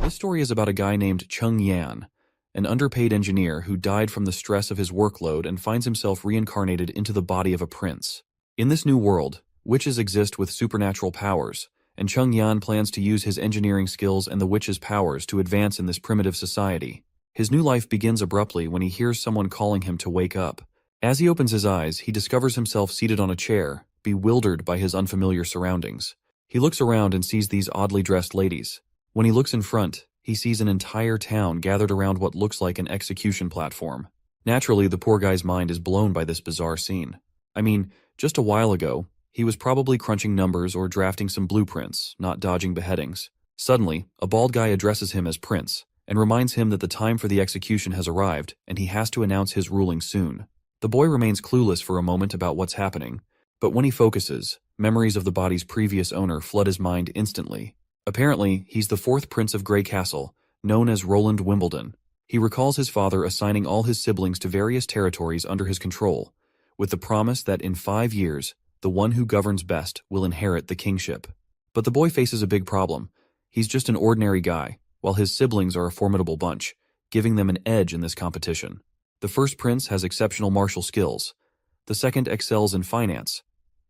This story is about a guy named Chung Yan, an underpaid engineer who died from the stress of his workload and finds himself reincarnated into the body of a prince. In this new world, witches exist with supernatural powers, and Chung Yan plans to use his engineering skills and the witches' powers to advance in this primitive society. His new life begins abruptly when he hears someone calling him to wake up. As he opens his eyes, he discovers himself seated on a chair, bewildered by his unfamiliar surroundings. He looks around and sees these oddly dressed ladies. When he looks in front, he sees an entire town gathered around what looks like an execution platform. Naturally, the poor guy's mind is blown by this bizarre scene. I mean, just a while ago, he was probably crunching numbers or drafting some blueprints, not dodging beheadings. Suddenly, a bald guy addresses him as Prince and reminds him that the time for the execution has arrived and he has to announce his ruling soon. The boy remains clueless for a moment about what's happening, but when he focuses, memories of the body's previous owner flood his mind instantly. Apparently, he's the fourth Prince of Grey Castle, known as Roland Wimbledon. He recalls his father assigning all his siblings to various territories under his control, with the promise that in 5 years, the one who governs best will inherit the kingship. But the boy faces a big problem. He's just an ordinary guy, while his siblings are a formidable bunch, giving them an edge in this competition. The first prince has exceptional martial skills. The second excels in finance.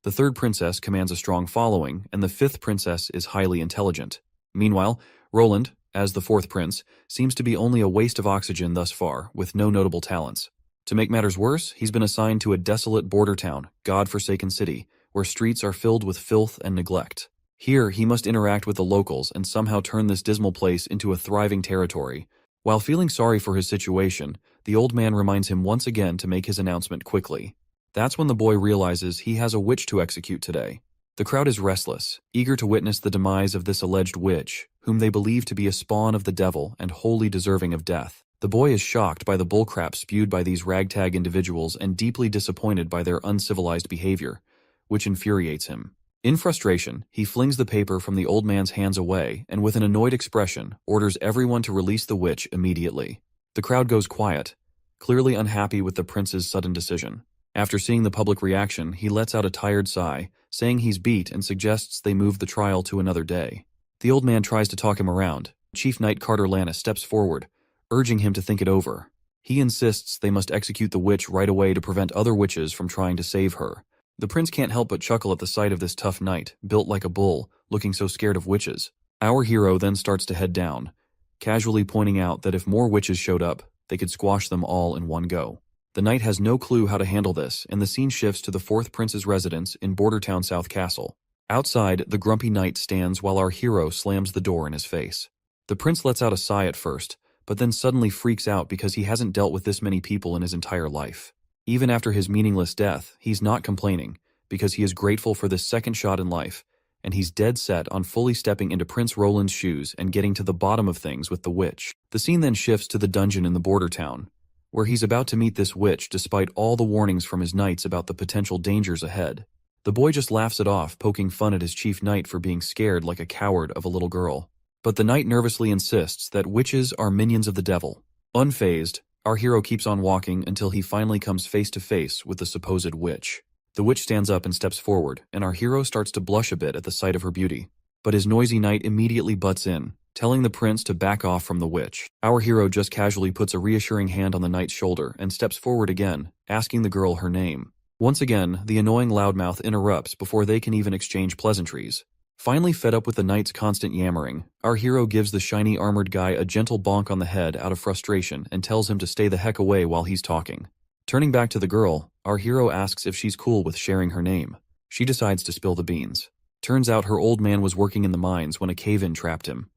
The third princess commands a strong following, and the fifth princess is highly intelligent. Meanwhile, Roland, as the fourth prince, seems to be only a waste of oxygen thus far, with no notable talents. To make matters worse, he's been assigned to a desolate border town, God-forsaken city, where streets are filled with filth and neglect. Here, he must interact with the locals and somehow turn this dismal place into a thriving territory. While feeling sorry for his situation, the old man reminds him once again to make his announcement quickly. That's when the boy realizes he has a witch to execute today. The crowd is restless, eager to witness the demise of this alleged witch, whom they believe to be a spawn of the devil and wholly deserving of death. The boy is shocked by the bullcrap spewed by these ragtag individuals and deeply disappointed by their uncivilized behavior, which infuriates him. In frustration, he flings the paper from the old man's hands away and with an annoyed expression, orders everyone to release the witch immediately. The crowd goes quiet, clearly unhappy with the prince's sudden decision. After seeing the public reaction, he lets out a tired sigh, saying he's beat and suggests they move the trial to another day. The old man tries to talk him around. Chief Knight Carter Lannis steps forward, urging him to think it over. He insists they must execute the witch right away to prevent other witches from trying to save her. The prince can't help but chuckle at the sight of this tough knight, built like a bull, looking so scared of witches. Our hero then starts to head down, casually pointing out that if more witches showed up, they could squash them all in one go. The knight has no clue how to handle this, and the scene shifts to the fourth prince's residence in Bordertown South Castle. Outside, the grumpy knight stands while our hero slams the door in his face. The prince lets out a sigh at first, but then suddenly freaks out because he hasn't dealt with this many people in his entire life. Even after his meaningless death, he's not complaining, because he is grateful for this second shot in life, and he's dead set on fully stepping into Prince Roland's shoes and getting to the bottom of things with the witch. The scene then shifts to the dungeon in the border town, where he's about to meet this witch despite all the warnings from his knights about the potential dangers ahead. The boy just laughs it off, poking fun at his chief knight for being scared like a coward of a little girl. But the knight nervously insists that witches are minions of the devil. Unfazed, our hero keeps on walking until he finally comes face to face with the supposed witch. The witch stands up and steps forward, and our hero starts to blush a bit at the sight of her beauty. But his noisy knight immediately butts in, telling the prince to back off from the witch. Our hero just casually puts a reassuring hand on the knight's shoulder and steps forward again, asking the girl her name. Once again, the annoying loudmouth interrupts before they can even exchange pleasantries. Finally fed up with the knight's constant yammering, our hero gives the shiny armored guy a gentle bonk on the head out of frustration and tells him to stay the heck away while he's talking. Turning back to the girl, our hero asks if she's cool with sharing her name. She decides to spill the beans. Turns out her old man was working in the mines when a cave-in trapped him.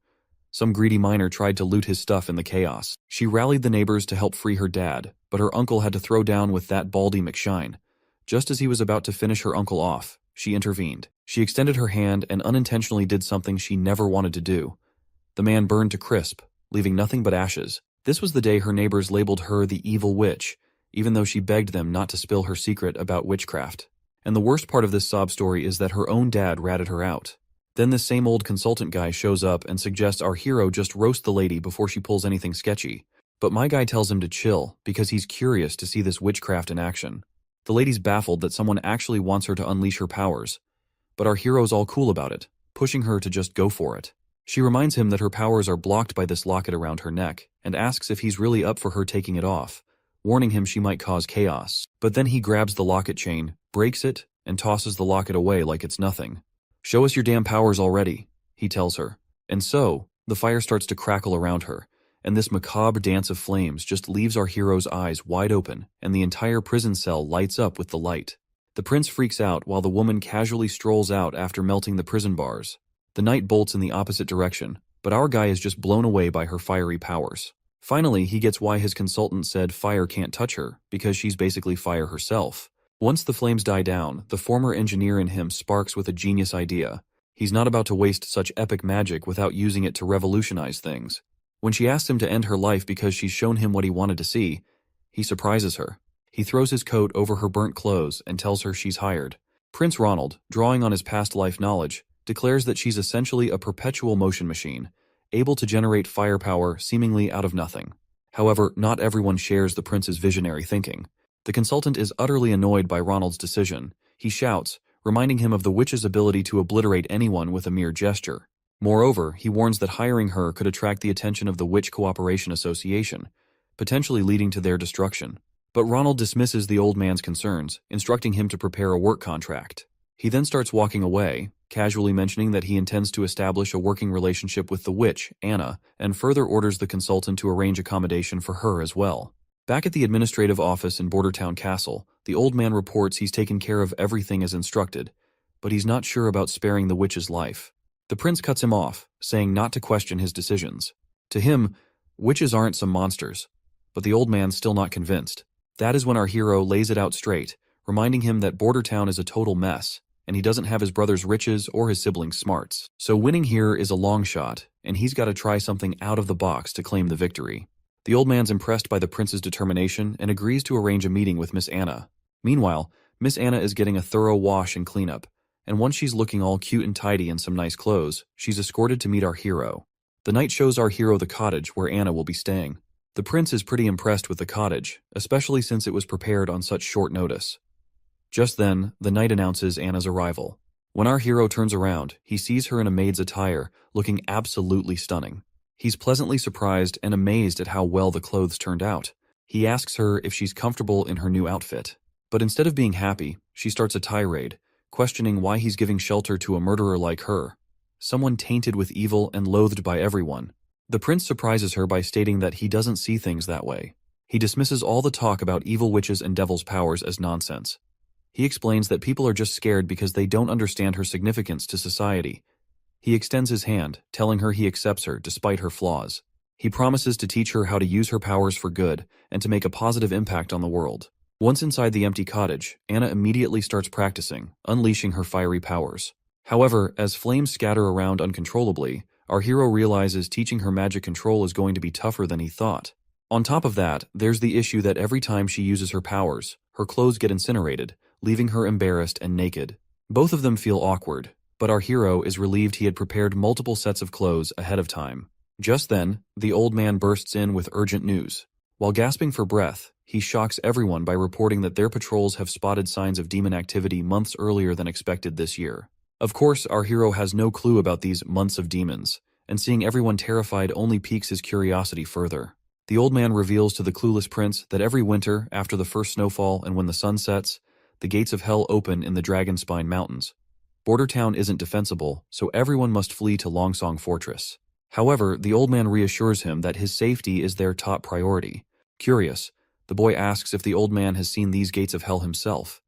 Some greedy miner tried to loot his stuff in the chaos. She rallied the neighbors to help free her dad, but her uncle had to throw down with that Baldy McShine. Just as he was about to finish her uncle off, she intervened. She extended her hand and unintentionally did something she never wanted to do. The man burned to crisp, leaving nothing but ashes. This was the day her neighbors labeled her the evil witch, even though she begged them not to spill her secret about witchcraft. And the worst part of this sob story is that her own dad ratted her out. Then this same old consultant guy shows up and suggests our hero just roast the lady before she pulls anything sketchy. But my guy tells him to chill because he's curious to see this witchcraft in action. The lady's baffled that someone actually wants her to unleash her powers, but our hero's all cool about it, pushing her to just go for it. She reminds him that her powers are blocked by this locket around her neck, and asks if he's really up for her taking it off, warning him she might cause chaos. But then he grabs the locket chain, breaks it, and tosses the locket away like it's nothing. "Show us your damn powers already," he tells her. And so, the fire starts to crackle around her, and this macabre dance of flames just leaves our hero's eyes wide open, and the entire prison cell lights up with the light. The prince freaks out while the woman casually strolls out after melting the prison bars. The knight bolts in the opposite direction, but our guy is just blown away by her fiery powers. Finally, he gets why his consultant said fire can't touch her, because she's basically fire herself. Once the flames die down, the former engineer in him sparks with a genius idea. He's not about to waste such epic magic without using it to revolutionize things. When she asks him to end her life because she's shown him what he wanted to see, he surprises her. He throws his coat over her burnt clothes and tells her she's hired. Prince Ronald, drawing on his past life knowledge, declares that she's essentially a perpetual motion machine, able to generate firepower seemingly out of nothing. However, not everyone shares the prince's visionary thinking. The consultant is utterly annoyed by Ronald's decision. He shouts, reminding him of the witch's ability to obliterate anyone with a mere gesture. Moreover, he warns that hiring her could attract the attention of the Witch Cooperation Association, potentially leading to their destruction. But Ronald dismisses the old man's concerns, instructing him to prepare a work contract. He then starts walking away, casually mentioning that he intends to establish a working relationship with the witch, Anna, and further orders the consultant to arrange accommodation for her as well. Back at the administrative office in Bordertown Castle, the old man reports he's taken care of everything as instructed, but he's not sure about sparing the witch's life. The prince cuts him off, saying not to question his decisions. To him, witches aren't some monsters, but the old man's still not convinced. That is when our hero lays it out straight, reminding him that Bordertown is a total mess, and he doesn't have his brother's riches or his siblings' smarts. So winning here is a long shot, and he's got to try something out of the box to claim the victory. The old man's impressed by the prince's determination and agrees to arrange a meeting with Miss Anna. Meanwhile, Miss Anna is getting a thorough wash and cleanup, and once she's looking all cute and tidy in some nice clothes, she's escorted to meet our hero. The knight shows our hero the cottage where Anna will be staying. The prince is pretty impressed with the cottage, especially since it was prepared on such short notice. Just then, the knight announces Anna's arrival. When our hero turns around, he sees her in a maid's attire, looking absolutely stunning. He's pleasantly surprised and amazed at how well the clothes turned out. He asks her if she's comfortable in her new outfit. But instead of being happy, she starts a tirade, questioning why he's giving shelter to a murderer like her, someone tainted with evil and loathed by everyone. The prince surprises her by stating that he doesn't see things that way. He dismisses all the talk about evil witches and devils' powers as nonsense. He explains that people are just scared because they don't understand her significance to society. He extends his hand, telling her he accepts her despite her flaws. He promises to teach her how to use her powers for good and to make a positive impact on the world. Once inside the empty cottage, Anna immediately starts practicing, unleashing her fiery powers. However, as flames scatter around uncontrollably, our hero realizes teaching her magic control is going to be tougher than he thought. On top of that, there's the issue that every time she uses her powers, her clothes get incinerated, leaving her embarrassed and naked. Both of them feel awkward, but our hero is relieved he had prepared multiple sets of clothes ahead of time. Just then, the old man bursts in with urgent news. While gasping for breath, he shocks everyone by reporting that their patrols have spotted signs of demon activity months earlier than expected this year. Of course, our hero has no clue about these months of demons, and seeing everyone terrified only piques his curiosity further. The old man reveals to the clueless prince that every winter, after the first snowfall and when the sun sets, the gates of hell open in the Dragonspine Mountains. Bordertown isn't defensible, so everyone must flee to Longsong Fortress. However, the old man reassures him that his safety is their top priority. Curious, the boy asks if the old man has seen these gates of hell himself.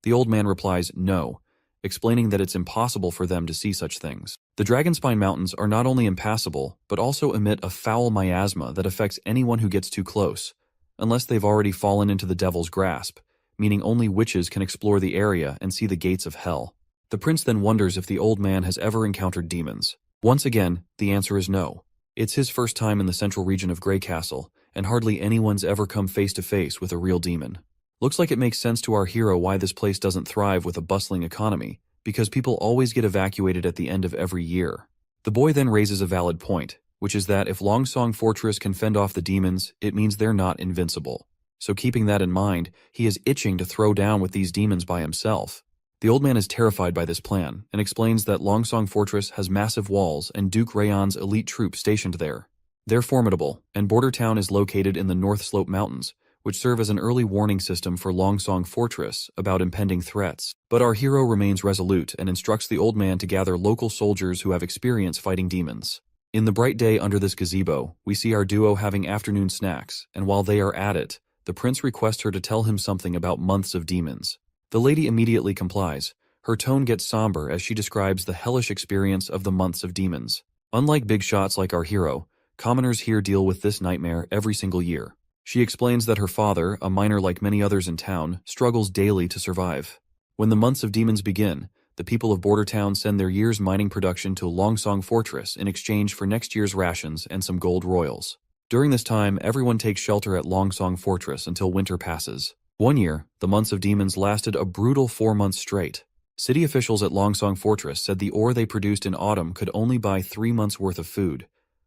The old man replies no, explaining that it's impossible for them to see such things. The Dragonspine Mountains are not only impassable, but also emit a foul miasma that affects anyone who gets too close, unless they've already fallen into the devil's grasp, meaning only witches can explore the area and see the gates of hell. The prince then wonders if the old man has ever encountered demons. Once again, the answer is no. It's his first time in the central region of Grey Castle, and hardly anyone's ever come face to face with a real demon. Looks like it makes sense to our hero why this place doesn't thrive with a bustling economy, because people always get evacuated at the end of every year. The boy then raises a valid point, which is that if Longsong Fortress can fend off the demons, it means they're not invincible. So keeping that in mind, he is itching to throw down with these demons by himself. The old man is terrified by this plan and explains that Longsong Fortress has massive walls and Duke Rayon's elite troops stationed there. They're formidable, and Border Town is located in the North Slope Mountains, which serve as an early warning system for Longsong Fortress about impending threats. But our hero remains resolute and instructs the old man to gather local soldiers who have experience fighting demons. In the bright day under this gazebo, we see our duo having afternoon snacks, and while they are at it, the prince requests her to tell him something about months of demons. The lady immediately complies. Her tone gets somber as she describes the hellish experience of the months of demons. Unlike big shots like our hero, commoners here deal with this nightmare every single year. She explains that her father, a miner like many others in town, struggles daily to survive. When the months of demons begin, the people of Border Town send their year's mining production to Longsong Fortress in exchange for next year's rations and some gold royals. During this time, everyone takes shelter at Longsong Fortress until winter passes. One year, the months of demons lasted a brutal 4 months straight. City officials at Longsong Fortress said the ore they produced in autumn could only buy 3 months' worth of food.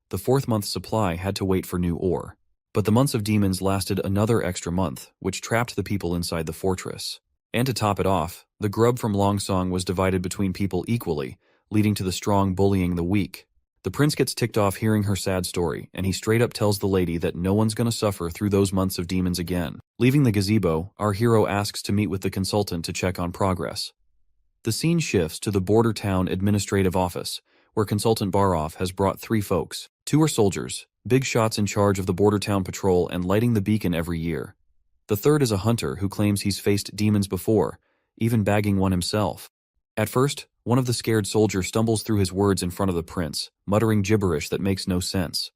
The 4th month's supply had to wait for new ore. But the months of demons lasted another extra month, which trapped the people inside the fortress. And to top it off, the grub from Longsong was divided between people equally, leading to the strong bullying the weak. The prince gets ticked off hearing her sad story, and he straight up tells the lady that no one's gonna suffer through those months of demons again. Leaving the gazebo, our hero asks to meet with the consultant to check on progress. The scene shifts to the Border Town Administrative Office, where Consultant Baroff has brought 3 folks. 2 are soldiers, big shots in charge of the Border Town patrol and lighting the beacon every year. The 3rd is a hunter who claims he's faced demons before, even bagging one himself. At first, one of the scared soldiers stumbles through his words in front of the prince, muttering gibberish that makes no sense.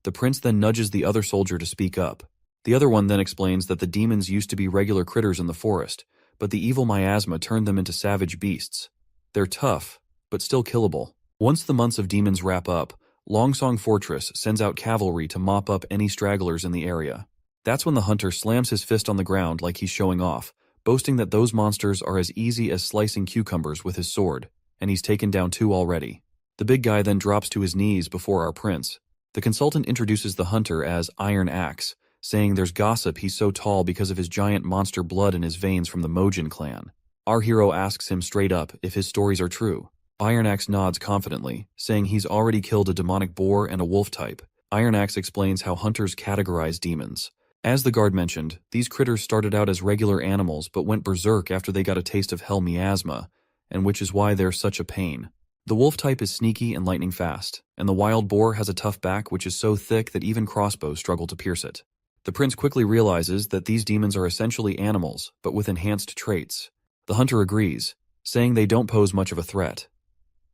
The prince then nudges the other soldier to speak up. The other one then explains that the demons used to be regular critters in the forest, but the evil miasma turned them into savage beasts. They're tough, but still killable. Once the months of demons wrap up, Longsong Fortress sends out cavalry to mop up any stragglers in the area. That's when the hunter slams his fist on the ground like he's showing off, boasting that those monsters are as easy as slicing cucumbers with his sword, and he's taken down 2 already. The big guy then drops to his knees before our prince. The consultant introduces the hunter as Iron Axe, saying there's gossip he's so tall because of his giant monster blood in his veins from the Mojin clan. Our hero asks him straight up if his stories are true. Iron Axe nods confidently, saying he's already killed a demonic boar and a wolf type. Iron Axe explains how hunters categorize demons. As the guard mentioned, these critters started out as regular animals but went berserk after they got a taste of hell miasma, and which is why they're such a pain. The wolf type is sneaky and lightning fast, and the wild boar has a tough back which is so thick that even crossbows struggle to pierce it. The prince quickly realizes that these demons are essentially animals, but with enhanced traits. The hunter agrees, saying they don't pose much of a threat.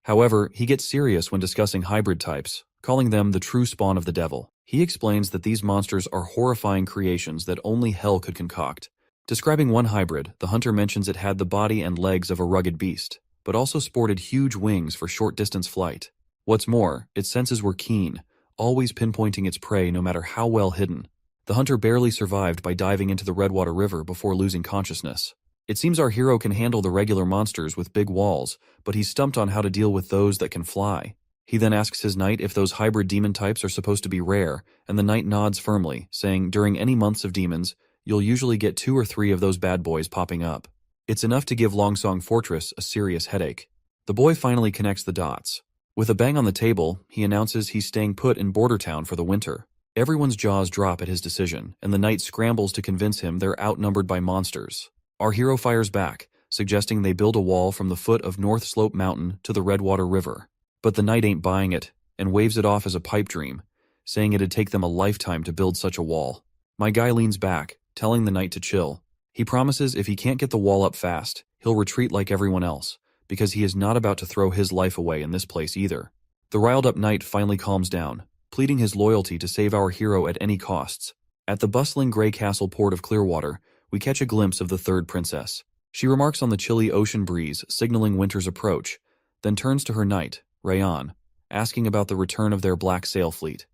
However, he gets serious when discussing hybrid types, calling them the true spawn of the devil. He explains that these monsters are horrifying creations that only hell could concoct. Describing one hybrid, the hunter mentions it had the body and legs of a rugged beast, but also sported huge wings for short-distance flight. What's more, its senses were keen, always pinpointing its prey no matter how well hidden. The hunter barely survived by diving into the Redwater River before losing consciousness. It seems our hero can handle the regular monsters with big walls, but he's stumped on how to deal with those that can fly. He then asks his knight if those hybrid demon types are supposed to be rare, and the knight nods firmly, saying during any months of demons, you'll usually get 2 or 3 of those bad boys popping up. It's enough to give Longsong Fortress a serious headache. The boy finally connects the dots. With a bang on the table, he announces he's staying put in Border Town for the winter. Everyone's jaws drop at his decision, and the knight scrambles to convince him they're outnumbered by monsters. Our hero fires back, suggesting they build a wall from the foot of North Slope Mountain to the Redwater River. But the knight ain't buying it, and waves it off as a pipe dream, saying it'd take them a lifetime to build such a wall. My guy leans back, telling the knight to chill. He promises if he can't get the wall up fast, he'll retreat like everyone else, because he is not about to throw his life away in this place either. The riled-up knight finally calms down, pleading his loyalty to save our hero at any costs. At the bustling gray castle port of Clearwater, we catch a glimpse of the 3rd princess. She remarks on the chilly ocean breeze, signaling winter's approach, then turns to her knight, Rayon, asking about the return of their black sail fleet.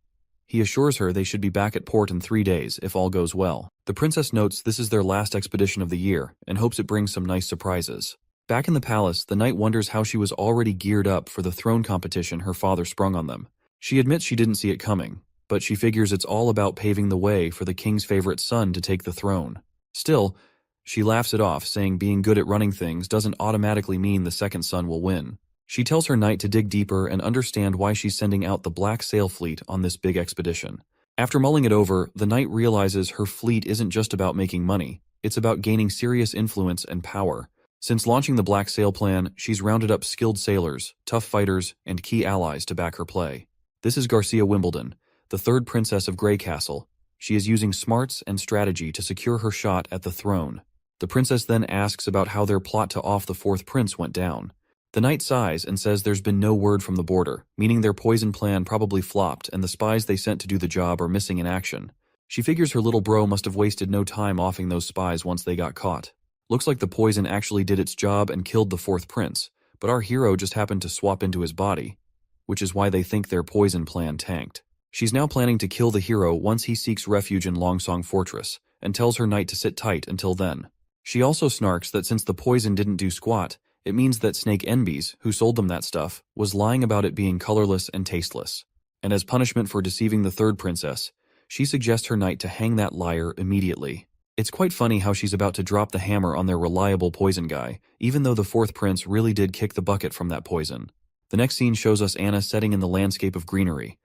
He assures her they should be back at port in 3 days if all goes well. The princess notes this is their last expedition of the year and hopes it brings some nice surprises. Back in the palace, the knight wonders how she was already geared up for the throne competition her father sprung on them. She admits she didn't see it coming, but she figures it's all about paving the way for the king's favorite son to take the throne. Still, She laughs it off, saying being good at running things doesn't automatically mean the second son will win. She tells her knight to dig deeper and understand why she's sending out the Black Sail Fleet on this big expedition. After mulling it over, the knight realizes her fleet isn't just about making money, it's about gaining serious influence and power. Since launching the Black Sail Plan, she's rounded up skilled sailors, tough fighters, and key allies to back her play. This is Garcia Wimbledon, the third princess of Grey Castle. She is using smarts and strategy to secure her shot at the throne. The princess then asks about how their plot to off the fourth prince went down. The knight sighs and says there's been no word from the border, meaning their poison plan probably flopped and the spies they sent to do the job are missing in action. She figures her little bro must have wasted no time offing those spies once they got caught. Looks like the poison actually did its job and killed the fourth prince, but our hero just happened to swap into his body, which is why they think their poison plan tanked. She's now planning to kill the hero once he seeks refuge in Longsong Fortress, and tells her knight to sit tight until then. She also snarks that since the poison didn't do squat, it means that Snake Enbies, who sold them that stuff, was lying about it being colorless and tasteless. And as punishment for deceiving the third princess, she suggests her knight to hang that liar immediately. It's quite funny how she's about to drop the hammer on their reliable poison guy, even though the fourth prince really did kick the bucket from that poison. The next scene shows us Anna setting in the landscape of greenery,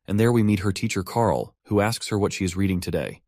and there we meet her teacher Carl, who asks her what she is reading today.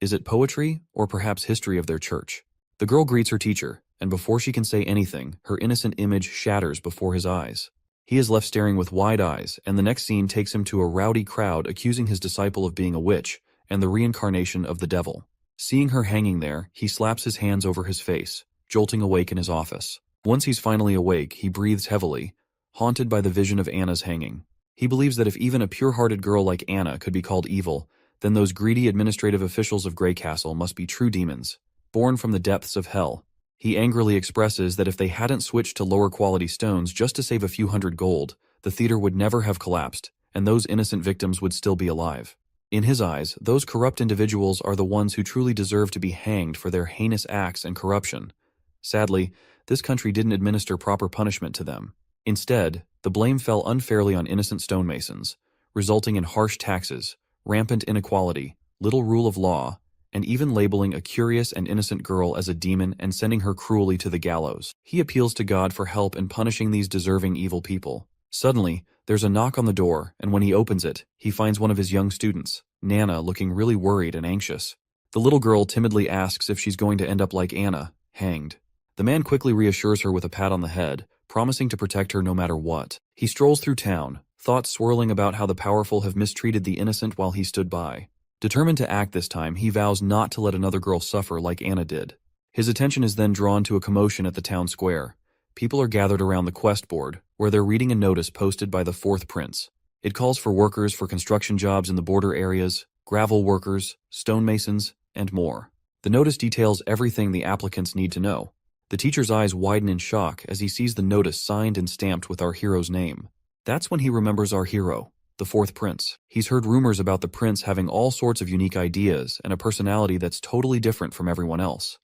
Is it poetry, or perhaps history of their church? The girl greets her teacher, and before she can say anything, her innocent image shatters before his eyes. He is left staring with wide eyes, and the next scene takes him to a rowdy crowd accusing his disciple of being a witch and the reincarnation of the devil. Seeing her hanging there, he slaps his hands over his face, jolting awake in his office. Once he's finally awake, he breathes heavily, haunted by the vision of Anna's hanging. He believes that if even a pure-hearted girl like Anna could be called evil, then those greedy administrative officials of Grey Castle must be true demons, born from the depths of hell. He angrily expresses that if they hadn't switched to lower-quality stones just to save a few hundred gold, the theater would never have collapsed, and those innocent victims would still be alive. In his eyes, those corrupt individuals are the ones who truly deserve to be hanged for their heinous acts and corruption. Sadly, this country didn't administer proper punishment to them. Instead, the blame fell unfairly on innocent stonemasons, resulting in harsh taxes, rampant inequality, little rule of law, and even labeling a curious and innocent girl as a demon and sending her cruelly to the gallows. He appeals to God for help in punishing these deserving evil people. Suddenly, there's a knock on the door, and when he opens it, he finds one of his young students, Nana, looking really worried and anxious. The little girl timidly asks if she's going to end up like Anna, hanged. The man quickly reassures her with a pat on the head, promising to protect her no matter what. He strolls through town, thoughts swirling about how the powerful have mistreated the innocent while he stood by. Determined to act this time, he vows not to let another girl suffer like Anna did. His attention is then drawn to a commotion at the town square. People are gathered around the quest board, where they're reading a notice posted by the fourth prince. It calls for workers for construction jobs in the border areas, gravel workers, stonemasons, and more. The notice details everything the applicants need to know. The teacher's eyes widen in shock as he sees the notice signed and stamped with our hero's name. That's when he remembers our hero, the fourth prince. He's heard rumors about the prince having all sorts of unique ideas and a personality that's totally different from everyone else.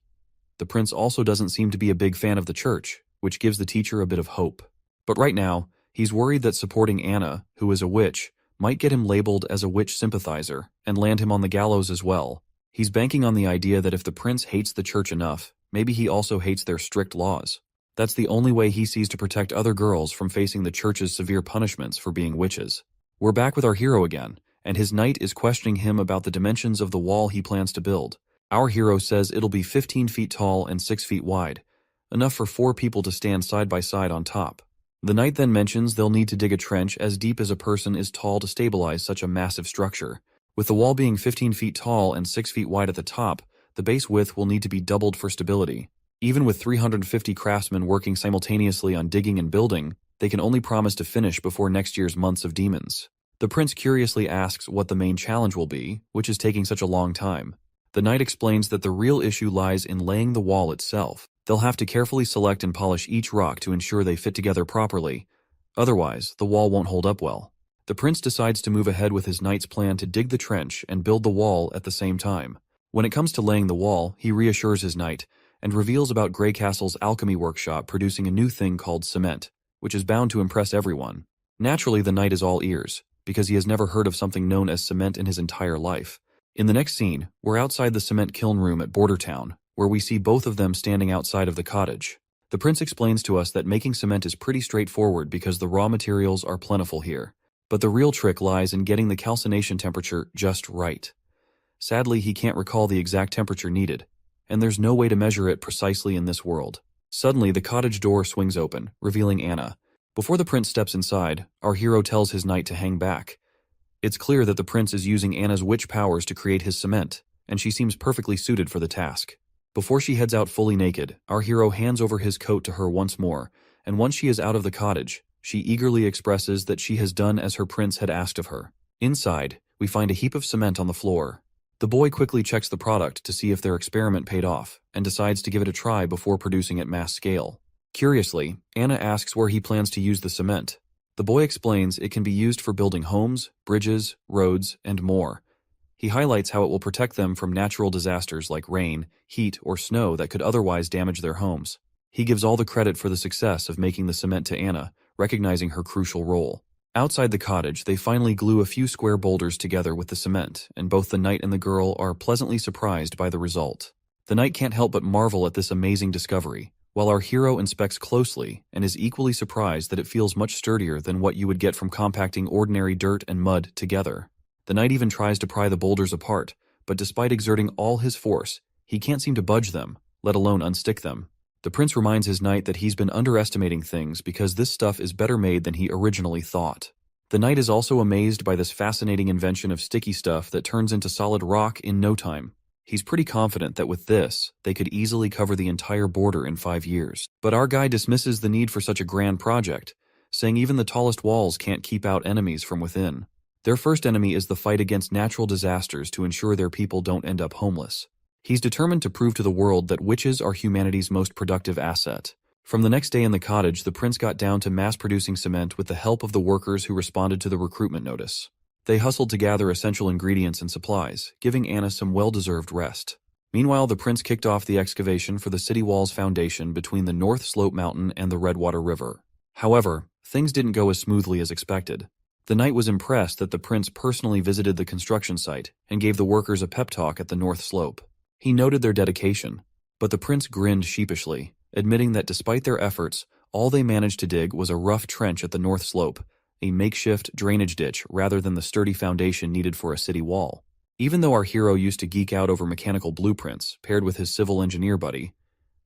The prince also doesn't seem to be a big fan of the church, which gives the teacher a bit of hope. But right now, he's worried that supporting Anna, who is a witch, might get him labeled as a witch sympathizer and land him on the gallows as well. He's banking on the idea that if the prince hates the church enough, maybe he also hates their strict laws. That's the only way he sees to protect other girls from facing the church's severe punishments for being witches. We're back with our hero again, and his knight is questioning him about the dimensions of the wall he plans to build. Our hero says it'll be 15 feet tall and 6 feet wide, enough for 4 people to stand side by side on top. The knight then mentions they'll need to dig a trench as deep as a person is tall to stabilize such a massive structure. With the wall being 15 feet tall and 6 feet wide at the top, the base width will need to be doubled for stability. Even with 350 craftsmen working simultaneously on digging and building, they can only promise to finish before next year's months of demons. The prince curiously asks what the main challenge will be, which is taking such a long time. The knight explains that the real issue lies in laying the wall itself. They'll have to carefully select and polish each rock to ensure they fit together properly. Otherwise, the wall won't hold up well. The prince decides to move ahead with his knight's plan to dig the trench and build the wall at the same time. When it comes to laying the wall, he reassures his knight and reveals about Grey Castle's alchemy workshop producing a new thing called cement, which is bound to impress everyone. Naturally, the knight is all ears, because he has never heard of something known as cement in his entire life. In the next scene, we're outside the cement kiln room at Border Town, where we see both of them standing outside of the cottage. The prince explains to us that making cement is pretty straightforward because the raw materials are plentiful here. But the real trick lies in getting the calcination temperature just right. Sadly, he can't recall the exact temperature needed, and there's no way to measure it precisely in this world. Suddenly, the cottage door swings open, revealing Anna. Before the prince steps inside, our hero tells his knight to hang back. It's clear that the prince is using Anna's witch powers to create his cement, and she seems perfectly suited for the task. Before she heads out fully naked, our hero hands over his coat to her once more, and once she is out of the cottage, she eagerly expresses that she has done as her prince had asked of her. Inside, we find a heap of cement on the floor. The boy quickly checks the product to see if their experiment paid off, and decides to give it a try before producing at mass scale. Curiously, Anna asks where he plans to use the cement. The boy explains it can be used for building homes, bridges, roads, and more. He highlights how it will protect them from natural disasters like rain, heat, or snow that could otherwise damage their homes. He gives all the credit for the success of making the cement to Anna, recognizing her crucial role. Outside the cottage, they finally glue a few square boulders together with the cement, and both the knight and the girl are pleasantly surprised by the result. The knight can't help but marvel at this amazing discovery, while our hero inspects closely and is equally surprised that it feels much sturdier than what you would get from compacting ordinary dirt and mud together. The knight even tries to pry the boulders apart, but despite exerting all his force, he can't seem to budge them, let alone unstick them. The prince reminds his knight that he's been underestimating things because this stuff is better made than he originally thought. The knight is also amazed by this fascinating invention of sticky stuff that turns into solid rock in no time. He's pretty confident that with this, they could easily cover the entire border in 5 years. But our guy dismisses the need for such a grand project, saying even the tallest walls can't keep out enemies from within. Their first enemy is the fight against natural disasters to ensure their people don't end up homeless. He's determined to prove to the world that witches are humanity's most productive asset. From the next day in the cottage, the prince got down to mass-producing cement with the help of the workers who responded to the recruitment notice. They hustled to gather essential ingredients and supplies, giving Anna some well-deserved rest. Meanwhile, the prince kicked off the excavation for the city wall's foundation between the North Slope Mountain and the Redwater River. However, things didn't go as smoothly as expected. The knight was impressed that the prince personally visited the construction site and gave the workers a pep talk at the North Slope. He noted their dedication, but the prince grinned sheepishly, admitting that despite their efforts, all they managed to dig was a rough trench at the North Slope, a makeshift drainage ditch rather than the sturdy foundation needed for a city wall. Even though our hero used to geek out over mechanical blueprints, paired with his civil engineer buddy,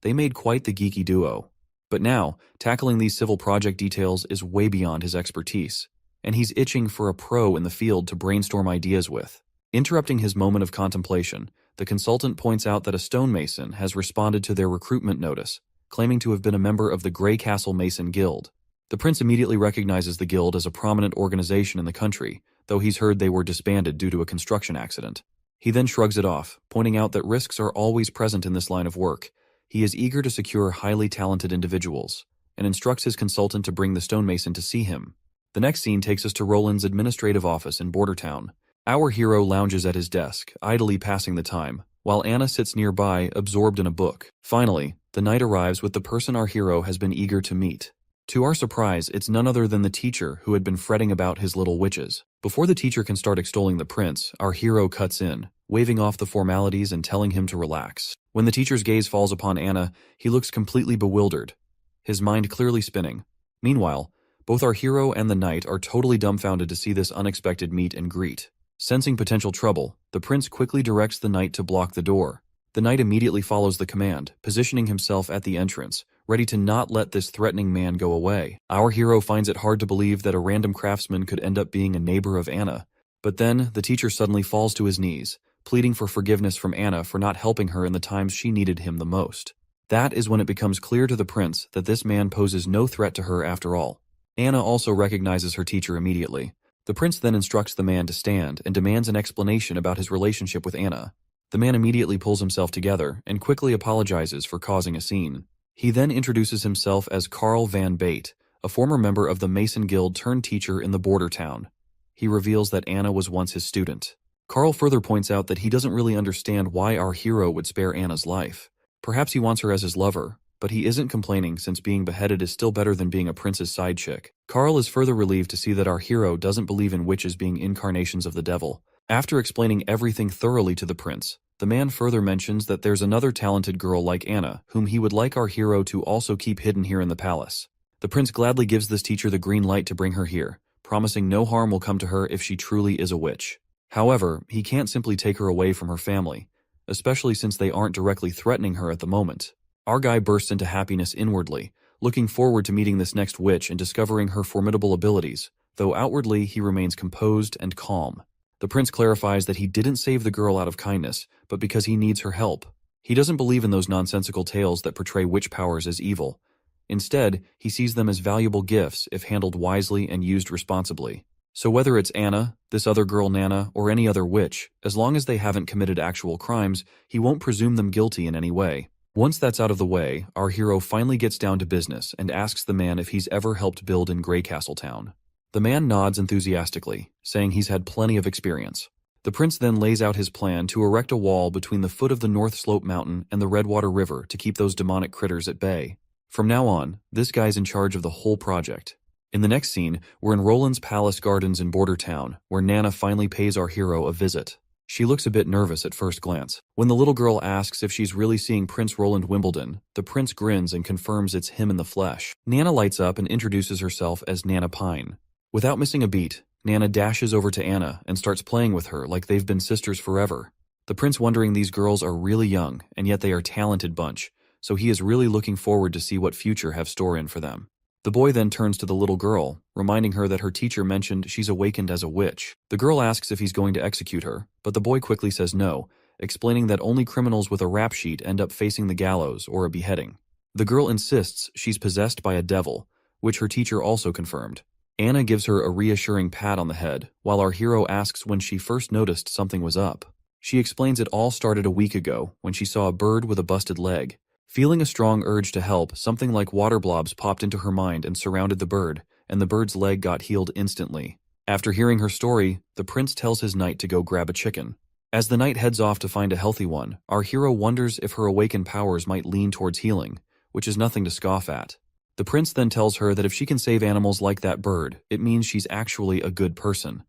they made quite the geeky duo. But now, tackling these civil project details is way beyond his expertise, and he's itching for a pro in the field to brainstorm ideas with. Interrupting his moment of contemplation, the consultant points out that a stonemason has responded to their recruitment notice, claiming to have been a member of the Grey Castle Mason Guild. The prince immediately recognizes the guild as a prominent organization in the country, though he's heard they were disbanded due to a construction accident. He then shrugs it off, pointing out that risks are always present in this line of work. He is eager to secure highly talented individuals, and instructs his consultant to bring the stonemason to see him. The next scene takes us to Roland's administrative office in Bordertown. Our hero lounges at his desk, idly passing the time, while Anna sits nearby, absorbed in a book. Finally, the knight arrives with the person our hero has been eager to meet. To our surprise, it's none other than the teacher who had been fretting about his little witches. Before the teacher can start extolling the prince, our hero cuts in, waving off the formalities and telling him to relax. When the teacher's gaze falls upon Anna, he looks completely bewildered, his mind clearly spinning. Meanwhile, both our hero and the knight are totally dumbfounded to see this unexpected meet and greet. Sensing potential trouble, the prince quickly directs the knight to block the door. The knight immediately follows the command, positioning himself at the entrance, ready to not let this threatening man go away. Our hero finds it hard to believe that a random craftsman could end up being a neighbor of Anna. But then, the teacher suddenly falls to his knees, pleading for forgiveness from Anna for not helping her in the times she needed him the most. That is when it becomes clear to the prince that this man poses no threat to her after all. Anna also recognizes her teacher immediately. The prince then instructs the man to stand and demands an explanation about his relationship with Anna. The man immediately pulls himself together and quickly apologizes for causing a scene. He then introduces himself as Carl Van Bate, a former member of the Mason Guild turned teacher in the border town. He reveals that Anna was once his student. Carl further points out that he doesn't really understand why our hero would spare Anna's life. Perhaps he wants her as his lover, but he isn't complaining since being beheaded is still better than being a prince's side chick. Carl is further relieved to see that our hero doesn't believe in witches being incarnations of the devil. After explaining everything thoroughly to the prince, The man further mentions that there's another talented girl like Anna, whom he would like our hero to also keep hidden here in the palace. The prince gladly gives this teacher the green light to bring her here, promising no harm will come to her if she truly is a witch. However, he can't simply take her away from her family, especially since they aren't directly threatening her at the moment. Our guy bursts into happiness inwardly, looking forward to meeting this next witch and discovering her formidable abilities, though outwardly he remains composed and calm. The prince clarifies that he didn't save the girl out of kindness, but because he needs her help. He doesn't believe in those nonsensical tales that portray witch powers as evil. Instead, he sees them as valuable gifts if handled wisely and used responsibly. So whether it's Anna, this other girl Nana, or any other witch, as long as they haven't committed actual crimes, he won't presume them guilty in any way. Once that's out of the way, our hero finally gets down to business and asks the man if he's ever helped build in Greycastle Town. The man nods enthusiastically, saying he's had plenty of experience. The prince then lays out his plan to erect a wall between the foot of the North Slope Mountain and the Redwater River to keep those demonic critters at bay. From now on, this guy's in charge of the whole project. In the next scene, we're in Roland's Palace Gardens in Border Town, where Nana finally pays our hero a visit. She looks a bit nervous at first glance. When the little girl asks if she's really seeing Prince Roland Wimbledon, the prince grins and confirms it's him in the flesh. Nana lights up and introduces herself as Nana Pine. Without missing a beat, Nana dashes over to Anna and starts playing with her like they've been sisters forever. The prince wondering these girls are really young, and yet they are a talented bunch, so he is really looking forward to see what future have store in for them. The boy then turns to the little girl, reminding her that her teacher mentioned she's awakened as a witch. The girl asks if he's going to execute her, but the boy quickly says no, explaining that only criminals with a rap sheet end up facing the gallows or a beheading. The girl insists she's possessed by a devil, which her teacher also confirmed. Anna gives her a reassuring pat on the head, while our hero asks when she first noticed something was up. She explains it all started a week ago, when she saw a bird with a busted leg. Feeling a strong urge to help, something like water blobs popped into her mind and surrounded the bird, and the bird's leg got healed instantly. After hearing her story, the prince tells his knight to go grab a chicken. As the knight heads off to find a healthy one, our hero wonders if her awakened powers might lean towards healing, which is nothing to scoff at. The prince then tells her that if she can save animals like that bird, it means she's actually a good person.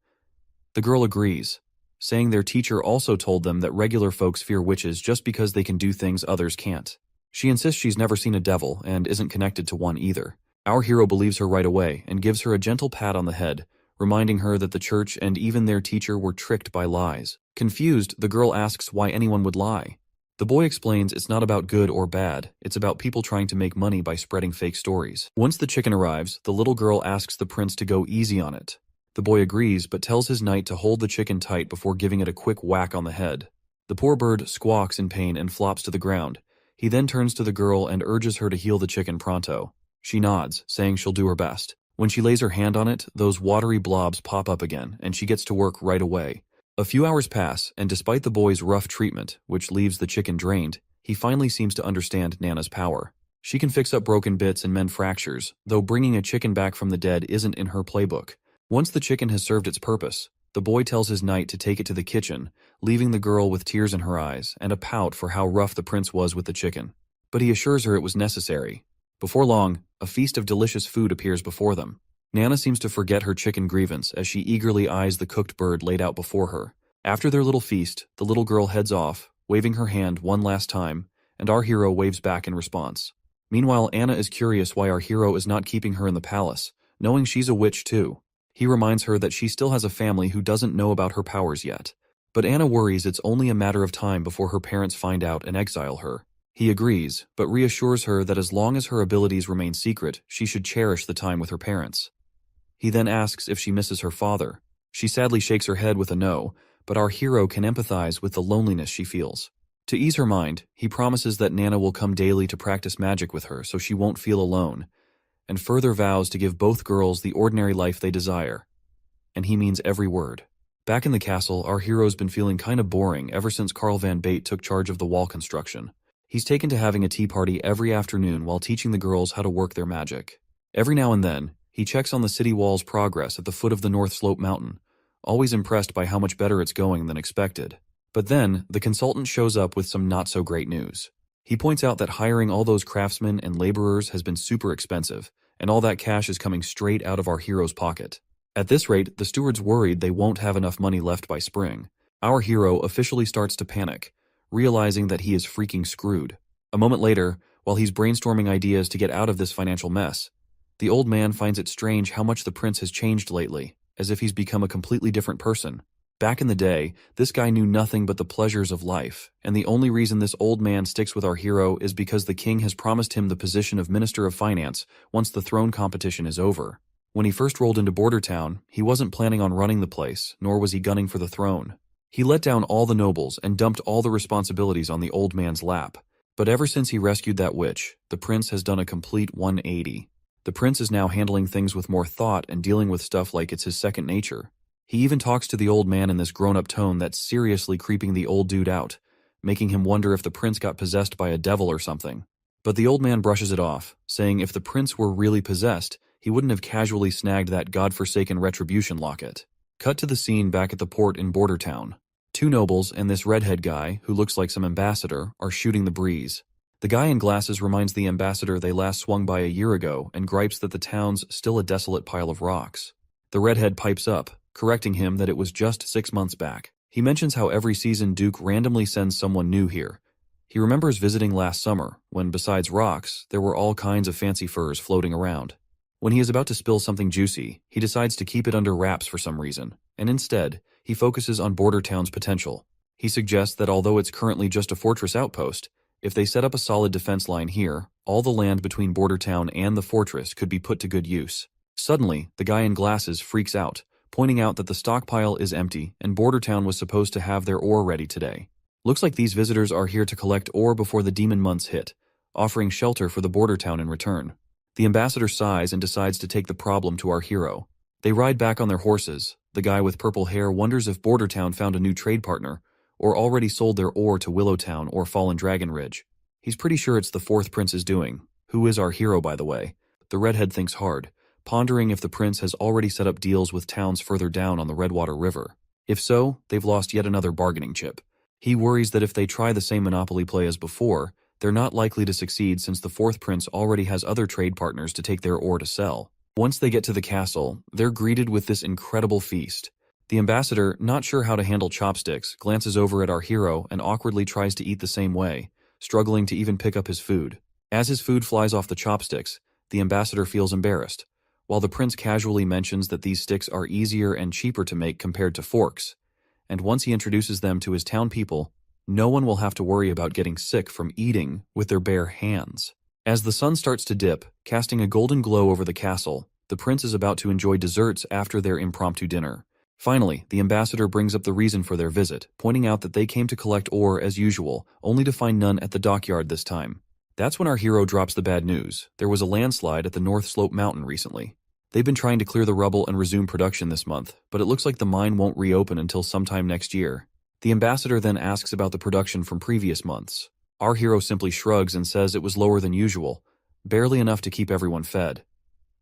The girl agrees, saying their teacher also told them that regular folks fear witches just because they can do things others can't. She insists she's never seen a devil and isn't connected to one either. Our hero believes her right away and gives her a gentle pat on the head, reminding her that the church and even their teacher were tricked by lies. Confused, the girl asks why anyone would lie. The boy explains it's not about good or bad, it's about people trying to make money by spreading fake stories. Once the chicken arrives, the little girl asks the prince to go easy on it. The boy agrees, but tells his knight to hold the chicken tight before giving it a quick whack on the head. The poor bird squawks in pain and flops to the ground. He then turns to the girl and urges her to heal the chicken pronto. She nods, saying she'll do her best. When she lays her hand on it, those watery blobs pop up again, and she gets to work right away. A few hours pass, and despite the boy's rough treatment, which leaves the chicken drained, he finally seems to understand Nana's power. She can fix up broken bits and mend fractures, though bringing a chicken back from the dead isn't in her playbook. Once the chicken has served its purpose, the boy tells his knight to take it to the kitchen, leaving the girl with tears in her eyes and a pout for how rough the prince was with the chicken. But he assures her it was necessary. Before long, a feast of delicious food appears before them. Nana seems to forget her chicken grievance as she eagerly eyes the cooked bird laid out before her. After their little feast, the little girl heads off, waving her hand one last time, and our hero waves back in response. Meanwhile, Anna is curious why our hero is not keeping her in the palace, knowing she's a witch too. He reminds her that she still has a family who doesn't know about her powers yet. But Anna worries it's only a matter of time before her parents find out and exile her. He agrees, but reassures her that as long as her abilities remain secret, she should cherish the time with her parents. He then asks if she misses her father. She sadly shakes her head with a no, but our hero can empathize with the loneliness she feels. To ease her mind, he promises that Nana will come daily to practice magic with her so she won't feel alone, and further vows to give both girls the ordinary life they desire. And he means every word. Back in the castle, our hero's been feeling kind of boring ever since Carl Van Bate took charge of the wall construction. He's taken to having a tea party every afternoon while teaching the girls how to work their magic. Every now and then, he checks on the city wall's progress at the foot of the North Slope Mountain, always impressed by how much better it's going than expected. But then, the consultant shows up with some not-so-great news. He points out that hiring all those craftsmen and laborers has been super expensive, and all that cash is coming straight out of our hero's pocket. At this rate, the steward's worried they won't have enough money left by spring. Our hero officially starts to panic, realizing that he is freaking screwed. A moment later, while he's brainstorming ideas to get out of this financial mess, the old man finds it strange how much the prince has changed lately, as if he's become a completely different person. Back in the day, this guy knew nothing but the pleasures of life, and the only reason this old man sticks with our hero is because the king has promised him the position of Minister of Finance once the throne competition is over. When he first rolled into Border Town, he wasn't planning on running the place, nor was he gunning for the throne. He let down all the nobles and dumped all the responsibilities on the old man's lap. But ever since he rescued that witch, the prince has done a complete 180. The prince is now handling things with more thought and dealing with stuff like it's his second nature. He even talks to the old man in this grown-up tone that's seriously creeping the old dude out, making him wonder if the prince got possessed by a devil or something. But the old man brushes it off, saying if the prince were really possessed, he wouldn't have casually snagged that godforsaken retribution locket. Cut to the scene back at the port in Border Town. Two nobles and this redhead guy, who looks like some ambassador, are shooting the breeze. The guy in glasses reminds the ambassador they last swung by a year ago and gripes that the town's still a desolate pile of rocks. The redhead pipes up, correcting him that it was just 6 months back. He mentions how every season Duke randomly sends someone new here. He remembers visiting last summer, when besides rocks, there were all kinds of fancy furs floating around. When he is about to spill something juicy, he decides to keep it under wraps for some reason, and instead, he focuses on Border Town's potential. He suggests that although it's currently just a fortress outpost, if they set up a solid defense line here, all the land between Border Town and the fortress could be put to good use. Suddenly, the guy in glasses freaks out, pointing out that the stockpile is empty and Border Town was supposed to have their ore ready today. Looks like these visitors are here to collect ore before the demon months hit, offering shelter for the Border Town in return. The ambassador sighs and decides to take the problem to our hero. They ride back on their horses. The guy with purple hair wonders if Border Town found a new trade partner, or already sold their ore to Willow Town or Fallen Dragon Ridge. He's pretty sure it's the fourth prince's doing, who is our hero by the way. The redhead thinks hard, pondering if the prince has already set up deals with towns further down on the Redwater River. If so, they've lost yet another bargaining chip. He worries that if they try the same monopoly play as before, they're not likely to succeed since the fourth prince already has other trade partners to take their ore to sell. Once they get to the castle, they're greeted with this incredible feast. The ambassador, not sure how to handle chopsticks, glances over at our hero and awkwardly tries to eat the same way, struggling to even pick up his food. As his food flies off the chopsticks, the ambassador feels embarrassed, while the prince casually mentions that these sticks are easier and cheaper to make compared to forks, and once he introduces them to his town people, no one will have to worry about getting sick from eating with their bare hands. As the sun starts to dip, casting a golden glow over the castle, the prince is about to enjoy desserts after their impromptu dinner. Finally, the ambassador brings up the reason for their visit, pointing out that they came to collect ore as usual, only to find none at the dockyard this time. That's when our hero drops the bad news. There was a landslide at the North Slope Mountain recently. They've been trying to clear the rubble and resume production this month, but it looks like the mine won't reopen until sometime next year. The ambassador then asks about the production from previous months. Our hero simply shrugs and says it was lower than usual, barely enough to keep everyone fed.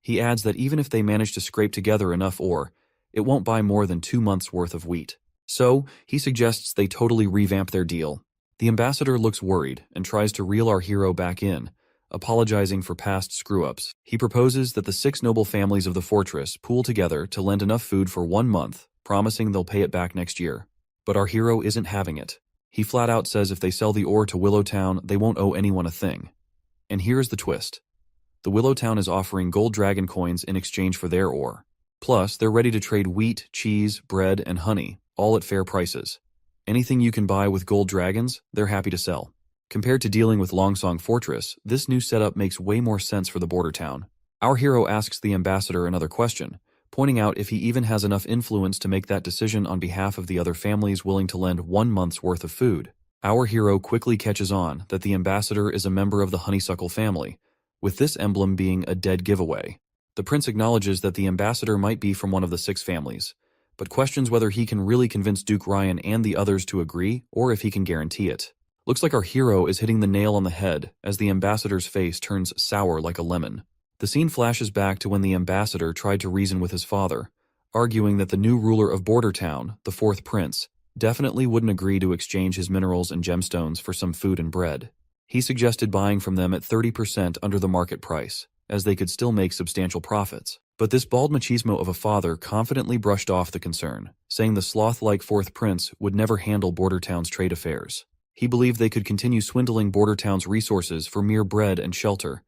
He adds that even if they manage to scrape together enough ore, it won't buy more than 2 months' worth of wheat. So, he suggests they totally revamp their deal. The ambassador looks worried and tries to reel our hero back in, apologizing for past screw-ups. He proposes that the 6 noble families of the fortress pool together to lend enough food for 1 month, promising they'll pay it back next year. But our hero isn't having it. He flat out says if they sell the ore to Willow Town, they won't owe anyone a thing. And here's the twist. The Willow Town is offering gold dragon coins in exchange for their ore. Plus, they're ready to trade wheat, cheese, bread, and honey, all at fair prices. Anything you can buy with gold dragons, they're happy to sell. Compared to dealing with Longsong Fortress, this new setup makes way more sense for the border town. Our hero asks the ambassador another question, pointing out if he even has enough influence to make that decision on behalf of the other families willing to lend 1 month's worth of food. Our hero quickly catches on that the ambassador is a member of the honeysuckle family, with this emblem being a dead giveaway. The prince acknowledges that the ambassador might be from one of the 6 families, but questions whether he can really convince Duke Ryan and the others to agree, or if he can guarantee it. Looks like our hero is hitting the nail on the head as the ambassador's face turns sour like a lemon. The scene flashes back to when the ambassador tried to reason with his father, arguing that the new ruler of Border Town, the 4th prince, definitely wouldn't agree to exchange his minerals and gemstones for some food and bread. He suggested buying from them at 30% under the market price, as they could still make substantial profits. But this bald machismo of a father confidently brushed off the concern, saying the sloth-like 4th prince would never handle Border Town's trade affairs. He believed they could continue swindling border towns' resources for mere bread and shelter.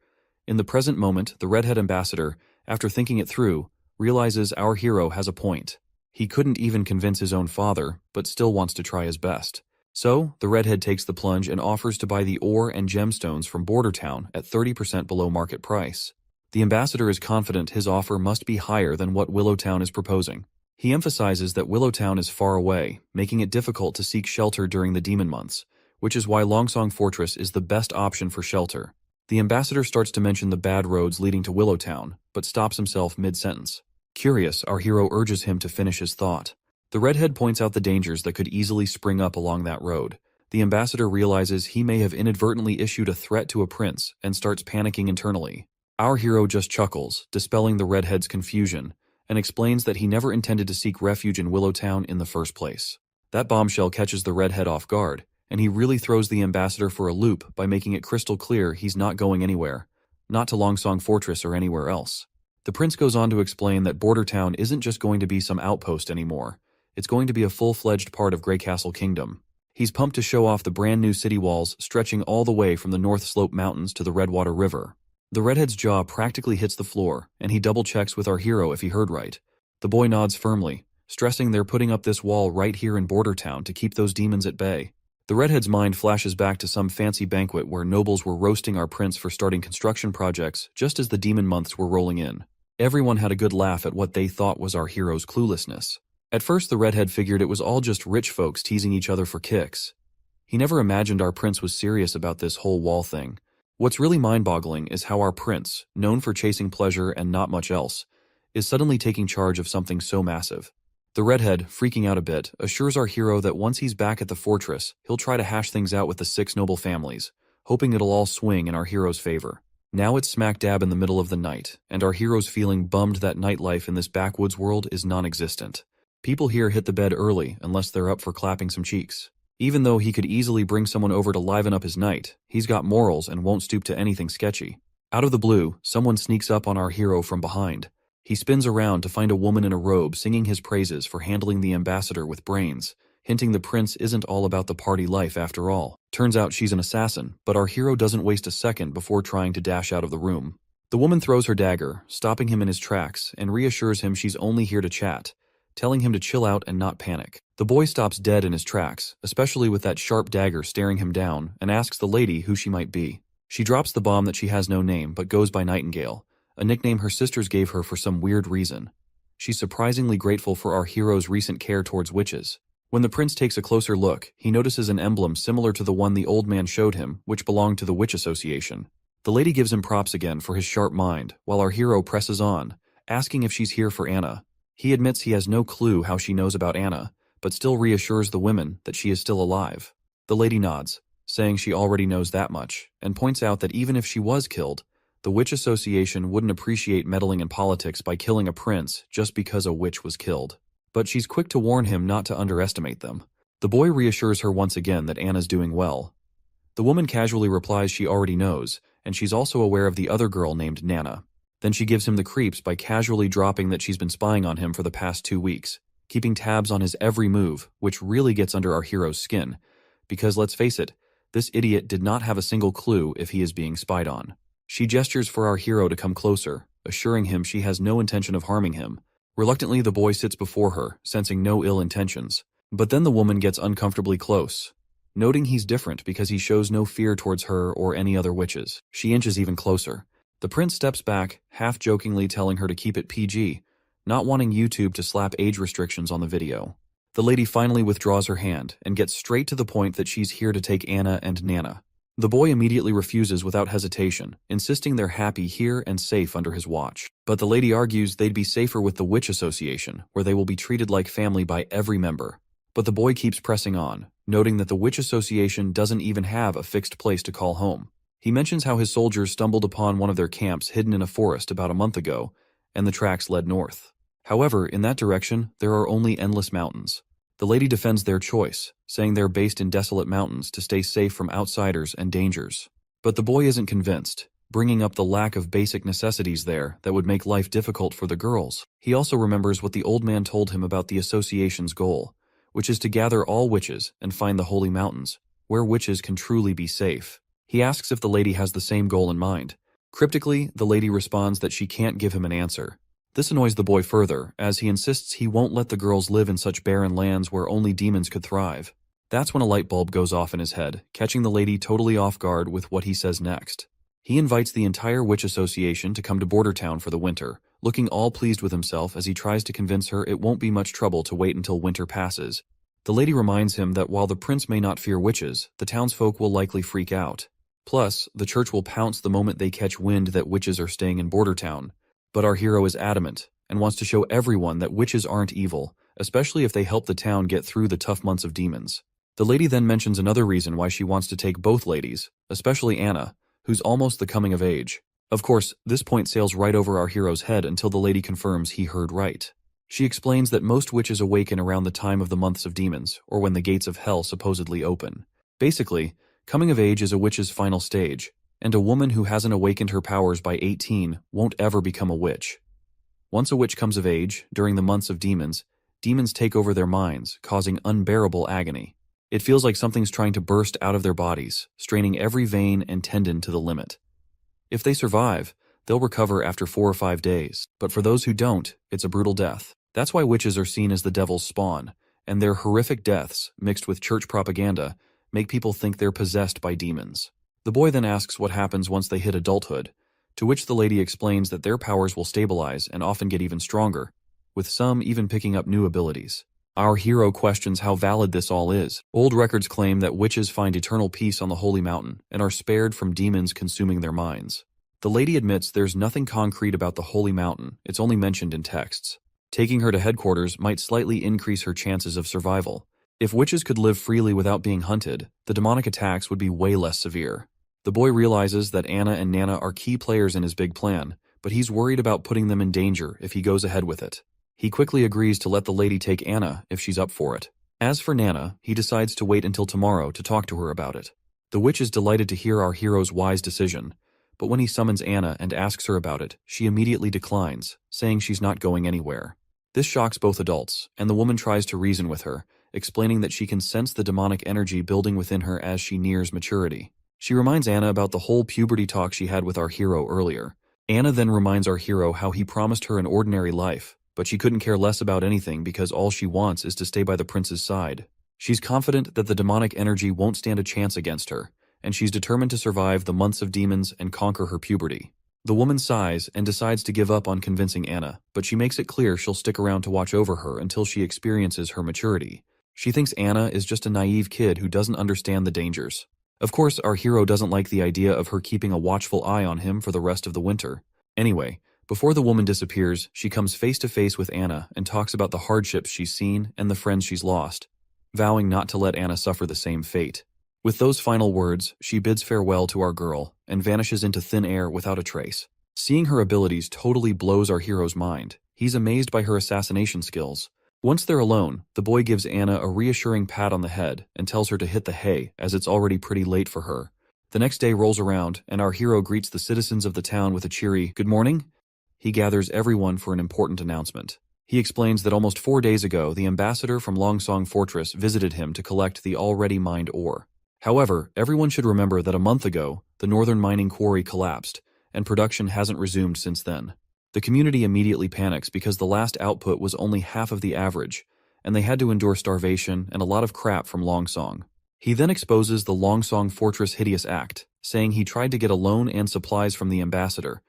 In the present moment, the redhead ambassador, after thinking it through, realizes our hero has a point. He couldn't even convince his own father, but still wants to try his best. So, the redhead takes the plunge and offers to buy the ore and gemstones from Border Town at 30% below market price. The ambassador is confident his offer must be higher than what Willowtown is proposing. He emphasizes that Willowtown is far away, making it difficult to seek shelter during the demon months, which is why Longsong Fortress is the best option for shelter. The ambassador starts to mention the bad roads leading to Willowtown, but stops himself mid-sentence. Curious, our hero urges him to finish his thought. The redhead points out the dangers that could easily spring up along that road. The ambassador realizes he may have inadvertently issued a threat to a prince and starts panicking internally. Our hero just chuckles, dispelling the redhead's confusion, and explains that he never intended to seek refuge in Willowtown in the first place. That bombshell catches the redhead off guard, and he really throws the ambassador for a loop by making it crystal clear he's not going anywhere, not to Longsong Fortress or anywhere else. The prince goes on to explain that Border Town isn't just going to be some outpost anymore, it's going to be a full-fledged part of Grey Castle Kingdom. He's pumped to show off the brand new city walls stretching all the way from the North Slope Mountains to the Redwater River. The redhead's jaw practically hits the floor, and he double-checks with our hero if he heard right. The boy nods firmly, stressing they're putting up this wall right here in Border Town to keep those demons at bay. The redhead's mind flashes back to some fancy banquet where nobles were roasting our prince for starting construction projects just as the demon months were rolling in. Everyone had a good laugh at what they thought was our hero's cluelessness. At first the redhead figured it was all just rich folks teasing each other for kicks. He never imagined our prince was serious about this whole wall thing. What's really mind-boggling is how our prince, known for chasing pleasure and not much else, is suddenly taking charge of something so massive. The redhead, freaking out a bit, assures our hero that once he's back at the fortress, he'll try to hash things out with the 6 noble families, hoping it'll all swing in our hero's favor. Now it's smack dab in the middle of the night, and our hero's feeling bummed that nightlife in this backwoods world is non-existent. People here hit the bed early unless they're up for clapping some cheeks. Even though he could easily bring someone over to liven up his night, he's got morals and won't stoop to anything sketchy. Out of the blue, someone sneaks up on our hero from behind. He spins around to find a woman in a robe singing his praises for handling the ambassador with brains, hinting the prince isn't all about the party life after all. Turns out she's an assassin, but our hero doesn't waste a second before trying to dash out of the room. The woman throws her dagger, stopping him in his tracks, and reassures him she's only here to chat, telling him to chill out and not panic. The boy stops dead in his tracks, especially with that sharp dagger staring him down, and asks the lady who she might be. She drops the bomb that she has no name but goes by Nightingale, a nickname her sisters gave her for some weird reason. She's surprisingly grateful for our hero's recent care towards witches. When the prince takes a closer look, he notices an emblem similar to the one the old man showed him, which belonged to the Witch Association. The lady gives him props again for his sharp mind, while our hero presses on, asking if she's here for Anna. He admits he has no clue how she knows about Anna, but still reassures the women that she is still alive. The lady nods, saying she already knows that much, and points out that even if she was killed, the Witch Association wouldn't appreciate meddling in politics by killing a prince just because a witch was killed. But she's quick to warn him not to underestimate them. The boy reassures her once again that Anna's doing well. The woman casually replies she already knows, and she's also aware of the other girl named Nana. Then she gives him the creeps by casually dropping that she's been spying on him for the past 2 weeks, keeping tabs on his every move, which really gets under our hero's skin. Because let's face it, this idiot did not have a single clue if he is being spied on. She gestures for our hero to come closer, assuring him she has no intention of harming him. Reluctantly, the boy sits before her, sensing no ill intentions. But then the woman gets uncomfortably close. Noting he's different because he shows no fear towards her or any other witches, she inches even closer. The prince steps back, half-jokingly telling her to keep it PG, not wanting YouTube to slap age restrictions on the video. The lady finally withdraws her hand and gets straight to the point that she's here to take Anna and Nana. The boy immediately refuses without hesitation, insisting they're happy here and safe under his watch. But the lady argues they'd be safer with the Witch Association, where they will be treated like family by every member. But the boy keeps pressing on, noting that the Witch Association doesn't even have a fixed place to call home. He mentions how his soldiers stumbled upon one of their camps hidden in a forest about a month ago, and the tracks led north. However, in that direction, there are only endless mountains. The lady defends their choice, saying they're based in desolate mountains to stay safe from outsiders and dangers. But the boy isn't convinced, bringing up the lack of basic necessities there that would make life difficult for the girls. He also remembers what the old man told him about the association's goal, which is to gather all witches and find the holy mountains, where witches can truly be safe. He asks if the lady has the same goal in mind. Cryptically, the lady responds that she can't give him an answer. This annoys the boy further, as he insists he won't let the girls live in such barren lands where only demons could thrive. That's when a light bulb goes off in his head, catching the lady totally off guard with what he says next. He invites the entire witch association to come to Border Town for the winter, looking all pleased with himself as he tries to convince her it won't be much trouble to wait until winter passes. The lady reminds him that while the prince may not fear witches, the townsfolk will likely freak out. Plus, the church will pounce the moment they catch wind that witches are staying in Border Town. But our hero is adamant, and wants to show everyone that witches aren't evil, especially if they help the town get through the tough months of demons. The lady then mentions another reason why she wants to take both ladies, especially Anna, who's almost the coming of age. Of course, this point sails right over our hero's head until the lady confirms he heard right. She explains that most witches awaken around the time of the months of demons, or when the gates of hell supposedly open. Basically, coming of age is a witch's final stage, and a woman who hasn't awakened her powers by 18 won't ever become a witch. Once a witch comes of age, during the months of demons, demons take over their minds, causing unbearable agony. It feels like something's trying to burst out of their bodies, straining every vein and tendon to the limit. If they survive, they'll recover after 4 or 5 days, but for those who don't, it's a brutal death. That's why witches are seen as the devil's spawn, and their horrific deaths, mixed with church propaganda, make people think they're possessed by demons. The boy then asks what happens once they hit adulthood, to which the lady explains that their powers will stabilize and often get even stronger, with some even picking up new abilities. Our hero questions how valid this all is. Old records claim that witches find eternal peace on the holy mountain and are spared from demons consuming their minds. The lady admits there's nothing concrete about the holy mountain, it's only mentioned in texts. Taking her to headquarters might slightly increase her chances of survival. If witches could live freely without being hunted, the demonic attacks would be way less severe. The boy realizes that Anna and Nana are key players in his big plan, but he's worried about putting them in danger if he goes ahead with it. He quickly agrees to let the lady take Anna if she's up for it. As for Nana, he decides to wait until tomorrow to talk to her about it. The witch is delighted to hear our hero's wise decision, but when he summons Anna and asks her about it, she immediately declines, saying she's not going anywhere. This shocks both adults, and the woman tries to reason with her, explaining that she can sense the demonic energy building within her as she nears maturity. She reminds Anna about the whole puberty talk she had with our hero earlier. Anna then reminds our hero how he promised her an ordinary life, but she couldn't care less about anything because all she wants is to stay by the prince's side. She's confident that the demonic energy won't stand a chance against her, and she's determined to survive the months of demons and conquer her puberty. The woman sighs and decides to give up on convincing Anna, but she makes it clear she'll stick around to watch over her until she experiences her maturity. She thinks Anna is just a naive kid who doesn't understand the dangers. Of course, our hero doesn't like the idea of her keeping a watchful eye on him for the rest of the winter. Anyway, before the woman disappears, she comes face to face with Anna and talks about the hardships she's seen and the friends she's lost, vowing not to let Anna suffer the same fate. With those final words, she bids farewell to our girl and vanishes into thin air without a trace. Seeing her abilities totally blows our hero's mind. He's amazed by her assassination skills. Once they're alone, the boy gives Anna a reassuring pat on the head and tells her to hit the hay as it's already pretty late for her. The next day rolls around and our hero greets the citizens of the town with a cheery, "Good morning." He gathers everyone for an important announcement. He explains that almost 4 days ago, the ambassador from Longsong Fortress visited him to collect the already mined ore. However, everyone should remember that a month ago, the northern mining quarry collapsed, and production hasn't resumed since then. The community immediately panics because the last output was only half of the average, and they had to endure starvation and a lot of crap from Longsong. He then exposes the Longsong Fortress hideous act, saying he tried to get a loan and supplies from the ambassador,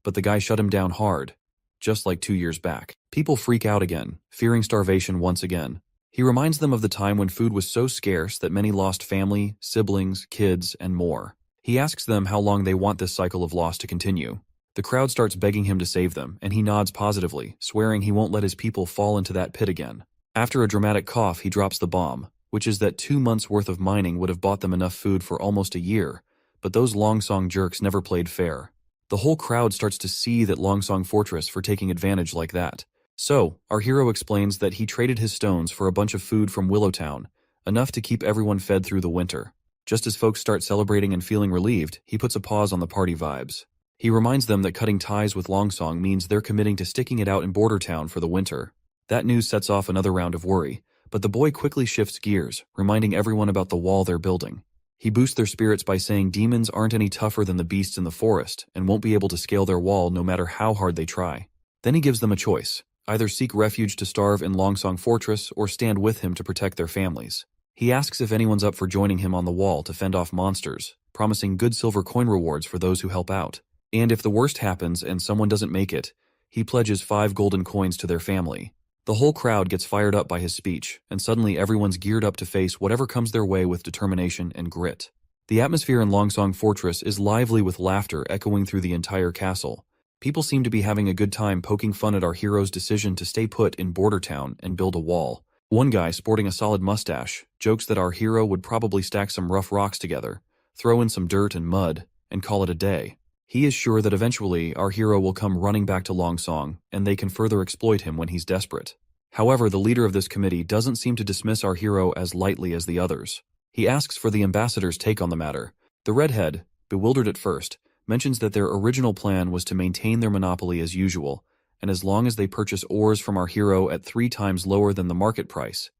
but the guy shut him down hard, just like 2 years back. People freak out again, fearing starvation once again. He reminds them of the time when food was so scarce that many lost family, siblings, kids, and more. He asks them how long they want this cycle of loss to continue. The crowd starts begging him to save them, and he nods positively, swearing he won't let his people fall into that pit again. After a dramatic cough, he drops the bomb, which is that 2 months' worth of mining would have bought them enough food for almost a year, but those Longsong jerks never played fair. The whole crowd starts to seethe at Longsong Fortress for taking advantage like that. So, our hero explains that he traded his stones for a bunch of food from Willowtown, enough to keep everyone fed through the winter. Just as folks start celebrating and feeling relieved, he puts a pause on the party vibes. He reminds them that cutting ties with Longsong means they're committing to sticking it out in Border Town for the winter. That news sets off another round of worry, But the boy quickly shifts gears, reminding everyone about the wall they're building. He boosts their spirits by saying demons aren't any tougher than the beasts in the forest and won't be able to scale their wall no matter how hard they try. Then he gives them a choice: either seek refuge to starve in Longsong Fortress or stand with him to protect their families. He asks if anyone's up for joining him on the wall to fend off monsters, promising good silver coin rewards for those who help out. And if the worst happens and someone doesn't make it, he pledges 5 golden coins to their family. The whole crowd gets fired up by his speech, and suddenly everyone's geared up to face whatever comes their way with determination and grit. The atmosphere in Longsong Fortress is lively with laughter echoing through the entire castle. People seem to be having a good time poking fun at our hero's decision to stay put in Border Town and build a wall. One guy, sporting a solid mustache, jokes that our hero would probably stack some rough rocks together, throw in some dirt and mud, and call it a day. He is sure that eventually our hero will come running back to Longsong, and they can further exploit him when he's desperate. However, the leader of this committee doesn't seem to dismiss our hero as lightly as the others. He asks for the ambassador's take on the matter. The redhead, bewildered at first, mentions that their original plan was to maintain their monopoly as usual, and as long as they purchase ores from our hero at 3 times lower than the market price,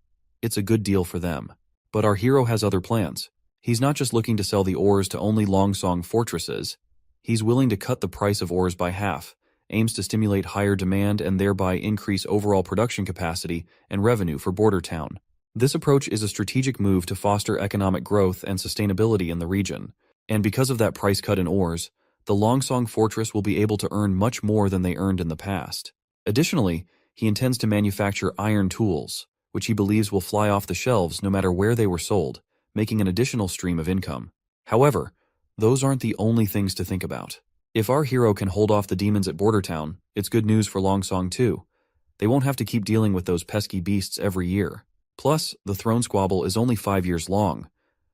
it's a good deal for them. But our hero has other plans. He's not just looking to sell the ores to only Longsong fortresses. He's willing to cut the price of ores by half, aims to stimulate higher demand and thereby increase overall production capacity and revenue for Border Town. This approach is a strategic move to foster economic growth and sustainability in the region, and because of that price cut in ores, the Longsong Fortress will be able to earn much more than they earned in the past. Additionally, he intends to manufacture iron tools, which he believes will fly off the shelves no matter where they were sold, making an additional stream of income. However, those aren't the only things to think about. If our hero can hold off the demons at Border Town, it's good news for Longsong too. They won't have to keep dealing with those pesky beasts every year. Plus, the throne squabble is only 5 years long.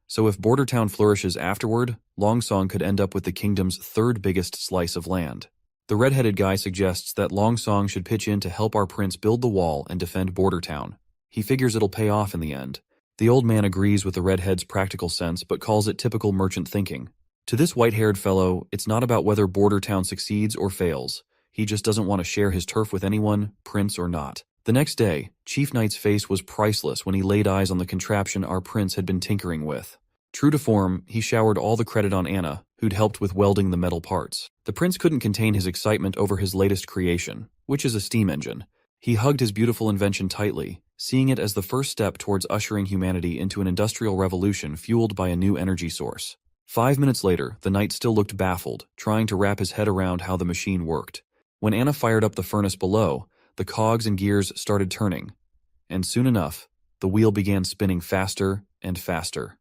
So if Border Town flourishes afterward, Longsong could end up with the kingdom's 3rd biggest slice of land. The red-headed guy suggests that Longsong should pitch in to help our prince build the wall and defend Border Town. He figures it'll pay off in the end. The old man agrees with the redhead's practical sense but calls it typical merchant thinking. To this white-haired fellow, it's not about whether Border Town succeeds or fails. He just doesn't want to share his turf with anyone, prince or not. The next day, Chief Knight's face was priceless when he laid eyes on the contraption our prince had been tinkering with. True to form, he showered all the credit on Anna, who'd helped with welding the metal parts. The prince couldn't contain his excitement over his latest creation, which is a steam engine. He hugged his beautiful invention tightly, seeing it as the first step towards ushering humanity into an industrial revolution fueled by a new energy source. 5 minutes later, the knight still looked baffled, trying to wrap his head around how the machine worked. When Anna fired up the furnace below, the cogs and gears started turning, and soon enough, the wheel began spinning faster and faster.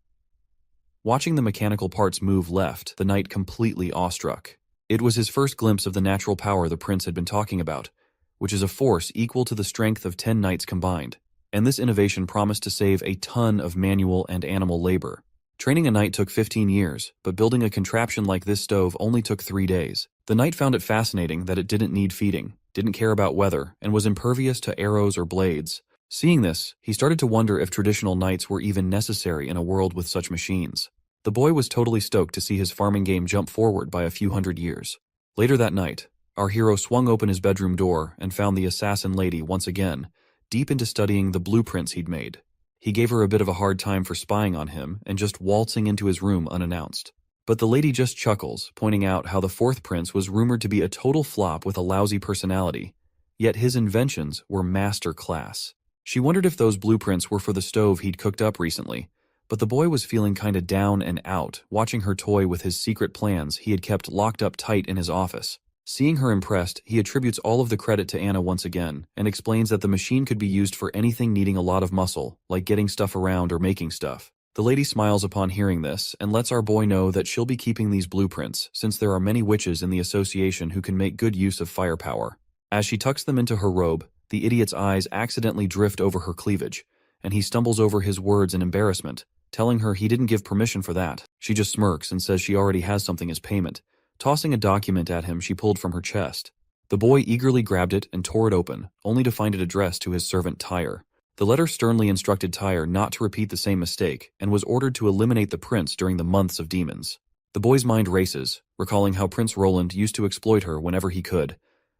Watching the mechanical parts move left, the knight completely awestruck. It was his first glimpse of the natural power the prince had been talking about, which is a force equal to the strength of 10 knights combined, and this innovation promised to save a ton of manual and animal labor. Training a knight took 15 years, but building a contraption like this stove only took 3 days. The knight found it fascinating that it didn't need feeding, didn't care about weather, and was impervious to arrows or blades. Seeing this, he started to wonder if traditional knights were even necessary in a world with such machines. The boy was totally stoked to see his farming game jump forward by a few hundred years. Later that night, our hero swung open his bedroom door and found the assassin lady once again, deep into studying the blueprints he'd made. He gave her a bit of a hard time for spying on him and just waltzing into his room unannounced. But the lady just chuckles, pointing out how the 4th prince was rumored to be a total flop with a lousy personality, yet his inventions were master class. She wondered if those blueprints were for the stove he'd cooked up recently, but the boy was feeling kinda down and out, watching her toy with his secret plans he had kept locked up tight in his office. Seeing her impressed, he attributes all of the credit to Anna once again, and explains that the machine could be used for anything needing a lot of muscle, like getting stuff around or making stuff. The lady smiles upon hearing this, and lets our boy know that she'll be keeping these blueprints, since there are many witches in the association who can make good use of firepower. As she tucks them into her robe, the idiot's eyes accidentally drift over her cleavage, and he stumbles over his words in embarrassment, telling her he didn't give permission for that. She just smirks and says she already has something as payment. Tossing a document at him she pulled from her chest. The boy eagerly grabbed it and tore it open, only to find it addressed to his servant Tyre. The letter sternly instructed Tyre not to repeat the same mistake and was ordered to eliminate the prince during the months of demons. The boy's mind races, recalling how Prince Roland used to exploit her whenever he could,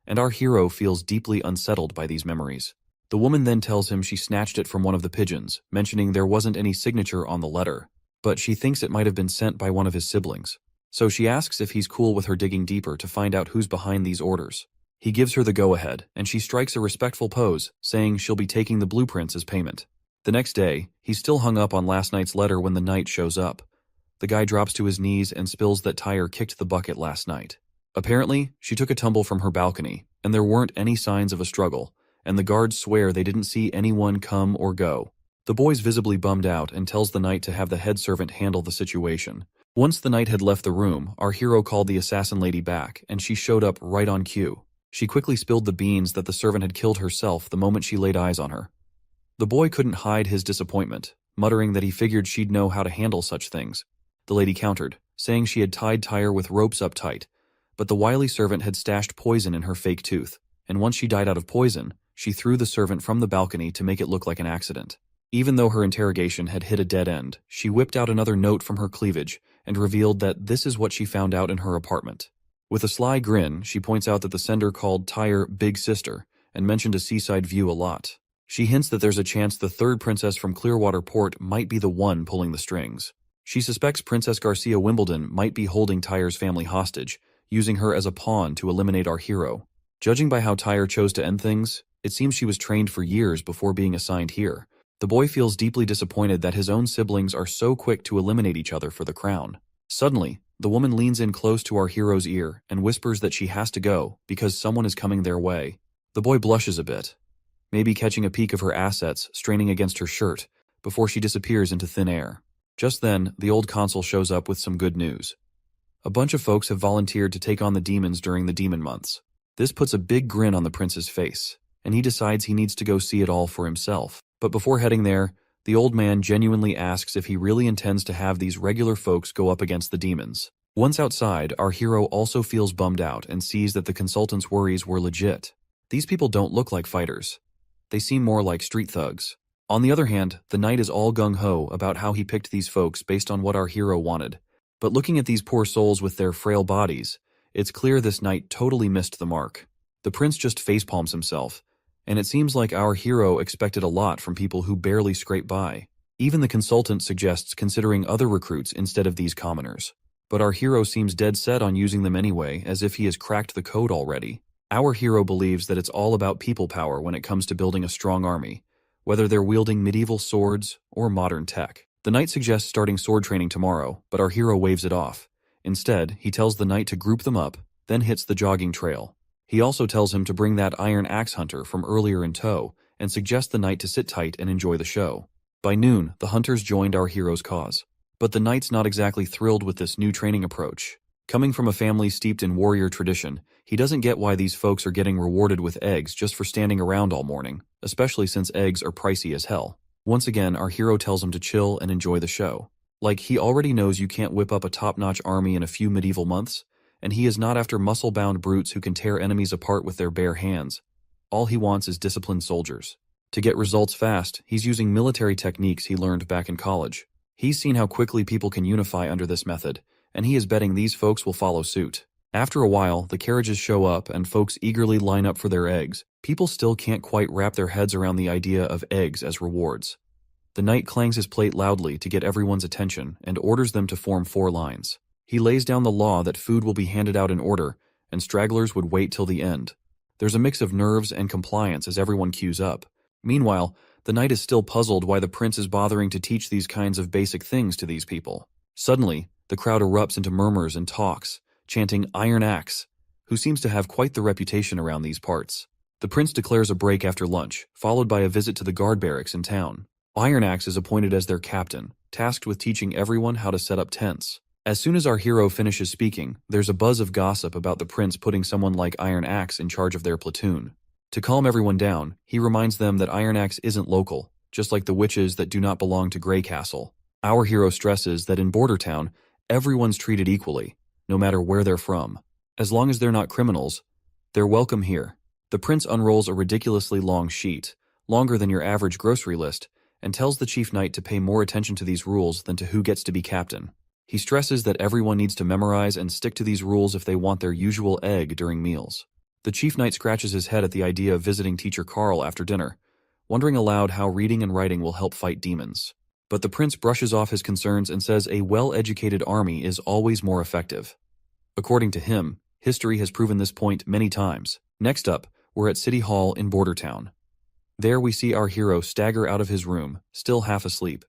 and our hero feels deeply unsettled by these memories. The woman then tells him she snatched it from one of the pigeons, mentioning there wasn't any signature on the letter, but she thinks it might have been sent by one of his siblings. So she asks if he's cool with her digging deeper to find out who's behind these orders. He gives her the go-ahead, and she strikes a respectful pose, saying she'll be taking the blueprints as payment. The next day, he's still hung up on last night's letter when the knight shows up. The guy drops to his knees and spills that Tyre kicked the bucket last night. Apparently, she took a tumble from her balcony, and there weren't any signs of a struggle, and the guards swear they didn't see anyone come or go. The boy's visibly bummed out and tells the knight to have the head servant handle the situation. Once the knight had left the room, our hero called the assassin lady back, and she showed up right on cue. She quickly spilled the beans that the servant had killed herself the moment she laid eyes on her. The boy couldn't hide his disappointment, muttering that he figured she'd know how to handle such things. The lady countered, saying she had tied Tyre with ropes up tight, but the wily servant had stashed poison in her fake tooth, and once she died out of poison, she threw the servant from the balcony to make it look like an accident. Even though her interrogation had hit a dead end, she whipped out another note from her cleavage and revealed that this is what she found out in her apartment. With a sly grin, she points out that the sender called Tyre Big Sister and mentioned a seaside view a lot. She hints that there's a chance the third princess from Clearwater Port might be the one pulling the strings. She suspects Princess Garcia Wimbledon might be holding Tyre's family hostage, using her as a pawn to eliminate our hero. Judging by how Tyre chose to end things, it seems she was trained for years before being assigned here. The boy feels deeply disappointed that his own siblings are so quick to eliminate each other for the crown. Suddenly, the woman leans in close to our hero's ear and whispers that she has to go because someone is coming their way. The boy blushes a bit, maybe catching a peek of her assets straining against her shirt before she disappears into thin air. Just then, the old consul shows up with some good news. A bunch of folks have volunteered to take on the demons during the demon months. This puts a big grin on the prince's face, and he decides he needs to go see it all for himself. But before heading there, the old man genuinely asks if he really intends to have these regular folks go up against the demons. Once outside, our hero also feels bummed out and sees that the consultant's worries were legit. These people don't look like fighters. They seem more like street thugs. On the other hand, the knight is all gung-ho about how he picked these folks based on what our hero wanted. But looking at these poor souls with their frail bodies, it's clear this knight totally missed the mark. The prince just facepalms himself, and it seems like our hero expected a lot from people who barely scrape by. Even the consultant suggests considering other recruits instead of these commoners. But our hero seems dead set on using them anyway, as if he has cracked the code already. Our hero believes that it's all about people power when it comes to building a strong army, whether they're wielding medieval swords or modern tech. The knight suggests starting sword training tomorrow, but our hero waves it off. Instead, he tells the knight to group them up, then hits the jogging trail. He also tells him to bring that iron axe hunter from earlier in tow, and suggests the knight to sit tight and enjoy the show. By noon, the hunters joined our hero's cause. But the knight's not exactly thrilled with this new training approach. Coming from a family steeped in warrior tradition, he doesn't get why these folks are getting rewarded with eggs just for standing around all morning, especially since eggs are pricey as hell. Once again, our hero tells him to chill and enjoy the show. Like, he already knows you can't whip up a top-notch army in a few medieval months, and he is not after muscle-bound brutes who can tear enemies apart with their bare hands. All he wants is disciplined soldiers. To get results fast, he's using military techniques he learned back in college. He's seen how quickly people can unify under this method, and he is betting these folks will follow suit. After a while, the carriages show up and folks eagerly line up for their eggs. People still can't quite wrap their heads around the idea of eggs as rewards. The knight clangs his plate loudly to get everyone's attention and orders them to form 4 lines. He lays down the law that food will be handed out in order, and stragglers would wait till the end. There's a mix of nerves and compliance as everyone queues up. Meanwhile, the knight is still puzzled why the prince is bothering to teach these kinds of basic things to these people. Suddenly, the crowd erupts into murmurs and talks, chanting Iron Axe, who seems to have quite the reputation around these parts. The prince declares a break after lunch, followed by a visit to the guard barracks in town. Iron Axe is appointed as their captain, tasked with teaching everyone how to set up tents. As soon as our hero finishes speaking, there's a buzz of gossip about the prince putting someone like Iron Axe in charge of their platoon. To calm everyone down, he reminds them that Iron Axe isn't local, just like the witches that do not belong to Grey Castle. Our hero stresses that in Border Town, everyone's treated equally, no matter where they're from. As long as they're not criminals, they're welcome here. The prince unrolls a ridiculously long sheet, longer than your average grocery list, and tells the chief knight to pay more attention to these rules than to who gets to be captain. He stresses that everyone needs to memorize and stick to these rules if they want their usual egg during meals. The chief knight scratches his head at the idea of visiting Teacher Carl after dinner, wondering aloud how reading and writing will help fight demons. But the prince brushes off his concerns and says a well-educated army is always more effective. According to him, history has proven this point many times. Next up, we're at City Hall in Bordertown. There we see our hero stagger out of his room, still half asleep.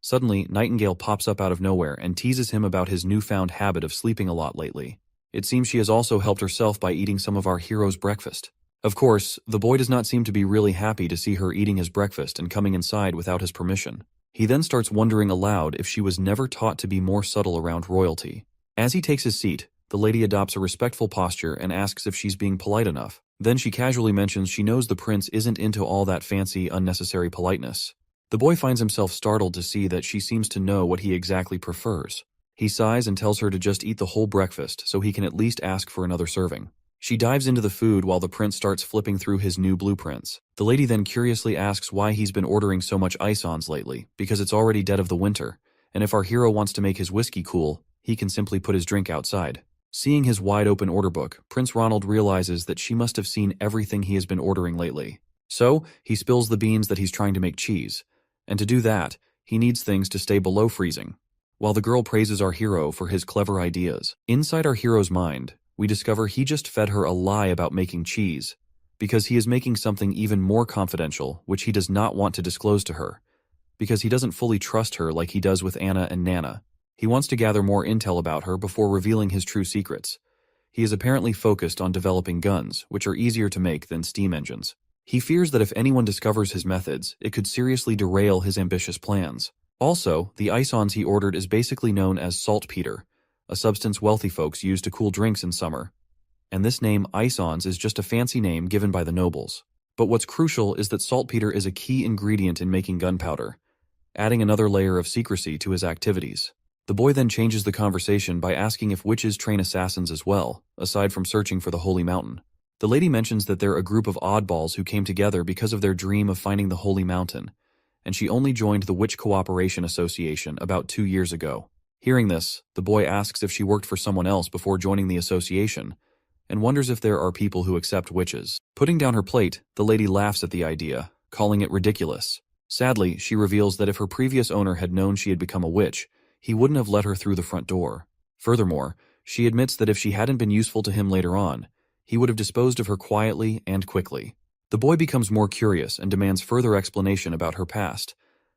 Suddenly, Nightingale pops up out of nowhere and teases him about his newfound habit of sleeping a lot lately. It seems she has also helped herself by eating some of our hero's breakfast. Of course, the boy does not seem to be really happy to see her eating his breakfast and coming inside without his permission. He then starts wondering aloud if she was never taught to be more subtle around royalty. As he takes his seat, the lady adopts a respectful posture and asks if she's being polite enough. Then she casually mentions she knows the prince isn't into all that fancy, unnecessary politeness. The boy finds himself startled to see that she seems to know what he exactly prefers. He sighs and tells her to just eat the whole breakfast so he can at least ask for another serving. She dives into the food while the prince starts flipping through his new blueprints. The lady then curiously asks why he's been ordering so much ice-ons lately, because it's already dead of the winter, and if our hero wants to make his whiskey cool, he can simply put his drink outside. Seeing his wide-open order book, Prince Ronald realizes that she must have seen everything he has been ordering lately. So, he spills the beans that he's trying to make cheese. And to do that, he needs things to stay below freezing. While the girl praises our hero for his clever ideas, inside our hero's mind, we discover he just fed her a lie about making cheese, because he is making something even more confidential, which he does not want to disclose to her, because he doesn't fully trust her like he does with Anna and Nana. He wants to gather more intel about her before revealing his true secrets. He is apparently focused on developing guns, which are easier to make than steam engines. He fears that if anyone discovers his methods, it could seriously derail his ambitious plans. Also, the ice-ons he ordered is basically known as saltpeter, a substance wealthy folks use to cool drinks in summer. And this name, ice-ons, is just a fancy name given by the nobles. But what's crucial is that saltpeter is a key ingredient in making gunpowder, adding another layer of secrecy to his activities. The boy then changes the conversation by asking if witches train assassins as well, aside from searching for the Holy Mountain. The lady mentions that they're a group of oddballs who came together because of their dream of finding the Holy Mountain, and she only joined the Witch Cooperation Association about 2 years ago. Hearing this, the boy asks if she worked for someone else before joining the association, and wonders if there are people who accept witches. Putting down her plate, the lady laughs at the idea, calling it ridiculous. Sadly, she reveals that if her previous owner had known she had become a witch, he wouldn't have let her through the front door. Furthermore, she admits that if she hadn't been useful to him later on, he would have disposed of her quietly and quickly. The boy becomes more curious and demands further explanation about her past,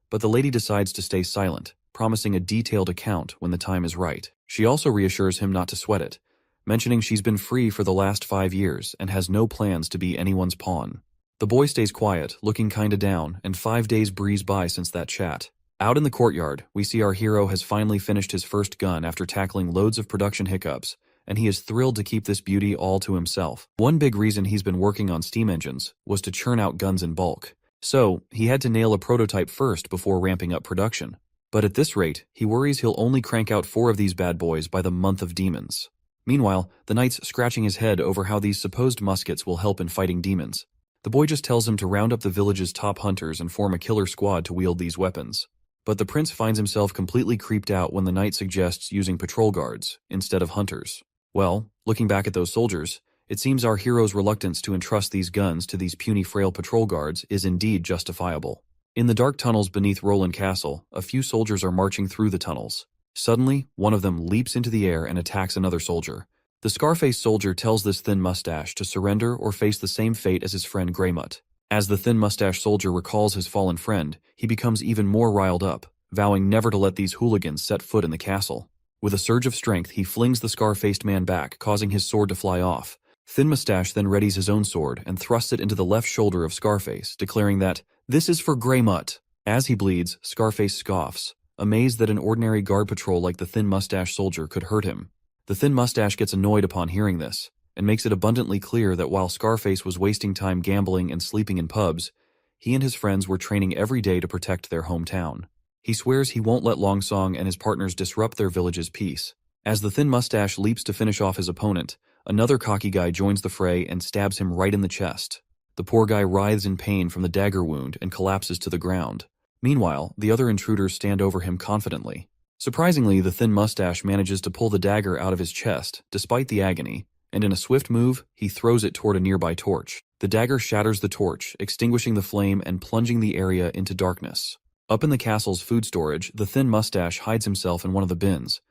but the lady decides to stay silent, promising a detailed account when the time is right. She also reassures him not to sweat it, mentioning she's been free for the last 5 years and has no plans to be anyone's pawn. The boy stays quiet, looking kinda down, and 5 days breeze by since that chat. Out in the courtyard, we see our hero has finally finished his first gun after tackling loads of production hiccups, and he is thrilled to keep this beauty all to himself. One big reason he's been working on steam engines was to churn out guns in bulk. So, he had to nail a prototype first before ramping up production. But at this rate, he worries he'll only crank out 4 of these bad boys by the month of demons. Meanwhile, the knight's scratching his head over how these supposed muskets will help in fighting demons. The boy just tells him to round up the village's top hunters and form a killer squad to wield these weapons. But the prince finds himself completely creeped out when the knight suggests using patrol guards instead of hunters. Well, looking back at those soldiers, it seems our hero's reluctance to entrust these guns to these puny frail patrol guards is indeed justifiable. In the dark tunnels beneath Roland Castle, a few soldiers are marching through the tunnels. Suddenly, one of them leaps into the air and attacks another soldier. The Scarface soldier tells this thin mustache to surrender or face the same fate as his friend Greymut. As the thin mustache soldier recalls his fallen friend, he becomes even more riled up, vowing never to let these hooligans set foot in the castle. With a surge of strength, he flings the scar-faced man back, causing his sword to fly off. Thin Mustache then readies his own sword and thrusts it into the left shoulder of Scarface, declaring that, "This is for Greymut." As he bleeds, Scarface scoffs, amazed that an ordinary guard patrol like the Thin Mustache soldier could hurt him. The Thin Mustache gets annoyed upon hearing this, and makes it abundantly clear that while Scarface was wasting time gambling and sleeping in pubs, he and his friends were training every day to protect their hometown. He swears he won't let Longsong and his partners disrupt their village's peace. As the Thin Mustache leaps to finish off his opponent, another cocky guy joins the fray and stabs him right in the chest. The poor guy writhes in pain from the dagger wound and collapses to the ground. Meanwhile, the other intruders stand over him confidently. Surprisingly, the Thin Mustache manages to pull the dagger out of his chest, despite the agony, and in a swift move, he throws it toward a nearby torch. The dagger shatters the torch, extinguishing the flame and plunging the area into darkness. Up in the castle's food storage, the thin mustache hides himself in one of the bins.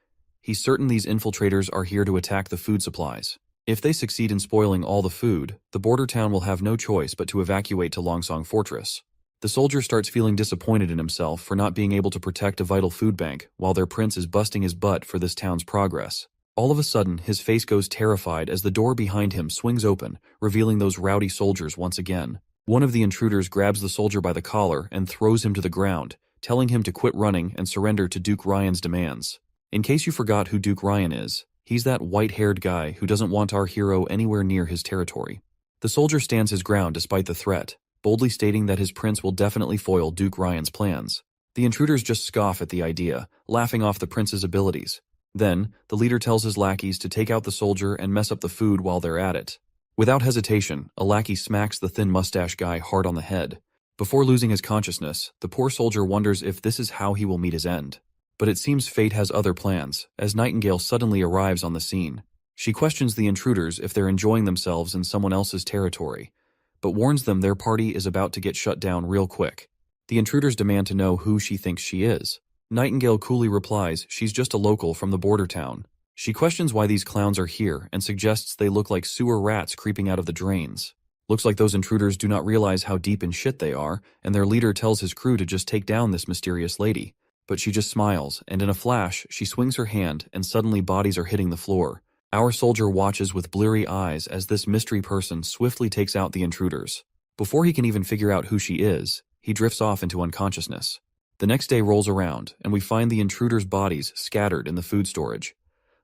He's certain these infiltrators are here to attack the food supplies. If they succeed in spoiling all the food, the border town will have no choice but to evacuate to Longsong Fortress. The soldier starts feeling disappointed in himself for not being able to protect a vital food bank while their prince is busting his butt for this town's progress. All of a sudden, his face goes terrified as the door behind him swings open, revealing those rowdy soldiers once again. One of the intruders grabs the soldier by the collar and throws him to the ground, telling him to quit running and surrender to Duke Ryan's demands. In case you forgot who Duke Ryan is, he's that white-haired guy who doesn't want our hero anywhere near his territory. The soldier stands his ground despite the threat, boldly stating that his prince will definitely foil Duke Ryan's plans. The intruders just scoff at the idea, laughing off the prince's abilities. Then, the leader tells his lackeys to take out the soldier and mess up the food while they're at it. Without hesitation, a lackey smacks the thin mustache guy hard on the head. Before losing his consciousness, the poor soldier wonders if this is how he will meet his end. But it seems fate has other plans, as Nightingale suddenly arrives on the scene. She questions the intruders if they're enjoying themselves in someone else's territory, but warns them their party is about to get shut down real quick. The intruders demand to know who she thinks she is. Nightingale coolly replies she's just a local from the border town. She questions why these clowns are here and suggests they look like sewer rats creeping out of the drains. Looks like those intruders do not realize how deep in shit they are, and their leader tells his crew to just take down this mysterious lady. But she just smiles, and in a flash, she swings her hand, and suddenly bodies are hitting the floor. Our soldier watches with bleary eyes as this mystery person swiftly takes out the intruders. Before he can even figure out who she is, he drifts off into unconsciousness. The next day rolls around, and we find the intruders' bodies scattered in the food storage.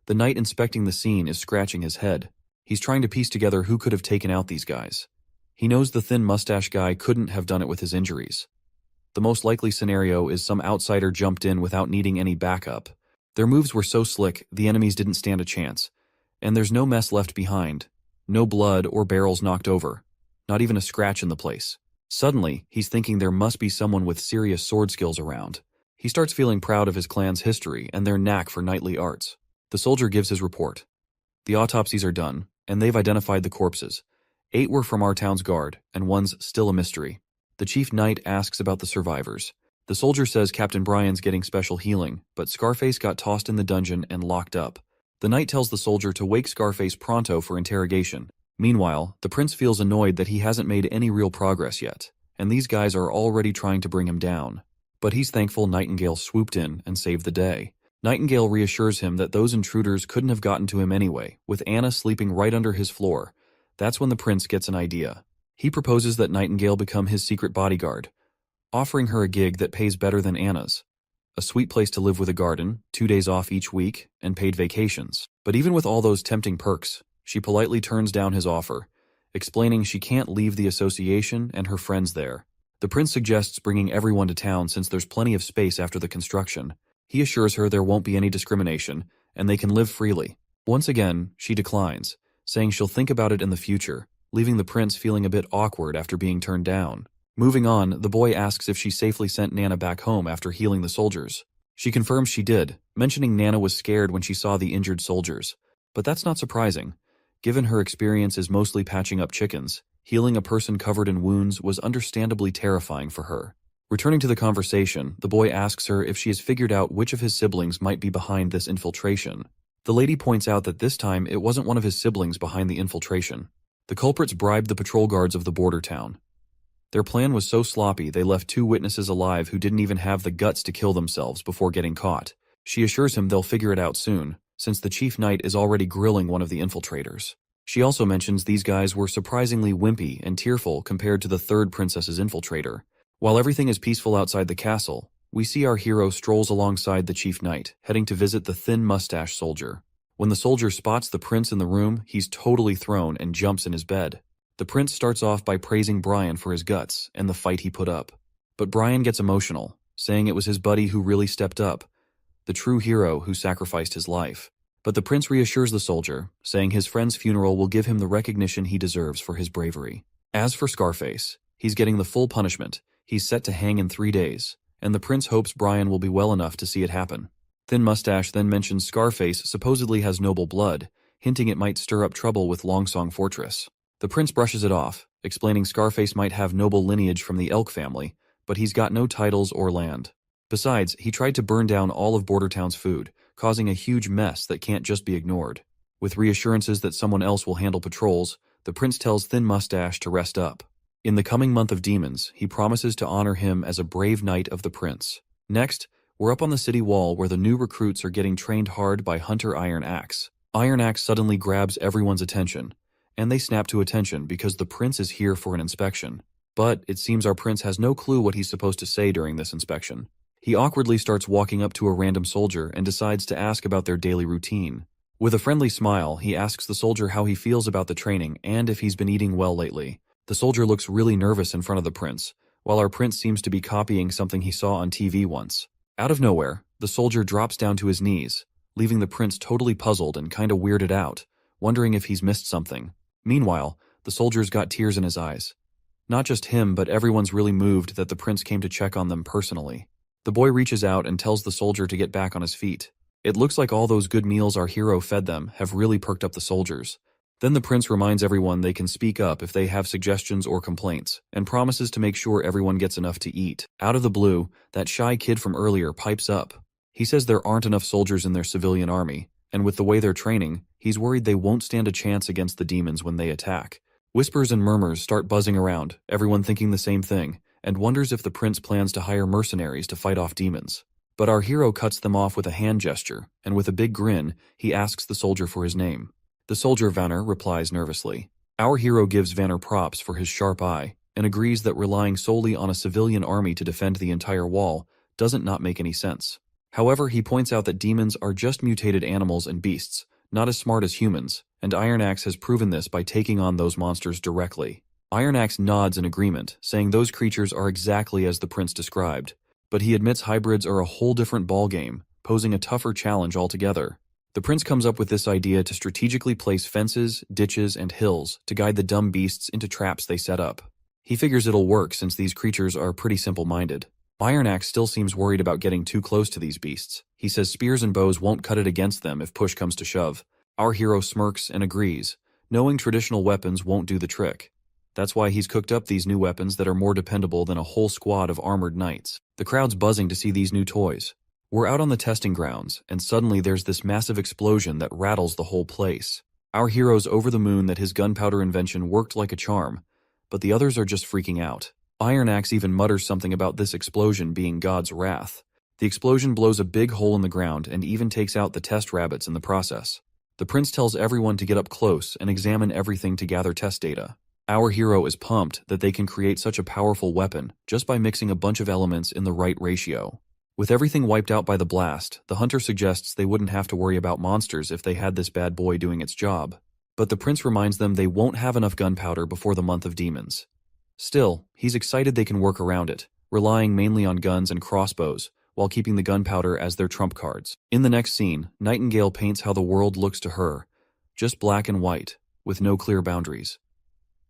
The knight inspecting the scene is scratching his head. He's trying to piece together who could have taken out these guys. He knows the thin mustache guy couldn't have done it with his injuries. The most likely scenario is some outsider jumped in without needing any backup. Their moves were so slick, the enemies didn't stand a chance. And there's no mess left behind. No blood or barrels knocked over. Not even a scratch in the place. Suddenly, he's thinking there must be someone with serious sword skills around. He starts feeling proud of his clan's history and their knack for knightly arts. The soldier gives his report. The autopsies are done, and they've identified the corpses. 8 were from our town's guard, and 1's still a mystery. The chief knight asks about the survivors. The soldier says Captain Brian's getting special healing, but Scarface got tossed in the dungeon and locked up. The knight tells the soldier to wake Scarface pronto for interrogation. Meanwhile, the prince feels annoyed that he hasn't made any real progress yet, and these guys are already trying to bring him down. But he's thankful Nightingale swooped in and saved the day. Nightingale reassures him that those intruders couldn't have gotten to him anyway, with Anna sleeping right under his floor. That's when the prince gets an idea. He proposes that Nightingale become his secret bodyguard, offering her a gig that pays better than Anna's. A sweet place to live with a garden, 2 days off each week, and paid vacations. But even with all those tempting perks, she politely turns down his offer, explaining she can't leave the association and her friends there. The prince suggests bringing everyone to town since there's plenty of space after the construction. He assures her there won't be any discrimination, and they can live freely. Once again, she declines, saying she'll think about it in the future, leaving the prince feeling a bit awkward after being turned down. Moving on, the boy asks if she safely sent Nana back home after healing the soldiers. She confirms she did, mentioning Nana was scared when she saw the injured soldiers. But that's not surprising. Given her experience is mostly patching up chickens, healing a person covered in wounds was understandably terrifying for her. Returning to the conversation, the boy asks her if she has figured out which of his siblings might be behind this infiltration. The lady points out that this time it wasn't one of his siblings behind the infiltration. The culprits bribed the patrol guards of the border town. Their plan was so sloppy they left 2 witnesses alive who didn't even have the guts to kill themselves before getting caught. She assures him they'll figure it out soon, since the chief knight is already grilling one of the infiltrators. She also mentions these guys were surprisingly wimpy and tearful compared to the 3rd princess's infiltrator. While everything is peaceful outside the castle, we see our hero strolls alongside the chief knight, heading to visit the thin mustache soldier. When the soldier spots the prince in the room, he's totally thrown and jumps in his bed. The prince starts off by praising Brian for his guts and the fight he put up. But Brian gets emotional, saying it was his buddy who really stepped up, the true hero who sacrificed his life. But the prince reassures the soldier, saying his friend's funeral will give him the recognition he deserves for his bravery. As for Scarface, he's getting the full punishment. He's set to hang in 3 days, and the prince hopes Brian will be well enough to see it happen. Thin Mustache then mentions Scarface supposedly has noble blood. hinting it might stir up trouble with Longsong Fortress. The prince brushes it off, explaining Scarface might have noble lineage from the Elk family, but he's got no titles or land. Besides, he tried to burn down all of Bordertown's food, causing a huge mess that can't just be ignored. With reassurances that someone else will handle patrols, the prince tells Thin Mustache to rest up. In the coming month of demons, he promises to honor him as a brave knight of the prince. Next, we're up on the city wall where the new recruits are getting trained hard by Hunter Iron Axe. Iron Axe suddenly grabs everyone's attention, and they snap to attention because the prince is here for an inspection. But it seems our prince has no clue what he's supposed to say during this inspection. He awkwardly starts walking up to a random soldier and decides to ask about their daily routine. With a friendly smile, he asks the soldier how he feels about the training and if he's been eating well lately. The soldier looks really nervous in front of the prince, while our prince seems to be copying something he saw on TV once. Out of nowhere, the soldier drops down to his knees, leaving the prince totally puzzled and kinda weirded out, wondering if he's missed something. Meanwhile, the soldier's got tears in his eyes. Not just him, but everyone's really moved that the prince came to check on them personally. The boy reaches out and tells the soldier to get back on his feet. It looks like all those good meals our hero fed them have really perked up the soldiers. Then the prince reminds everyone they can speak up if they have suggestions or complaints, and promises to make sure everyone gets enough to eat. Out of the blue, that shy kid from earlier pipes up. He says there aren't enough soldiers in their civilian army, and with the way they're training, he's worried they won't stand a chance against the demons when they attack. Whispers and murmurs start buzzing around, everyone thinking the same thing, and wonders if the prince plans to hire mercenaries to fight off demons. But our hero cuts them off with a hand gesture, and with a big grin, he asks the soldier for his name. The soldier Vanner replies nervously. Our hero gives Vanner props for his sharp eye, and agrees that relying solely on a civilian army to defend the entire wall doesn't not make any sense. However, he points out that demons are just mutated animals and beasts, not as smart as humans, and Iron Axe has proven this by taking on those monsters directly. Iron Axe nods in agreement, saying those creatures are exactly as the prince described, but he admits hybrids are a whole different ballgame, posing a tougher challenge altogether. The prince comes up with this idea to strategically place fences, ditches, and hills to guide the dumb beasts into traps they set up. He figures it'll work since these creatures are pretty simple-minded. Iron Axe still seems worried about getting too close to these beasts. He says spears and bows won't cut it against them if push comes to shove. Our hero smirks and agrees, knowing traditional weapons won't do the trick. That's why he's cooked up these new weapons that are more dependable than a whole squad of armored knights. The crowd's buzzing to see these new toys. We're out on the testing grounds, and suddenly there's this massive explosion that rattles the whole place. Our hero's over the moon that his gunpowder invention worked like a charm, but the others are just freaking out. Iron Axe even mutters something about this explosion being God's wrath. The explosion blows a big hole in the ground and even takes out the test rabbits in the process. The prince tells everyone to get up close and examine everything to gather test data. Our hero is pumped that they can create such a powerful weapon just by mixing a bunch of elements in the right ratio. With everything wiped out by the blast, the hunter suggests they wouldn't have to worry about monsters if they had this bad boy doing its job. But the prince reminds them they won't have enough gunpowder before the month of demons. Still, he's excited they can work around it, relying mainly on guns and crossbows, while keeping the gunpowder as their trump cards. In the next scene, Nightingale paints how the world looks to her, just black and white, with no clear boundaries.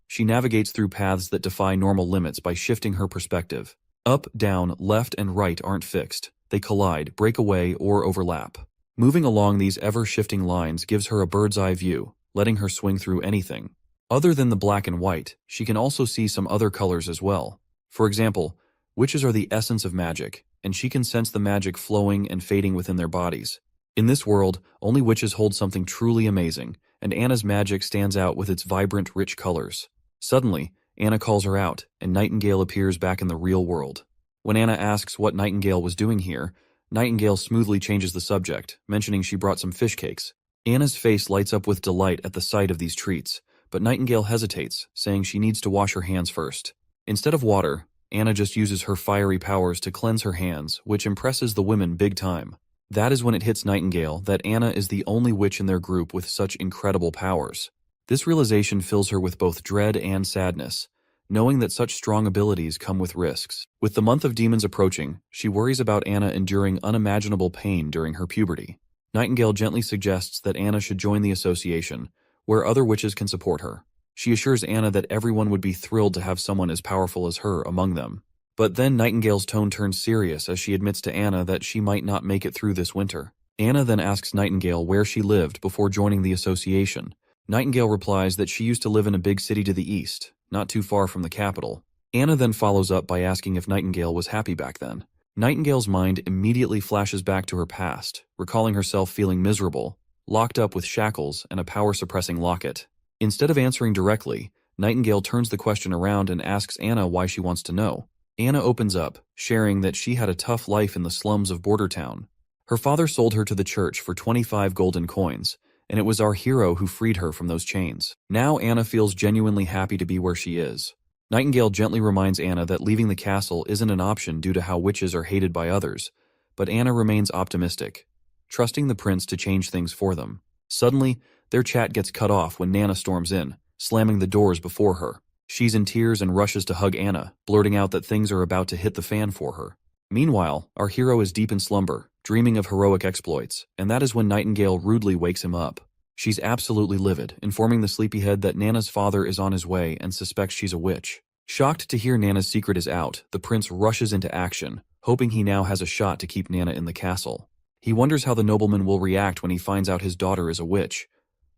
She navigates through paths that defy normal limits by shifting her perspective. Up, down, left, and right aren't fixed. They collide, break away, or overlap. Moving along these ever-shifting lines gives her a bird's-eye view, letting her swing through anything. Other than the black and white, she can also see some other colors as well. For example, witches are the essence of magic, and she can sense the magic flowing and fading within their bodies. In this world, only witches hold something truly amazing, and Anna's magic stands out with its vibrant, rich colors. Suddenly, Anna calls her out, and Nightingale appears back in the real world. When Anna asks what Nightingale was doing here, Nightingale smoothly changes the subject, mentioning she brought some fish cakes. Anna's face lights up with delight at the sight of these treats, but Nightingale hesitates, saying she needs to wash her hands first. Instead of water, Anna just uses her fiery powers to cleanse her hands, which impresses the women big time. That is when it hits Nightingale that Anna is the only witch in their group with such incredible powers. This realization fills her with both dread and sadness, knowing that such strong abilities come with risks. With the month of demons approaching, she worries about Anna enduring unimaginable pain during her puberty. Nightingale gently suggests that Anna should join the association, where other witches can support her. She assures Anna that everyone would be thrilled to have someone as powerful as her among them. But then Nightingale's tone turns serious as she admits to Anna that she might not make it through this winter. Anna then asks Nightingale where she lived before joining the association. Nightingale replies that she used to live in a big city to the east, not too far from the capital. Anna then follows up by asking if Nightingale was happy back then. Nightingale's mind immediately flashes back to her past, recalling herself feeling miserable, locked up with shackles and a power-suppressing locket. Instead of answering directly, Nightingale turns the question around and asks Anna why she wants to know. Anna opens up, sharing that she had a tough life in the slums of Bordertown. Her father sold her to the church for 25 golden coins, and it was our hero who freed her from those chains. Now Anna feels genuinely happy to be where she is. Nightingale gently reminds Anna that leaving the castle isn't an option due to how witches are hated by others, but Anna remains optimistic, trusting the prince to change things for them. Suddenly, their chat gets cut off when Nana storms in, slamming the doors before her. She's in tears and rushes to hug Anna, blurting out that things are about to hit the fan for her. Meanwhile, our hero is deep in slumber, dreaming of heroic exploits, and that is when Nightingale rudely wakes him up. She's absolutely livid, informing the sleepyhead that Nana's father is on his way and suspects she's a witch. Shocked to hear Nana's secret is out, the prince rushes into action, hoping he now has a shot to keep Nana in the castle. He wonders how the nobleman will react when he finds out his daughter is a witch.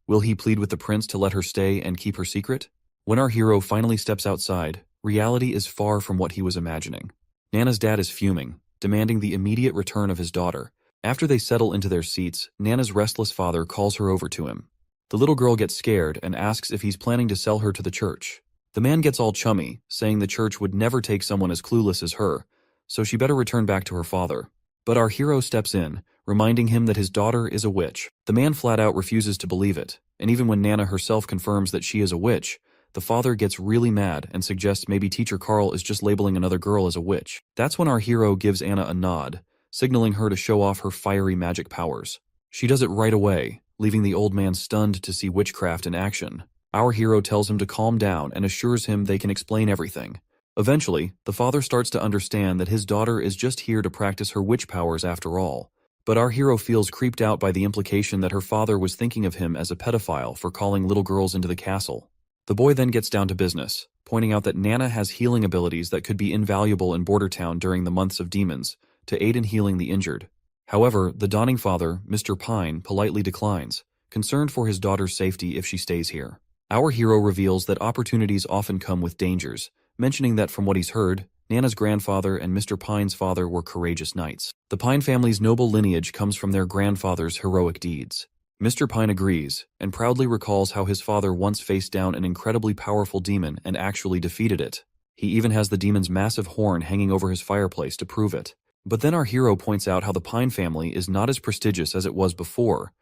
Will he plead with the prince to let her stay and keep her secret? When our hero finally steps outside, reality is far from what he was imagining. Nana's dad is fuming, demanding the immediate return of his daughter. After they settle into their seats, Nana's restless father calls her over to him. The little girl gets scared and asks if he's planning to sell her to the church. The man gets all chummy, saying the church would never take someone as clueless as her, so she better return back to her father. But our hero steps in, reminding him that his daughter is a witch. The man flat out refuses to believe it, and even when Nana herself confirms that she is a witch, the father gets really mad and suggests maybe Teacher Carl is just labeling another girl as a witch. That's when our hero gives Anna a nod, signaling her to show off her fiery magic powers. She does it right away, leaving the old man stunned to see witchcraft in action. Our hero tells him to calm down and assures him they can explain everything. Eventually, the father starts to understand that his daughter is just here to practice her witch powers after all. But our hero feels creeped out by the implication that her father was thinking of him as a pedophile for calling little girls into the castle. The boy then gets down to business, pointing out that Nana has healing abilities that could be invaluable in Bordertown during the months of demons, to aid in healing the injured. However, the dawning father, Mr. Pine, politely declines, concerned for his daughter's safety if she stays here. Our hero reveals that opportunities often come with dangers, mentioning that from what he's heard, Nana's grandfather and Mr. Pine's father were courageous knights. The Pine family's noble lineage comes from their grandfather's heroic deeds. Mr. Pine agrees, and proudly recalls how his father once faced down an incredibly powerful demon and actually defeated it. He even has the demon's massive horn hanging over his fireplace to prove it. But then our hero points out how the Pine family is not as prestigious as it was before.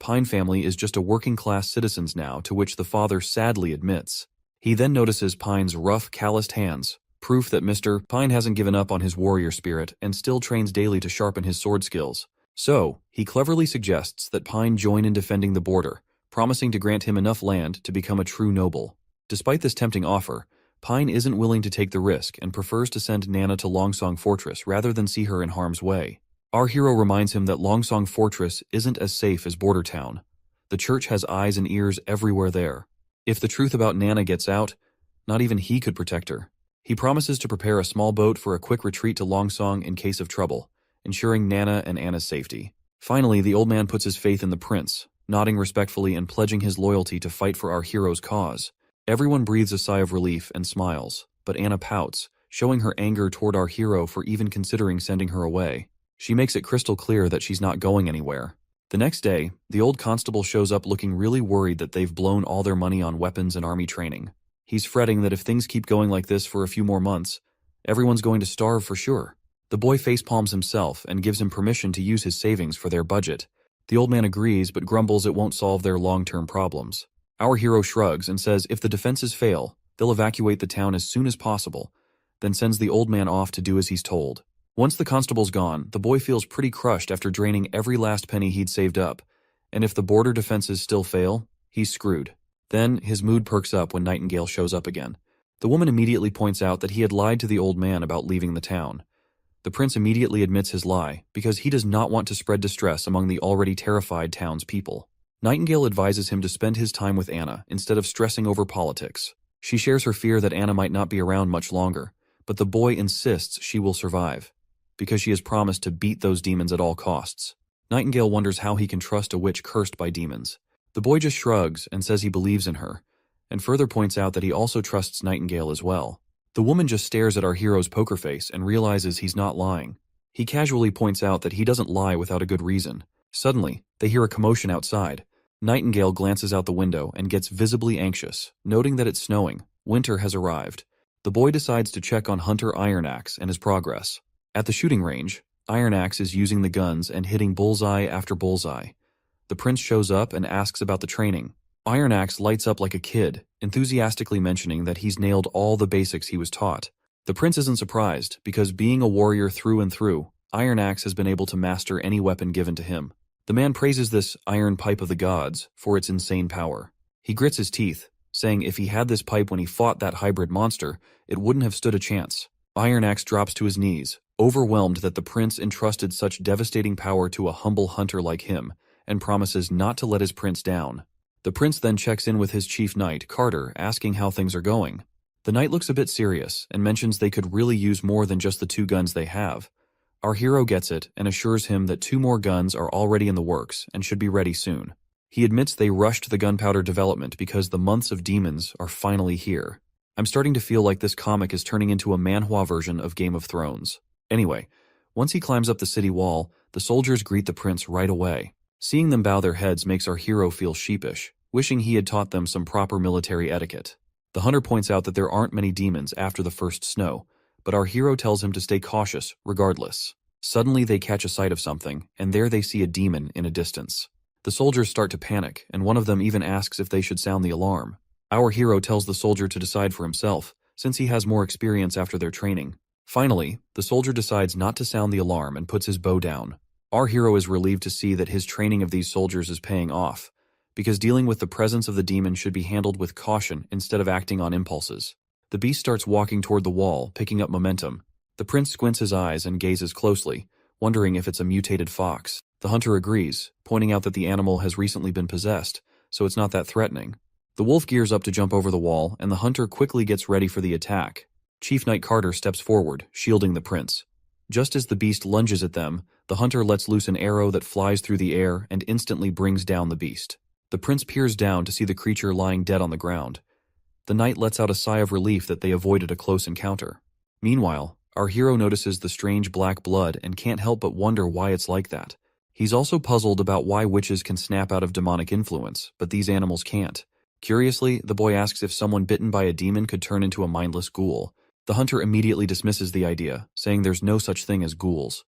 Pine family is just a working-class citizens now, to which the father sadly admits. He then notices Pine's rough, calloused hands, proof that Mr. Pine hasn't given up on his warrior spirit and still trains daily to sharpen his sword skills. So, he cleverly suggests that Pine join in defending the border, promising to grant him enough land to become a true noble. Despite this tempting offer, Pine isn't willing to take the risk and prefers to send Nana to Longsong Fortress rather than see her in harm's way. Our hero reminds him that Longsong Fortress isn't as safe as Bordertown. The church has eyes and ears everywhere there. If the truth about Nana gets out, not even he could protect her. He promises to prepare a small boat for a quick retreat to Longsong in case of trouble, ensuring Nana and Anna's safety. Finally, the old man puts his faith in the prince, nodding respectfully and pledging his loyalty to fight for our hero's cause. Everyone breathes a sigh of relief and smiles, but Anna pouts, showing her anger toward our hero for even considering sending her away. She makes it crystal clear that she's not going anywhere. The next day, the old constable shows up looking really worried that they've blown all their money on weapons and army training. He's fretting that if things keep going like this for a few more months, everyone's going to starve for sure. The boy facepalms himself and gives him permission to use his savings for their budget. The old man agrees but grumbles it won't solve their long-term problems. Our hero shrugs and says if the defenses fail, they'll evacuate the town as soon as possible, then sends the old man off to do as he's told. Once the constable's gone, the boy feels pretty crushed after draining every last penny he'd saved up, and if the border defenses still fail, he's screwed. Then, his mood perks up when Nightingale shows up again. The woman immediately points out that he had lied to the old man about leaving the town. The prince immediately admits his lie, because he does not want to spread distress among the already terrified townspeople. Nightingale advises him to spend his time with Anna instead of stressing over politics. She shares her fear that Anna might not be around much longer, but the boy insists she will survive, because she has promised to beat those demons at all costs. Nightingale wonders how he can trust a witch cursed by demons. The boy just shrugs and says he believes in her, and further points out that he also trusts Nightingale as well. The woman just stares at our hero's poker face and realizes he's not lying. He casually points out that he doesn't lie without a good reason. Suddenly, they hear a commotion outside. Nightingale glances out the window and gets visibly anxious, noting that it's snowing. Winter has arrived. The boy decides to check on Hunter Ironaxe and his progress. At the shooting range, Ironaxe is using the guns and hitting bullseye after bullseye. The prince shows up and asks about the training. Ironaxe lights up like a kid, enthusiastically mentioning that he's nailed all the basics he was taught. The prince isn't surprised, because being a warrior through and through, Ironaxe has been able to master any weapon given to him. The man praises this iron pipe of the gods for its insane power. He grits his teeth, saying if he had this pipe when he fought that hybrid monster, it wouldn't have stood a chance. Ironaxe drops to his knees, overwhelmed that the prince entrusted such devastating power to a humble hunter like him, and promises not to let his prince down. The prince then checks in with his chief knight, Carter, asking how things are going. The knight looks a bit serious and mentions they could really use more than just the 2 guns they have. Our hero gets it and assures him that 2 more guns are already in the works and should be ready soon. He admits they rushed the gunpowder development because the months of demons are finally here. I'm starting to feel like this comic is turning into a manhwa version of Game of Thrones. Anyway, once he climbs up the city wall, the soldiers greet the prince right away. Seeing them bow their heads makes our hero feel sheepish, wishing he had taught them some proper military etiquette. The hunter points out that there aren't many demons after the first snow, but our hero tells him to stay cautious regardless. Suddenly they catch a sight of something, and there they see a demon in a distance. The soldiers start to panic, and one of them even asks if they should sound the alarm. Our hero tells the soldier to decide for himself, since he has more experience after their training. Finally, the soldier decides not to sound the alarm and puts his bow down. Our hero is relieved to see that his training of these soldiers is paying off, because dealing with the presence of the demon should be handled with caution instead of acting on impulses. The beast starts walking toward the wall, picking up momentum. The prince squints his eyes and gazes closely, wondering if it's a mutated fox. The hunter agrees, pointing out that the animal has recently been possessed, so it's not that threatening. The wolf gears up to jump over the wall, and the hunter quickly gets ready for the attack. Chief Knight Carter steps forward, shielding the prince. Just as the beast lunges at them, the hunter lets loose an arrow that flies through the air and instantly brings down the beast. The prince peers down to see the creature lying dead on the ground. The knight lets out a sigh of relief that they avoided a close encounter. Meanwhile, our hero notices the strange black blood and can't help but wonder why it's like that. He's also puzzled about why witches can snap out of demonic influence, but these animals can't. Curiously, the boy asks if someone bitten by a demon could turn into a mindless ghoul. The hunter immediately dismisses the idea, saying there's no such thing as ghouls.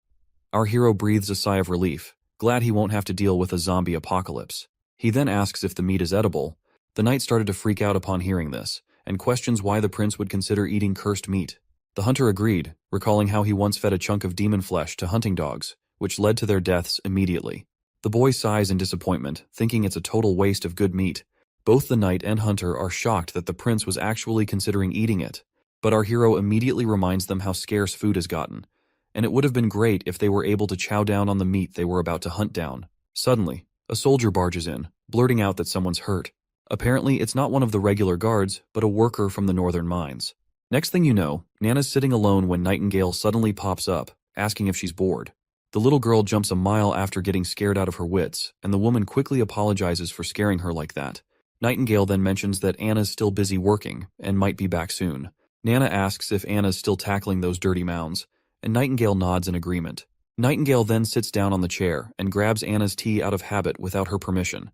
Our hero breathes a sigh of relief, glad he won't have to deal with a zombie apocalypse. He then asks if the meat is edible. The knight started to freak out upon hearing this, and questions why the prince would consider eating cursed meat. The hunter agreed, recalling how he once fed a chunk of demon flesh to hunting dogs, which led to their deaths immediately. The boy sighs in disappointment, thinking it's a total waste of good meat. Both the knight and hunter are shocked that the prince was actually considering eating it, but our hero immediately reminds them how scarce food has gotten, and it would have been great if they were able to chow down on the meat they were about to hunt down. Suddenly, a soldier barges in, blurting out that someone's hurt. Apparently, it's not one of the regular guards, but a worker from the northern mines. Next thing you know, Nana's sitting alone when Nightingale suddenly pops up, asking if she's bored. The little girl jumps a mile after getting scared out of her wits, and the woman quickly apologizes for scaring her like that. Nightingale then mentions that Anna's still busy working, and might be back soon. Nana asks if Anna's still tackling those dirty mounds, and Nightingale nods in agreement. Nightingale then sits down on the chair and grabs Anna's tea out of habit without her permission.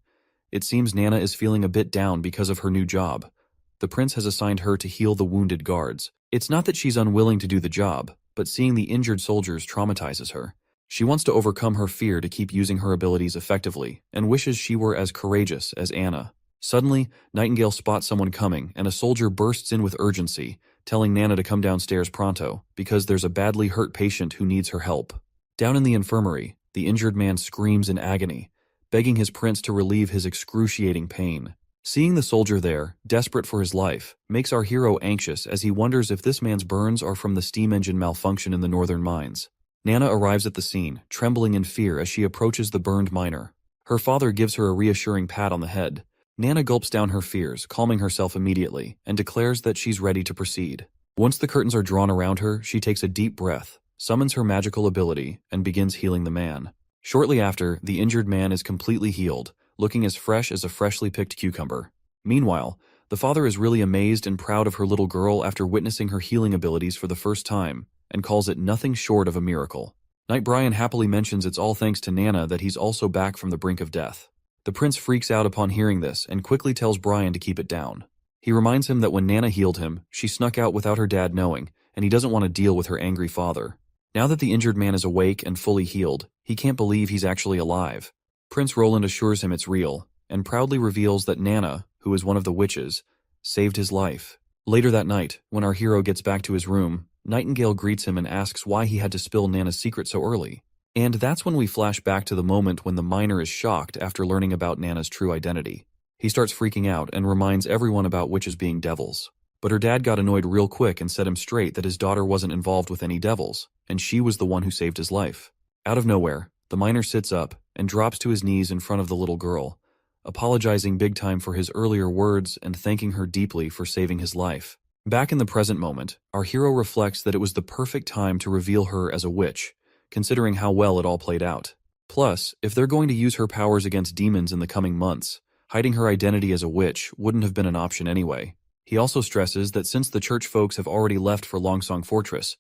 It seems Nana is feeling a bit down because of her new job. The prince has assigned her to heal the wounded guards. It's not that she's unwilling to do the job, but seeing the injured soldiers traumatizes her. She wants to overcome her fear to keep using her abilities effectively, and wishes she were as courageous as Anna. Suddenly, Nightingale spots someone coming, and a soldier bursts in with urgency, telling Nana to come downstairs pronto, because there's a badly hurt patient who needs her help. Down in the infirmary, the injured man screams in agony, begging his prince to relieve his excruciating pain. Seeing the soldier there, desperate for his life, makes our hero anxious as he wonders if this man's burns are from the steam engine malfunction in the northern mines. Nana arrives at the scene, trembling in fear as she approaches the burned miner. Her father gives her a reassuring pat on the head. Nana gulps down her fears, calming herself immediately, and declares that she's ready to proceed. Once the curtains are drawn around her, she takes a deep breath, summons her magical ability, and begins healing the man. Shortly after, the injured man is completely healed, looking as fresh as a freshly picked cucumber. Meanwhile, the father is really amazed and proud of her little girl after witnessing her healing abilities for the first time, and calls it nothing short of a miracle. Knight Brian happily mentions it's all thanks to Nana that he's also back from the brink of death. The prince freaks out upon hearing this and quickly tells Brian to keep it down. He reminds him that when Nana healed him, she snuck out without her dad knowing, and he doesn't want to deal with her angry father. Now that the injured man is awake and fully healed, he can't believe he's actually alive. Prince Roland assures him it's real, and proudly reveals that Nana, who is one of the witches, saved his life. Later that night, when our hero gets back to his room, Nightingale greets him and asks why he had to spill Nana's secret so early. And that's when we flash back to the moment when the miner is shocked after learning about Nana's true identity. He starts freaking out and reminds everyone about witches being devils. But her dad got annoyed real quick and set him straight that his daughter wasn't involved with any devils, and she was the one who saved his life. Out of nowhere, the miner sits up and drops to his knees in front of the little girl, apologizing big time for his earlier words and thanking her deeply for saving his life. Back in the present moment, our hero reflects that it was the perfect time to reveal her as a witch, considering how well it all played out. Plus, if they're going to use her powers against demons in the coming months, hiding her identity as a witch wouldn't have been an option anyway. He also stresses that since the church folks have already left for Longsong Fortress,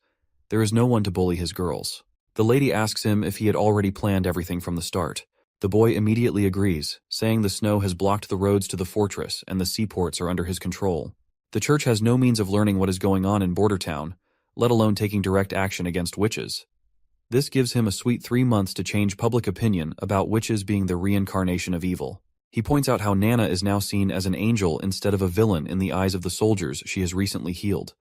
there is no one to bully his girls. The lady asks him if he had already planned everything from the start. The boy immediately agrees, saying the snow has blocked the roads to the fortress and the seaports are under his control. The church has no means of learning what is going on in Border Town, let alone taking direct action against witches. This gives him a sweet 3 months to change public opinion about witches being the reincarnation of evil. He points out how Nana is now seen as an angel instead of a villain in the eyes of the soldiers she has recently healed.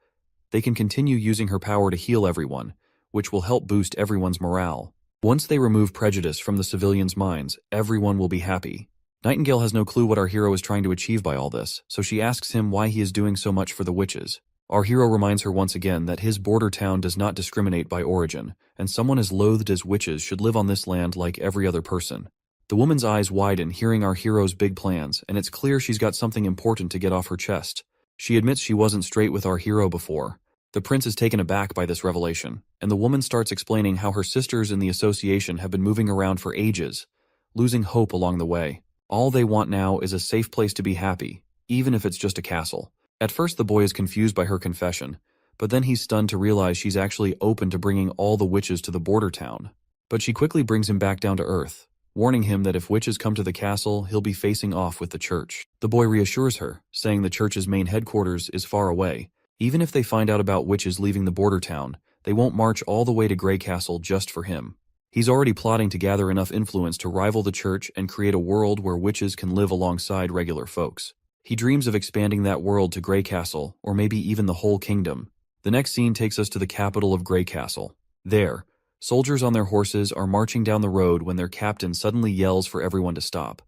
They can continue using her power to heal everyone, which will help boost everyone's morale. Once they remove prejudice from the civilians' minds, everyone will be happy. Nightingale has no clue what our hero is trying to achieve by all this, so she asks him why he is doing so much for the witches. Our hero reminds her once again that his border town does not discriminate by origin, and someone as loathed as witches should live on this land like every other person. The woman's eyes widen hearing our hero's big plans, and it's clear she's got something important to get off her chest. She admits she wasn't straight with our hero before. The prince is taken aback by this revelation, and the woman starts explaining how her sisters in the association have been moving around for ages, losing hope along the way. All they want now is a safe place to be happy, even if it's just a castle. At first the boy is confused by her confession, but then he's stunned to realize she's actually open to bringing all the witches to the border town. But she quickly brings him back down to earth, warning him that if witches come to the castle, he'll be facing off with the church. The boy reassures her, saying the church's main headquarters is far away. Even if they find out about witches leaving the border town, they won't march all the way to Grey Castle just for him. He's already plotting to gather enough influence to rival the church and create a world where witches can live alongside regular folks. He dreams of expanding that world to Grey Castle, or maybe even the whole kingdom. The next scene takes us to the capital of Grey Castle. There, soldiers on their horses are marching down the road when their captain suddenly yells for everyone to stop.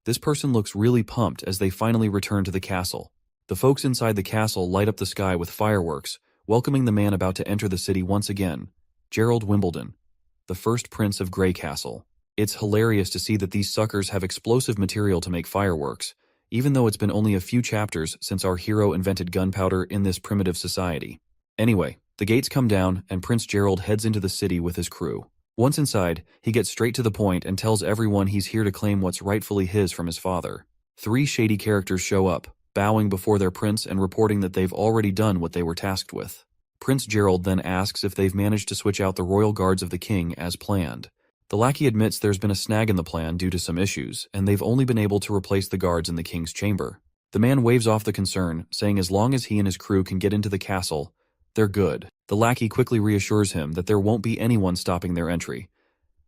This person looks really pumped as they finally return to the castle. The folks inside the castle light up the sky with fireworks, welcoming the man about to enter the city once again, Gerald Wimbledon, the first prince of Grey Castle. It's hilarious to see that these suckers have explosive material to make fireworks, even though it's been only a few chapters since our hero invented gunpowder in this primitive society. Anyway, the gates come down and Prince Gerald heads into the city with his crew. Once inside, he gets straight to the point and tells everyone he's here to claim what's rightfully his from his father. 3 shady characters show up, bowing before their prince and reporting that they've already done what they were tasked with. Prince Gerald then asks if they've managed to switch out the royal guards of the king as planned. The lackey admits there's been a snag in the plan due to some issues, and they've only been able to replace the guards in the king's chamber. The man waves off the concern, saying as long as he and his crew can get into the castle, they're good. The lackey quickly reassures him that there won't be anyone stopping their entry.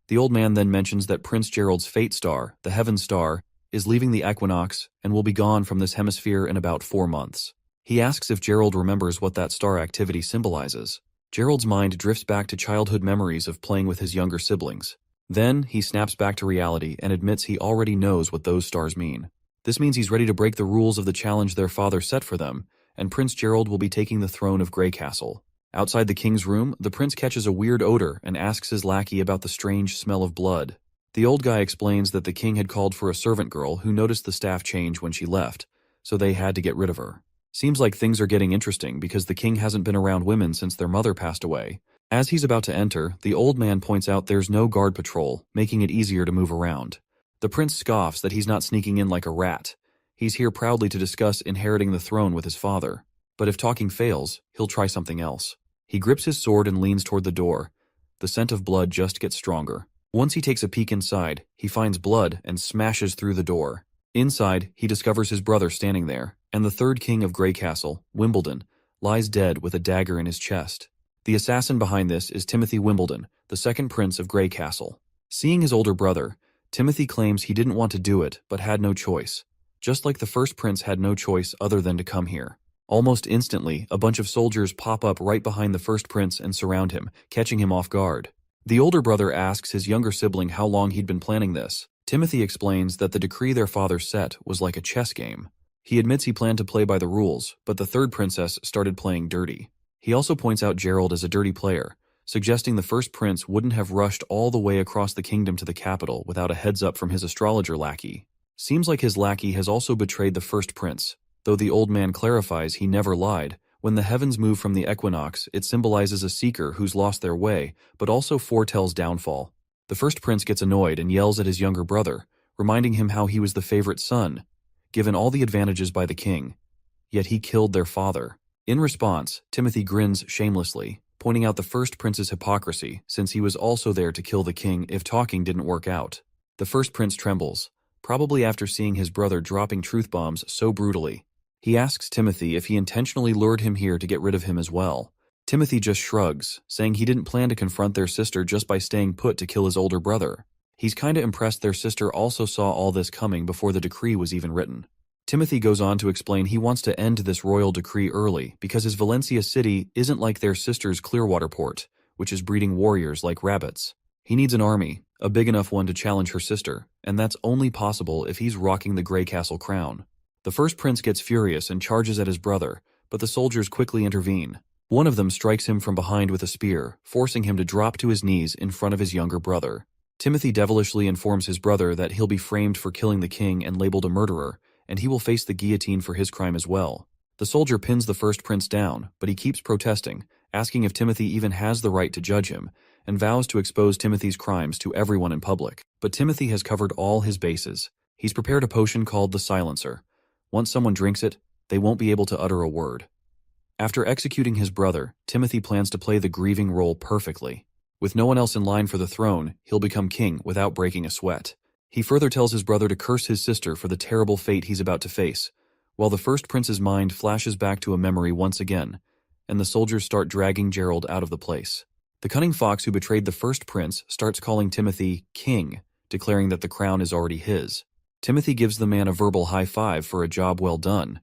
The old man then mentions that Prince Gerald's fate star, the Heaven Star, is leaving the equinox and will be gone from this hemisphere in about 4 months. He asks if Gerald remembers what that star activity symbolizes. Gerald's mind drifts back to childhood memories of playing with his younger siblings. Then, he snaps back to reality and admits he already knows what those stars mean. This means he's ready to break the rules of the challenge their father set for them, and Prince Gerald will be taking the throne of Grey Castle. Outside the king's room, the prince catches a weird odor and asks his lackey about the strange smell of blood. The old guy explains that the king had called for a servant girl who noticed the staff change when she left, so they had to get rid of her. Seems like things are getting interesting because the king hasn't been around women since their mother passed away, As he's about to enter, the old man points out there's no guard patrol, making it easier to move around. The prince scoffs that he's not sneaking in like a rat. He's here proudly to discuss inheriting the throne with his father. But if talking fails, he'll try something else. He grips his sword and leans toward the door. The scent of blood just gets stronger. Once he takes a peek inside, he finds blood and smashes through the door. Inside, he discovers his brother standing there, and the third king of Grey Castle, Wimbledon, lies dead with a dagger in his chest. The assassin behind this is Timothy Wimbledon, the second prince of Grey Castle. Seeing his older brother, Timothy claims he didn't want to do it, but had no choice. Just like the first prince had no choice other than to come here. Almost instantly, a bunch of soldiers pop up right behind the first prince and surround him, catching him off guard. The older brother asks his younger sibling how long he'd been planning this. Timothy explains that the decree their father set was like a chess game. He admits he planned to play by the rules, but the third princess started playing dirty. He also points out Gerald as a dirty player, suggesting the first prince wouldn't have rushed all the way across the kingdom to the capital without a heads up from his astrologer lackey. Seems like his lackey has also betrayed the first prince, though the old man clarifies he never lied. When the heavens move from the equinox, it symbolizes a seeker who's lost their way, but also foretells downfall. The first prince gets annoyed and yells at his younger brother, reminding him how he was the favorite son, given all the advantages by the king. Yet he killed their father. In response, Timothy grins shamelessly, pointing out the first prince's hypocrisy, since he was also there to kill the king if talking didn't work out. The first prince trembles, probably after seeing his brother dropping truth bombs so brutally. He asks Timothy if he intentionally lured him here to get rid of him as well. Timothy just shrugs, saying he didn't plan to confront their sister just by staying put to kill his older brother. He's kinda impressed their sister also saw all this coming before the decree was even written. Timothy goes on to explain he wants to end this royal decree early because his Valencia city isn't like their sister's Clearwater port, which is breeding warriors like rabbits. He needs an army, a big enough one to challenge her sister, and that's only possible if he's rocking the Grey Castle crown. The first prince gets furious and charges at his brother, but the soldiers quickly intervene. One of them strikes him from behind with a spear, forcing him to drop to his knees in front of his younger brother. Timothy devilishly informs his brother that he'll be framed for killing the king and labeled a murderer, and he will face the guillotine for his crime as well. The soldier pins the first prince down, but he keeps protesting, asking if Timothy even has the right to judge him, and vows to expose Timothy's crimes to everyone in public. But Timothy has covered all his bases. He's prepared a potion called the Silencer. Once someone drinks it, they won't be able to utter a word. After executing his brother, Timothy plans to play the grieving role perfectly. With no one else in line for the throne, he'll become king without breaking a sweat. He further tells his brother to curse his sister for the terrible fate he's about to face, while the first prince's mind flashes back to a memory once again, and the soldiers start dragging Gerald out of the place. The cunning fox who betrayed the first prince starts calling Timothy king, declaring that the crown is already his. Timothy gives the man a verbal high five for a job well done,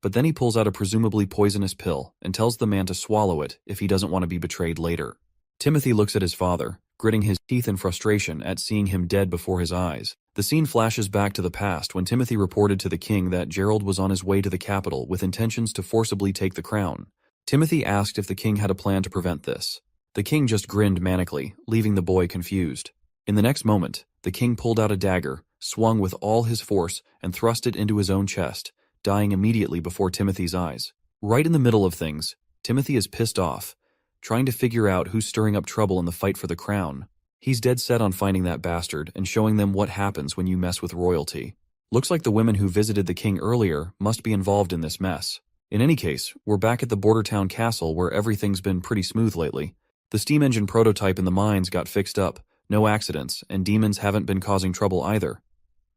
but then he pulls out a presumably poisonous pill and tells the man to swallow it if he doesn't want to be betrayed later. Timothy looks at his father, gritting his teeth in frustration at seeing him dead before his eyes. The scene flashes back to the past when Timothy reported to the king that Gerald was on his way to the capital with intentions to forcibly take the crown. Timothy asked if the king had a plan to prevent this. The king just grinned manically, leaving the boy confused. In the next moment, the king pulled out a dagger, swung with all his force, and thrust it into his own chest, dying immediately before Timothy's eyes. Right in the middle of things, Timothy is pissed off, trying to figure out who's stirring up trouble in the fight for the crown. He's dead set on finding that bastard and showing them what happens when you mess with royalty. Looks like the women who visited the king earlier must be involved in this mess. In any case, we're back at the border town castle where everything's been pretty smooth lately. The steam engine prototype in the mines got fixed up, no accidents, and demons haven't been causing trouble either.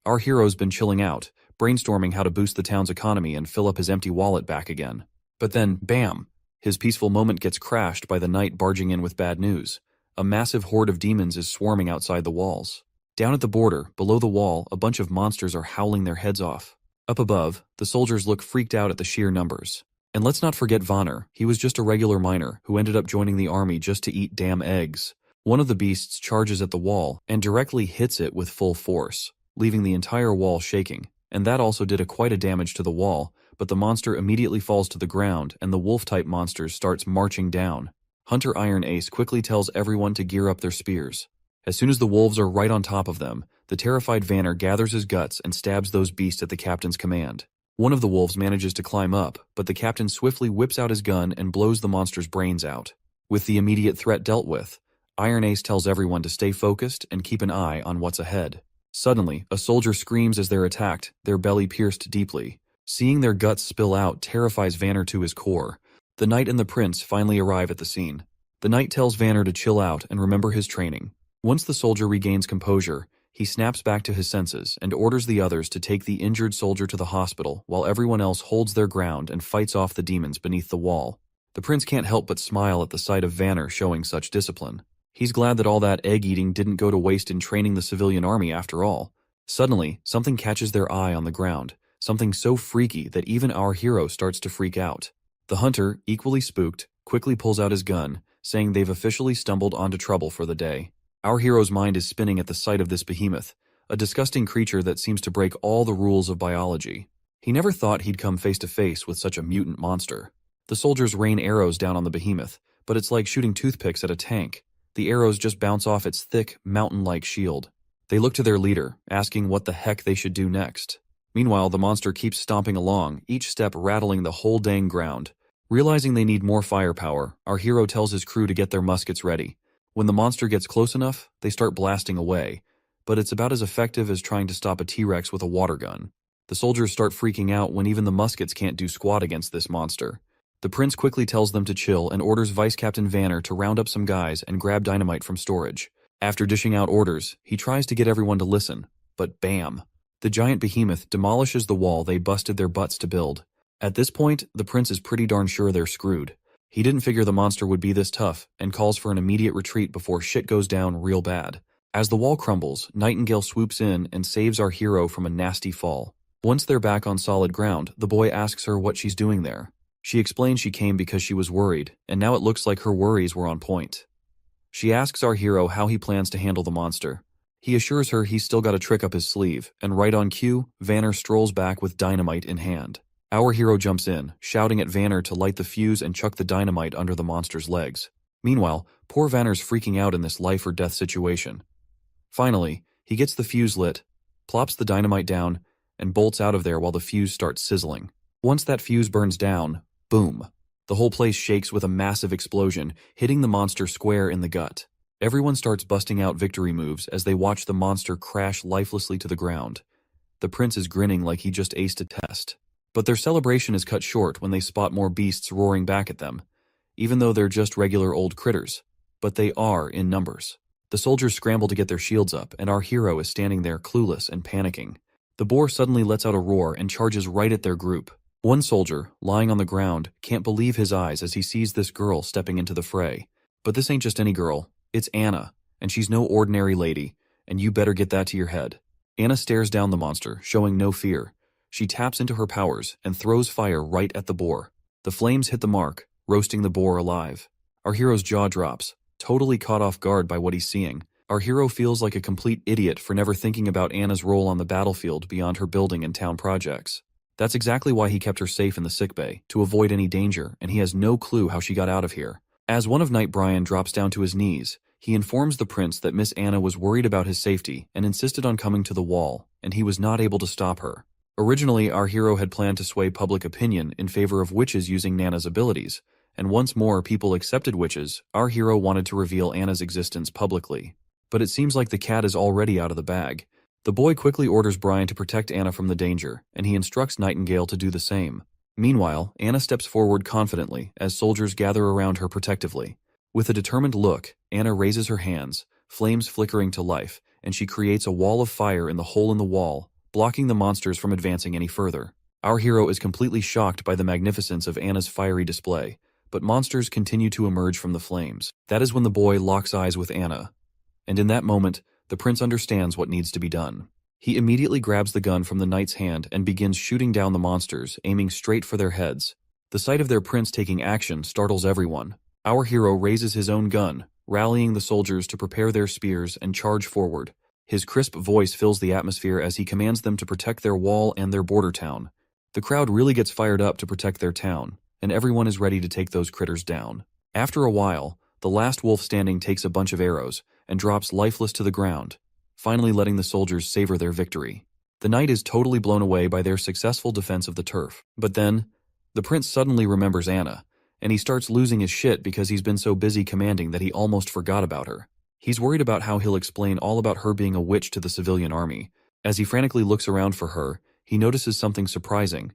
Our hero's been chilling out, brainstorming how to boost the town's economy and fill up his empty wallet back again. But then, bam! His peaceful moment gets crashed by the knight barging in with bad news. A massive horde of demons is swarming outside the walls. Down at the border, below the wall, a bunch of monsters are howling their heads off. Up above, the soldiers look freaked out at the sheer numbers. And let's not forget Vonner. He was just a regular miner who ended up joining the army just to eat damn eggs. One of the beasts charges at the wall and directly hits it with full force, leaving the entire wall shaking, and that also did quite a damage to the wall, but the monster immediately falls to the ground and the wolf-type monster starts marching down. Hunter Iron Ace quickly tells everyone to gear up their spears. As soon as the wolves are right on top of them, the terrified Vanner gathers his guts and stabs those beasts at the captain's command. One of the wolves manages to climb up, but the captain swiftly whips out his gun and blows the monster's brains out. With the immediate threat dealt with, Iron Ace tells everyone to stay focused and keep an eye on what's ahead. Suddenly, a soldier screams as they're attacked, their belly pierced deeply. Seeing their guts spill out terrifies Vanner to his core. The knight and the prince finally arrive at the scene. The knight tells Vanner to chill out and remember his training. Once the soldier regains composure, he snaps back to his senses and orders the others to take the injured soldier to the hospital while everyone else holds their ground and fights off the demons beneath the wall. The prince can't help but smile at the sight of Vanner showing such discipline. He's glad that all that egg-eating didn't go to waste in training the civilian army after all. Suddenly, something catches their eye on the ground, something so freaky that even our hero starts to freak out. The hunter, equally spooked, quickly pulls out his gun, saying they've officially stumbled onto trouble for the day. Our hero's mind is spinning at the sight of this behemoth, a disgusting creature that seems to break all the rules of biology. He never thought he'd come face to face with such a mutant monster. The soldiers rain arrows down on the behemoth, but it's like shooting toothpicks at a tank. The arrows just bounce off its thick, mountain-like shield. They look to their leader, asking what the heck they should do next. Meanwhile, the monster keeps stomping along, each step rattling the whole dang ground. Realizing they need more firepower, our hero tells his crew to get their muskets ready. When the monster gets close enough, they start blasting away, but it's about as effective as trying to stop a T-Rex with a water gun. The soldiers start freaking out when even the muskets can't do squat against this monster. The prince quickly tells them to chill and orders Vice Captain Vanner to round up some guys and grab dynamite from storage. After dishing out orders, he tries to get everyone to listen, but bam! The giant behemoth demolishes the wall they busted their butts to build. At this point, the prince is pretty darn sure they're screwed. He didn't figure the monster would be this tough and calls for an immediate retreat before shit goes down real bad. As the wall crumbles, Nightingale swoops in and saves our hero from a nasty fall. Once they're back on solid ground, the boy asks her what she's doing there. She explains she came because she was worried, and now it looks like her worries were on point. She asks our hero how he plans to handle the monster. He assures her he's still got a trick up his sleeve, and right on cue, Vanner strolls back with dynamite in hand. Our hero jumps in, shouting at Vanner to light the fuse and chuck the dynamite under the monster's legs. Meanwhile, poor Vanner's freaking out in this life-or-death situation. Finally, he gets the fuse lit, plops the dynamite down, and bolts out of there while the fuse starts sizzling. Once that fuse burns down, boom! The whole place shakes with a massive explosion, hitting the monster square in the gut. Everyone starts busting out victory moves as they watch the monster crash lifelessly to the ground. The prince is grinning like he just aced a test. But their celebration is cut short when they spot more beasts roaring back at them, even though they're just regular old critters. But they are in numbers. The soldiers scramble to get their shields up, and our hero is standing there clueless and panicking. The boar suddenly lets out a roar and charges right at their group. One soldier, lying on the ground, can't believe his eyes as he sees this girl stepping into the fray. But this ain't just any girl, it's Anna, and she's no ordinary lady, and you better get that to your head. Anna stares down the monster, showing no fear. She taps into her powers and throws fire right at the boar. The flames hit the mark, roasting the boar alive. Our hero's jaw drops, totally caught off guard by what he's seeing. Our hero feels like a complete idiot for never thinking about Anna's role on the battlefield beyond her building and town projects. That's exactly why he kept her safe in the sickbay, to avoid any danger, and he has no clue how she got out of here. As one of Knight Brian drops down to his knees, he informs the prince that Miss Anna was worried about his safety and insisted on coming to the wall, and he was not able to stop her. Originally, our hero had planned to sway public opinion in favor of witches using Nana's abilities, and once more people accepted witches, our hero wanted to reveal Anna's existence publicly. But it seems like the cat is already out of the bag. The boy quickly orders Brian to protect Anna from the danger, and he instructs Nightingale to do the same. Meanwhile, Anna steps forward confidently as soldiers gather around her protectively. With a determined look, Anna raises her hands, flames flickering to life, and she creates a wall of fire in the hole in the wall, blocking the monsters from advancing any further. Our hero is completely shocked by the magnificence of Anna's fiery display, but monsters continue to emerge from the flames. That is when the boy locks eyes with Anna. And in that moment, the prince understands what needs to be done. He immediately grabs the gun from the knight's hand and begins shooting down the monsters, aiming straight for their heads. The sight of their prince taking action startles everyone. Our hero raises his own gun, rallying the soldiers to prepare their spears and charge forward. His crisp voice fills the atmosphere as he commands them to protect their wall and their border town. The crowd really gets fired up to protect their town, and everyone is ready to take those critters down. After a while, the last wolf standing takes a bunch of arrows and drops lifeless to the ground, finally letting the soldiers savor their victory. The knight is totally blown away by their successful defense of the turf. But then, the prince suddenly remembers Anna, and he starts losing his shit because he's been so busy commanding that he almost forgot about her. He's worried about how he'll explain all about her being a witch to the civilian army. As he frantically looks around for her, he notices something surprising.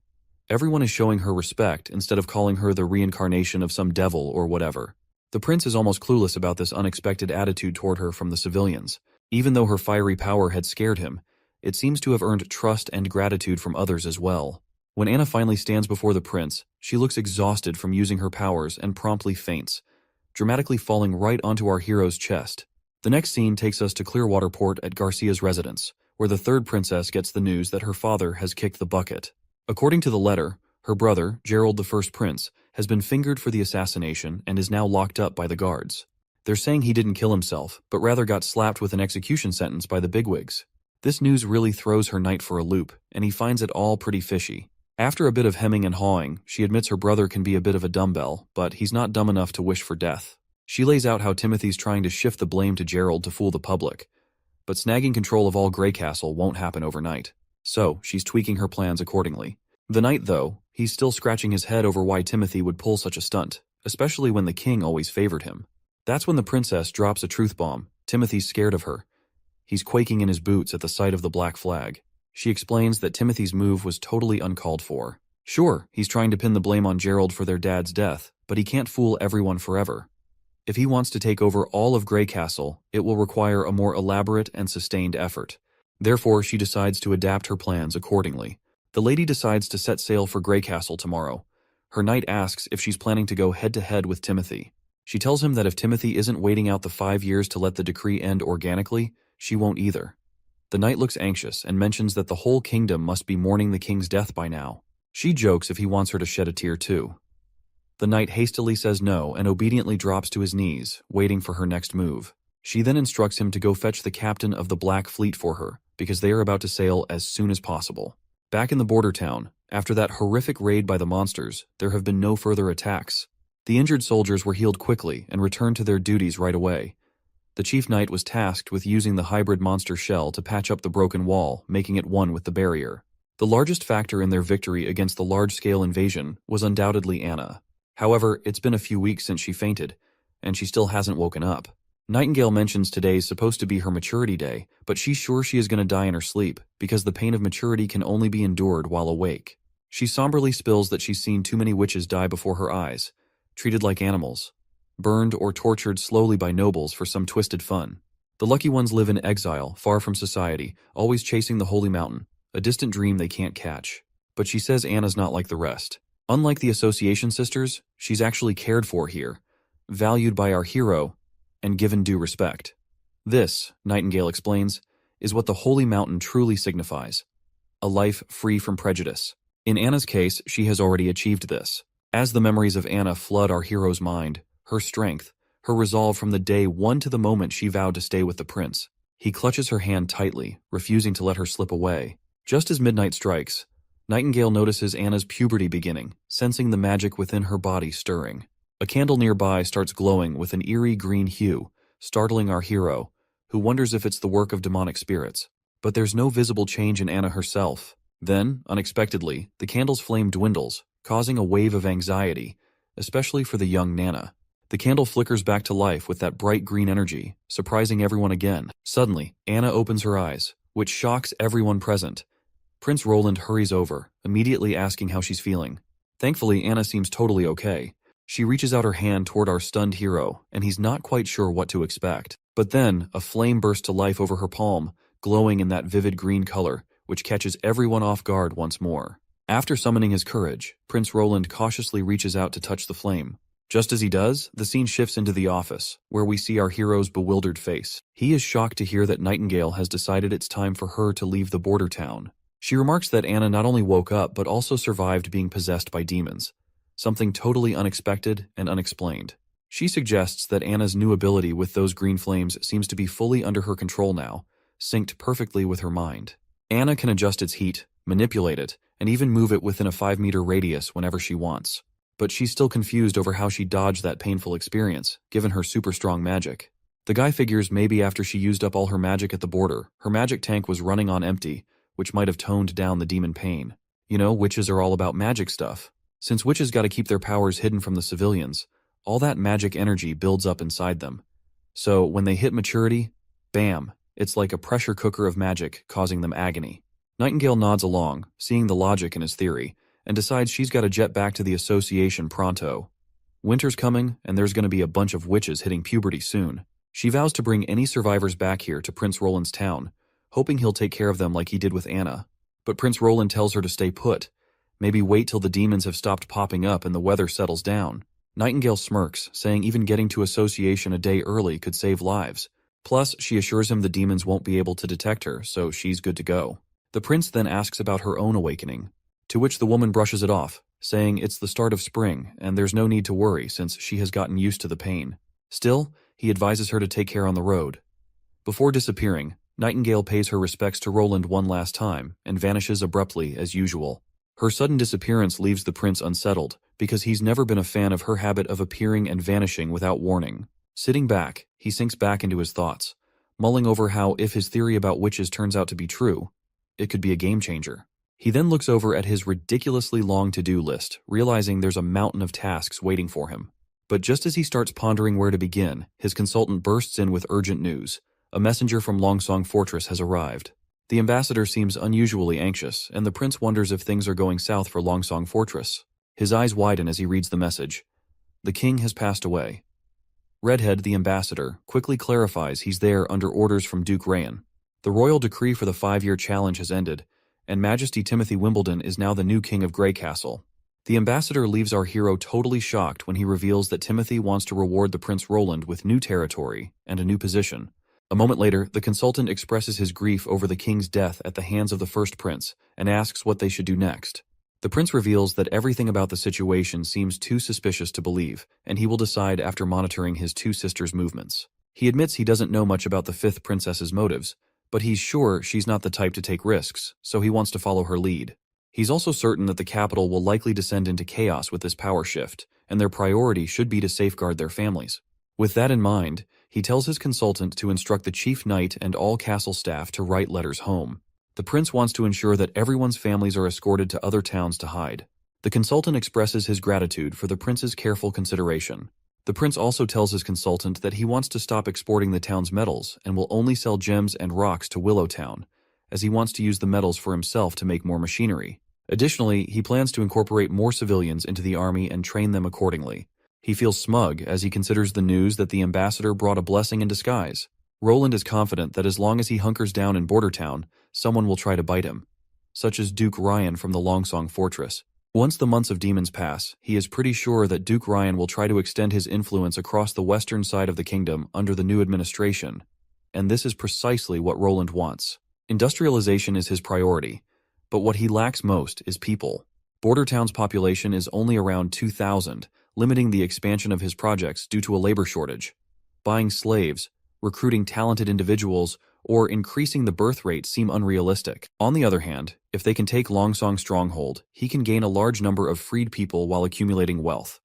Everyone is showing her respect instead of calling her the reincarnation of some devil or whatever. The prince is almost clueless about this unexpected attitude toward her from the civilians. Even though her fiery power had scared him, it seems to have earned trust and gratitude from others as well. When Anna finally stands before the prince, she looks exhausted from using her powers and promptly faints, dramatically falling right onto our hero's chest. The next scene takes us to Clearwater Port at Garcia's residence, where the third princess gets the news that her father has kicked the bucket. According to the letter, her brother, Gerald the First Prince, has been fingered for the assassination and is now locked up by the guards. They're saying he didn't kill himself, but rather got slapped with an execution sentence by the bigwigs. This news really throws her knight for a loop, and he finds it all pretty fishy. After a bit of hemming and hawing, she admits her brother can be a bit of a dumbbell, but he's not dumb enough to wish for death. She lays out how Timothy's trying to shift the blame to Gerald to fool the public, but snagging control of all Grey Castle won't happen overnight. So, she's tweaking her plans accordingly. The knight, though, he's still scratching his head over why Timothy would pull such a stunt, especially when the king always favored him. That's when the princess drops a truth bomb. Timothy's scared of her. He's quaking in his boots at the sight of the black flag. She explains that Timothy's move was totally uncalled for. Sure, he's trying to pin the blame on Gerald for their dad's death, but he can't fool everyone forever. If he wants to take over all of Grey Castle, it will require a more elaborate and sustained effort. Therefore, she decides to adapt her plans accordingly. The lady decides to set sail for Grey Castle tomorrow. Her knight asks if she's planning to go head-to-head with Timothy. She tells him that if Timothy isn't waiting out the 5 years to let the decree end organically, she won't either. The knight looks anxious and mentions that the whole kingdom must be mourning the king's death by now. She jokes if he wants her to shed a tear too. The knight hastily says no and obediently drops to his knees, waiting for her next move. She then instructs him to go fetch the captain of the Black Fleet for her, because they are about to sail as soon as possible. Back in the border town, after that horrific raid by the monsters, there have been no further attacks. The injured soldiers were healed quickly and returned to their duties right away. The chief knight was tasked with using the hybrid monster shell to patch up the broken wall, making it one with the barrier. The largest factor in their victory against the large-scale invasion was undoubtedly Anna. However, it's been a few weeks since she fainted, and she still hasn't woken up. Nightingale mentions today's supposed to be her maturity day, but she's sure she is going to die in her sleep, because the pain of maturity can only be endured while awake. She somberly spills that she's seen too many witches die before her eyes, treated like animals, burned or tortured slowly by nobles for some twisted fun. The lucky ones live in exile, far from society, always chasing the holy mountain, a distant dream they can't catch. But she says Anna's not like the rest. Unlike the Association sisters, she's actually cared for here, valued by our hero, and given due respect. This, Nightingale explains, is what the holy mountain truly signifies: a life free from prejudice. In Anna's case, she has already achieved this. As the memories of Anna flood our hero's mind, her strength, her resolve from the day one to the moment she vowed to stay with the prince, he clutches her hand tightly, refusing to let her slip away. Just as midnight strikes, Nightingale notices Anna's puberty beginning, sensing the magic within her body stirring. A candle nearby starts glowing with an eerie green hue, startling our hero, who wonders if it's the work of demonic spirits. But there's no visible change in Anna herself. Then, unexpectedly, the candle's flame dwindles, causing a wave of anxiety, especially for the young Nana. The candle flickers back to life with that bright green energy, surprising everyone again. Suddenly, Anna opens her eyes, which shocks everyone present. Prince Roland hurries over, immediately asking how she's feeling. Thankfully, Anna seems totally okay. She reaches out her hand toward our stunned hero, and he's not quite sure what to expect. But then, a flame bursts to life over her palm, glowing in that vivid green color, which catches everyone off guard once more. After summoning his courage, Prince Roland cautiously reaches out to touch the flame. Just as he does, the scene shifts into the office, where we see our hero's bewildered face. He is shocked to hear that Nightingale has decided it's time for her to leave the border town. She remarks that Anna not only woke up but also survived being possessed by demons, something totally unexpected and unexplained. She suggests that Anna's new ability with those green flames seems to be fully under her control now, synced perfectly with her mind. Anna can adjust its heat, manipulate it, and even move it within a 5-meter radius whenever she wants. But she's still confused over how she dodged that painful experience, given her super strong magic. The guy figures maybe after she used up all her magic at the border, her magic tank was running on empty, which might have toned down the demon pain. You know, witches are all about magic stuff. Since witches gotta keep their powers hidden from the civilians, all that magic energy builds up inside them. So when they hit maturity, bam, it's like a pressure cooker of magic causing them agony. Nightingale nods along, seeing the logic in his theory, and decides she's gotta jet back to the association pronto. Winter's coming, and there's gonna be a bunch of witches hitting puberty soon. She vows to bring any survivors back here to Prince Roland's town, hoping he'll take care of them like he did with Anna. But Prince Roland tells her to stay put, maybe wait till the demons have stopped popping up and the weather settles down. Nightingale smirks, saying even getting to association a day early could save lives. Plus, she assures him the demons won't be able to detect her, so she's good to go. The prince then asks about her own awakening, to which the woman brushes it off, saying it's the start of spring and there's no need to worry since she has gotten used to the pain. Still, he advises her to take care on the road. Before disappearing, Nightingale pays her respects to Roland one last time and vanishes abruptly as usual. Her sudden disappearance leaves the prince unsettled because he's never been a fan of her habit of appearing and vanishing without warning. Sitting back, he sinks back into his thoughts, mulling over how if his theory about witches turns out to be true, it could be a game changer. He then looks over at his ridiculously long to-do list, realizing there's a mountain of tasks waiting for him. But just as he starts pondering where to begin, his consultant bursts in with urgent news. A messenger from Longsong Fortress has arrived. The ambassador seems unusually anxious, and the prince wonders if things are going south for Longsong Fortress. His eyes widen as he reads the message. The king has passed away. Redhead, the ambassador, quickly clarifies he's there under orders from Duke Rayan. The royal decree for the 5-year challenge has ended, and Majesty Timothy Wimbledon is now the new king of Grey Castle. The ambassador leaves our hero totally shocked when he reveals that Timothy wants to reward the Prince Roland with new territory and a new position. A moment later, the consultant expresses his grief over the king's death at the hands of the first prince and asks what they should do next. The prince reveals that everything about the situation seems too suspicious to believe, and he will decide after monitoring his two sisters' movements. He admits he doesn't know much about the fifth princess's motives, but he's sure she's not the type to take risks, so he wants to follow her lead. He's also certain that the capital will likely descend into chaos with this power shift, and their priority should be to safeguard their families. With that in mind, he tells his consultant to instruct the chief knight and all castle staff to write letters home. The prince wants to ensure that everyone's families are escorted to other towns to hide. The consultant expresses his gratitude for the prince's careful consideration. The prince also tells his consultant that he wants to stop exporting the town's metals and will only sell gems and rocks to Willowtown, as he wants to use the metals for himself to make more machinery. Additionally, he plans to incorporate more civilians into the army and train them accordingly. He feels smug as he considers the news that the ambassador brought a blessing in disguise. Roland is confident that as long as he hunkers down in Bordertown, someone will try to bite him, such as Duke Rayan from the Longsong Fortress. Once the months of demons pass, he is pretty sure that Duke Rayan will try to extend his influence across the western side of the kingdom under the new administration, and this is precisely what Roland wants. Industrialization is his priority, but what he lacks most is people. Bordertown's population is only around 2,000, limiting the expansion of his projects due to a labor shortage. Buying slaves, recruiting talented individuals, or increasing the birth rate seem unrealistic. On the other hand, if they can take Longsong Stronghold, he can gain a large number of freed people while accumulating wealth.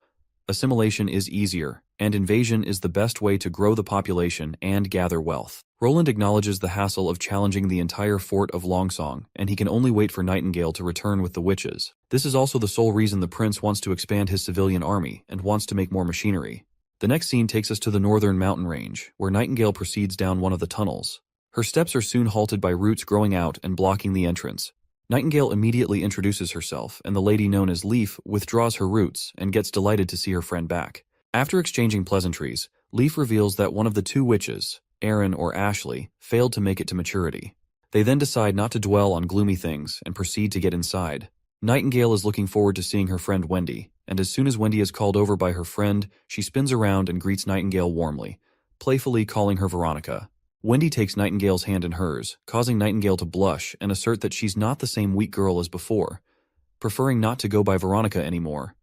Assimilation is easier, and invasion is the best way to grow the population and gather wealth. Roland acknowledges the hassle of challenging the entire fort of Longsong, and he can only wait for Nightingale to return with the witches. This is also the sole reason the prince wants to expand his civilian army and wants to make more machinery. The next scene takes us to the northern mountain range, where Nightingale proceeds down one of the tunnels. Her steps are soon halted by roots growing out and blocking the entrance. Nightingale immediately introduces herself, and the lady known as Leaf withdraws her roots and gets delighted to see her friend back. After exchanging pleasantries, Leaf reveals that one of the two witches, Erin or Ashley, failed to make it to maturity. They then decide not to dwell on gloomy things and proceed to get inside. Nightingale is looking forward to seeing her friend Wendy, and as soon as Wendy is called over by her friend, she spins around and greets Nightingale warmly, playfully calling her Veronica. Wendy takes Nightingale's hand in hers, causing Nightingale to blush and assert that she's not the same weak girl as before, preferring not to go by Veronica anymore.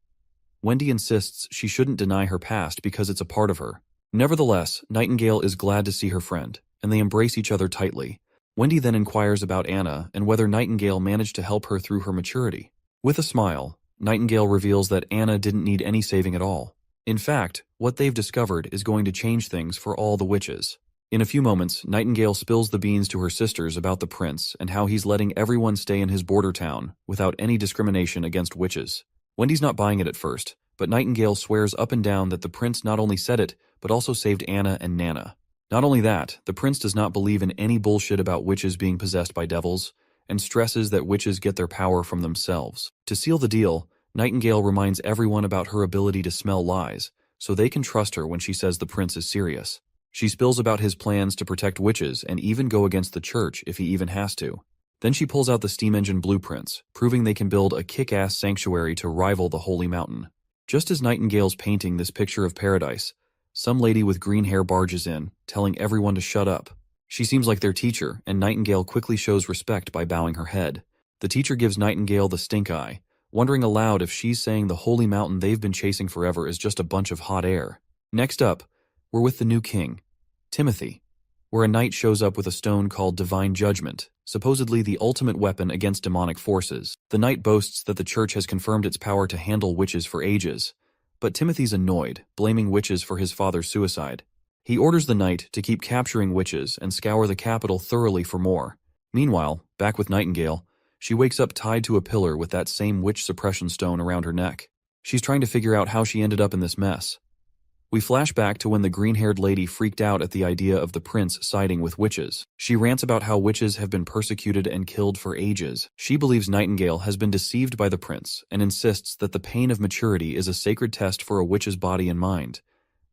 Wendy insists she shouldn't deny her past because it's a part of her. Nevertheless, Nightingale is glad to see her friend, and they embrace each other tightly. Wendy then inquires about Anna and whether Nightingale managed to help her through her maturity. With a smile, Nightingale reveals that Anna didn't need any saving at all. In fact, what they've discovered is going to change things for all the witches. In a few moments, Nightingale spills the beans to her sisters about the prince and how he's letting everyone stay in his border town without any discrimination against witches. Wendy's not buying it at first, but Nightingale swears up and down that the prince not only said it, but also saved Anna and Nana. Not only that, the prince does not believe in any bullshit about witches being possessed by devils, and stresses that witches get their power from themselves. To seal the deal, Nightingale reminds everyone about her ability to smell lies, so they can trust her when she says the prince is serious. She spills about his plans to protect witches and even go against the church if he even has to. Then she pulls out the steam engine blueprints, proving they can build a kick-ass sanctuary to rival the Holy Mountain. Just as Nightingale's painting this picture of paradise, some lady with green hair barges in, telling everyone to shut up. She seems like their teacher, and Nightingale quickly shows respect by bowing her head. The teacher gives Nightingale the stink eye, wondering aloud if she's saying the Holy Mountain they've been chasing forever is just a bunch of hot air. Next up, we're with the new king, Timothy, where a knight shows up with a stone called Divine Judgment, supposedly the ultimate weapon against demonic forces. The knight boasts that the church has confirmed its power to handle witches for ages, but Timothy's annoyed, blaming witches for his father's suicide. He orders the knight to keep capturing witches and scour the capital thoroughly for more. Meanwhile, back with Nightingale, she wakes up tied to a pillar with that same witch suppression stone around her neck. She's trying to figure out how she ended up in this mess. We flash back to when the green-haired lady freaked out at the idea of the prince siding with witches. She rants about how witches have been persecuted and killed for ages. She believes Nightingale has been deceived by the prince and insists that the pain of maturity is a sacred test for a witch's body and mind,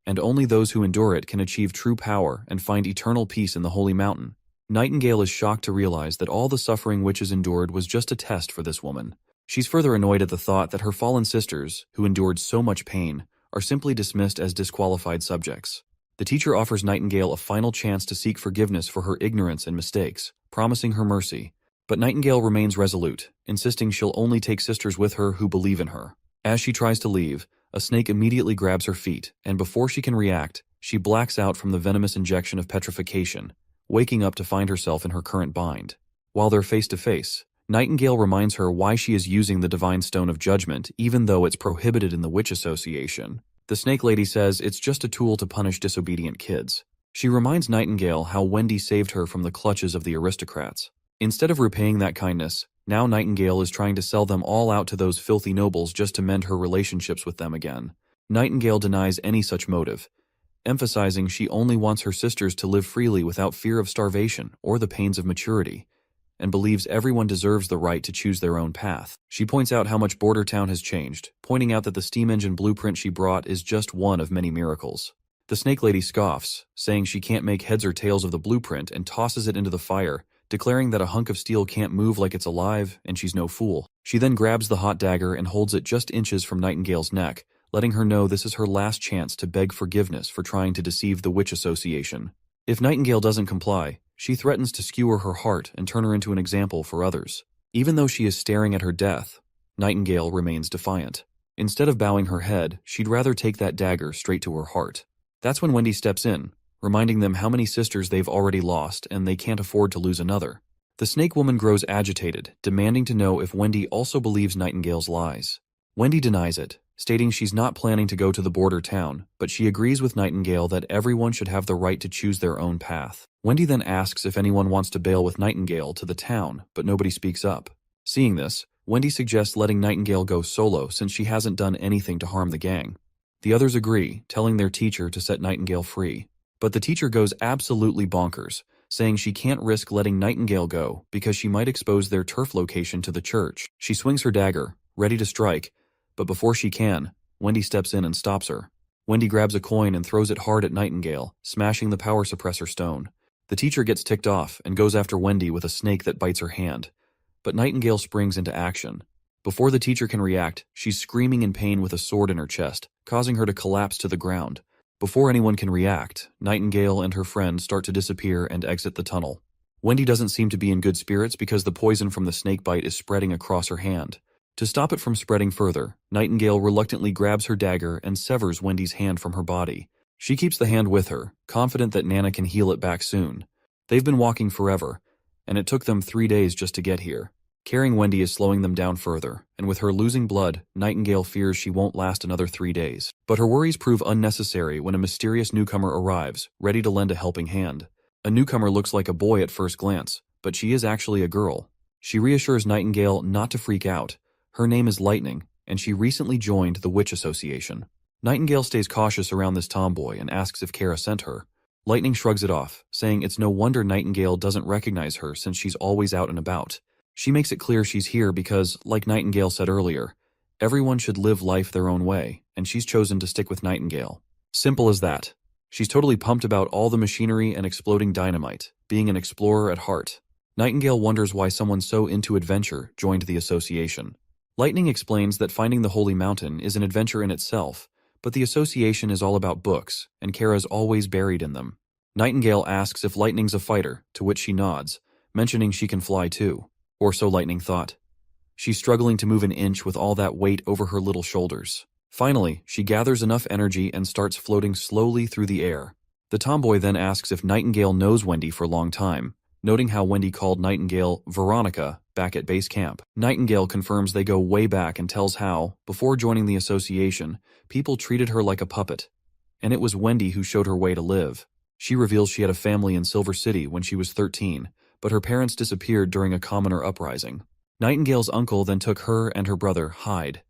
and only those who endure it can achieve true power and find eternal peace in the Holy Mountain. Nightingale is shocked to realize that all the suffering witches endured was just a test for this woman. She's further annoyed at the thought that her fallen sisters, who endured so much pain, are simply dismissed as disqualified subjects. The teacher offers Nightingale a final chance to seek forgiveness for her ignorance and mistakes, promising her mercy. But Nightingale remains resolute, insisting she'll only take sisters with her who believe in her. As she tries to leave, a snake immediately grabs her feet, and before she can react, she blacks out from the venomous injection of petrification, waking up to find herself in her current bind. While they're face to face, Nightingale reminds her why she is using the Divine Stone of Judgment even though it's prohibited in the Witch Association. The Snake Lady says it's just a tool to punish disobedient kids. She reminds Nightingale how Wendy saved her from the clutches of the aristocrats. Instead of repaying that kindness, now Nightingale is trying to sell them all out to those filthy nobles just to mend her relationships with them again. Nightingale denies any such motive, emphasizing she only wants her sisters to live freely without fear of starvation or the pains of maturity, and believes everyone deserves the right to choose their own path. She points out how much Border Town has changed, pointing out that the steam engine blueprint she brought is just one of many miracles. The Snake Lady scoffs, saying she can't make heads or tails of the blueprint and tosses it into the fire, declaring that a hunk of steel can't move like it's alive and she's no fool. She then grabs the hot dagger and holds it just inches from Nightingale's neck, letting her know this is her last chance to beg forgiveness for trying to deceive the Witch Association. If Nightingale doesn't comply, she threatens to skewer her heart and turn her into an example for others. Even though she is staring at her death, Nightingale remains defiant. Instead of bowing her head, she'd rather take that dagger straight to her heart. That's when Wendy steps in, reminding them how many sisters they've already lost and they can't afford to lose another. The Snake Woman grows agitated, demanding to know if Wendy also believes Nightingale's lies. Wendy denies it, stating she's not planning to go to the border town, but she agrees with Nightingale that everyone should have the right to choose their own path. Wendy then asks if anyone wants to bail with Nightingale to the town, but nobody speaks up. Seeing this, Wendy suggests letting Nightingale go solo since she hasn't done anything to harm the gang. The others agree, telling their teacher to set Nightingale free. But the teacher goes absolutely bonkers, saying she can't risk letting Nightingale go because she might expose their turf location to the church. She swings her dagger, ready to strike, but before she can, Wendy steps in and stops her. Wendy grabs a coin and throws it hard at Nightingale, smashing the power suppressor stone. The teacher gets ticked off and goes after Wendy with a snake that bites her hand. But Nightingale springs into action. Before the teacher can react, she's screaming in pain with a sword in her chest, causing her to collapse to the ground. Before anyone can react, Nightingale and her friend start to disappear and exit the tunnel. Wendy doesn't seem to be in good spirits because the poison from the snake bite is spreading across her hand. To stop it from spreading further, Nightingale reluctantly grabs her dagger and severs Wendy's hand from her body. She keeps the hand with her, confident that Nana can heal it back soon. They've been walking forever, and it took them 3 days just to get here. Carrying Wendy is slowing them down further, and with her losing blood, Nightingale fears she won't last another 3 days. But her worries prove unnecessary when a mysterious newcomer arrives, ready to lend a helping hand. A newcomer looks like a boy at first glance, but she is actually a girl. She reassures Nightingale not to freak out. Her name is Lightning, and she recently joined the Witch Association. Nightingale stays cautious around this tomboy and asks if Kara sent her. Lightning shrugs it off, saying it's no wonder Nightingale doesn't recognize her since she's always out and about. She makes it clear she's here because, like Nightingale said earlier, everyone should live life their own way, and she's chosen to stick with Nightingale. Simple as that. She's totally pumped about all the machinery and exploding dynamite, being an explorer at heart. Nightingale wonders why someone so into adventure joined the association. Lightning explains that finding the Holy Mountain is an adventure in itself, but the association is all about books, and Kara's always buried in them. Nightingale asks if Lightning's a fighter, to which she nods, mentioning she can fly too. Or so Lightning thought. She's struggling to move an inch with all that weight over her little shoulders. Finally, she gathers enough energy and starts floating slowly through the air. The tomboy then asks if Nightingale knows Wendy for a long time, noting how Wendy called Nightingale Veronica back at base camp. Nightingale confirms they go way back and tells how, before joining the association, people treated her like a puppet. And it was Wendy who showed her way to live. She reveals she had a family in Silver City when she was 13, but her parents disappeared during a commoner uprising. Nightingale's uncle then took her and her brother, Hyde.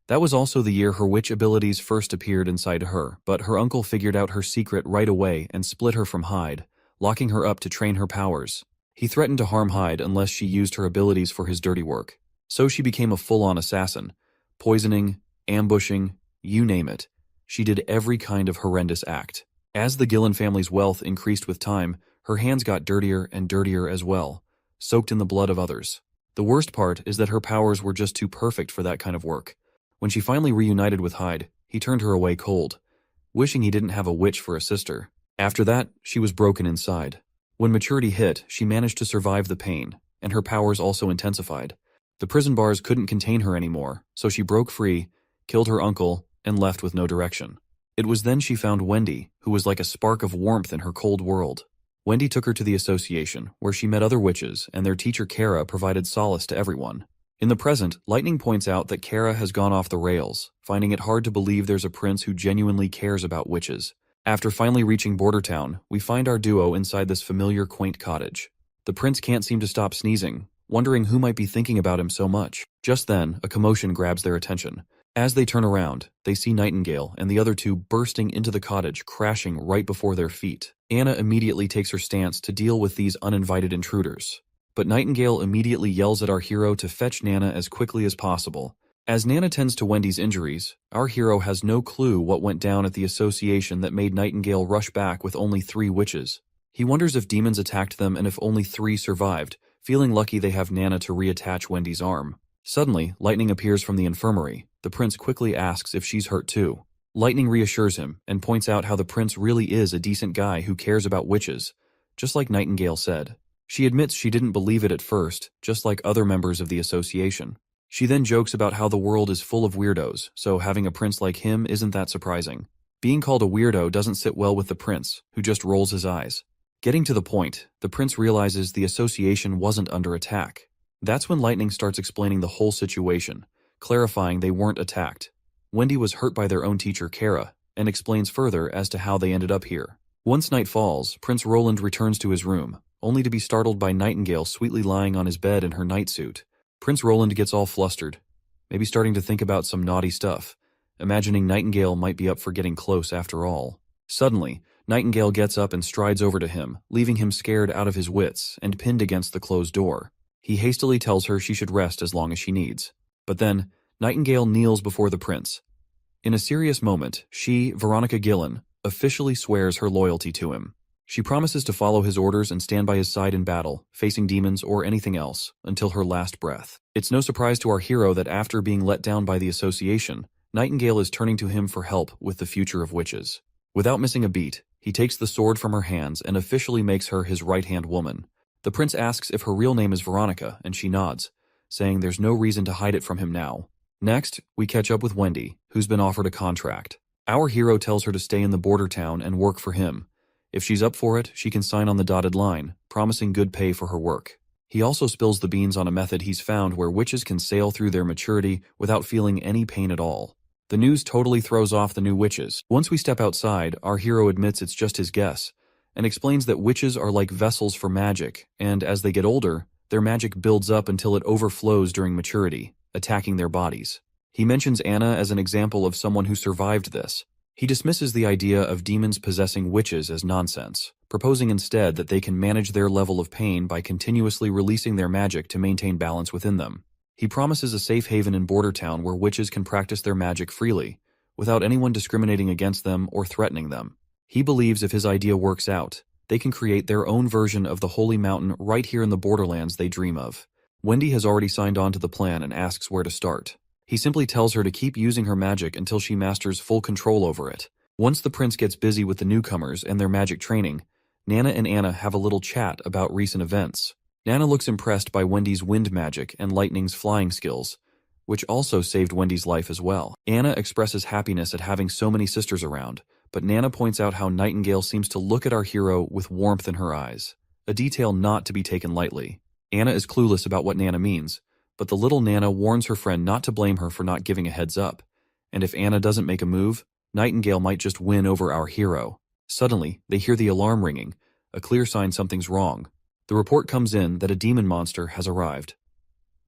That was also the year her witch abilities first appeared inside her, but her uncle figured out her secret right away and split her from Hyde, locking her up to train her powers. He threatened to harm Hyde unless she used her abilities for his dirty work. So she became a full-on assassin. Poisoning, ambushing, you name it. She did every kind of horrendous act. As the Gillen family's wealth increased with time, her hands got dirtier and dirtier as well, soaked in the blood of others. The worst part is that her powers were just too perfect for that kind of work. When she finally reunited with Hyde, he turned her away cold, wishing he didn't have a witch for a sister. After that, she was broken inside. When maturity hit, she managed to survive the pain, and her powers also intensified. The prison bars couldn't contain her anymore, so she broke free, killed her uncle, and left with no direction. It was then she found Wendy, who was like a spark of warmth in her cold world. Wendy took her to the association, where she met other witches, and their teacher Kara provided solace to everyone. In the present, Lightning points out that Kara has gone off the rails, finding it hard to believe there's a prince who genuinely cares about witches. After finally reaching Border Town, we find our duo inside this familiar, quaint cottage. The prince can't seem to stop sneezing, wondering who might be thinking about him so much. Just then, a commotion grabs their attention. As they turn around, they see Nightingale and the other two bursting into the cottage, crashing right before their feet. Anna immediately takes her stance to deal with these uninvited intruders. But Nightingale immediately yells at our hero to fetch Nana as quickly as possible. As Nana tends to Wendy's injuries, our hero has no clue what went down at the association that made Nightingale rush back with only 3 witches. He wonders if demons attacked them and if only 3 survived, feeling lucky they have Nana to reattach Wendy's arm. Suddenly, Lightning appears from the infirmary. The prince quickly asks if she's hurt too. Lightning reassures him and points out how the prince really is a decent guy who cares about witches, just like Nightingale said. She admits she didn't believe it at first, just like other members of the association. She then jokes about how the world is full of weirdos, so having a prince like him isn't that surprising. Being called a weirdo doesn't sit well with the prince, who just rolls his eyes. Getting to the point, the prince realizes the association wasn't under attack. That's when Lightning starts explaining the whole situation, clarifying they weren't attacked. Wendy was hurt by their own teacher Kara, and explains further as to how they ended up here. Once night falls, Prince Roland returns to his room, only to be startled by Nightingale sweetly lying on his bed in her nightsuit. Prince Roland gets all flustered, maybe starting to think about some naughty stuff, imagining Nightingale might be up for getting close after all. Suddenly, Nightingale gets up and strides over to him, leaving him scared out of his wits and pinned against the closed door. He hastily tells her she should rest as long as she needs. But then, Nightingale kneels before the prince. In a serious moment, she, Veronica Gillen, officially swears her loyalty to him. She promises to follow his orders and stand by his side in battle, facing demons or anything else, until her last breath. It's no surprise to our hero that after being let down by the association, Nightingale is turning to him for help with the future of witches. Without missing a beat, he takes the sword from her hands and officially makes her his right-hand woman. The prince asks if her real name is Veronica, and she nods, saying there's no reason to hide it from him now. Next, we catch up with Wendy, who's been offered a contract. Our hero tells her to stay in the border town and work for him. If she's up for it, she can sign on the dotted line, promising good pay for her work. He also spills the beans on a method he's found where witches can sail through their maturity without feeling any pain at all. The news totally throws off the new witches. Once we step outside, our hero admits it's just his guess, and explains that witches are like vessels for magic, and as they get older, their magic builds up until it overflows during maturity, attacking their bodies. He mentions Anna as an example of someone who survived this. He dismisses the idea of demons possessing witches as nonsense, proposing instead that they can manage their level of pain by continuously releasing their magic to maintain balance within them. He promises a safe haven in Border Town where witches can practice their magic freely, without anyone discriminating against them or threatening them. He believes if his idea works out, they can create their own version of the Holy Mountain right here in the borderlands they dream of. Wendy has already signed on to the plan and asks where to start. He simply tells her to keep using her magic until she masters full control over it. Once the prince gets busy with the newcomers and their magic training, Nana and Anna have a little chat about recent events. Nana looks impressed by Wendy's wind magic and Lightning's flying skills, which also saved Wendy's life as well. Anna expresses happiness at having so many sisters around, but Nana points out how Nightingale seems to look at our hero with warmth in her eyes, a detail not to be taken lightly. Anna is clueless about what Nana means, but the little Nana warns her friend not to blame her for not giving a heads up, and if Anna doesn't make a move, Nightingale might just win over our hero. Suddenly, they hear the alarm ringing, a clear sign something's wrong. The report comes in that a demon monster has arrived.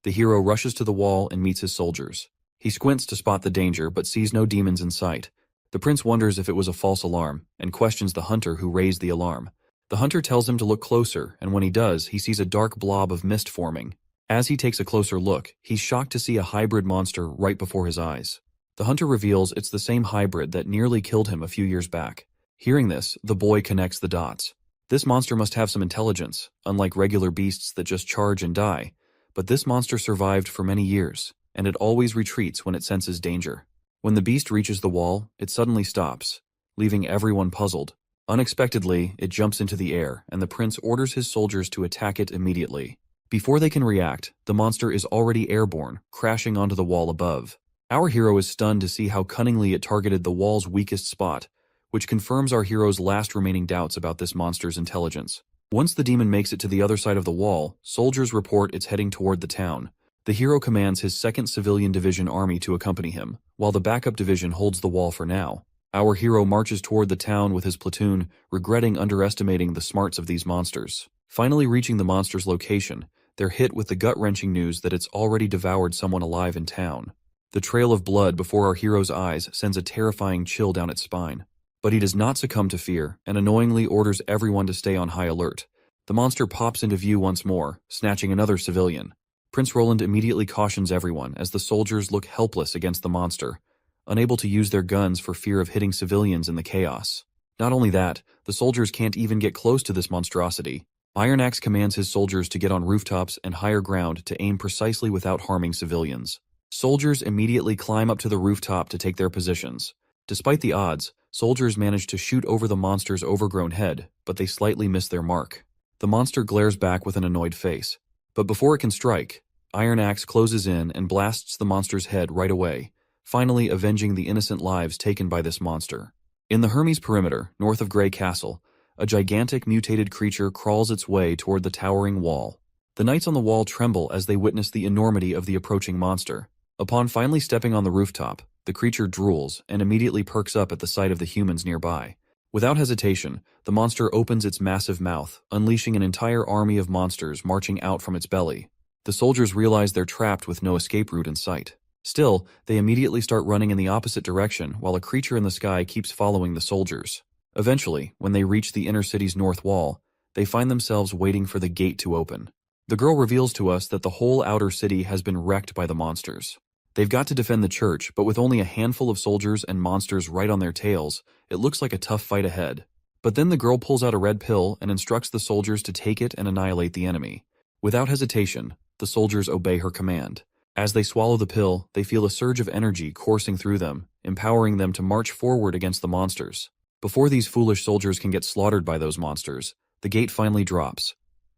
The hero rushes to the wall and meets his soldiers. He squints to spot the danger but sees no demons in sight. The prince wonders if it was a false alarm and questions the hunter who raised the alarm. The hunter tells him to look closer, and when he does, he sees a dark blob of mist forming. As he takes a closer look, he's shocked to see a hybrid monster right before his eyes. The hunter reveals it's the same hybrid that nearly killed him a few years back. Hearing this, the boy connects the dots. This monster must have some intelligence, unlike regular beasts that just charge and die. But this monster survived for many years, and it always retreats when it senses danger. When the beast reaches the wall, it suddenly stops, leaving everyone puzzled. Unexpectedly, it jumps into the air, and the prince orders his soldiers to attack it immediately. Before they can react, the monster is already airborne, crashing onto the wall above. Our hero is stunned to see how cunningly it targeted the wall's weakest spot, which confirms our hero's last remaining doubts about this monster's intelligence. Once the demon makes it to the other side of the wall, soldiers report it's heading toward the town. The hero commands his 2nd Civilian Division army to accompany him, while the backup division holds the wall for now. Our hero marches toward the town with his platoon, regretting underestimating the smarts of these monsters. Finally reaching the monster's location, they're hit with the gut-wrenching news that it's already devoured someone alive in town. The trail of blood before our hero's eyes sends a terrifying chill down its spine. But he does not succumb to fear, and annoyingly orders everyone to stay on high alert. The monster pops into view once more, snatching another civilian. Prince Roland immediately cautions everyone as the soldiers look helpless against the monster, unable to use their guns for fear of hitting civilians in the chaos. Not only that, the soldiers can't even get close to this monstrosity. Iron Axe commands his soldiers to get on rooftops and higher ground to aim precisely without harming civilians. Soldiers immediately climb up to the rooftop to take their positions. Despite the odds, soldiers manage to shoot over the monster's overgrown head, but they slightly miss their mark. The monster glares back with an annoyed face. But before it can strike, Iron Axe closes in and blasts the monster's head right away, finally avenging the innocent lives taken by this monster. In the Hermes perimeter, north of Grey Castle, a gigantic mutated creature crawls its way toward the towering wall. The knights on the wall tremble as they witness the enormity of the approaching monster. Upon finally stepping on the rooftop, the creature drools and immediately perks up at the sight of the humans nearby. Without hesitation, the monster opens its massive mouth, unleashing an entire army of monsters marching out from its belly. The soldiers realize they're trapped with no escape route in sight. Still, they immediately start running in the opposite direction while a creature in the sky keeps following the soldiers. Eventually, when they reach the inner city's north wall, they find themselves waiting for the gate to open. The girl reveals to us that the whole outer city has been wrecked by the monsters. They've got to defend the church, but with only a handful of soldiers and monsters right on their tails, it looks like a tough fight ahead. But then the girl pulls out a red pill and instructs the soldiers to take it and annihilate the enemy. Without hesitation, the soldiers obey her command. As they swallow the pill, they feel a surge of energy coursing through them, empowering them to march forward against the monsters. Before these foolish soldiers can get slaughtered by those monsters, the gate finally drops,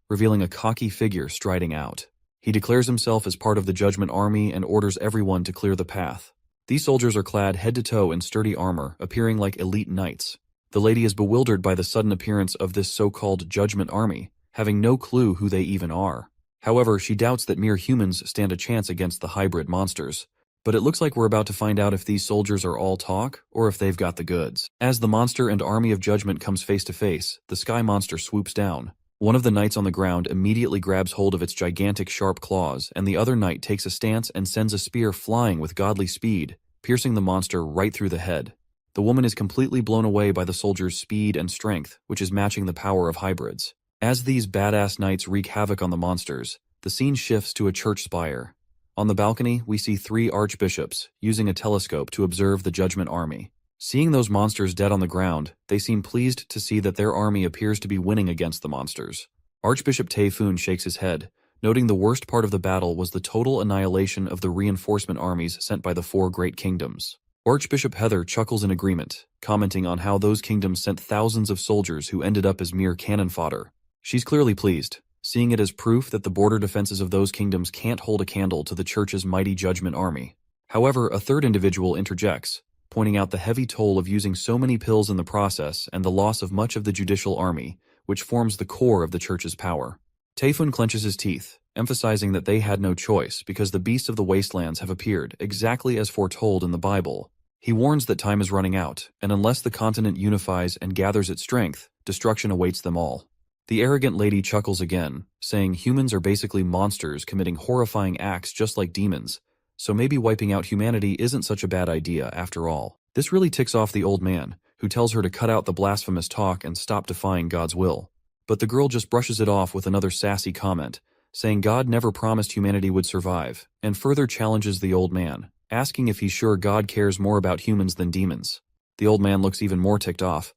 revealing a cocky figure striding out. He declares himself as part of the Judgment Army and orders everyone to clear the path. These soldiers are clad head to toe in sturdy armor, appearing like elite knights. The lady is bewildered by the sudden appearance of this so-called Judgment Army, having no clue who they even are. However, she doubts that mere humans stand a chance against the hybrid monsters. But it looks like we're about to find out if these soldiers are all talk, or if they've got the goods. As the monster and army of judgment comes face to face, the sky monster swoops down. One of the knights on the ground immediately grabs hold of its gigantic sharp claws, and the other knight takes a stance and sends a spear flying with godly speed, piercing the monster right through the head. The woman is completely blown away by the soldier's speed and strength, which is matching the power of hybrids. As these badass knights wreak havoc on the monsters, the scene shifts to a church spire. On the balcony, we see 3 archbishops using a telescope to observe the Judgment Army. Seeing those monsters dead on the ground, they seem pleased to see that their army appears to be winning against the monsters. Archbishop Taefun shakes his head, noting the worst part of the battle was the total annihilation of the reinforcement armies sent by the 4 great kingdoms. Archbishop Heather chuckles in agreement, commenting on how those kingdoms sent thousands of soldiers who ended up as mere cannon fodder. She's clearly pleased, seeing it as proof that the border defenses of those kingdoms can't hold a candle to the church's mighty Judgment Army. However, a third individual interjects, pointing out the heavy toll of using so many pills in the process and the loss of much of the judicial army, which forms the core of the church's power. Taefun clenches his teeth, emphasizing that they had no choice because the beasts of the wastelands have appeared exactly as foretold in the Bible. He warns that time is running out, and unless the continent unifies and gathers its strength, destruction awaits them all. The arrogant lady chuckles again, saying humans are basically monsters committing horrifying acts just like demons, so maybe wiping out humanity isn't such a bad idea after all. This really ticks off the old man, who tells her to cut out the blasphemous talk and stop defying God's will. But the girl just brushes it off with another sassy comment, saying God never promised humanity would survive, and further challenges the old man, asking if he's sure God cares more about humans than demons. The old man looks even more ticked off,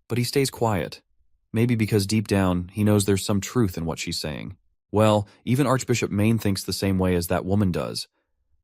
but he stays quiet. Maybe because deep down, he knows there's some truth in what she's saying. Well, even Archbishop Maine thinks the same way as that woman does,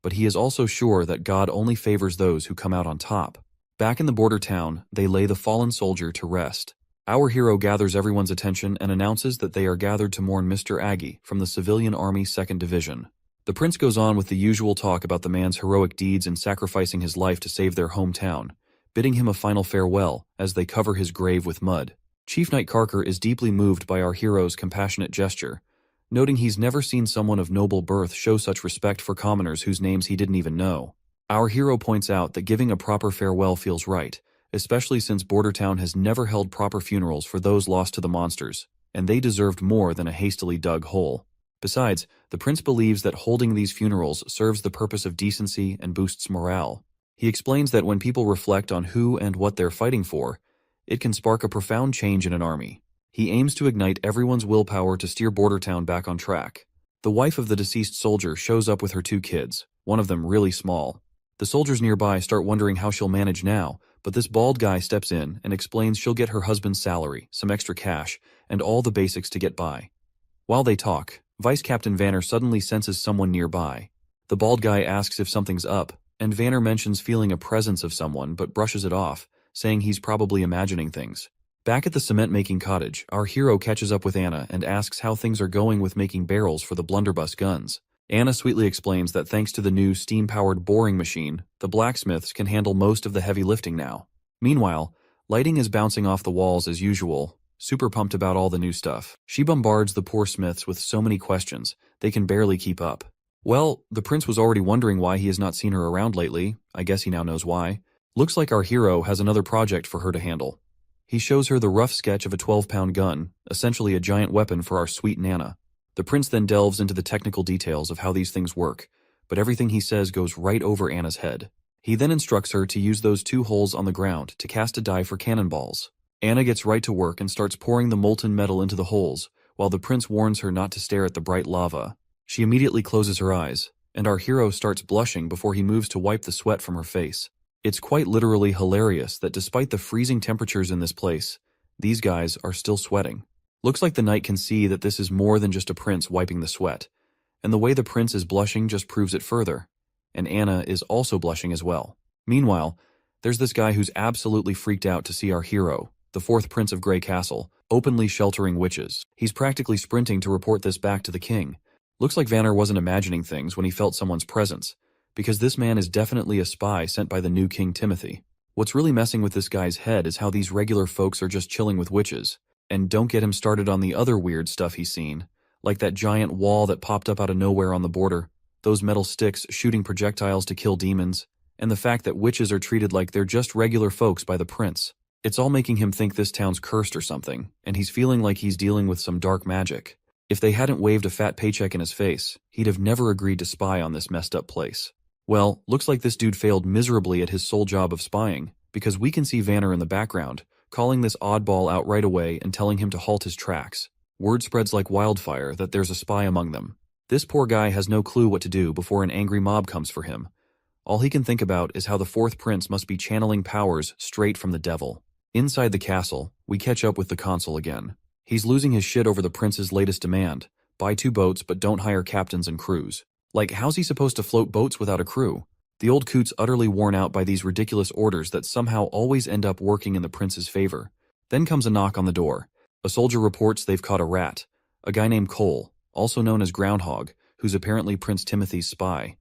but he is also sure that God only favors those who come out on top. Back in the border town, they lay the fallen soldier to rest. Our hero gathers everyone's attention and announces that they are gathered to mourn Mr. Aggie from the Civilian Army 2nd Division. The prince goes on with the usual talk about the man's heroic deeds in sacrificing his life to save their hometown, bidding him a final farewell as they cover his grave with mud. Chief Knight Carker is deeply moved by our hero's compassionate gesture, noting he's never seen someone of noble birth show such respect for commoners whose names he didn't even know. Our hero points out that giving a proper farewell feels right, especially since Bordertown has never held proper funerals for those lost to the monsters, and they deserved more than a hastily dug hole. Besides, the prince believes that holding these funerals serves the purpose of decency and boosts morale. He explains that when people reflect on who and what they're fighting for, it can spark a profound change in an army. He aims to ignite everyone's willpower to steer Bordertown back on track. The wife of the deceased soldier shows up with her 2 kids, one of them really small. The soldiers nearby start wondering how she'll manage now, but this bald guy steps in and explains she'll get her husband's salary, some extra cash, and all the basics to get by. While they talk, Vice Captain Vanner suddenly senses someone nearby. The bald guy asks if something's up, and Vanner mentions feeling a presence of someone but brushes it off, saying he's probably imagining things. Back at the cement-making cottage, our hero catches up with Anna and asks how things are going with making barrels for the blunderbuss guns. Anna sweetly explains that thanks to the new steam-powered boring machine, the blacksmiths can handle most of the heavy lifting now. Meanwhile, Lighting is bouncing off the walls as usual, super pumped about all the new stuff. She bombards the poor smiths with so many questions, they can barely keep up. Well, the prince was already wondering why he has not seen her around lately. I guess he now knows why. Looks like our hero has another project for her to handle. He shows her the rough sketch of a 12-pound gun, essentially a giant weapon for our sweet Nana. The prince then delves into the technical details of how these things work, but everything he says goes right over Anna's head. He then instructs her to use those 2 holes on the ground to cast a die for cannonballs. Anna gets right to work and starts pouring the molten metal into the holes, while the prince warns her not to stare at the bright lava. She immediately closes her eyes, and our hero starts blushing before he moves to wipe the sweat from her face. It's quite literally hilarious that despite the freezing temperatures in this place, these guys are still sweating. Looks like the knight can see that this is more than just a prince wiping the sweat, and the way the prince is blushing just proves it further, and Anna is also blushing as well. Meanwhile, there's this guy who's absolutely freaked out to see our hero, the 4th Prince of Grey Castle, openly sheltering witches. He's practically sprinting to report this back to the king. Looks like Vanner wasn't imagining things when he felt someone's presence, because this man is definitely a spy sent by the new King Timothy. What's really messing with this guy's head is how these regular folks are just chilling with witches. And don't get him started on the other weird stuff he's seen, like that giant wall that popped up out of nowhere on the border, those metal sticks shooting projectiles to kill demons, and the fact that witches are treated like they're just regular folks by the prince. It's all making him think this town's cursed or something, and he's feeling like he's dealing with some dark magic. If they hadn't waved a fat paycheck in his face, he'd have never agreed to spy on this messed up place. Well, looks like this dude failed miserably at his sole job of spying, because we can see Vanner in the background, calling this oddball out right away and telling him to halt his tracks. Word spreads like wildfire that there's a spy among them. This poor guy has no clue what to do before an angry mob comes for him. All he can think about is how the fourth prince must be channeling powers straight from the devil. Inside the castle, we catch up with the consul again. He's losing his shit over the prince's latest demand: buy 2 boats but don't hire captains and crews. Like, how's he supposed to float boats without a crew? The old coot's utterly worn out by these ridiculous orders that somehow always end up working in the prince's favor. Then comes a knock on the door. A soldier reports they've caught a rat, a guy named Cole, also known as Groundhog, who's apparently Prince Timothy's spy.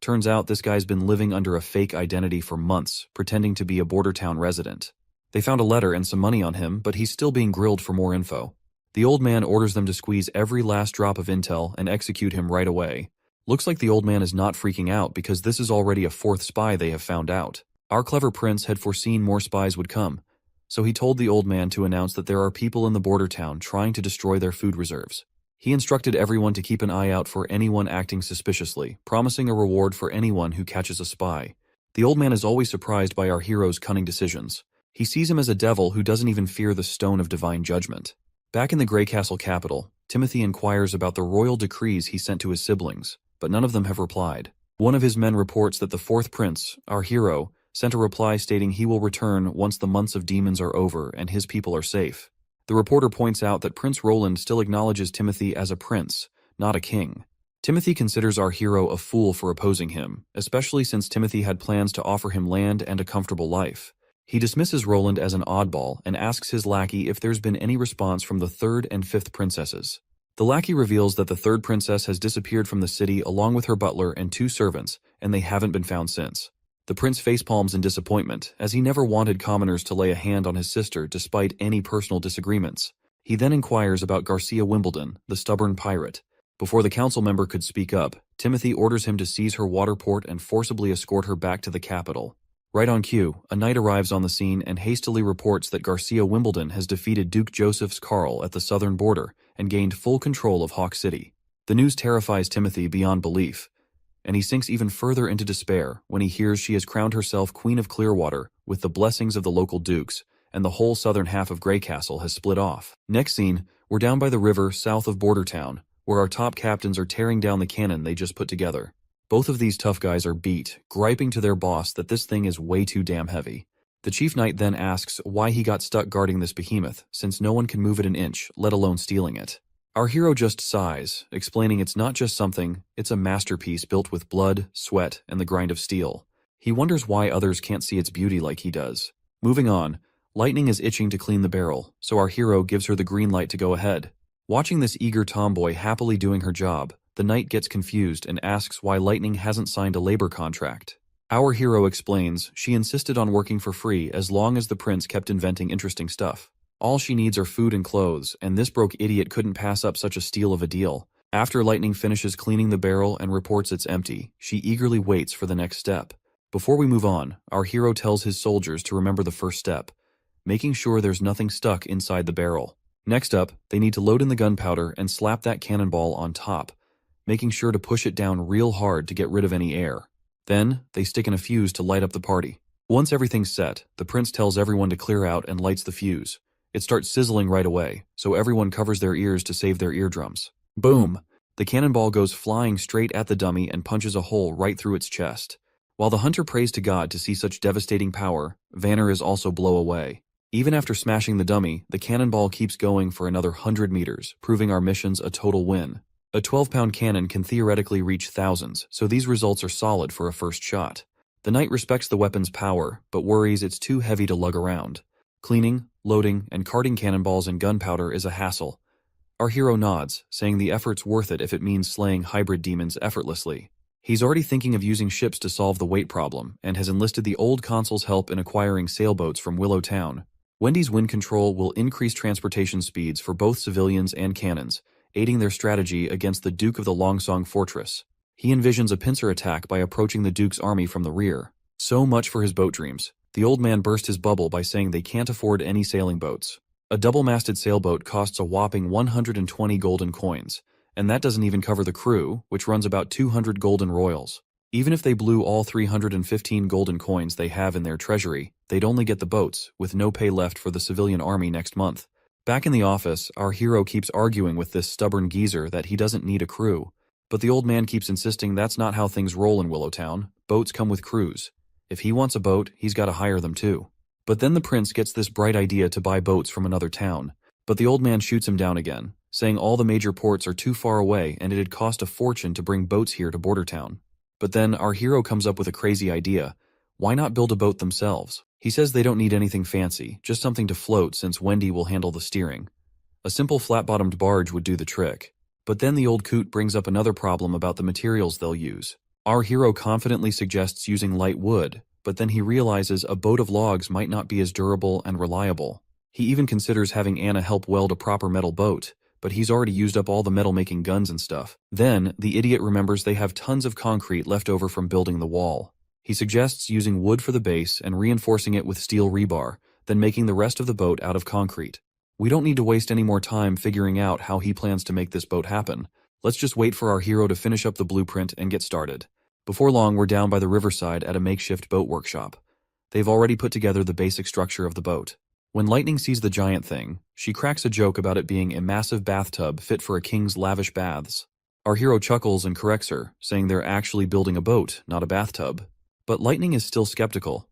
Turns out this guy's been living under a fake identity for months, pretending to be a border town resident. They found a letter and some money on him, but he's still being grilled for more info. The old man orders them to squeeze every last drop of intel and execute him right away. Looks like the old man is not freaking out because this is already a 4th spy they have found out. Our clever prince had foreseen more spies would come, so he told the old man to announce that there are people in the border town trying to destroy their food reserves. He instructed everyone to keep an eye out for anyone acting suspiciously, promising a reward for anyone who catches a spy. The old man is always surprised by our hero's cunning decisions. He sees him as a devil who doesn't even fear the stone of divine judgment. Back in the Grey Castle capital, Timothy inquires about the royal decrees he sent to his siblings, but none of them have replied. One of his men reports that the 4th prince, our hero, sent a reply stating he will return once the months of demons are over and his people are safe. The reporter points out that Prince Roland still acknowledges Timothy as a prince, not a king. Timothy considers our hero a fool for opposing him, especially since Timothy had plans to offer him land and a comfortable life. He dismisses Roland as an oddball and asks his lackey if there's been any response from the 3rd and 5th princesses. The lackey reveals that the 3rd princess has disappeared from the city along with her butler and 2 servants, and they haven't been found since. The prince facepalms in disappointment, as he never wanted commoners to lay a hand on his sister despite any personal disagreements. He then inquires about Garcia Wimbledon, the stubborn pirate. Before the council member could speak up, Timothy orders him to seize her water port and forcibly escort her back to the capital. Right on cue, a knight arrives on the scene and hastily reports that Garcia Wimbledon has defeated Duke Joseph's Carl at the southern border and gained full control of Hawk City. The news terrifies Timothy beyond belief, and he sinks even further into despair when he hears she has crowned herself Queen of Clearwater with the blessings of the local dukes, and the whole southern half of Grey Castle has split off. Next scene, we're down by the river south of Border Town, where our top captains are tearing down the cannon they just put together. Both of these tough guys are beat, griping to their boss that this thing is way too damn heavy. The chief knight then asks why he got stuck guarding this behemoth, since no one can move it an inch, let alone stealing it. Our hero just sighs, explaining it's not just something, it's a masterpiece built with blood, sweat, and the grind of steel. He wonders why others can't see its beauty like he does. Moving on, Lightning is itching to clean the barrel, so our hero gives her the green light to go ahead. Watching this eager tomboy happily doing her job, the knight gets confused and asks why Lightning hasn't signed a labor contract. Our hero explains she insisted on working for free as long as the prince kept inventing interesting stuff. All she needs are food and clothes, and this broke idiot couldn't pass up such a steal of a deal. After Lightning finishes cleaning the barrel and reports it's empty, she eagerly waits for the next step. Before we move on, our hero tells his soldiers to remember the first step, making sure there's nothing stuck inside the barrel. Next up, they need to load in the gunpowder and slap that cannonball on top, making sure to push it down real hard to get rid of any air. Then, they stick in a fuse to light up the party. Once everything's set, the prince tells everyone to clear out and lights the fuse. It starts sizzling right away, so everyone covers their ears to save their eardrums. Boom! The cannonball goes flying straight at the dummy and punches a hole right through its chest. While the hunter prays to God to see such devastating power, Vanner is also blown away. Even after smashing the dummy, the cannonball keeps going for another 100 meters, proving our mission's a total win. A 12-pound cannon can theoretically reach thousands, so these results are solid for a first shot. The knight respects the weapon's power, but worries it's too heavy to lug around. Cleaning, loading, and carting cannonballs and gunpowder is a hassle. Our hero nods, saying the effort's worth it if it means slaying hybrid demons effortlessly. He's already thinking of using ships to solve the weight problem, and has enlisted the old consul's help in acquiring sailboats from Willow Town. Wendy's wind control will increase transportation speeds for both civilians and cannons, aiding their strategy against the Duke of the Longsong Fortress. He envisions a pincer attack by approaching the Duke's army from the rear. So much for his boat dreams. The old man burst his bubble by saying they can't afford any sailing boats. A double-masted sailboat costs a whopping 120 golden coins, and that doesn't even cover the crew, which runs about 200 golden royals. Even if they blew all 315 golden coins they have in their treasury, they'd only get the boats, with no pay left for the civilian army next month. Back in the office, our hero keeps arguing with this stubborn geezer that he doesn't need a crew. But the old man keeps insisting that's not how things roll in Willowtown. Boats come with crews. If he wants a boat, he's got to hire them too. But then the prince gets this bright idea to buy boats from another town. But the old man shoots him down again, saying all the major ports are too far away and it'd cost a fortune to bring boats here to Border Town. But then our hero comes up with a crazy idea. Why not build a boat themselves? He says they don't need anything fancy, just something to float since Wendy will handle the steering. A simple flat-bottomed barge would do the trick. But then the old coot brings up another problem about the materials they'll use. Our hero confidently suggests using light wood, but then he realizes a boat of logs might not be as durable and reliable. He even considers having Anna help weld a proper metal boat, but he's already used up all the metal-making guns and stuff. Then, the idiot remembers they have tons of concrete left over from building the wall. He suggests using wood for the base and reinforcing it with steel rebar, then making the rest of the boat out of concrete. We don't need to waste any more time figuring out how he plans to make this boat happen. Let's just wait for our hero to finish up the blueprint and get started. Before long, we're down by the riverside at a makeshift boat workshop. They've already put together the basic structure of the boat. When Lightning sees the giant thing, she cracks a joke about it being a massive bathtub fit for a king's lavish baths. Our hero chuckles and corrects her, saying they're actually building a boat, not a bathtub. But Lightning is still skeptical.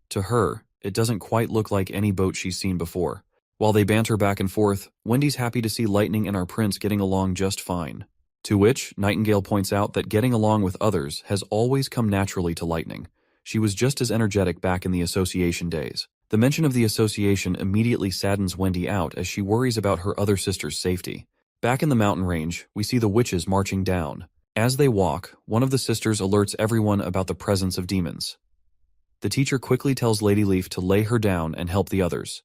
To her, it doesn't quite look like any boat she's seen before. While they banter back and forth, Wendy's happy to see Lightning and our prince getting along just fine. To which, Nightingale points out that getting along with others has always come naturally to Lightning. She was just as energetic back in the association days. The mention of the association immediately saddens Wendy out as she worries about her other sister's safety. Back in the mountain range, we see the witches marching down. As they walk, one of the sisters alerts everyone about the presence of demons. The teacher quickly tells Lady Leaf to lay her down and help the others.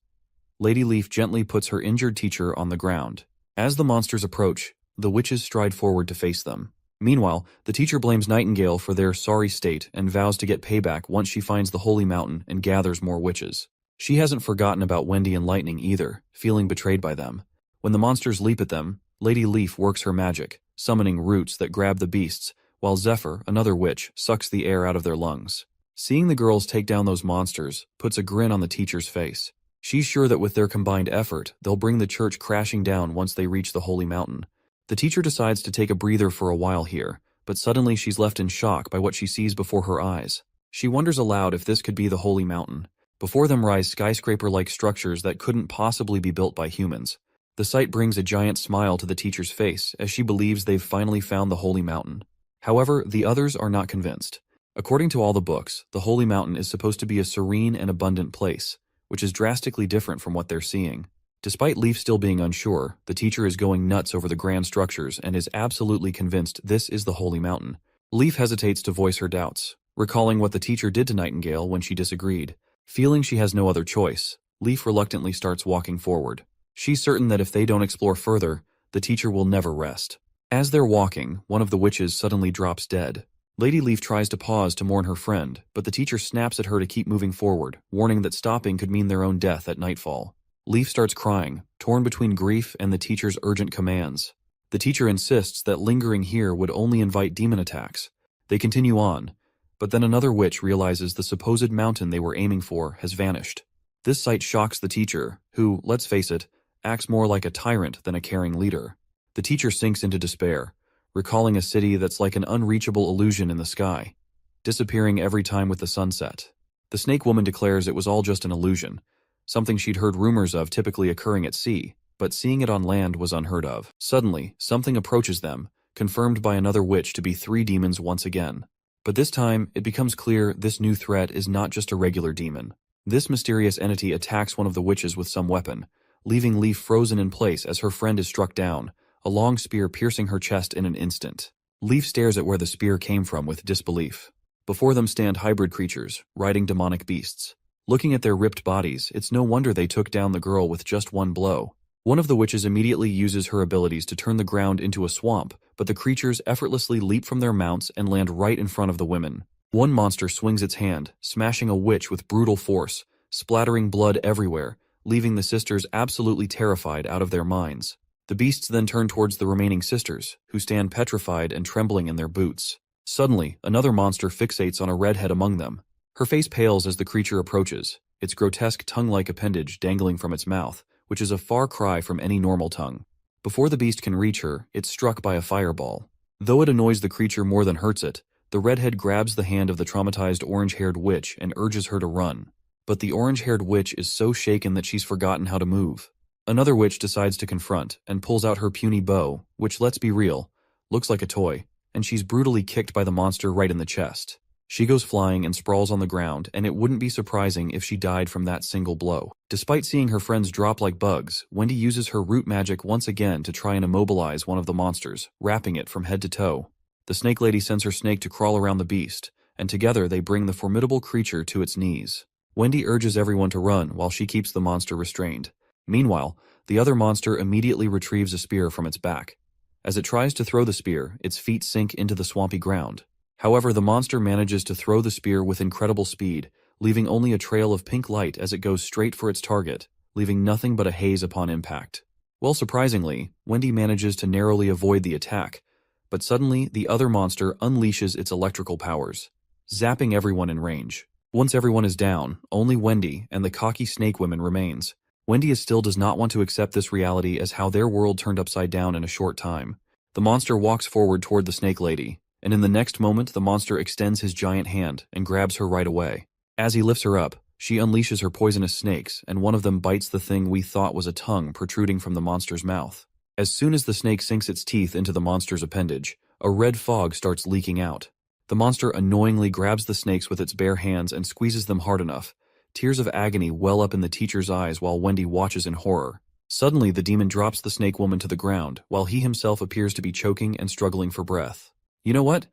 Lady Leaf gently puts her injured teacher on the ground. As the monsters approach, the witches stride forward to face them. Meanwhile, the teacher blames Nightingale for their sorry state and vows to get payback once she finds the holy mountain and gathers more witches. She hasn't forgotten about Wendy and Lightning either, feeling betrayed by them. When the monsters leap at them, Lady Leaf works her magic, summoning roots that grab the beasts, while Zephyr, another witch, sucks the air out of their lungs. Seeing the girls take down those monsters puts a grin on the teacher's face. She's sure that with their combined effort, they'll bring the church crashing down once they reach the holy mountain. The teacher decides to take a breather for a while here, but suddenly she's left in shock by what she sees before her eyes. She wonders aloud if this could be the holy mountain. Before them rise skyscraper-like structures that couldn't possibly be built by humans. The sight brings a giant smile to the teacher's face as she believes they've finally found the holy mountain. However, the others are not convinced. According to all the books, the holy mountain is supposed to be a serene and abundant place, which is drastically different from what they're seeing. Despite Leaf still being unsure, the teacher is going nuts over the grand structures and is absolutely convinced this is the holy mountain. Leaf hesitates to voice her doubts, recalling what the teacher did to Nightingale when she disagreed. Feeling she has no other choice, Leaf reluctantly starts walking forward. She's certain that if they don't explore further, the teacher will never rest. As they're walking, one of the witches suddenly drops dead. Lady Leaf tries to pause to mourn her friend, but the teacher snaps at her to keep moving forward, warning that stopping could mean their own death at nightfall. Leaf starts crying, torn between grief and the teacher's urgent commands. The teacher insists that lingering here would only invite demon attacks. They continue on, but then another witch realizes the supposed mountain they were aiming for has vanished. This sight shocks the teacher, who, let's face it, acts more like a tyrant than a caring leader. The teacher sinks into despair, recalling a city that's like an unreachable illusion in the sky, disappearing every time with the sunset. The snake woman declares it was all just an illusion, something she'd heard rumors of typically occurring at sea, but seeing it on land was unheard of. Suddenly, something approaches them, confirmed by another witch to be 3 demons once again. But this time, it becomes clear this new threat is not just a regular demon. This mysterious entity attacks one of the witches with some weapon, leaving Leaf frozen in place as her friend is struck down, a long spear piercing her chest in an instant. Leaf stares at where the spear came from with disbelief. Before them stand hybrid creatures, riding demonic beasts. Looking at their ripped bodies, it's no wonder they took down the girl with just one blow. One of the witches immediately uses her abilities to turn the ground into a swamp, but the creatures effortlessly leap from their mounts and land right in front of the women. One monster swings its hand, smashing a witch with brutal force, splattering blood everywhere, leaving the sisters absolutely terrified out of their minds. The beasts then turn towards the remaining sisters, who stand petrified and trembling in their boots. Suddenly, another monster fixates on a redhead among them. Her face pales as the creature approaches, its grotesque tongue-like appendage dangling from its mouth, which is a far cry from any normal tongue. Before the beast can reach her, it's struck by a fireball. Though it annoys the creature more than hurts it, the redhead grabs the hand of the traumatized orange-haired witch and urges her to run. But the orange-haired witch is so shaken that she's forgotten how to move. Another witch decides to confront and pulls out her puny bow, which, let's be real, looks like a toy, and she's brutally kicked by the monster right in the chest. She goes flying and sprawls on the ground, and it wouldn't be surprising if she died from that single blow. Despite seeing her friends drop like bugs, Wendy uses her root magic once again to try and immobilize one of the monsters, wrapping it from head to toe. The snake lady sends her snake to crawl around the beast, and together they bring the formidable creature to its knees. Wendy urges everyone to run while she keeps the monster restrained. Meanwhile, the other monster immediately retrieves a spear from its back. As it tries to throw the spear, its feet sink into the swampy ground. However, the monster manages to throw the spear with incredible speed, leaving only a trail of pink light as it goes straight for its target, leaving nothing but a haze upon impact. Well, surprisingly, Wendy manages to narrowly avoid the attack, but suddenly the other monster unleashes its electrical powers, zapping everyone in range. Once everyone is down, only Wendy and the cocky snake woman remains. Wendy still does not want to accept this reality as how their world turned upside down in a short time. The monster walks forward toward the snake lady, and in the next moment the monster extends his giant hand and grabs her right away. As he lifts her up, she unleashes her poisonous snakes, and one of them bites the thing we thought was a tongue protruding from the monster's mouth. As soon as the snake sinks its teeth into the monster's appendage, a red fog starts leaking out. The monster annoyingly grabs the snakes with its bare hands and squeezes them hard enough. Tears of agony well up in the teacher's eyes while Wendy watches in horror. Suddenly, the demon drops the snake woman to the ground, while he himself appears to be choking and struggling for breath. You know what?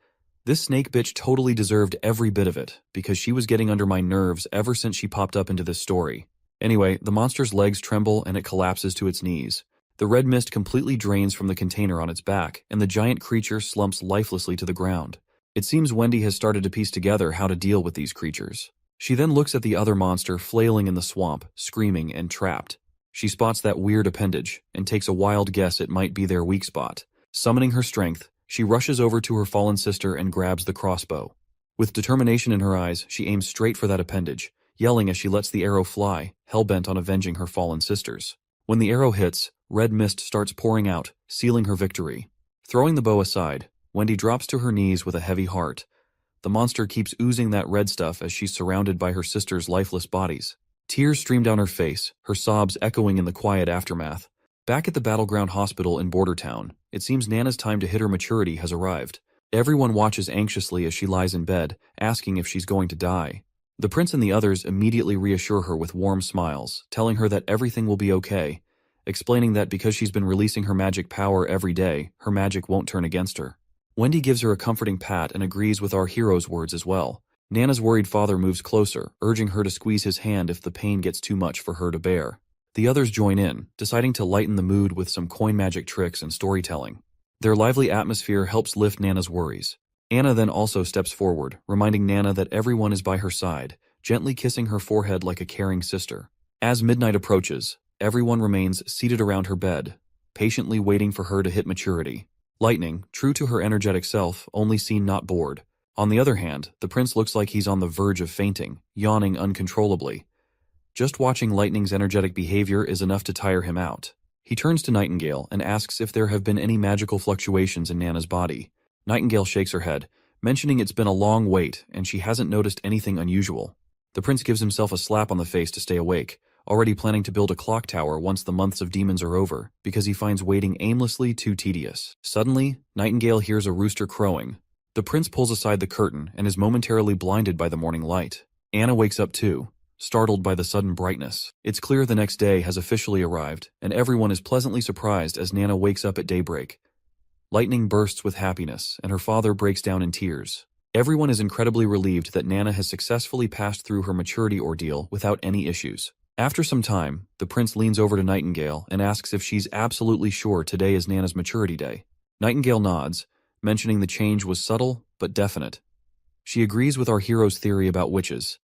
This snake bitch totally deserved every bit of it, because she was getting under my nerves ever since she popped up into this story. Anyway, the monster's legs tremble and it collapses to its knees. The red mist completely drains from the container on its back, and the giant creature slumps lifelessly to the ground. It seems Wendy has started to piece together how to deal with these creatures. She then looks at the other monster flailing in the swamp, screaming and trapped. She spots that weird appendage, and takes a wild guess it might be their weak spot. Summoning her strength, she rushes over to her fallen sister and grabs the crossbow. With determination in her eyes, she aims straight for that appendage, yelling as she lets the arrow fly, hell-bent on avenging her fallen sisters. When the arrow hits, red mist starts pouring out, sealing her victory. Throwing the bow aside, Wendy drops to her knees with a heavy heart. The monster keeps oozing that red stuff as she's surrounded by her sisters' lifeless bodies. Tears stream down her face, her sobs echoing in the quiet aftermath. Back at the Battleground Hospital in Bordertown, it seems Nana's time to hit her maturity has arrived. Everyone watches anxiously as she lies in bed, asking if she's going to die. The prince and the others immediately reassure her with warm smiles, telling her that everything will be okay, explaining that because she's been releasing her magic power every day, her magic won't turn against her. Wendy gives her a comforting pat and agrees with our hero's words as well. Nana's worried father moves closer, urging her to squeeze his hand if the pain gets too much for her to bear. The others join in, deciding to lighten the mood with some coin magic tricks and storytelling. Their lively atmosphere helps lift Nana's worries. Anna then also steps forward, reminding Nana that everyone is by her side, gently kissing her forehead like a caring sister. As midnight approaches, everyone remains seated around her bed, patiently waiting for her to hit maturity. Lightning, true to her energetic self, only seen not bored. On the other hand, the prince looks like he's on the verge of fainting, yawning uncontrollably. Just watching Lightning's energetic behavior is enough to tire him out. He turns to Nightingale and asks if there have been any magical fluctuations in Nana's body. Nightingale shakes her head, mentioning it's been a long wait and she hasn't noticed anything unusual. The prince gives himself a slap on the face to stay awake, already planning to build a clock tower once the months of demons are over, because he finds waiting aimlessly too tedious. Suddenly, Nightingale hears a rooster crowing. The prince pulls aside the curtain and is momentarily blinded by the morning light. Anna wakes up too, startled by the sudden brightness. It's clear the next day has officially arrived, and everyone is pleasantly surprised as Nana wakes up at daybreak. Lightning bursts with happiness, and her father breaks down in tears. Everyone is incredibly relieved that Nana has successfully passed through her maturity ordeal without any issues. After some time, the prince leans over to Nightingale and asks if she's absolutely sure today is Nana's maturity day. Nightingale nods, mentioning the change was subtle but definite. She agrees with our hero's theory about witches,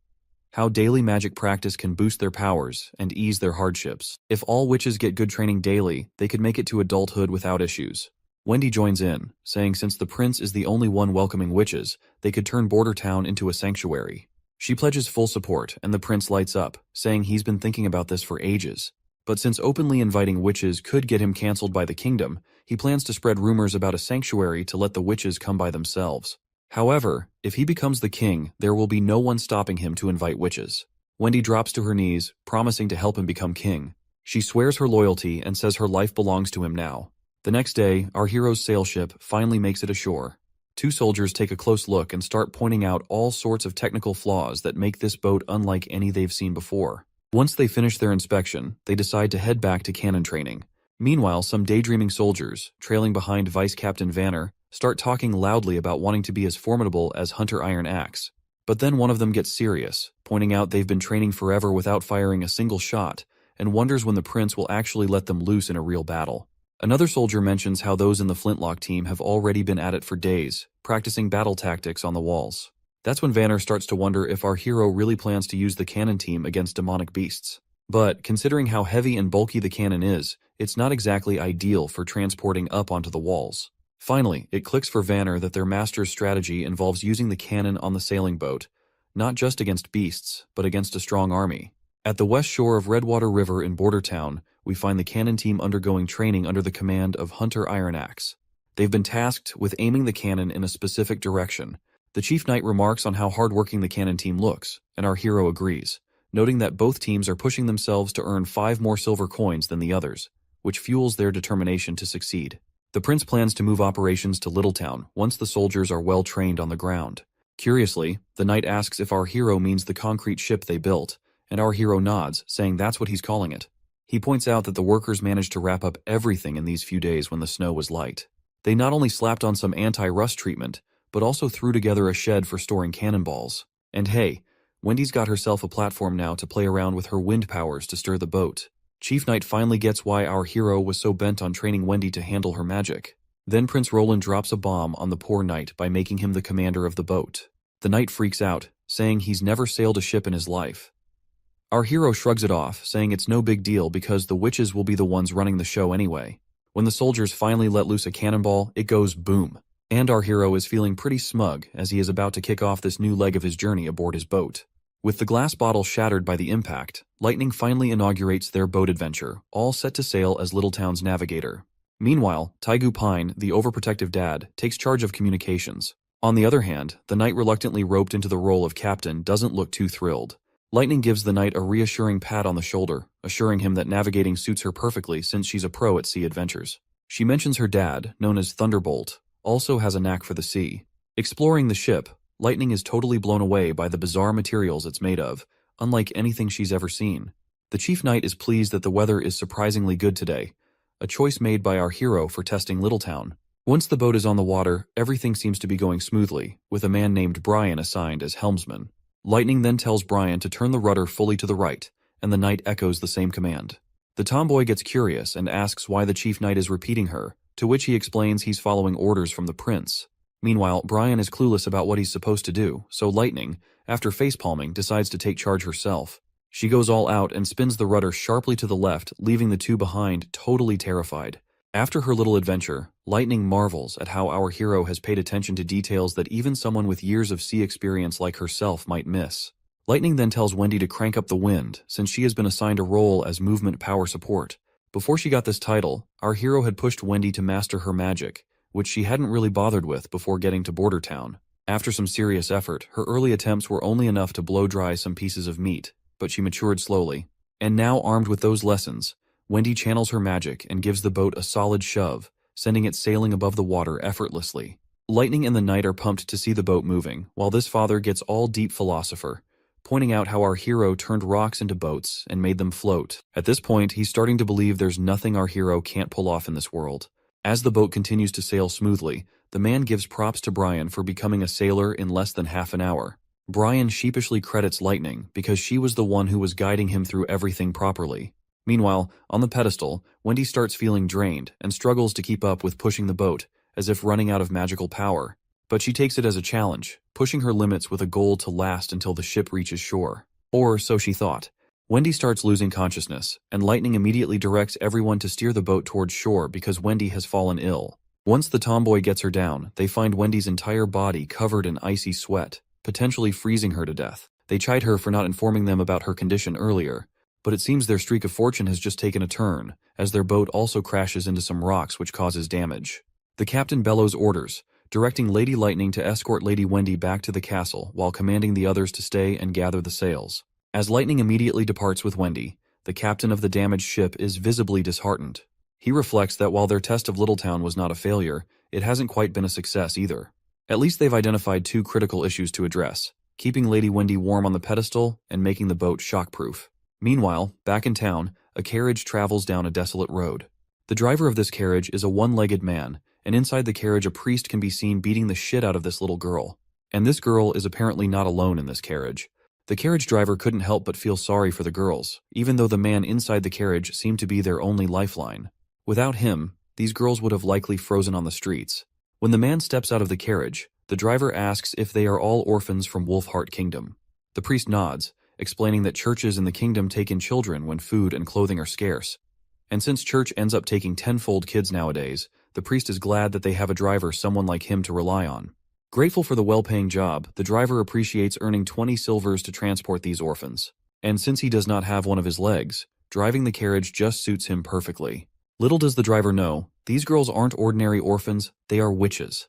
how daily magic practice can boost their powers and ease their hardships. If all witches get good training daily, they could make it to adulthood without issues. Wendy joins in, saying since the prince is the only one welcoming witches, they could turn Border Town into a sanctuary. She pledges full support, and the prince lights up, saying he's been thinking about this for ages. But since openly inviting witches could get him cancelled by the kingdom, he plans to spread rumors about a sanctuary to let the witches come by themselves. However, if he becomes the king, there will be no one stopping him to invite witches. Wendy drops to her knees, promising to help him become king. She swears her loyalty and says her life belongs to him now. The next day, our hero's sail ship finally makes it ashore. Two soldiers take a close look and start pointing out all sorts of technical flaws that make this boat unlike any they've seen before. Once they finish their inspection, they decide to head back to cannon training. Meanwhile, some daydreaming soldiers, trailing behind Vice Captain Vanner, start talking loudly about wanting to be as formidable as Hunter Iron Axe. But then one of them gets serious, pointing out they've been training forever without firing a single shot, and wonders when the prince will actually let them loose in a real battle. Another soldier mentions how those in the Flintlock team have already been at it for days, practicing battle tactics on the walls. That's when Vanner starts to wonder if our hero really plans to use the cannon team against demonic beasts. But, considering how heavy and bulky the cannon is, it's not exactly ideal for transporting up onto the walls. Finally, it clicks for Vanner that their master's strategy involves using the cannon on the sailing boat, not just against beasts, but against a strong army. At the west shore of Redwater River in Border Town, we find the cannon team undergoing training under the command of Hunter Iron Axe. They've been tasked with aiming the cannon in a specific direction. The chief knight remarks on how hardworking the cannon team looks, and our hero agrees, noting that both teams are pushing themselves to earn 5 more silver coins than the others, which fuels their determination to succeed. The prince plans to move operations to Littletown once the soldiers are well trained on the ground. Curiously, the knight asks if our hero means the concrete ship they built, and our hero nods, saying that's what he's calling it. He points out that the workers managed to wrap up everything in these few days when the snow was light. They not only slapped on some anti-rust treatment, but also threw together a shed for storing cannonballs. And hey, Wendy's got herself a platform now to play around with her wind powers to stir the boat. Chief Knight finally gets why our hero was so bent on training Wendy to handle her magic. Then Prince Roland drops a bomb on the poor knight by making him the commander of the boat. The knight freaks out, saying he's never sailed a ship in his life. Our hero shrugs it off, saying it's no big deal because the witches will be the ones running the show anyway. When the soldiers finally let loose a cannonball, it goes boom. And our hero is feeling pretty smug as he is about to kick off this new leg of his journey aboard his boat. With the glass bottle shattered by the impact, Lightning finally inaugurates their boat adventure, all set to sail as Littletown's navigator. Meanwhile, Taigu Pine, the overprotective dad, takes charge of communications. On the other hand, the knight reluctantly roped into the role of captain doesn't look too thrilled. Lightning gives the knight a reassuring pat on the shoulder, assuring him that navigating suits her perfectly since she's a pro at sea adventures. She mentions her dad, known as Thunderbolt, also has a knack for the sea. Exploring the ship, Lightning is totally blown away by the bizarre materials it's made of, unlike anything she's ever seen. The chief knight is pleased that the weather is surprisingly good today, a choice made by our hero for testing Littletown. Once the boat is on the water, everything seems to be going smoothly, with a man named Brian assigned as helmsman. Lightning then tells Brian to turn the rudder fully to the right, and the knight echoes the same command. The tomboy gets curious and asks why the chief knight is repeating her, to which he explains he's following orders from the prince. Meanwhile, Brian is clueless about what he's supposed to do, so Lightning, after facepalming, decides to take charge herself. She goes all out and spins the rudder sharply to the left, leaving the two behind totally terrified. After her little adventure, Lightning marvels at how our hero has paid attention to details that even someone with years of sea experience like herself might miss. Lightning then tells Wendy to crank up the wind, since she has been assigned a role as movement power support. Before she got this title, our hero had pushed Wendy to master her magic, which she hadn't really bothered with before getting to Border Town. After some serious effort, her early attempts were only enough to blow dry some pieces of meat, but she matured slowly. And now, armed with those lessons, Wendy channels her magic and gives the boat a solid shove, sending it sailing above the water effortlessly. Lightning and the knight are pumped to see the boat moving, while this father gets all deep philosopher, pointing out how our hero turned rocks into boats and made them float. At this point, he's starting to believe there's nothing our hero can't pull off in this world. As the boat continues to sail smoothly, the man gives props to Brian for becoming a sailor in less than half an hour. Brian sheepishly credits Lightning because she was the one who was guiding him through everything properly. Meanwhile, on the pedestal, Wendy starts feeling drained and struggles to keep up with pushing the boat, as if running out of magical power. But she takes it as a challenge, pushing her limits with a goal to last until the ship reaches shore. Or so she thought. Wendy starts losing consciousness, and Lightning immediately directs everyone to steer the boat towards shore because Wendy has fallen ill. Once the tomboy gets her down, they find Wendy's entire body covered in icy sweat, potentially freezing her to death. They chide her for not informing them about her condition earlier, but it seems their streak of fortune has just taken a turn, as their boat also crashes into some rocks which causes damage. The captain bellows orders, directing Lady Lightning to escort Lady Wendy back to the castle while commanding the others to stay and gather the sails. As Lightning immediately departs with Wendy, the captain of the damaged ship is visibly disheartened. He reflects that while their test of Littletown was not a failure, it hasn't quite been a success either. At least they've identified two critical issues to address: keeping Lady Wendy warm on the pedestal and making the boat shockproof. Meanwhile, back in town, a carriage travels down a desolate road. The driver of this carriage is a one-legged man, and inside the carriage a priest can be seen beating the shit out of this little girl. And this girl is apparently not alone in this carriage. The carriage driver couldn't help but feel sorry for the girls, even though the man inside the carriage seemed to be their only lifeline. Without him, these girls would have likely frozen on the streets. When the man steps out of the carriage, the driver asks if they are all orphans from Wolfheart Kingdom. The priest nods, explaining that churches in the kingdom take in children when food and clothing are scarce. And since church ends up taking tenfold kids nowadays, the priest is glad that they have a driver someone like him to rely on. Grateful for the well-paying job, the driver appreciates earning 20 silvers to transport these orphans. And since he does not have one of his legs, driving the carriage just suits him perfectly. Little does the driver know, these girls aren't ordinary orphans, they are witches.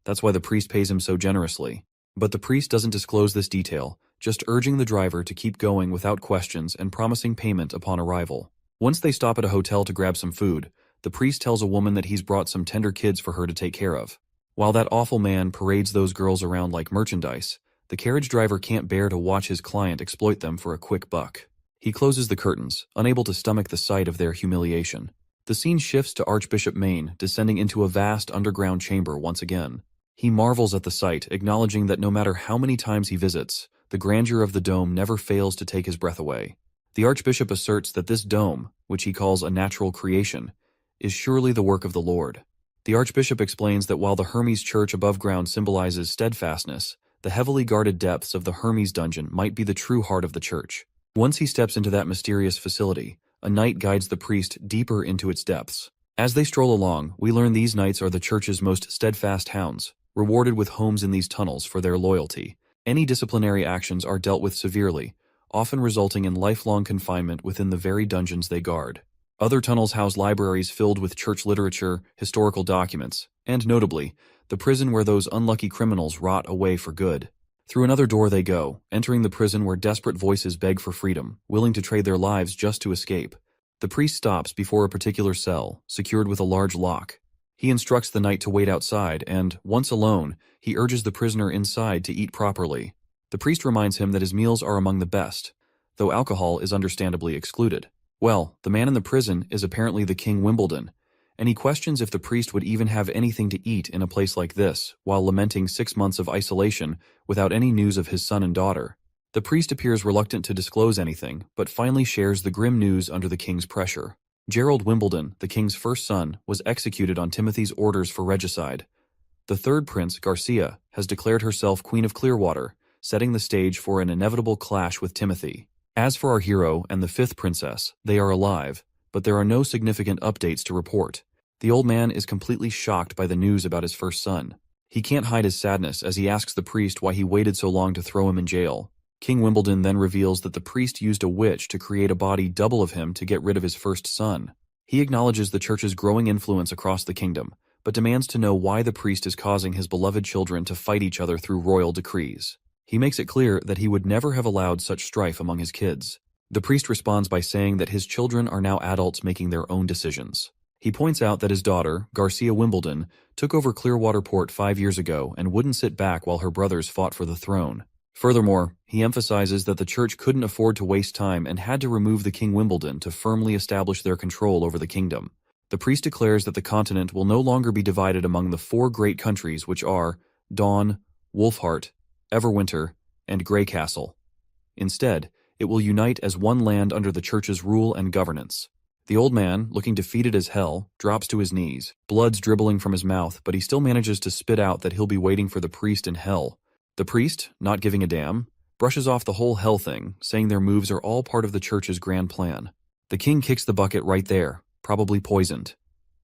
That's why the priest pays him so generously. But the priest doesn't disclose this detail, just urging the driver to keep going without questions and promising payment upon arrival. Once they stop at a hotel to grab some food, the priest tells a woman that he's brought some tender kids for her to take care of. While that awful man parades those girls around like merchandise, the carriage driver can't bear to watch his client exploit them for a quick buck. He closes the curtains, unable to stomach the sight of their humiliation. The scene shifts to Archbishop Maine descending into a vast underground chamber once again. He marvels at the sight, acknowledging that no matter how many times he visits, the grandeur of the dome never fails to take his breath away. The Archbishop asserts that this dome, which he calls a natural creation, is surely the work of the Lord. The Archbishop explains that while the Hermes Church above ground symbolizes steadfastness, the heavily guarded depths of the Hermes dungeon might be the true heart of the church. Once he steps into that mysterious facility, a knight guides the priest deeper into its depths. As they stroll along, we learn these knights are the church's most steadfast hounds, rewarded with homes in these tunnels for their loyalty. Any disciplinary actions are dealt with severely, often resulting in lifelong confinement within the very dungeons they guard. Other tunnels house libraries filled with church literature, historical documents, and notably, the prison where those unlucky criminals rot away for good. Through another door they go, entering the prison where desperate voices beg for freedom, willing to trade their lives just to escape. The priest stops before a particular cell, secured with a large lock. He instructs the knight to wait outside and, once alone, he urges the prisoner inside to eat properly. The priest reminds him that his meals are among the best, though alcohol is understandably excluded. Well, the man in the prison is apparently the King Wimbledon, and he questions if the priest would even have anything to eat in a place like this, while lamenting 6 months of isolation without any news of his son and daughter. The priest appears reluctant to disclose anything, but finally shares the grim news under the king's pressure. Gerald Wimbledon, the king's first son, was executed on Timothy's orders for regicide. The third prince, Garcia, has declared herself Queen of Clearwater, setting the stage for an inevitable clash with Timothy. As for our hero and the fifth princess, they are alive, but there are no significant updates to report. The old man is completely shocked by the news about his first son. He can't hide his sadness as he asks the priest why he waited so long to throw him in jail. King Wimbledon then reveals that the priest used a witch to create a body double of him to get rid of his first son. He acknowledges the church's growing influence across the kingdom, but demands to know why the priest is causing his beloved children to fight each other through royal decrees. He makes it clear that he would never have allowed such strife among his kids. The priest responds by saying that his children are now adults making their own decisions. He points out that his daughter, Garcia Wimbledon, took over Clearwater Port 5 years ago and wouldn't sit back while her brothers fought for the throne. Furthermore, he emphasizes that the church couldn't afford to waste time and had to remove the King Wimbledon to firmly establish their control over the kingdom. The priest declares that the continent will no longer be divided among the 4 great countries which are Dawn, Wolfheart, Everwinter, and Greycastle. Instead, it will unite as one land under the church's rule and governance. The old man, looking defeated as hell, drops to his knees. Blood's dribbling from his mouth, but he still manages to spit out that he'll be waiting for the priest in hell. The priest, not giving a damn, brushes off the whole hell thing, saying their moves are all part of the church's grand plan. The king kicks the bucket right there, probably poisoned.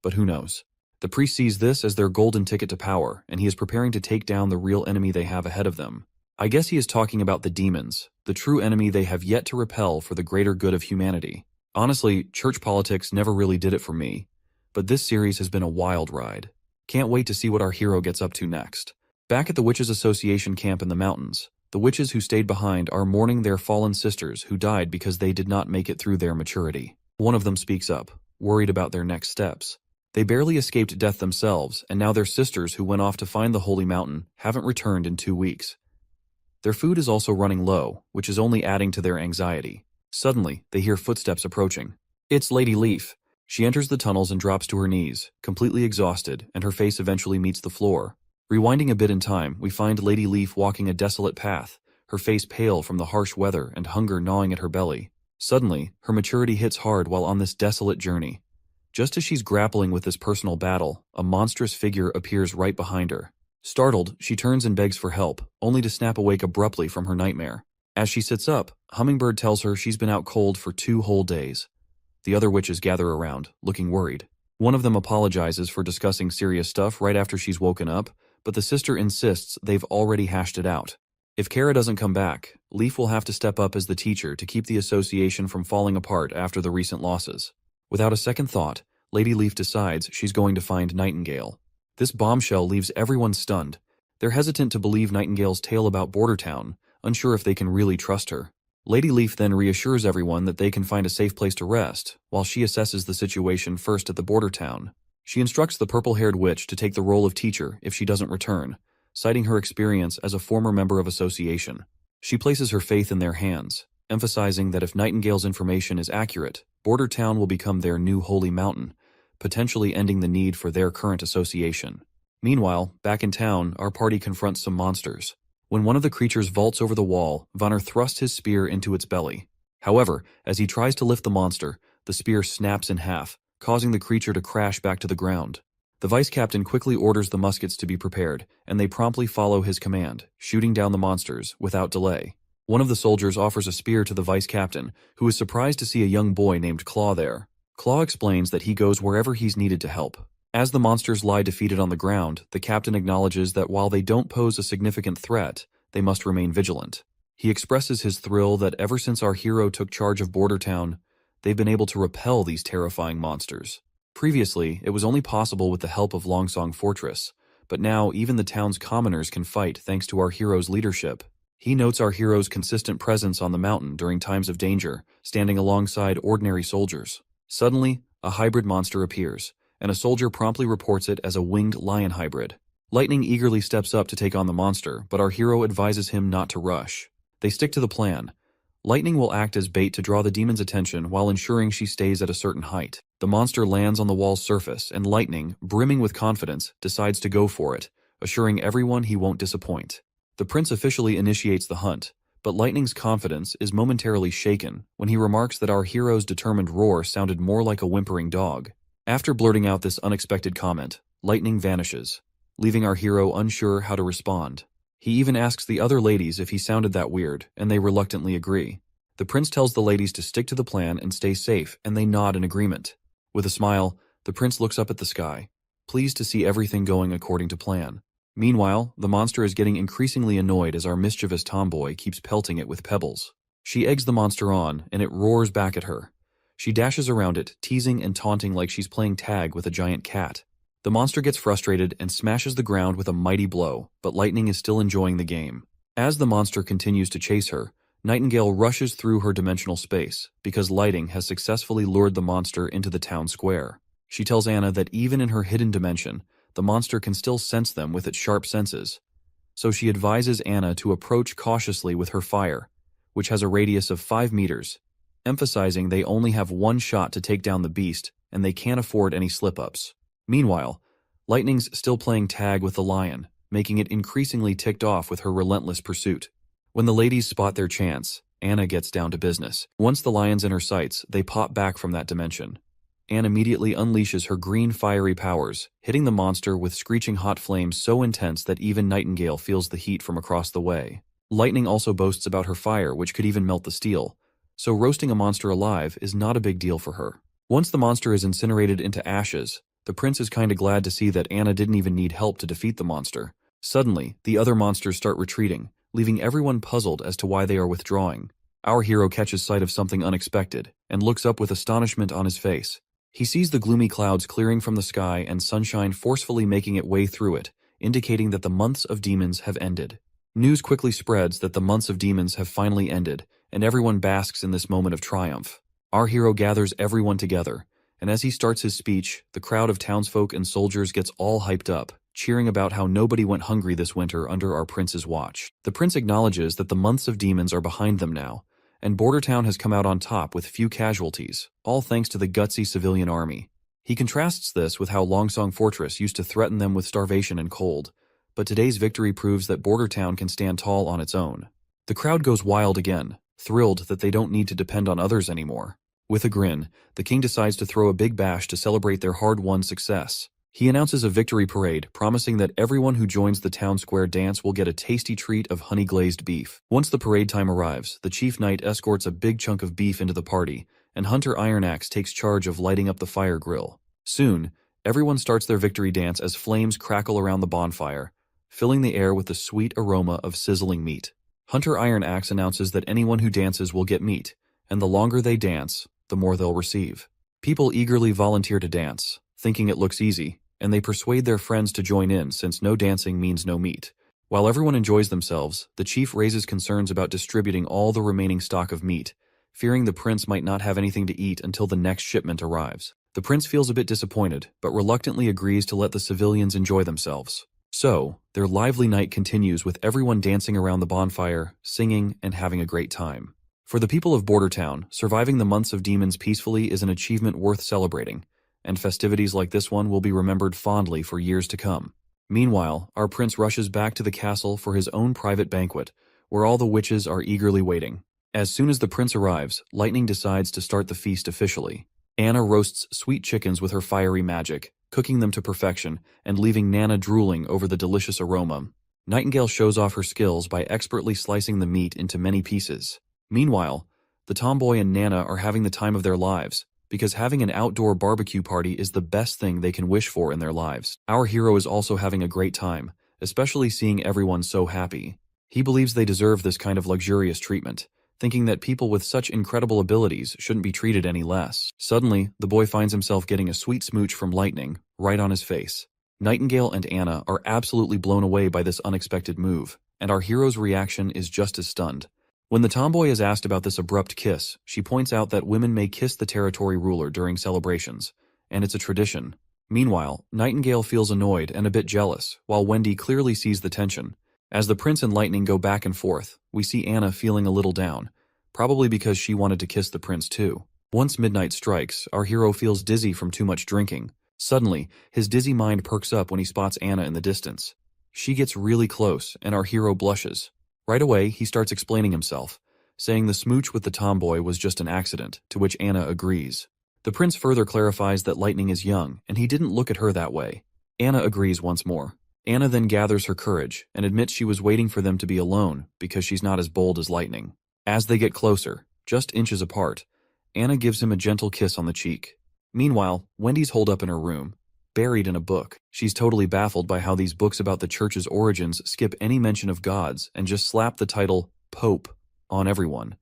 But who knows? The priest sees this as their golden ticket to power, and he is preparing to take down the real enemy they have ahead of them. I guess he is talking about the demons, the true enemy they have yet to repel for the greater good of humanity. Honestly, church politics never really did it for me, but this series has been a wild ride. Can't wait to see what our hero gets up to next. Back at the Witches Association camp in the mountains, the witches who stayed behind are mourning their fallen sisters who died because they did not make it through their maturity. One of them speaks up, worried about their next steps. They barely escaped death themselves, and now their sisters who went off to find the holy mountain haven't returned in 2 weeks. Their food is also running low, which is only adding to their anxiety. Suddenly, they hear footsteps approaching. It's Lady Leaf. She enters the tunnels and drops to her knees, completely exhausted, and her face eventually meets the floor. Rewinding a bit in time, we find Lady Leaf walking a desolate path, her face pale from the harsh weather and hunger gnawing at her belly. Suddenly, her maturity hits hard while on this desolate journey. Just as she's grappling with this personal battle, a monstrous figure appears right behind her. Startled, she turns and begs for help, only to snap awake abruptly from her nightmare. As she sits up, Hummingbird tells her she's been out cold for 2 whole days. The other witches gather around, looking worried. One of them apologizes for discussing serious stuff right after she's woken up, but the sister insists they've already hashed it out. If Kara doesn't come back, Leaf will have to step up as the teacher to keep the association from falling apart after the recent losses. Without a second thought, Lady Leaf decides she's going to find Nightingale. This bombshell leaves everyone stunned. They're hesitant to believe Nightingale's tale about Bordertown, unsure if they can really trust her. Lady Leaf then reassures everyone that they can find a safe place to rest, while she assesses the situation first at the border town. She instructs the purple-haired witch to take the role of teacher if she doesn't return, citing her experience as a former member of association. She places her faith in their hands, emphasizing that if Nightingale's information is accurate, Border Town will become their new holy mountain, potentially ending the need for their current association. Meanwhile, back in town, our party confronts some monsters. When one of the creatures vaults over the wall, Vonner thrusts his spear into its belly. However, as he tries to lift the monster, the spear snaps in half, causing the creature to crash back to the ground. The vice captain quickly orders the muskets to be prepared, and they promptly follow his command, shooting down the monsters without delay. One of the soldiers offers a spear to the vice captain, who is surprised to see a young boy named Claw there. Claw explains that he goes wherever he's needed to help. As the monsters lie defeated on the ground, the captain acknowledges that while they don't pose a significant threat, they must remain vigilant. He expresses his thrill that ever since our hero took charge of Bordertown, they've been able to repel these terrifying monsters. Previously, it was only possible with the help of Longsong Fortress, but now even the town's commoners can fight thanks to our hero's leadership. He notes our hero's consistent presence on the mountain during times of danger, standing alongside ordinary soldiers. Suddenly, a hybrid monster appears, and a soldier promptly reports it as a winged lion hybrid. Lightning eagerly steps up to take on the monster, but our hero advises him not to rush. They stick to the plan. Lightning will act as bait to draw the demon's attention while ensuring she stays at a certain height. The monster lands on the wall's surface, and Lightning, brimming with confidence, decides to go for it, assuring everyone he won't disappoint. The prince officially initiates the hunt, but Lightning's confidence is momentarily shaken when he remarks that our hero's determined roar sounded more like a whimpering dog. After blurting out this unexpected comment, Lightning vanishes, leaving our hero unsure how to respond. He even asks the other ladies if he sounded that weird, and they reluctantly agree. The prince tells the ladies to stick to the plan and stay safe, and they nod in agreement. With a smile, the prince looks up at the sky, pleased to see everything going according to plan. Meanwhile, the monster is getting increasingly annoyed as our mischievous tomboy keeps pelting it with pebbles. She eggs the monster on, and it roars back at her. She dashes around it, teasing and taunting like she's playing tag with a giant cat. The monster gets frustrated and smashes the ground with a mighty blow, but Lightning is still enjoying the game. As the monster continues to chase her, Nightingale rushes through her dimensional space, because Lightning has successfully lured the monster into the town square. She tells Anna that even in her hidden dimension, the monster can still sense them with its sharp senses. So she advises Anna to approach cautiously with her fire, which has a radius of 5 meters, emphasizing they only have one shot to take down the beast, and they can't afford any slip-ups. Meanwhile, Lightning's still playing tag with the lion, making it increasingly ticked off with her relentless pursuit. When the ladies spot their chance, Anna gets down to business. Once the lion's in her sights, they pop back from that dimension. Anne immediately unleashes her green fiery powers, hitting the monster with screeching hot flames so intense that even Nightingale feels the heat from across the way. Lightning also boasts about her fire, which could even melt the steel, so roasting a monster alive is not a big deal for her. Once the monster is incinerated into ashes, the prince is kinda glad to see that Anna didn't even need help to defeat the monster. Suddenly, the other monsters start retreating, leaving everyone puzzled as to why they are withdrawing. Our hero catches sight of something unexpected, and looks up with astonishment on his face. He sees the gloomy clouds clearing from the sky and sunshine forcefully making its way through it, indicating that the months of demons have ended. News quickly spreads that the months of demons have finally ended, and everyone basks in this moment of triumph. Our hero gathers everyone together, and as he starts his speech, the crowd of townsfolk and soldiers gets all hyped up, cheering about how nobody went hungry this winter under our prince's watch. The prince acknowledges that the months of demons are behind them now, and Bordertown has come out on top with few casualties, all thanks to the gutsy civilian army. He contrasts this with how Longsong Fortress used to threaten them with starvation and cold, but today's victory proves that Bordertown can stand tall on its own. The crowd goes wild again, thrilled that they don't need to depend on others anymore. With a grin, the king decides to throw a big bash to celebrate their hard-won success. He announces a victory parade, promising that everyone who joins the town square dance will get a tasty treat of honey-glazed beef. Once the parade time arrives, the chief knight escorts a big chunk of beef into the party, and Hunter Ironaxe takes charge of lighting up the fire grill. Soon, everyone starts their victory dance as flames crackle around the bonfire, filling the air with the sweet aroma of sizzling meat. Hunter Ironaxe announces that anyone who dances will get meat, and the longer they dance, the more they'll receive. People eagerly volunteer to dance, thinking it looks easy, and they persuade their friends to join in since no dancing means no meat. While everyone enjoys themselves, the chief raises concerns about distributing all the remaining stock of meat, fearing the prince might not have anything to eat until the next shipment arrives. The prince feels a bit disappointed, but reluctantly agrees to let the civilians enjoy themselves. So, their lively night continues with everyone dancing around the bonfire, singing, and having a great time. For the people of Bordertown, surviving the months of demons peacefully is an achievement worth celebrating, and festivities like this one will be remembered fondly for years to come. Meanwhile, our prince rushes back to the castle for his own private banquet, where all the witches are eagerly waiting. As soon as the prince arrives, Lightning decides to start the feast officially. Anna roasts sweet chickens with her fiery magic, cooking them to perfection and leaving Nana drooling over the delicious aroma. Nightingale shows off her skills by expertly slicing the meat into many pieces. Meanwhile, the tomboy and Nana are having the time of their lives, because having an outdoor barbecue party is the best thing they can wish for in their lives. Our hero is also having a great time, especially seeing everyone so happy. He believes they deserve this kind of luxurious treatment, thinking that people with such incredible abilities shouldn't be treated any less. Suddenly, the boy finds himself getting a sweet smooch from Lightning, right on his face. Nightingale and Anna are absolutely blown away by this unexpected move, and our hero's reaction is just as stunned. When the tomboy is asked about this abrupt kiss, she points out that women may kiss the territory ruler during celebrations, and it's a tradition. Meanwhile, Nightingale feels annoyed and a bit jealous, while Wendy clearly sees the tension. As the prince and Lightning go back and forth, we see Anna feeling a little down, probably because she wanted to kiss the prince too. Once midnight strikes, our hero feels dizzy from too much drinking. Suddenly, his dizzy mind perks up when he spots Anna in the distance. She gets really close, and our hero blushes. Right away, he starts explaining himself, saying the smooch with the tomboy was just an accident, to which Anna agrees. The prince further clarifies that Lightning is young, and he didn't look at her that way. Anna agrees once more. Anna then gathers her courage, and admits she was waiting for them to be alone, because she's not as bold as Lightning. As they get closer, just inches apart, Anna gives him a gentle kiss on the cheek. Meanwhile, Wendy's holed up in her room, buried in a book. She's totally baffled by how these books about the church's origins skip any mention of gods and just slap the title Pope on everyone.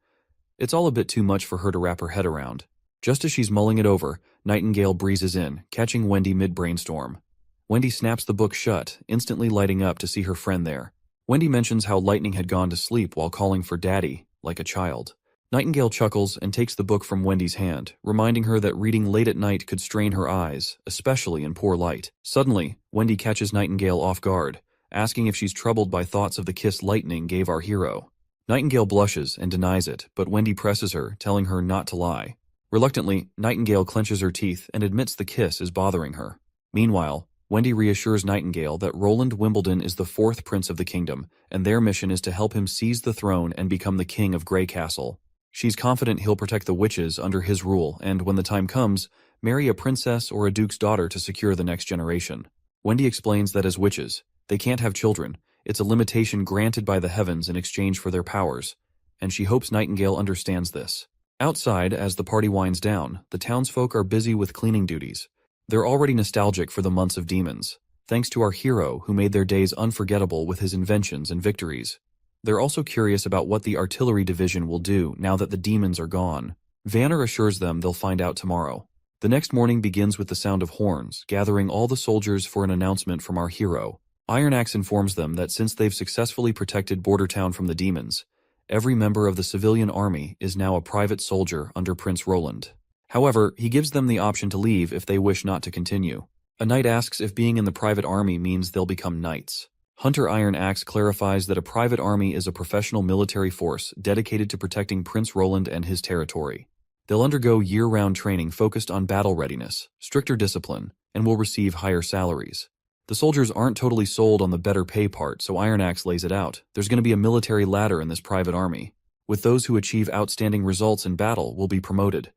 It's all a bit too much for her to wrap her head around. Just as she's mulling it over, Nightingale breezes in, catching Wendy mid-brainstorm. Wendy snaps the book shut, instantly lighting up to see her friend there. Wendy mentions how Lightning had gone to sleep while calling for Daddy, like a child. Nightingale chuckles and takes the book from Wendy's hand, reminding her that reading late at night could strain her eyes, especially in poor light. Suddenly, Wendy catches Nightingale off guard, asking if she's troubled by thoughts of the kiss Lightning gave our hero. Nightingale blushes and denies it, but Wendy presses her, telling her not to lie. Reluctantly, Nightingale clenches her teeth and admits the kiss is bothering her. Meanwhile, Wendy reassures Nightingale that Roland Wimbledon is the fourth prince of the kingdom, and their mission is to help him seize the throne and become the king of Grey Castle. She's confident he'll protect the witches under his rule, and when the time comes, Marry a princess or a duke's daughter to secure the next generation. Wendy explains that as witches, they can't have children. It's a limitation granted by the heavens in exchange for their powers, and she hopes Nightingale understands this. Outside, as the party winds down, the townsfolk are busy with cleaning duties. They're already nostalgic for the months of demons, thanks to our hero who made their days unforgettable with his inventions and victories. They're also curious about what the artillery division will do now that the demons are gone. Vanner assures them they'll find out tomorrow. The next morning begins with the sound of horns, gathering all the soldiers for an announcement from our hero. Iron Axe informs them that since they've successfully protected Bordertown from the demons, every member of the civilian army is now a private soldier under Prince Roland. However, he gives them the option to leave if they wish not to continue. A knight asks if being in the private army means they'll become knights. Hunter Iron Axe clarifies that a private army is a professional military force dedicated to protecting Prince Roland and his territory. They'll undergo year-round training focused on battle readiness, stricter discipline, and will receive higher salaries. The soldiers aren't totally sold on the better pay part, so Iron Axe lays it out. There's going to be a military ladder in this private army. With those who achieve outstanding results in battle will be promoted.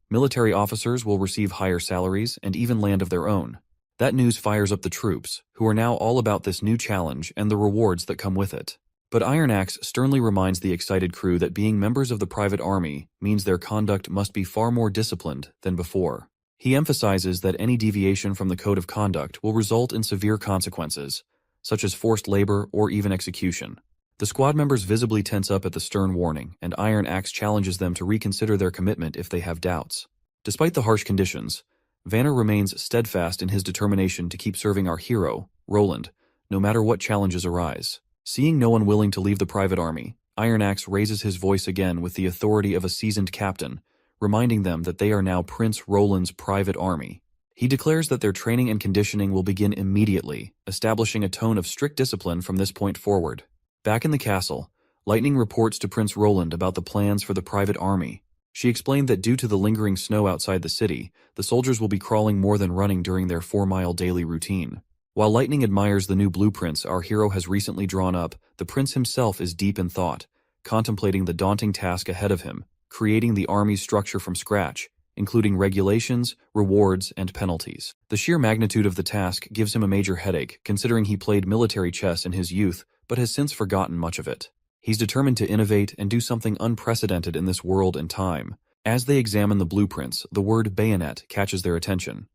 Military officers will receive higher salaries and even land of their own. That news fires up the troops, who are now all about this new challenge and the rewards that come with it. But Iron Axe sternly reminds the excited crew that being members of the private army means their conduct must be far more disciplined than before. He emphasizes that any deviation from the code of conduct will result in severe consequences, such as forced labor or even execution. The squad members visibly tense up at the stern warning, and Iron Axe challenges them to reconsider their commitment if they have doubts. Despite the harsh conditions, Vanner remains steadfast in his determination to keep serving our hero, Roland, no matter what challenges arise. Seeing no one willing to leave the private army, Iron Axe raises his voice again with the authority of a seasoned captain, reminding them that they are now Prince Roland's private army. He declares that their training and conditioning will begin immediately, establishing a tone of strict discipline from this point forward. Back in the castle, Lightning reports to Prince Roland about the plans for the private army. She explained that due to the lingering snow outside the city, the soldiers will be crawling more than running during their 4-mile daily routine. While Lightning admires the new blueprints our hero has recently drawn up, the prince himself is deep in thought, contemplating the daunting task ahead of him, creating the army's structure from scratch, including regulations, rewards, and penalties. The sheer magnitude of the task gives him a major headache, considering he played military chess in his youth, but has since forgotten much of it. He's determined to innovate and do something unprecedented in this world and time. As they examine the blueprints, the word bayonet catches their attention.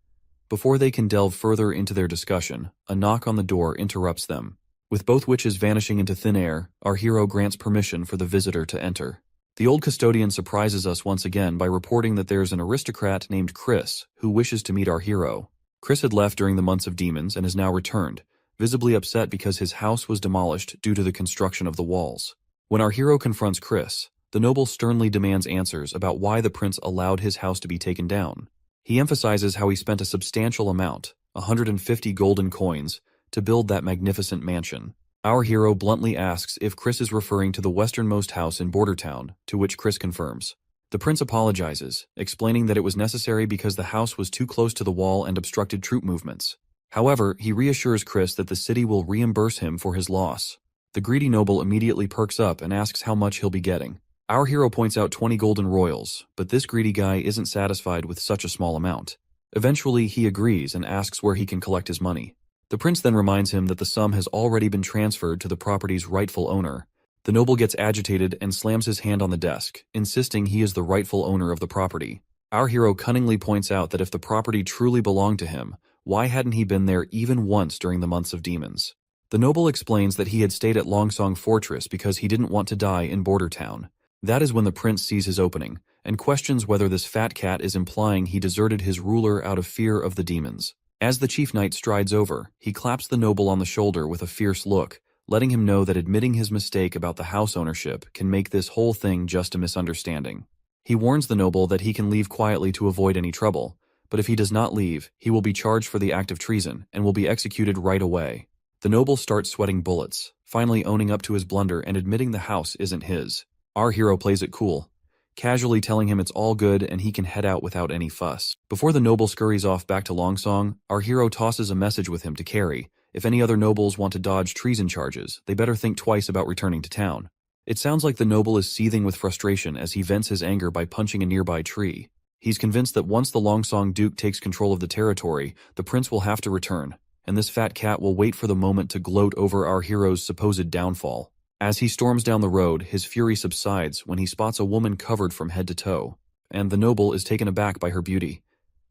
Before they can delve further into their discussion, a knock on the door interrupts them. With both witches vanishing into thin air, our hero grants permission for the visitor to enter. The old custodian surprises us once again by reporting that there's an aristocrat named Chris who wishes to meet our hero. Chris had left during the months of demons and has now returned, visibly upset because his house was demolished due to the construction of the walls. When our hero confronts Chris, the noble sternly demands answers about why the prince allowed his house to be taken down. He emphasizes how he spent a substantial amount, 150 golden coins, to build that magnificent mansion. Our hero bluntly asks if Chris is referring to the westernmost house in Bordertown, to which Chris confirms. The prince apologizes, explaining that it was necessary because the house was too close to the wall and obstructed troop movements. However, he reassures Chris that the city will reimburse him for his loss. The greedy noble immediately perks up and asks how much he'll be getting. Our hero points out 20 golden royals, but this greedy guy isn't satisfied with such a small amount. Eventually, he agrees and asks where he can collect his money. The prince then reminds him that the sum has already been transferred to the property's rightful owner. The noble gets agitated and slams his hand on the desk, insisting he is the rightful owner of the property. Our hero cunningly points out that if the property truly belonged to him, why hadn't he been there even once during the months of demons? The noble explains that he had stayed at Longsong Fortress because he didn't want to die in Bordertown. That is when the prince sees his opening, and questions whether this fat cat is implying he deserted his ruler out of fear of the demons. As the chief knight strides over, he claps the noble on the shoulder with a fierce look, letting him know that admitting his mistake about the house ownership can make this whole thing just a misunderstanding. He warns the noble that he can leave quietly to avoid any trouble, but if he does not leave, he will be charged for the act of treason and will be executed right away. The noble starts sweating bullets, finally owning up to his blunder and admitting the house isn't his. Our hero plays it cool, casually telling him it's all good and he can head out without any fuss. Before the noble scurries off back to Longsong, our hero tosses a message with him to carry. If any other nobles want to dodge treason charges, they better think twice about returning to town. It sounds like the noble is seething with frustration as he vents his anger by punching a nearby tree. He's convinced that once the Longsong Duke takes control of the territory, the prince will have to return, and this fat cat will wait for the moment to gloat over our hero's supposed downfall. As he storms down the road, his fury subsides when he spots a woman covered from head to toe, and the noble is taken aback by her beauty.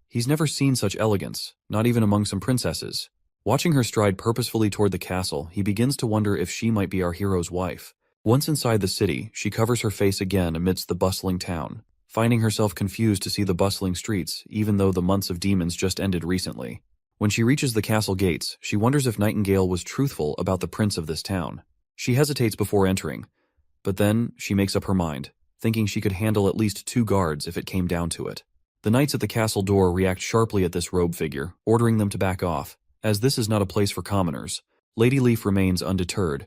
He's never seen such elegance, not even among some princesses. Watching her stride purposefully toward the castle, he begins to wonder if she might be our hero's wife. Once inside the city, she covers her face again amidst the bustling town, finding herself confused to see the bustling streets, even though the months of demons just ended recently. When she reaches the castle gates, she wonders if Nightingale was truthful about the prince of this town. She hesitates before entering, but then she makes up her mind, thinking she could handle at least 2 guards if it came down to it. The knights at the castle door react sharply at this robe figure, ordering them to back off, as this is not a place for commoners. Lady Leaf remains undeterred,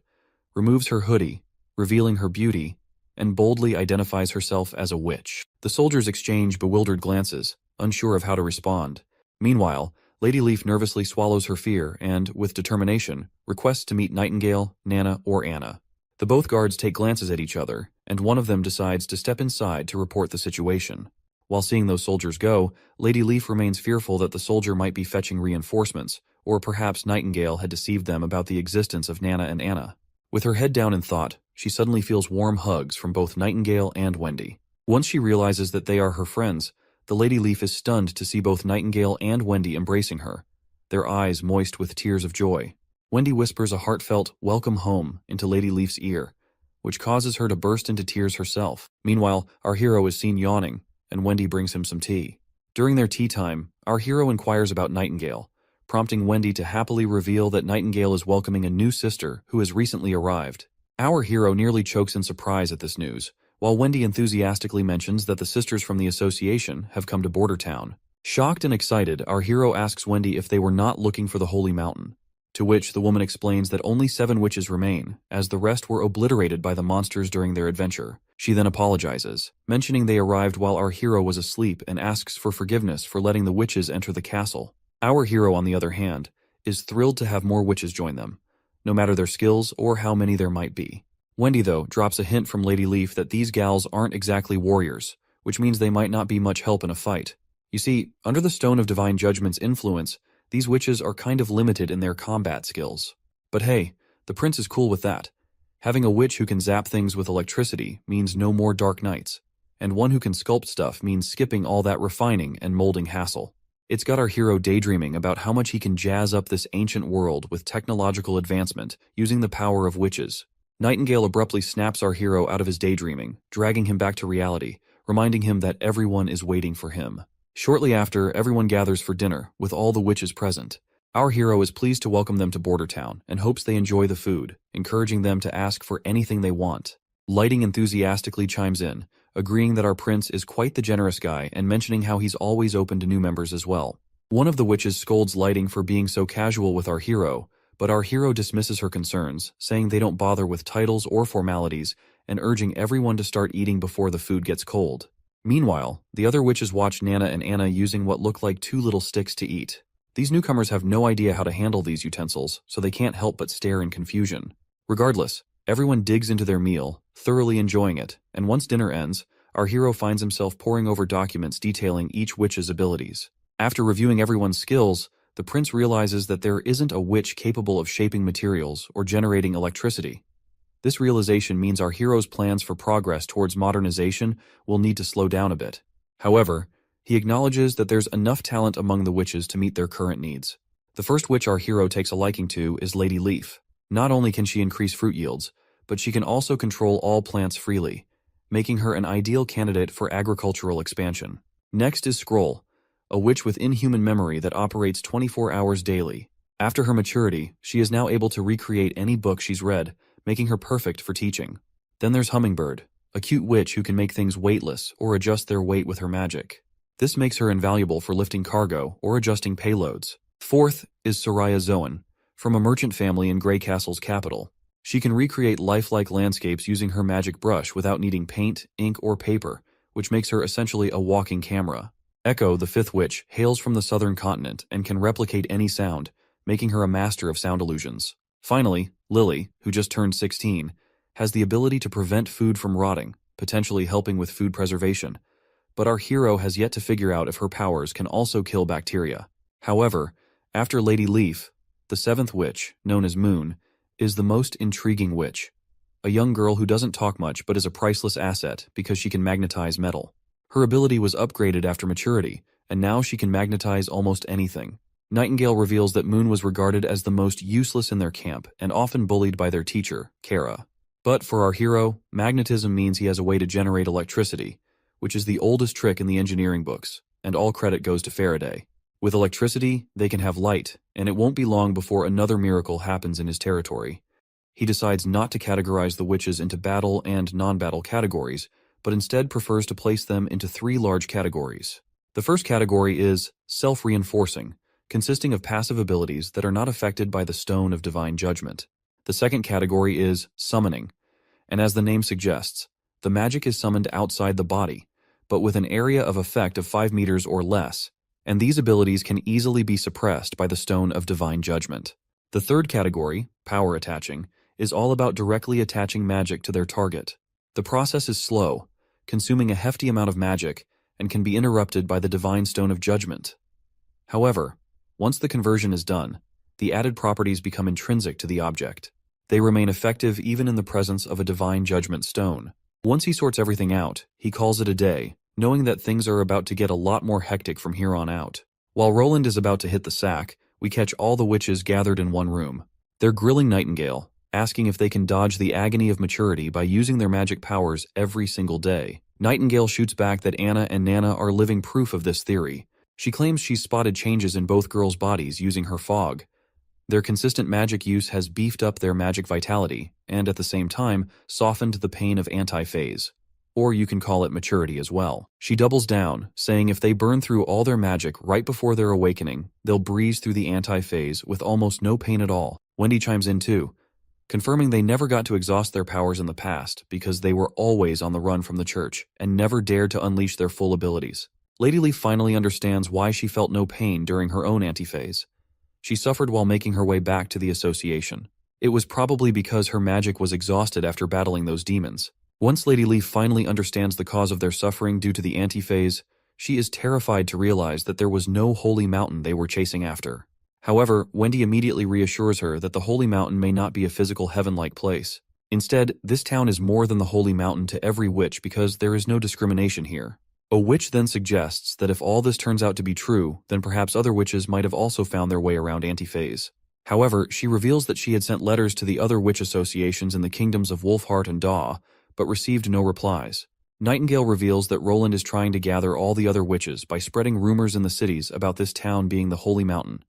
removes her hoodie, revealing her beauty, and boldly identifies herself as a witch. The soldiers exchange bewildered glances, unsure of how to respond. Meanwhile, Lady Leaf nervously swallows her fear and, with determination, requests to meet Nightingale, Nana, or Anna. The both guards take glances at each other, and one of them decides to step inside to report the situation. While seeing those soldiers go, Lady Leaf remains fearful that the soldier might be fetching reinforcements, or perhaps Nightingale had deceived them about the existence of Nana and Anna. With her head down in thought, she suddenly feels warm hugs from both Nightingale and Wendy. Once she realizes that they are her friends, the Lady Leaf is stunned to see both Nightingale and Wendy embracing her, their eyes moist with tears of joy. Wendy whispers a heartfelt "welcome home" into Lady Leaf's ear, which causes her to burst into tears herself. Meanwhile, our hero is seen yawning, and Wendy brings him some tea. During their tea time, our hero inquires about Nightingale, prompting Wendy to happily reveal that Nightingale is welcoming a new sister who has recently arrived. Our hero nearly chokes in surprise at this news, while Wendy enthusiastically mentions that the sisters from the association have come to Border Town. Shocked and excited, our hero asks Wendy if they were not looking for the Holy Mountain, to which the woman explains that only 7 witches remain, as the rest were obliterated by the monsters during their adventure. She then apologizes, mentioning they arrived while our hero was asleep, and asks for forgiveness for letting the witches enter the castle. Our hero, on the other hand, is thrilled to have more witches join them, no matter their skills or how many there might be. Wendy, though, drops a hint from Lady Leaf that these gals aren't exactly warriors, which means they might not be much help in a fight. You see, under the Stone of Divine Judgment's influence, these witches are kind of limited in their combat skills. But hey, the prince is cool with that. Having a witch who can zap things with electricity means no more dark nights, and one who can sculpt stuff means skipping all that refining and molding hassle. It's got our hero daydreaming about how much he can jazz up this ancient world with technological advancement using the power of witches. Nightingale abruptly snaps our hero out of his daydreaming, dragging him back to reality, reminding him that everyone is waiting for him. Shortly after, everyone gathers for dinner, with all the witches present. Our hero is pleased to welcome them to Border Town and hopes they enjoy the food, encouraging them to ask for anything they want. Lighting enthusiastically chimes in, agreeing that our prince is quite the generous guy and mentioning how he's always open to new members as well. One of the witches scolds Lighting for being so casual with our hero, but our hero dismisses her concerns, saying they don't bother with titles or formalities, and urging everyone to start eating before the food gets cold. Meanwhile, the other witches watch Nana and Anna using what look like 2 little sticks to eat. These newcomers have no idea how to handle these utensils, so they can't help but stare in confusion. Regardless, everyone digs into their meal, thoroughly enjoying it, and once dinner ends, our hero finds himself poring over documents detailing each witch's abilities. After reviewing everyone's skills, the prince realizes that there isn't a witch capable of shaping materials or generating electricity. This realization means our hero's plans for progress towards modernization will need to slow down a bit. However, he acknowledges that there's enough talent among the witches to meet their current needs. The first witch our hero takes a liking to is Lady Leaf. Not only can she increase fruit yields, but she can also control all plants freely, making her an ideal candidate for agricultural expansion. Next is Scroll, a witch with inhuman memory that operates 24 hours daily. After her maturity, she is now able to recreate any book she's read, making her perfect for teaching. Then there's Hummingbird, a cute witch who can make things weightless or adjust their weight with her magic. This makes her invaluable for lifting cargo or adjusting payloads. Fourth is Soraya Zoan, from a merchant family in Grey Castle's capital. She can recreate lifelike landscapes using her magic brush without needing paint, ink, or paper, which makes her essentially a walking camera. Echo, the fifth witch, hails from the southern continent and can replicate any sound, making her a master of sound illusions. Finally, Lily, who just turned 16, has the ability to prevent food from rotting, potentially helping with food preservation. but our hero has yet to figure out if her powers can also kill bacteria. However, after Lady Leaf, the seventh witch, known as Moon, is the most intriguing witch. A young girl who doesn't talk much but is a priceless asset because she can magnetize metal. Her ability was upgraded after maturity, and now she can magnetize almost anything. Nightingale reveals that Moon was regarded as the most useless in their camp and often bullied by their teacher, Kara. But for our hero, magnetism means he has a way to generate electricity, which is the oldest trick in the engineering books, and all credit goes to Faraday. With electricity, they can have light, and it won't be long before another miracle happens in his territory. He decides not to categorize the witches into battle and non-battle categories, but instead prefers to place them into three large categories. The first category is self-reinforcing, consisting of passive abilities that are not affected by the Stone of Divine Judgment. The second category is summoning, and as the name suggests, the magic is summoned outside the body, but with an area of effect of 5 meters or less, and these abilities can easily be suppressed by the Stone of Divine Judgment. The third category, power attaching, is all about directly attaching magic to their target. The process is slow, consuming a hefty amount of magic, and can be interrupted by the Divine Stone of Judgment. However, once the conversion is done, the added properties become intrinsic to the object. They remain effective even in the presence of a Divine Judgment stone. Once he sorts everything out, he calls it a day, knowing that things are about to get a lot more hectic from here on out. While Roland is about to hit the sack, we catch all the witches gathered in one room. They're grilling Nightingale, asking if they can dodge the agony of maturity by using their magic powers every single day. Nightingale shoots back that Anna and Nana are living proof of this theory. She claims she's spotted changes in both girls' bodies using her fog. Their consistent magic use has beefed up their magic vitality, and at the same time, softened the pain of anti-phase. Or you can call it maturity as well. She doubles down, saying if they burn through all their magic right before their awakening, they'll breeze through the anti-phase with almost no pain at all. Wendy chimes in too, confirming they never got to exhaust their powers in the past because they were always on the run from the church and never dared to unleash their full abilities. Lady Leaf finally understands why she felt no pain during her own antiphase. She suffered while making her way back to the association. It was probably because her magic was exhausted after battling those demons. Once Lady Leaf finally understands the cause of their suffering due to the antiphase, she is terrified to realize that there was no holy mountain they were chasing after. However, Wendy immediately reassures her that the holy mountain may not be a physical heaven-like place. Instead, this town is more than the holy mountain to every witch because there is no discrimination here. A witch then suggests that if all this turns out to be true, then perhaps other witches might have also found their way around antiphase. However, she reveals that she had sent letters to the other witch associations in the kingdoms of Wolfheart and Daw, but received no replies. Nightingale reveals that Roland is trying to gather all the other witches by spreading rumors in the cities about this town being the holy mountain,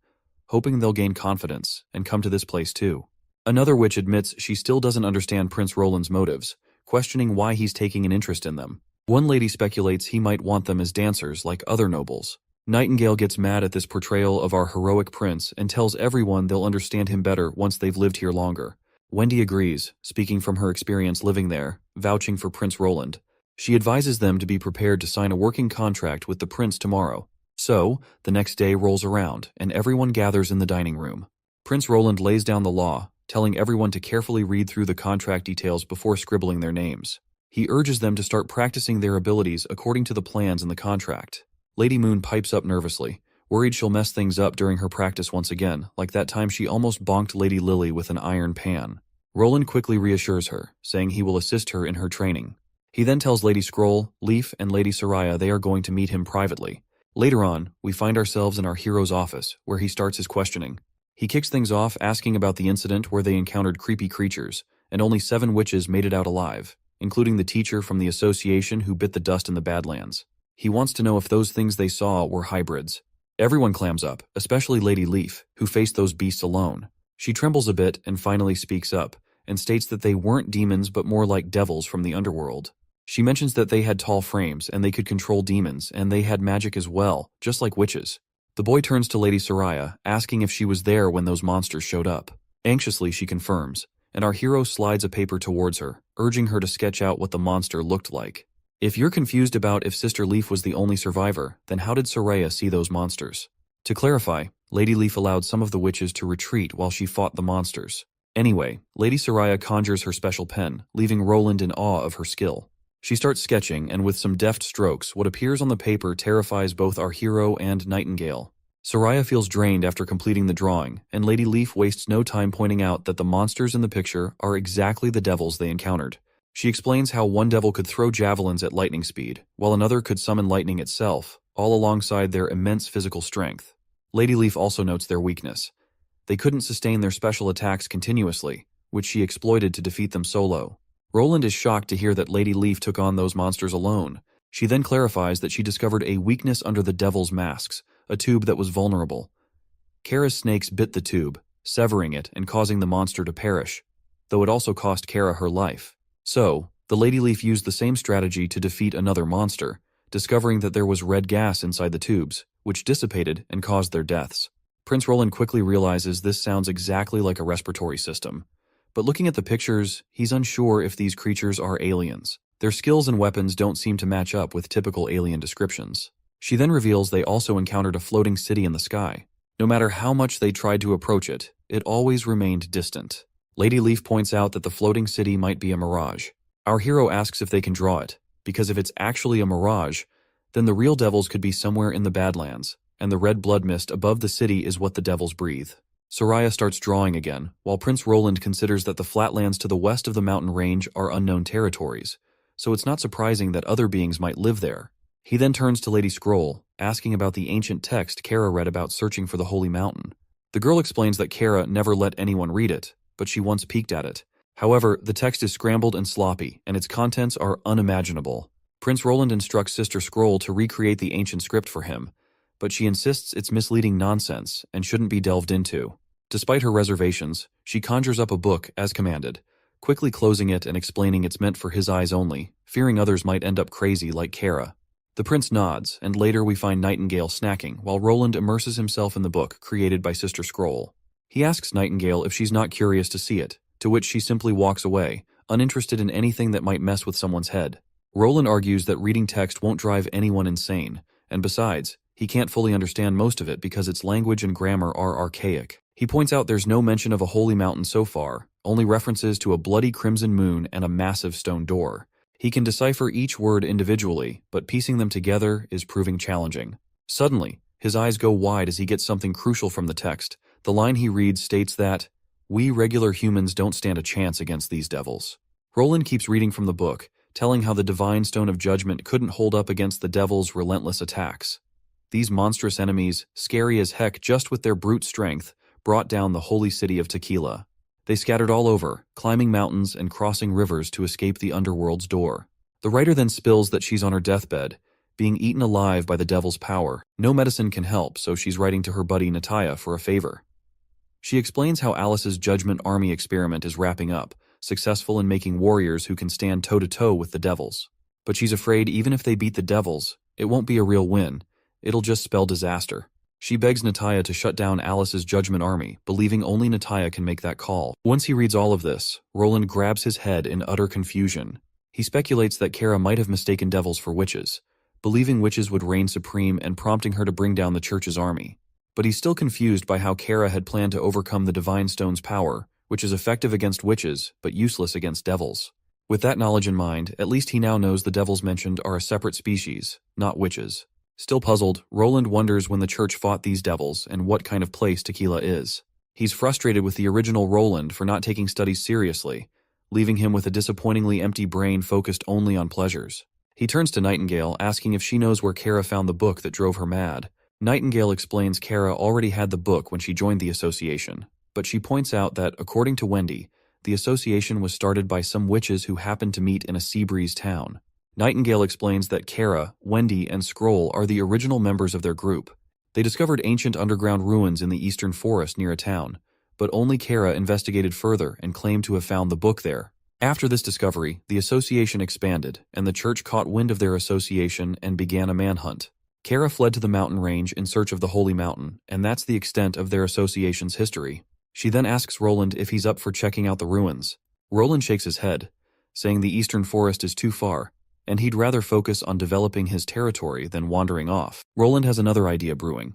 hoping they'll gain confidence and come to this place too. Another witch admits she still doesn't understand Prince Roland's motives, questioning why he's taking an interest in them. One lady speculates he might want them as dancers like other nobles. Nightingale gets mad at this portrayal of our heroic prince and tells everyone they'll understand him better once they've lived here longer. Wendy agrees, speaking from her experience living there, vouching for Prince Roland. She advises them to be prepared to sign a working contract with the prince tomorrow. So, the next day rolls around, and everyone gathers in the dining room. Prince Roland lays down the law, telling everyone to carefully read through the contract details before scribbling their names. He urges them to start practicing their abilities according to the plans in the contract. Lady Moon pipes up nervously, worried she'll mess things up during her practice once again, like that time she almost bonked Lady Lily with an iron pan. Roland quickly reassures her, saying he will assist her in her training. He then tells Lady Scroll, Leaf, and Lady Soraya they are going to meet him privately. Later on, we find ourselves in our hero's office, where he starts his questioning. He kicks things off asking about the incident where they encountered creepy creatures, and only 7 witches made it out alive, including the teacher from the association who bit the dust in the Badlands. He wants to know if those things they saw were hybrids. Everyone clams up, especially Lady Leaf, who faced those beasts alone. She trembles a bit and finally speaks up, and states that they weren't demons but more like devils from the underworld. She mentions that they had tall frames and they could control demons, and they had magic as well, just like witches. The boy turns to Lady Soraya, asking if she was there when those monsters showed up. Anxiously, she confirms, and our hero slides a paper towards her, urging her to sketch out what the monster looked like. If you're confused about if Sister Leaf was the only survivor, then how did Soraya see those monsters? To clarify, Lady Leaf allowed some of the witches to retreat while she fought the monsters. Anyway, Lady Soraya conjures her special pen, leaving Roland in awe of her skill. She starts sketching, and with some deft strokes, what appears on the paper terrifies both our hero and Nightingale. Soraya feels drained after completing the drawing, and Lady Leaf wastes no time pointing out that the monsters in the picture are exactly the devils they encountered. She explains how one devil could throw javelins at lightning speed, while another could summon lightning itself, all alongside their immense physical strength. Lady Leaf also notes their weakness. They couldn't sustain their special attacks continuously, which she exploited to defeat them solo. Roland is shocked to hear that Lady Leaf took on those monsters alone. She then clarifies that she discovered a weakness under the devil's masks, a tube that was vulnerable. Kara's snakes bit the tube, severing it and causing the monster to perish, though it also cost Kara her life. So, the Lady Leaf used the same strategy to defeat another monster, discovering that there was red gas inside the tubes, which dissipated and caused their deaths. Prince Roland quickly realizes this sounds exactly like a respiratory system. But looking at the pictures, he's unsure if these creatures are aliens. Their skills and weapons don't seem to match up with typical alien descriptions. She then reveals they also encountered a floating city in the sky. No matter how much they tried to approach it, it always remained distant. Lady Leaf points out that the floating city might be a mirage. Our hero asks if they can draw it, because if it's actually a mirage, then the real devils could be somewhere in the Badlands, and the red blood mist above the city is what the devils breathe. Soraya starts drawing again, while Prince Roland considers that the flatlands to the west of the mountain range are unknown territories, so it's not surprising that other beings might live there. He then turns to Lady Scroll, asking about the ancient text Kara read about searching for the Holy Mountain. The girl explains that Kara never let anyone read it, but she once peeked at it. However, the text is scrambled and sloppy, and its contents are unimaginable. Prince Roland instructs Sister Scroll to recreate the ancient script for him, but she insists it's misleading nonsense and shouldn't be delved into. Despite her reservations, she conjures up a book as commanded, quickly closing it and explaining it's meant for his eyes only, fearing others might end up crazy like Kara. The prince nods, and later we find Nightingale snacking while Roland immerses himself in the book created by Sister Scroll. He asks Nightingale if she's not curious to see it, to which she simply walks away, uninterested in anything that might mess with someone's head. Roland argues that reading text won't drive anyone insane, and besides, he can't fully understand most of it because its language and grammar are archaic. He points out there's no mention of a holy mountain so far, only references to a bloody crimson moon and a massive stone door. He can decipher each word individually, but piecing them together is proving challenging. Suddenly, his eyes go wide as he gets something crucial from the text. The line he reads states that, "We regular humans don't stand a chance against these devils." Roland keeps reading from the book, telling how the divine stone of judgment couldn't hold up against the devil's relentless attacks. These monstrous enemies, scary as heck just with their brute strength, brought down the holy city of Tequila. They scattered all over, climbing mountains and crossing rivers to escape the underworld's door. The writer then spills that she's on her deathbed, being eaten alive by the devil's power. No medicine can help, so she's writing to her buddy Nataya for a favor. She explains how Alice's Judgment Army experiment is wrapping up, successful in making warriors who can stand toe-to-toe with the devils. But she's afraid even if they beat the devils, it won't be a real win. It'll just spell disaster. She begs Nataya to shut down Alice's Judgment Army, believing only Nataya can make that call. Once he reads all of this, Roland grabs his head in utter confusion. He speculates that Kara might have mistaken devils for witches, believing witches would reign supreme and prompting her to bring down the church's army. But he's still confused by how Kara had planned to overcome the Divine Stone's power, which is effective against witches, but useless against devils. With that knowledge in mind, at least he now knows the devils mentioned are a separate species, not witches. Still puzzled, Roland wonders when the church fought these devils and what kind of place Tequila is. He's frustrated with the original Roland for not taking studies seriously, leaving him with a disappointingly empty brain focused only on pleasures. He turns to Nightingale, asking if she knows where Kara found the book that drove her mad. Nightingale explains Kara already had the book when she joined the association, but she points out that, according to Wendy, the association was started by some witches who happened to meet in a sea breeze town. Nightingale explains that Kara, Wendy, and Scroll are the original members of their group. They discovered ancient underground ruins in the eastern forest near a town, but only Kara investigated further and claimed to have found the book there. After this discovery, the association expanded, and the church caught wind of their association and began a manhunt. Kara fled to the mountain range in search of the Holy Mountain, and that's the extent of their association's history. She then asks Roland if he's up for checking out the ruins. Roland shakes his head, saying the eastern forest is too far, and he'd rather focus on developing his territory than wandering off. Roland has another idea brewing,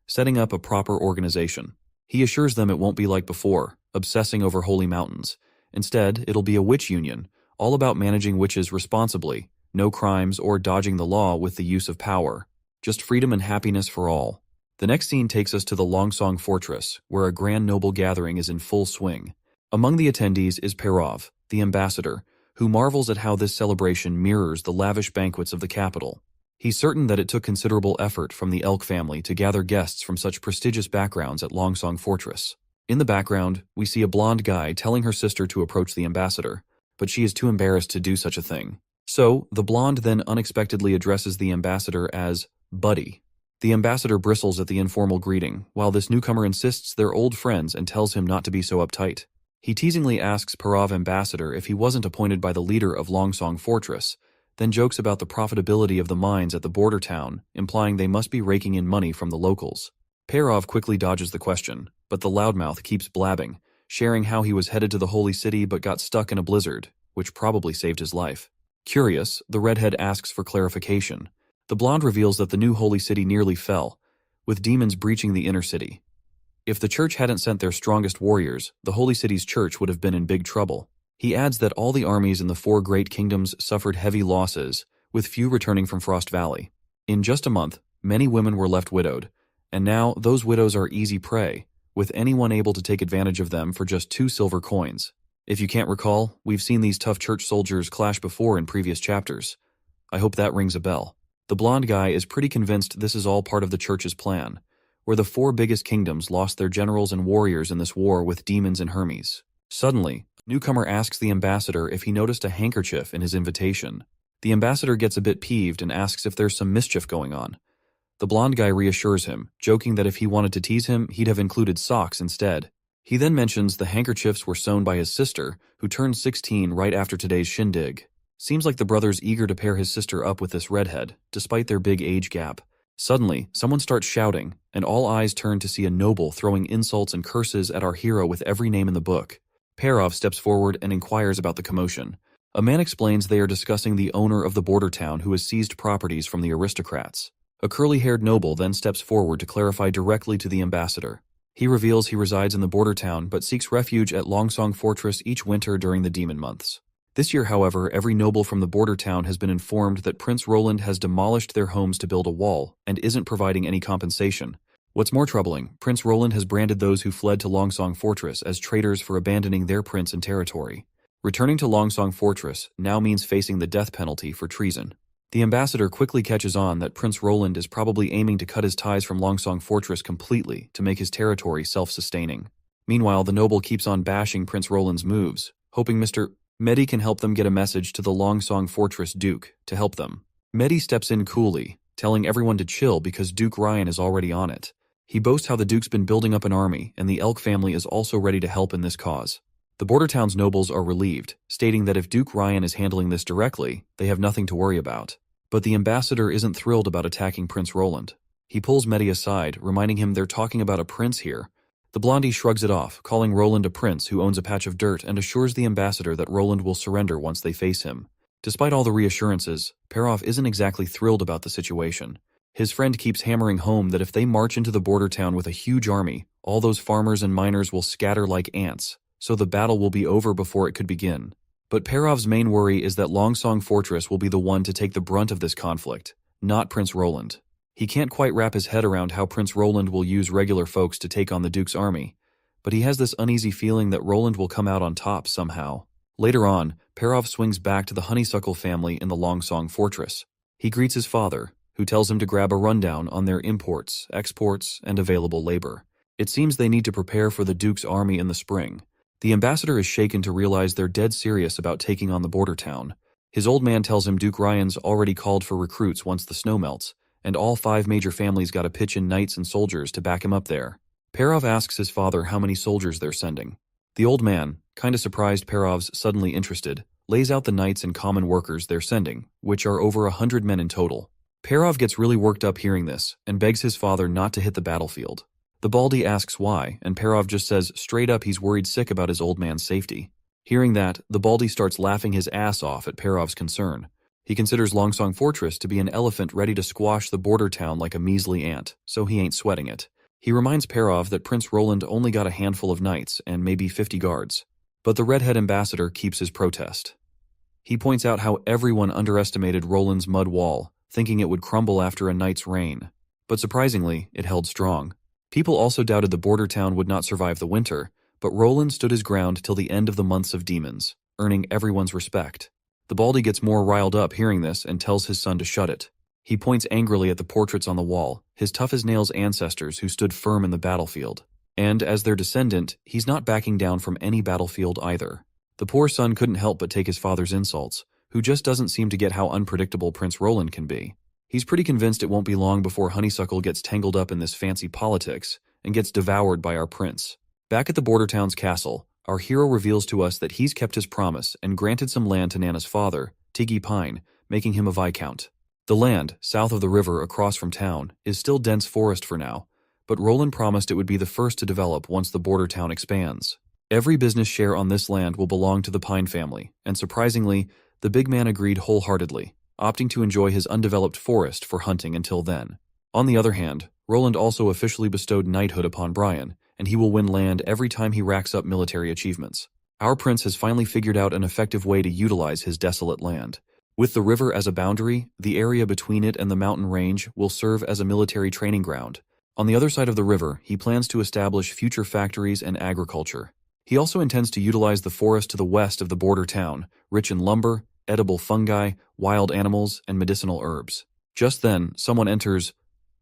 setting up a proper organization. He assures them it won't be like before, obsessing over holy mountains. Instead, it'll be a witch union, all about managing witches responsibly, no crimes or dodging the law with the use of power. Just freedom and happiness for all. The next scene takes us to the Longsong Fortress, where a grand noble gathering is in full swing. Among the attendees is Perov, the ambassador, who marvels at how this celebration mirrors the lavish banquets of the capital. He's certain that it took considerable effort from the Elk family to gather guests from such prestigious backgrounds at Longsong Fortress. In the background, we see a blonde guy telling her sister to approach the ambassador, but she is too embarrassed to do such a thing. So, the blonde then unexpectedly addresses the ambassador as Buddy. The ambassador bristles at the informal greeting, while this newcomer insists they're old friends and tells him not to be so uptight. He teasingly asks Perov ambassador if he wasn't appointed by the leader of Longsong Fortress, then jokes about the profitability of the mines at the border town, implying they must be raking in money from the locals. Perov quickly dodges the question, but the loudmouth keeps blabbing, sharing how he was headed to the holy city but got stuck in a blizzard, which probably saved his life. Curious, the redhead asks for clarification. The blonde reveals that the new holy city nearly fell, with demons breaching the inner city. If the church hadn't sent their strongest warriors, the holy city's church would have been in big trouble. He adds that all the armies in the 4 great kingdoms suffered heavy losses, with few returning from Frost Valley. In just a month, many women were left widowed, and now those widows are easy prey, with anyone able to take advantage of them for just 2 silver coins. If you can't recall, we've seen these tough church soldiers clash before in previous chapters. I hope that rings a bell. The blonde guy is pretty convinced this is all part of the church's plan, where the 4 biggest kingdoms lost their generals and warriors in this war with demons and Hermes. Suddenly, newcomer asks the ambassador if he noticed a handkerchief in his invitation. The ambassador gets a bit peeved and asks if there's some mischief going on. The blonde guy reassures him, joking that if he wanted to tease him, he'd have included socks instead. He then mentions the handkerchiefs were sewn by his sister, who turned 16 right after today's shindig. Seems like the brother's eager to pair his sister up with this redhead, despite their big age gap. Suddenly, someone starts shouting, and all eyes turn to see a noble throwing insults and curses at our hero with every name in the book. Perov steps forward and inquires about the commotion. A man explains they are discussing the owner of the border town who has seized properties from the aristocrats. A curly-haired noble then steps forward to clarify directly to the ambassador. He reveals he resides in the border town but seeks refuge at Longsong Fortress each winter during the demon months. This year, however, every noble from the border town has been informed that Prince Roland has demolished their homes to build a wall and isn't providing any compensation. What's more troubling, Prince Roland has branded those who fled to Longsong Fortress as traitors for abandoning their prince and territory. Returning to Longsong Fortress now means facing the death penalty for treason. The ambassador quickly catches on that Prince Roland is probably aiming to cut his ties from Longsong Fortress completely to make his territory self-sustaining. Meanwhile, the noble keeps on bashing Prince Roland's moves, hoping Mr. Medi can help them get a message to the Longsong Fortress Duke to help them. Medi steps in coolly, telling everyone to chill because Duke Ryan is already on it. He boasts how the Duke's been building up an army and the Elk family is also ready to help in this cause. The border town's nobles are relieved, stating that if Duke Ryan is handling this directly, they have nothing to worry about. But the ambassador isn't thrilled about attacking Prince Roland. He pulls Medi aside, reminding him they're talking about a prince here. The blondie shrugs it off, calling Roland a prince who owns a patch of dirt and assures the ambassador that Roland will surrender once they face him. Despite all the reassurances, Perov isn't exactly thrilled about the situation. His friend keeps hammering home that if they march into the border town with a huge army, all those farmers and miners will scatter like ants, so the battle will be over before it could begin. But Perov's main worry is that Longsong Fortress will be the one to take the brunt of this conflict, not Prince Roland. He can't quite wrap his head around how Prince Roland will use regular folks to take on the Duke's army, but he has this uneasy feeling that Roland will come out on top somehow. Later on, Perov swings back to the Honeysuckle family in the Longsong Fortress. He greets his father, who tells him to grab a rundown on their imports, exports, and available labor. It seems they need to prepare for the Duke's army in the spring. The ambassador is shaken to realize they're dead serious about taking on the border town. His old man tells him Duke Ryan's already called for recruits once the snow melts, and all 5 major families gotta pitch in knights and soldiers to back him up there. Perov asks his father how many soldiers they're sending. The old man, kinda surprised Perov's suddenly interested, lays out the knights and common workers they're sending, which are over 100 men in total. Perov gets really worked up hearing this, and begs his father not to hit the battlefield. The Baldy asks why, and Perov just says straight up he's worried sick about his old man's safety. Hearing that, the Baldy starts laughing his ass off at Perov's concern. He considers Longsong Fortress to be an elephant ready to squash the border town like a measly ant, so he ain't sweating it. He reminds Perov that Prince Roland only got a handful of knights and maybe 50 guards. But the redhead ambassador keeps his protest. He points out how everyone underestimated Roland's mud wall, thinking it would crumble after a night's rain. But surprisingly, it held strong. People also doubted the border town would not survive the winter, but Roland stood his ground till the end of the months of demons, earning everyone's respect. The Baldy gets more riled up hearing this and tells his son to shut it. He points angrily at the portraits on the wall, his tough-as-nails ancestors who stood firm in the battlefield. And as their descendant, he's not backing down from any battlefield either. The poor son couldn't help but take his father's insults, who just doesn't seem to get how unpredictable Prince Roland can be. He's pretty convinced it won't be long before Honeysuckle gets tangled up in this fancy politics and gets devoured by our prince. Back at the border town's castle, our hero reveals to us that he's kept his promise and granted some land to Nana's father, Tiggy Pine, making him a viscount. The land, south of the river across from town, is still dense forest for now, but Roland promised it would be the first to develop once the border town expands. Every business share on this land will belong to the Pine family, and surprisingly, the big man agreed wholeheartedly, opting to enjoy his undeveloped forest for hunting until then. On the other hand, Roland also officially bestowed knighthood upon Brian, and he will win land every time he racks up military achievements. Our prince has finally figured out an effective way to utilize his desolate land. With the river as a boundary, the area between it and the mountain range will serve as a military training ground. On the other side of the river, he plans to establish future factories and agriculture. He also intends to utilize the forest to the west of the border town, rich in lumber, edible fungi, wild animals, and medicinal herbs. Just then, someone enters.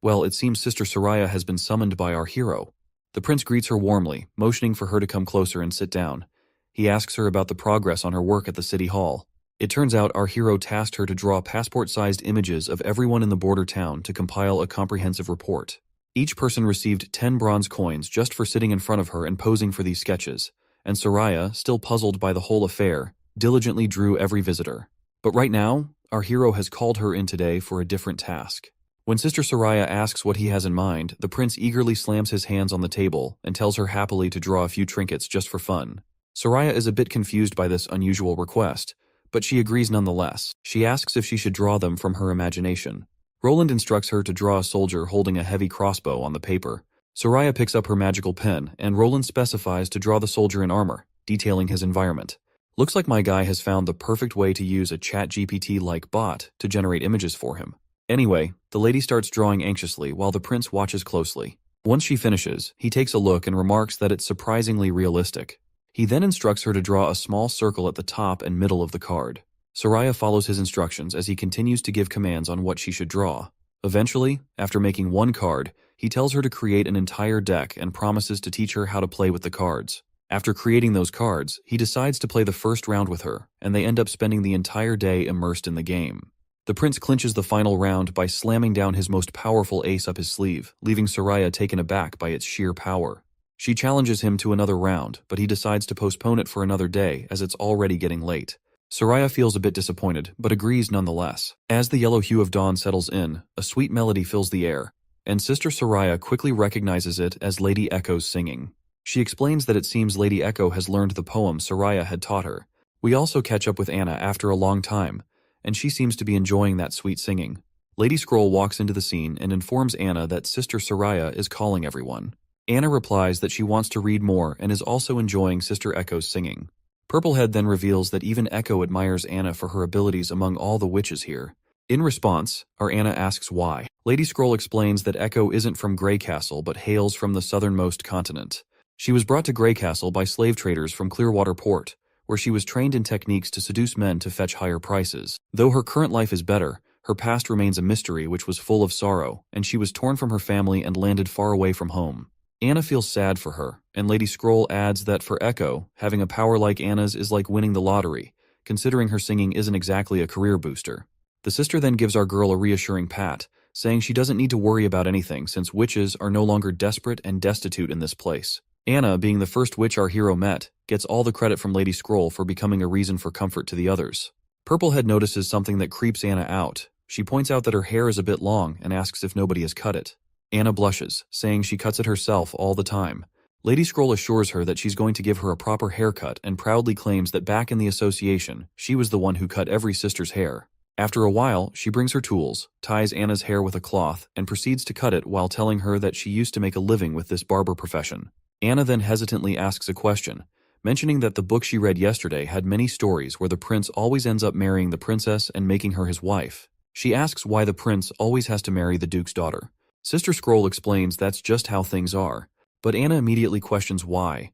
Well, it seems Sister Soraya has been summoned by our hero. The prince greets her warmly, motioning for her to come closer and sit down. He asks her about the progress on her work at the city hall. It turns out our hero tasked her to draw passport-sized images of everyone in the border town to compile a comprehensive report. Each person received 10 bronze coins just for sitting in front of her and posing for these sketches, and Soraya, still puzzled by the whole affair, diligently drew every visitor. But right now, our hero has called her in today for a different task. When Sister Soraya asks what he has in mind, the prince eagerly slams his hands on the table and tells her happily to draw a few trinkets just for fun. Soraya is a bit confused by this unusual request, but she agrees nonetheless. She asks if she should draw them from her imagination. Roland instructs her to draw a soldier holding a heavy crossbow on the paper. Soraya picks up her magical pen, and Roland specifies to draw the soldier in armor, detailing his environment. Looks like my guy has found the perfect way to use a ChatGPT-like bot to generate images for him. Anyway, the lady starts drawing anxiously while the prince watches closely. Once she finishes, he takes a look and remarks that it's surprisingly realistic. He then instructs her to draw a small circle at the top and middle of the card. Soraya follows his instructions as he continues to give commands on what she should draw. Eventually, after making one card, he tells her to create an entire deck and promises to teach her how to play with the cards. After creating those cards, he decides to play the first round with her, and they end up spending the entire day immersed in the game. The prince clinches the final round by slamming down his most powerful ace up his sleeve, leaving Soraya taken aback by its sheer power. She challenges him to another round, but he decides to postpone it for another day as it's already getting late. Soraya feels a bit disappointed, but agrees nonetheless. As the yellow hue of dawn settles in, a sweet melody fills the air, and Sister Soraya quickly recognizes it as Lady Echo's singing. She explains that it seems Lady Echo has learned the poem Soraya had taught her. We also catch up with Anna after a long time, and she seems to be enjoying that sweet singing. Lady Scroll walks into the scene and informs Anna that Sister Soraya is calling everyone. Anna replies that she wants to read more and is also enjoying Sister Echo's singing. Purplehead then reveals that even Echo admires Anna for her abilities among all the witches here. In response, our Anna asks why. Lady Scroll explains that Echo isn't from Grey Castle but hails from the southernmost continent. She was brought to Grey Castle by slave traders from Clearwater Port, where she was trained in techniques to seduce men to fetch higher prices. Though her current life is better, her past remains a mystery which was full of sorrow, and she was torn from her family and landed far away from home. Anna feels sad for her, and Lady Scroll adds that for Echo, having a power like Anna's is like winning the lottery, considering her singing isn't exactly a career booster. The sister then gives our girl a reassuring pat, saying she doesn't need to worry about anything since witches are no longer desperate and destitute in this place. Anna, being the first witch our hero met, gets all the credit from Lady Scroll for becoming a reason for comfort to the others. Purplehead notices something that creeps Anna out. She points out that her hair is a bit long and asks if nobody has cut it. Anna blushes, saying she cuts it herself all the time. Lady Scroll assures her that she's going to give her a proper haircut and proudly claims that back in the association, she was the one who cut every sister's hair. After a while, she brings her tools, ties Anna's hair with a cloth, and proceeds to cut it while telling her that she used to make a living with this barber profession. Anna then hesitantly asks a question, mentioning that the book she read yesterday had many stories where the prince always ends up marrying the princess and making her his wife. She asks why the prince always has to marry the duke's daughter. Sister Scroll explains that's just how things are, but Anna immediately questions why,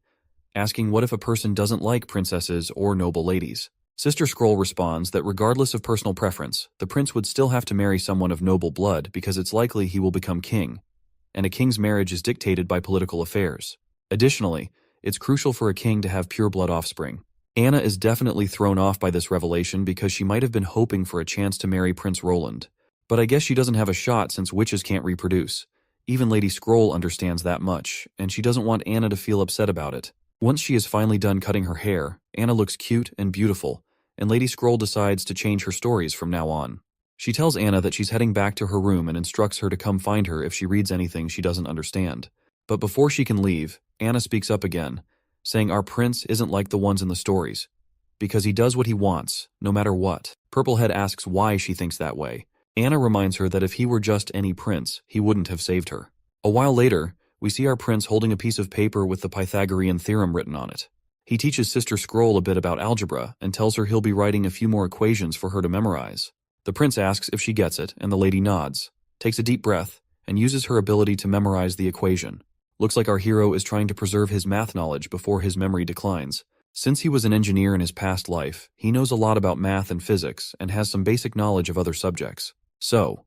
asking what if a person doesn't like princesses or noble ladies. Sister Scroll responds that regardless of personal preference, the prince would still have to marry someone of noble blood because it's likely he will become king, and a king's marriage is dictated by political affairs. Additionally, it's crucial for a king to have pure blood offspring. Anna is definitely thrown off by this revelation because she might have been hoping for a chance to marry Prince Roland. But I guess she doesn't have a shot since witches can't reproduce. Even Lady Scroll understands that much, and she doesn't want Anna to feel upset about it. Once she is finally done cutting her hair, Anna looks cute and beautiful, and Lady Scroll decides to change her stories from now on. She tells Anna that she's heading back to her room and instructs her to come find her if she reads anything she doesn't understand. But before she can leave, Anna speaks up again, saying our prince isn't like the ones in the stories, because he does what he wants, no matter what. Purplehead asks why she thinks that way. Anna reminds her that if he were just any prince, he wouldn't have saved her. A while later, we see our prince holding a piece of paper with the Pythagorean theorem written on it. He teaches Sister Scroll a bit about algebra and tells her he'll be writing a few more equations for her to memorize. The prince asks if she gets it, and the lady nods, takes a deep breath, and uses her ability to memorize the equation. Looks like our hero is trying to preserve his math knowledge before his memory declines. Since he was an engineer in his past life, he knows a lot about math and physics and has some basic knowledge of other subjects. So,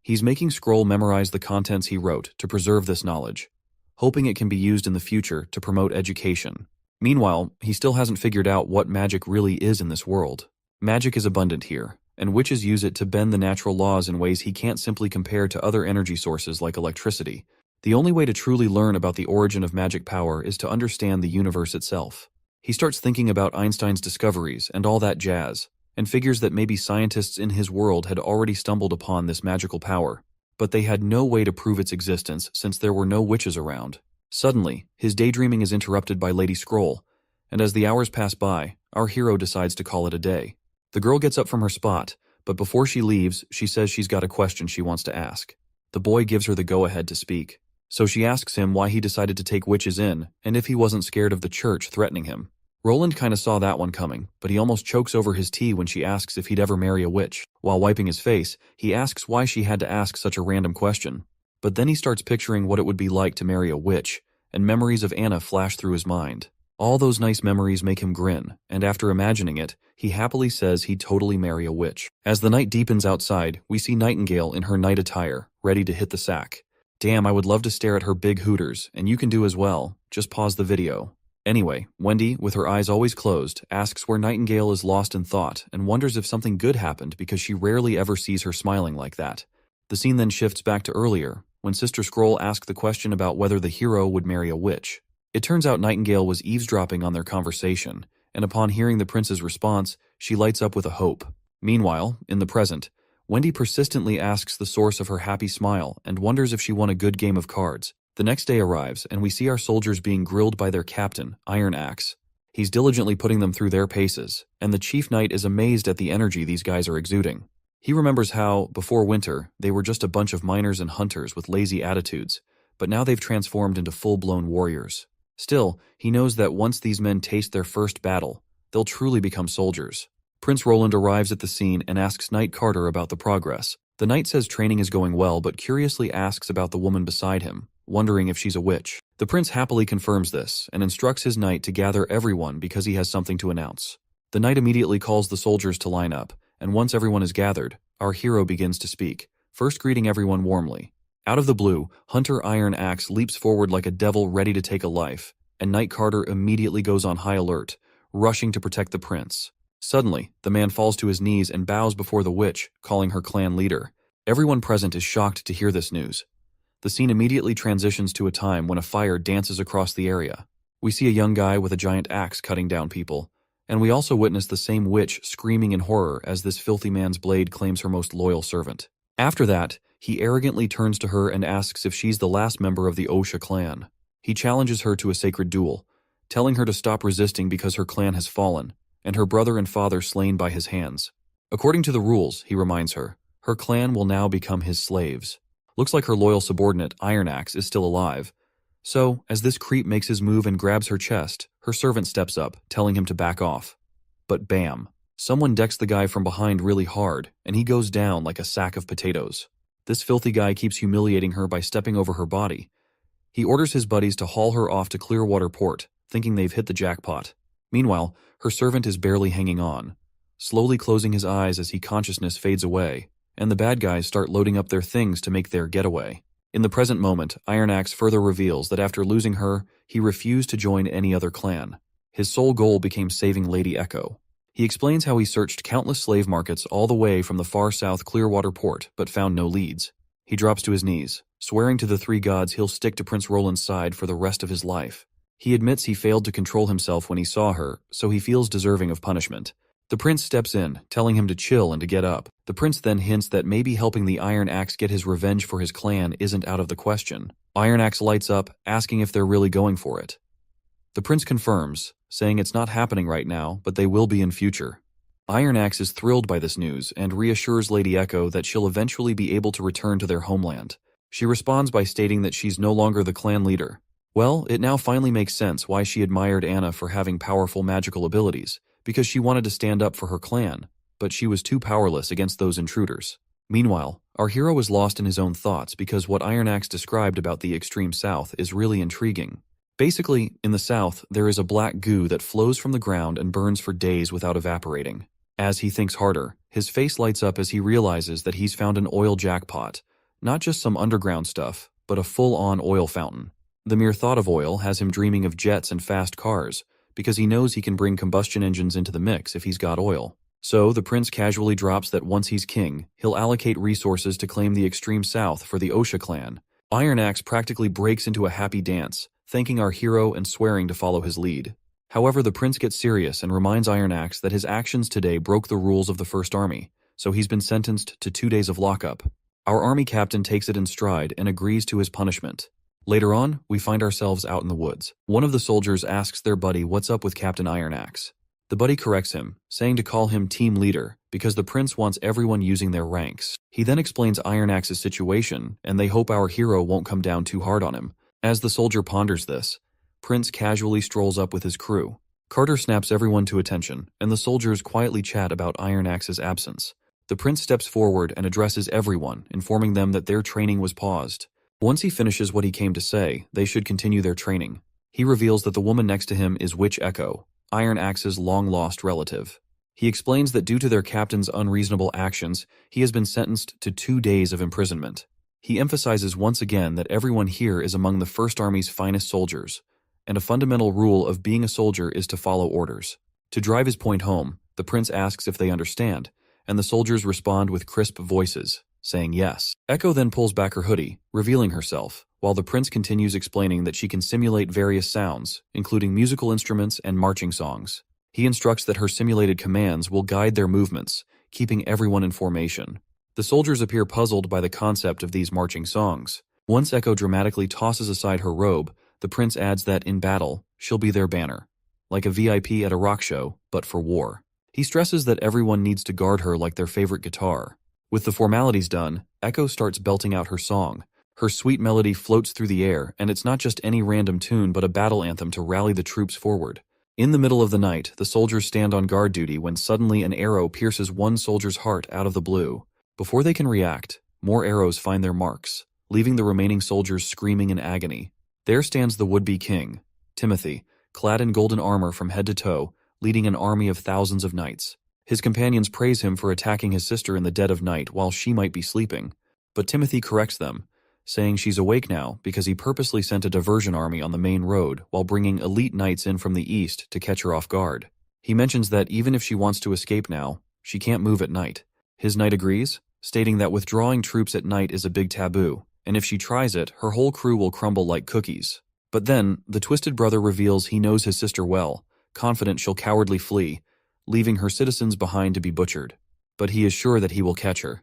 he's making Scroll memorize the contents he wrote to preserve this knowledge, hoping it can be used in the future to promote education. Meanwhile, he still hasn't figured out what magic really is in this world. Magic is abundant here, and witches use it to bend the natural laws in ways he can't simply compare to other energy sources like electricity. The only way to truly learn about the origin of magic power is to understand the universe itself. He starts thinking about Einstein's discoveries and all that jazz, and figures that maybe scientists in his world had already stumbled upon this magical power, but they had no way to prove its existence since there were no witches around. Suddenly, his daydreaming is interrupted by Lady Scroll, and as the hours pass by, our hero decides to call it a day. The girl gets up from her spot, but before she leaves, she says she's got a question she wants to ask. The boy gives her the go-ahead to speak. So she asks him why he decided to take witches in, and if he wasn't scared of the church threatening him. Roland kinda saw that one coming, but he almost chokes over his tea when she asks if he'd ever marry a witch. While wiping his face, he asks why she had to ask such a random question. But then he starts picturing what it would be like to marry a witch, and memories of Anna flash through his mind. All those nice memories make him grin, and after imagining it, he happily says he'd totally marry a witch. As the night deepens outside, we see Nightingale in her night attire, ready to hit the sack. Damn, I would love to stare at her big hooters, and you can do as well. Just pause the video. Anyway, Wendy, with her eyes always closed, asks where Nightingale is lost in thought and wonders if something good happened because she rarely ever sees her smiling like that. The scene then shifts back to earlier, when Sister Scroll asked the question about whether the hero would marry a witch. It turns out Nightingale was eavesdropping on their conversation, and upon hearing the prince's response, she lights up with a hope. Meanwhile, in the present, Wendy persistently asks the source of her happy smile and wonders if she won a good game of cards. The next day arrives, and we see our soldiers being grilled by their captain, Iron Axe. He's diligently putting them through their paces, and the chief knight is amazed at the energy these guys are exuding. He remembers how, before winter, they were just a bunch of miners and hunters with lazy attitudes, but now they've transformed into full-blown warriors. Still, he knows that once these men taste their first battle, they'll truly become soldiers. Prince Roland arrives at the scene and asks Knight Carter about the progress. The knight says training is going well, but curiously asks about the woman beside him, wondering if she's a witch. The prince happily confirms this and instructs his knight to gather everyone because he has something to announce. The knight immediately calls the soldiers to line up, and once everyone is gathered, our hero begins to speak, first greeting everyone warmly. Out of the blue, Hunter Iron Axe leaps forward like a devil ready to take a life, and Knight Carter immediately goes on high alert, rushing to protect the prince. Suddenly, the man falls to his knees and bows before the witch, calling her clan leader. Everyone present is shocked to hear this news. The scene immediately transitions to a time when a fire dances across the area. We see a young guy with a giant axe cutting down people, and we also witness the same witch screaming in horror as this filthy man's blade claims her most loyal servant. After that, he arrogantly turns to her and asks if she's the last member of the Osha clan. He challenges her to a sacred duel, telling her to stop resisting because her clan has fallen, and her brother and father slain by his hands. According to the rules, he reminds her, her clan will now become his slaves. Looks like her loyal subordinate, Iron Axe, is still alive. So, as this creep makes his move and grabs her chest, Her servant steps up, telling him to back off. But bam! Someone decks the guy from behind really hard, and he goes down like a sack of potatoes. This filthy guy keeps humiliating her by stepping over her body. He orders his buddies to haul her off to Clearwater Port, thinking they've hit the jackpot. Meanwhile, her servant is barely hanging on, slowly closing his eyes as consciousness fades away, and the bad guys start loading up their things to make their getaway. In the present moment, Iron Axe further reveals that after losing her, he refused to join any other clan. His sole goal became saving Lady Echo. He explains how he searched countless slave markets all the way from the far south Clearwater Port, but found no leads. He drops to his knees, swearing to the three gods he'll stick to Prince Roland's side for the rest of his life. He admits he failed to control himself when he saw her, so he feels deserving of punishment. The prince steps in, telling him to chill and to get up. The prince then hints that maybe helping the Iron Axe get his revenge for his clan isn't out of the question. Iron Axe lights up, asking if they're really going for it. The prince confirms, saying it's not happening right now, but they will be in future. Iron Axe is thrilled by this news and reassures Lady Echo that she'll eventually be able to return to their homeland. She responds by stating that she's no longer the clan leader. Well, it now finally makes sense why she admired Anna for having powerful magical abilities, because she wanted to stand up for her clan, but she was too powerless against those intruders. Meanwhile, our hero is lost in his own thoughts because what Iron Axe described about the extreme south is really intriguing. Basically, in the south, there is a black goo that flows from the ground and burns for days without evaporating. As he thinks harder, his face lights up as he realizes that he's found an oil jackpot, not just some underground stuff, but a full-on oil fountain. The mere thought of oil has him dreaming of jets and fast cars, because he knows he can bring combustion engines into the mix if he's got oil. So, the prince casually drops that once he's king, he'll allocate resources to claim the extreme south for the Osha clan. Iron Axe practically breaks into a happy dance, thanking our hero and swearing to follow his lead. However, the prince gets serious and reminds Iron Axe that his actions today broke the rules of the First Army, so he's been sentenced to 2 days of lockup. Our army captain takes it in stride and agrees to his punishment. Later on, we find ourselves out in the woods. One of the soldiers asks their buddy what's up with Captain Iron Axe. The buddy corrects him, saying to call him team leader, because the prince wants everyone using their ranks. He then explains Iron Axe's situation, and they hope our hero won't come down too hard on him. As the soldier ponders this, Prince casually strolls up with his crew. Carter snaps everyone to attention, and the soldiers quietly chat about Iron Axe's absence. The prince steps forward and addresses everyone, informing them that their training was paused. Once he finishes what he came to say, they should continue their training. He reveals that the woman next to him is Witch Echo, Iron Axe's long-lost relative. He explains that due to their captain's unreasonable actions, he has been sentenced to 2 days of imprisonment. He emphasizes once again that everyone here is among the First Army's finest soldiers, and a fundamental rule of being a soldier is to follow orders. To drive his point home, the prince asks if they understand, and the soldiers respond with crisp voices, saying yes. Echo then pulls back her hoodie, revealing herself, while the prince continues explaining that she can simulate various sounds, including musical instruments and marching songs. He instructs that her simulated commands will guide their movements, keeping everyone in formation. The soldiers appear puzzled by the concept of these marching songs. Once Echo dramatically tosses aside her robe, the prince adds that in battle, she'll be their banner, like a VIP at a rock show, but for war. He stresses that everyone needs to guard her like their favorite guitar. With the formalities done, Echo starts belting out her song. Her sweet melody floats through the air, and it's not just any random tune but a battle anthem to rally the troops forward. In the middle of the night, the soldiers stand on guard duty when suddenly an arrow pierces one soldier's heart out of the blue. Before they can react, more arrows find their marks, leaving the remaining soldiers screaming in agony. There stands the would-be king, Timothy, clad in golden armor from head to toe, leading an army of thousands of knights. His companions praise him for attacking his sister in the dead of night while she might be sleeping, but Timothy corrects them, saying she's awake now because he purposely sent a diversion army on the main road while bringing elite knights in from the east to catch her off guard. He mentions that even if she wants to escape now, she can't move at night. His knight agrees, stating that withdrawing troops at night is a big taboo, and if she tries it, her whole crew will crumble like cookies. But then, the twisted brother reveals he knows his sister well, confident she'll cowardly flee, leaving her citizens behind to be butchered. But he is sure that he will catch her,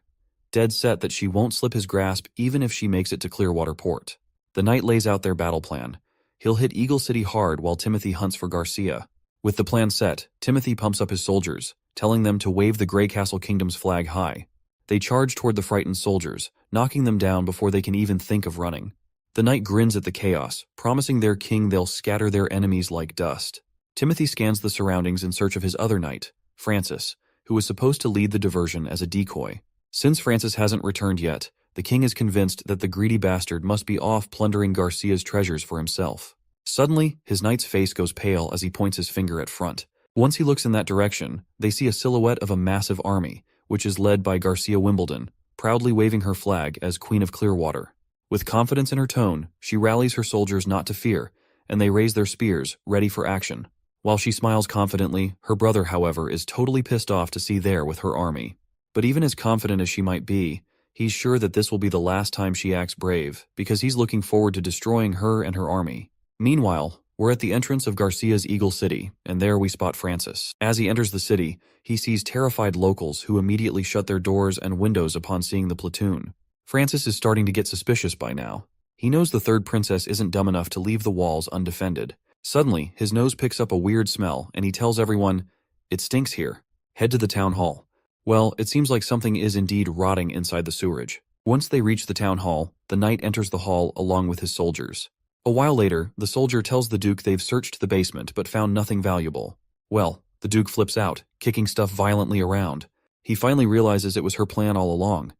dead set that she won't slip his grasp even if she makes it to Clearwater Port. The knight lays out their battle plan. He'll hit Eagle City hard while Timothy hunts for Garcia. With the plan set, Timothy pumps up his soldiers, telling them to wave the Grey Castle Kingdom's flag high. They charge toward the frightened soldiers, knocking them down before they can even think of running. The knight grins at the chaos, promising their king they'll scatter their enemies like dust. Timothy scans the surroundings in search of his other knight, Francis, who was supposed to lead the diversion as a decoy. Since Francis hasn't returned yet, the king is convinced that the greedy bastard must be off plundering Garcia's treasures for himself. Suddenly, his knight's face goes pale as he points his finger at front. Once he looks in that direction, they see a silhouette of a massive army, which is led by Garcia Wimbledon, proudly waving her flag as Queen of Clearwater. With confidence in her tone, she rallies her soldiers not to fear, and they raise their spears, ready for action. While she smiles confidently, her brother, however, is totally pissed off to see there with her army. But even as confident as she might be, he's sure that this will be the last time she acts brave, because he's looking forward to destroying her and her army. Meanwhile, we're at the entrance of Garcia's Eagle City, and there we spot Francis. As he enters the city, he sees terrified locals who immediately shut their doors and windows upon seeing the platoon. Francis is starting to get suspicious by now. He knows the third princess isn't dumb enough to leave the walls undefended. Suddenly, his nose picks up a weird smell, and he tells everyone, "It stinks here. Head to the town hall." Well, it seems like something is indeed rotting inside the sewerage. Once they reach the town hall, the knight enters the hall along with his soldiers. A while later, the soldier tells the Duke they've searched the basement but found nothing valuable. Well, the Duke flips out, kicking stuff violently around. He finally realizes it was her plan all along.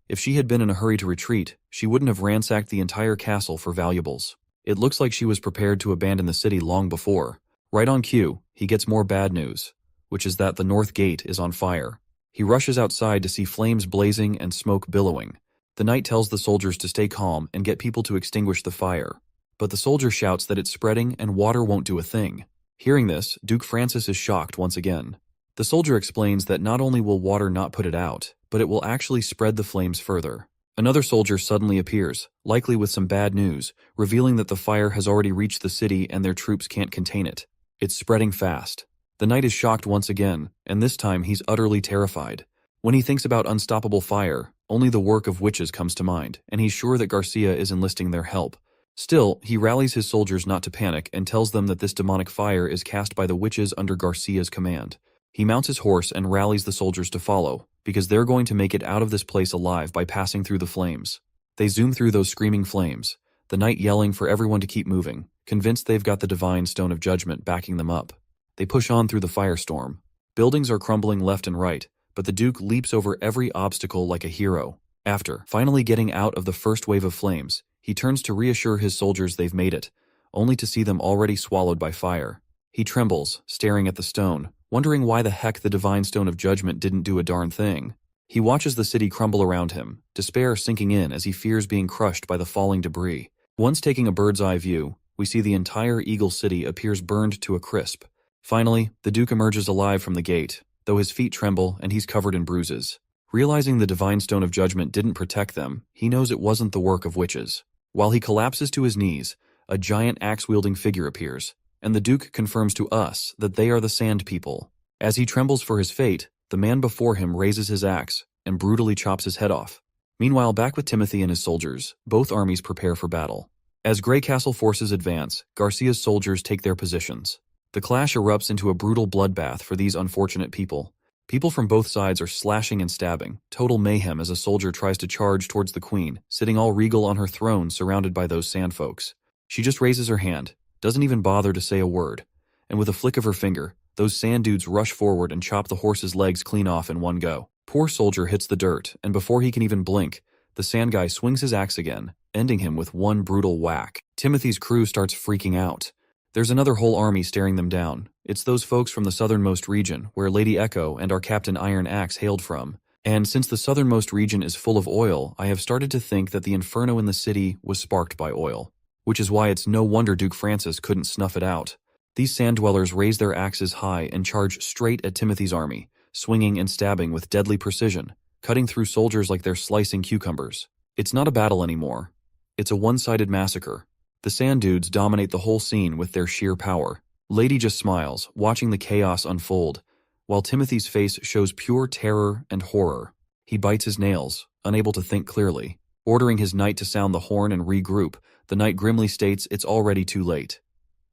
If she had been in a hurry to retreat, she wouldn't have ransacked the entire castle for valuables. It looks like she was prepared to abandon the city long before. Right on cue, he gets more bad news, which is that the north gate is on fire. He rushes outside to see flames blazing and smoke billowing. The knight tells the soldiers to stay calm and get people to extinguish the fire. But the soldier shouts that it's spreading and water won't do a thing. Hearing this, Duke Francis is shocked once again. The soldier explains that not only will water not put it out, but it will actually spread the flames further. Another soldier suddenly appears, likely with some bad news, revealing that the fire has already reached the city and their troops can't contain it. It's spreading fast. The knight is shocked once again, and this time he's utterly terrified. When he thinks about unstoppable fire, only the work of witches comes to mind, and he's sure that Garcia is enlisting their help. Still, he rallies his soldiers not to panic and tells them that this demonic fire is cast by the witches under Garcia's command. He mounts his horse and rallies the soldiers to follow, because they're going to make it out of this place alive by passing through the flames. They zoom through those screaming flames, the knight yelling for everyone to keep moving, convinced they've got the divine stone of judgment backing them up. They push on through the firestorm. Buildings are crumbling left and right, but the Duke leaps over every obstacle like a hero. After finally getting out of the first wave of flames, he turns to reassure his soldiers they've made it, only to see them already swallowed by fire. He trembles, staring at the stone, wondering why the heck the divine stone of judgment didn't do a darn thing. He watches the city crumble around him, despair sinking in as he fears being crushed by the falling debris. Once taking a bird's eye view, we see the entire Eagle City appears burned to a crisp. Finally, the Duke emerges alive from the gate, though his feet tremble and he's covered in bruises. Realizing the divine stone of judgment didn't protect them, he knows it wasn't the work of witches. While he collapses to his knees, a giant axe-wielding figure appears, and the Duke confirms to us that they are the Sand People. As he trembles for his fate, the man before him raises his axe and brutally chops his head off. Meanwhile, back with Timothy and his soldiers, both armies prepare for battle. As Grey Castle forces advance, Garcia's soldiers take their positions. The clash erupts into a brutal bloodbath for these unfortunate people. People from both sides are slashing and stabbing, total mayhem as a soldier tries to charge towards the queen, sitting all regal on her throne surrounded by those sandfolks. She just raises her hand, doesn't even bother to say a word, and with a flick of her finger, those sand dudes rush forward and chop the horse's legs clean off in one go. Poor soldier hits the dirt, and before he can even blink, the sand guy swings his axe again, ending him with one brutal whack. Timothy's crew starts freaking out. There's another whole army staring them down. It's those folks from the southernmost region, where Lady Echo and our Captain Iron Axe hailed from. And since the southernmost region is full of oil, I have started to think that the inferno in the city was sparked by oil. Which is why it's no wonder Duke Francis couldn't snuff it out. These sand dwellers raise their axes high and charge straight at Timothy's army, swinging and stabbing with deadly precision, cutting through soldiers like they're slicing cucumbers. It's not a battle anymore. It's a one-sided massacre. The sand dudes dominate the whole scene with their sheer power. Lady just smiles, watching the chaos unfold, while Timothy's face shows pure terror and horror. He bites his nails, unable to think clearly. Ordering his knight to sound the horn and regroup, the knight grimly states it's already too late.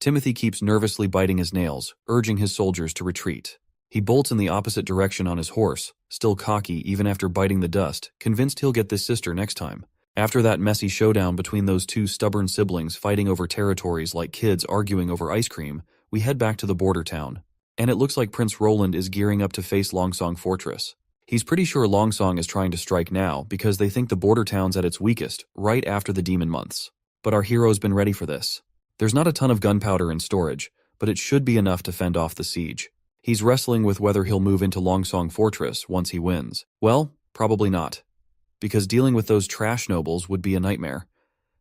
Timothy keeps nervously biting his nails, urging his soldiers to retreat. He bolts in the opposite direction on his horse, still cocky even after biting the dust, convinced he'll get this sister next time. After that messy showdown between those two stubborn siblings fighting over territories like kids arguing over ice cream, We head back to the border town, and it looks like Prince Roland is gearing up to face Longsong Fortress. He's pretty sure Longsong is trying to strike now because they think the border town's at its weakest, right after the demon months. But our hero's been ready for this. There's not a ton of gunpowder in storage, but it should be enough to fend off the siege. He's wrestling with whether he'll move into Longsong Fortress once he wins. Well, probably not, because dealing with those trash nobles would be a nightmare.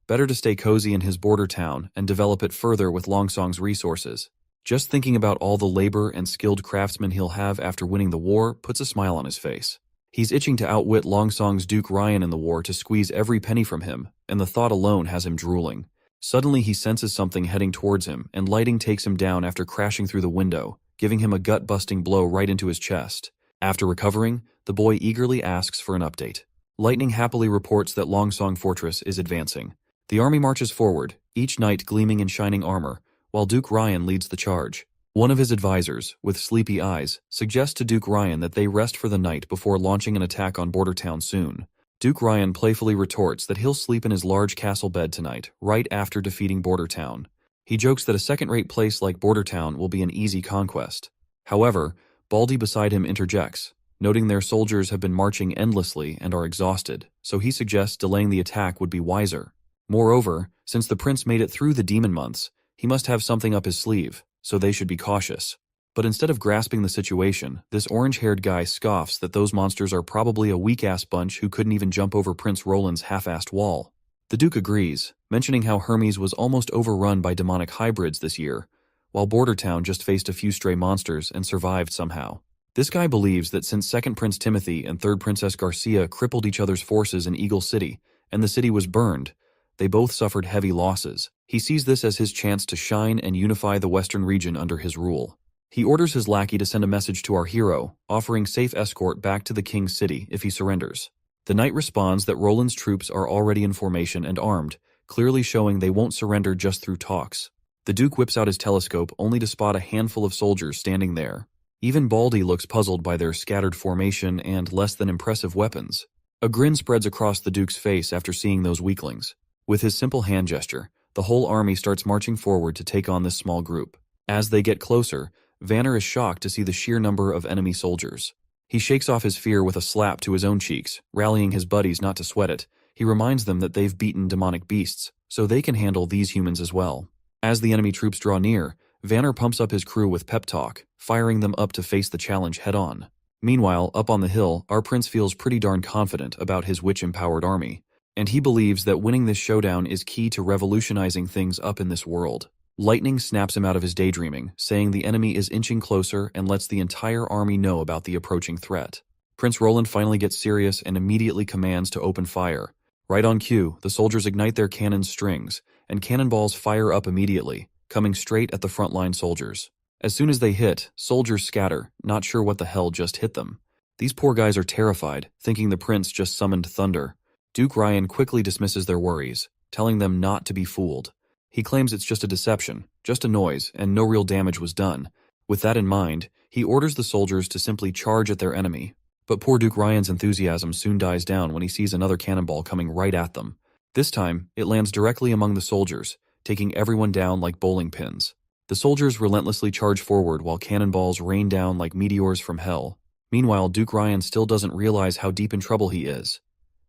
Better to stay cozy in his border town and develop it further with Longsong's resources. Just thinking about all the labor and skilled craftsmen he'll have after winning the war puts a smile on his face. He's itching to outwit Longsong's Duke Ryan in the war to squeeze every penny from him, and the thought alone has him drooling. Suddenly he senses something heading towards him, and lightning takes him down after crashing through the window, giving him a gut-busting blow right into his chest. After recovering, the boy eagerly asks for an update. Lightning happily reports that Longsong Fortress is advancing. The army marches forward, each knight gleaming in shining armor, while Duke Ryan leads the charge. One of his advisors, with sleepy eyes, suggests to Duke Ryan that they rest for the night before launching an attack on Border Town soon. Duke Ryan playfully retorts that he'll sleep in his large castle bed tonight, right after defeating Border Town. He jokes that a second-rate place like Border Town will be an easy conquest. However, Baldy beside him interjects, noting their soldiers have been marching endlessly and are exhausted, so he suggests delaying the attack would be wiser. Moreover, since the prince made it through the demon months, he must have something up his sleeve, so they should be cautious. But instead of grasping the situation, this orange-haired guy scoffs that those monsters are probably a weak-ass bunch who couldn't even jump over Prince Roland's half-assed wall. The Duke agrees, mentioning how Hermes was almost overrun by demonic hybrids this year, while Border Town just faced a few stray monsters and survived somehow. This guy believes that since 2nd Prince Timothy and 3rd Princess Garcia crippled each other's forces in Eagle City, and the city was burned, they both suffered heavy losses. He sees this as his chance to shine and unify the western region under his rule. He orders his lackey to send a message to our hero, offering safe escort back to the king's city if he surrenders. The knight responds that Roland's troops are already in formation and armed, clearly showing they won't surrender just through talks. The Duke whips out his telescope only to spot a handful of soldiers standing there. Even Baldy looks puzzled by their scattered formation and less than impressive weapons. A grin spreads across the Duke's face after seeing those weaklings. With his simple hand gesture, the whole army starts marching forward to take on this small group. As they get closer, Vanner is shocked to see the sheer number of enemy soldiers. He shakes off his fear with a slap to his own cheeks, rallying his buddies not to sweat it. He reminds them that they've beaten demonic beasts, so they can handle these humans as well. As the enemy troops draw near, Vanner pumps up his crew with pep talk, firing them up to face the challenge head-on. Meanwhile, up on the hill, our prince feels pretty darn confident about his witch-empowered army, and he believes that winning this showdown is key to revolutionizing things up in this world. Lightning snaps him out of his daydreaming, saying the enemy is inching closer and lets the entire army know about the approaching threat. Prince Roland finally gets serious and immediately commands to open fire. Right on cue, the soldiers ignite their cannon strings, and cannonballs fire up immediately, coming straight at the frontline soldiers. As soon as they hit, soldiers scatter, not sure what the hell just hit them. These poor guys are terrified, thinking the prince just summoned thunder. Duke Ryan quickly dismisses their worries, telling them not to be fooled. He claims it's just a deception, just a noise, and no real damage was done. With that in mind, he orders the soldiers to simply charge at their enemy. But poor Duke Ryan's enthusiasm soon dies down when he sees another cannonball coming right at them. This time, it lands directly among the soldiers, taking everyone down like bowling pins. The soldiers relentlessly charge forward while cannonballs rain down like meteors from hell. Meanwhile, Duke Ryan still doesn't realize how deep in trouble he is,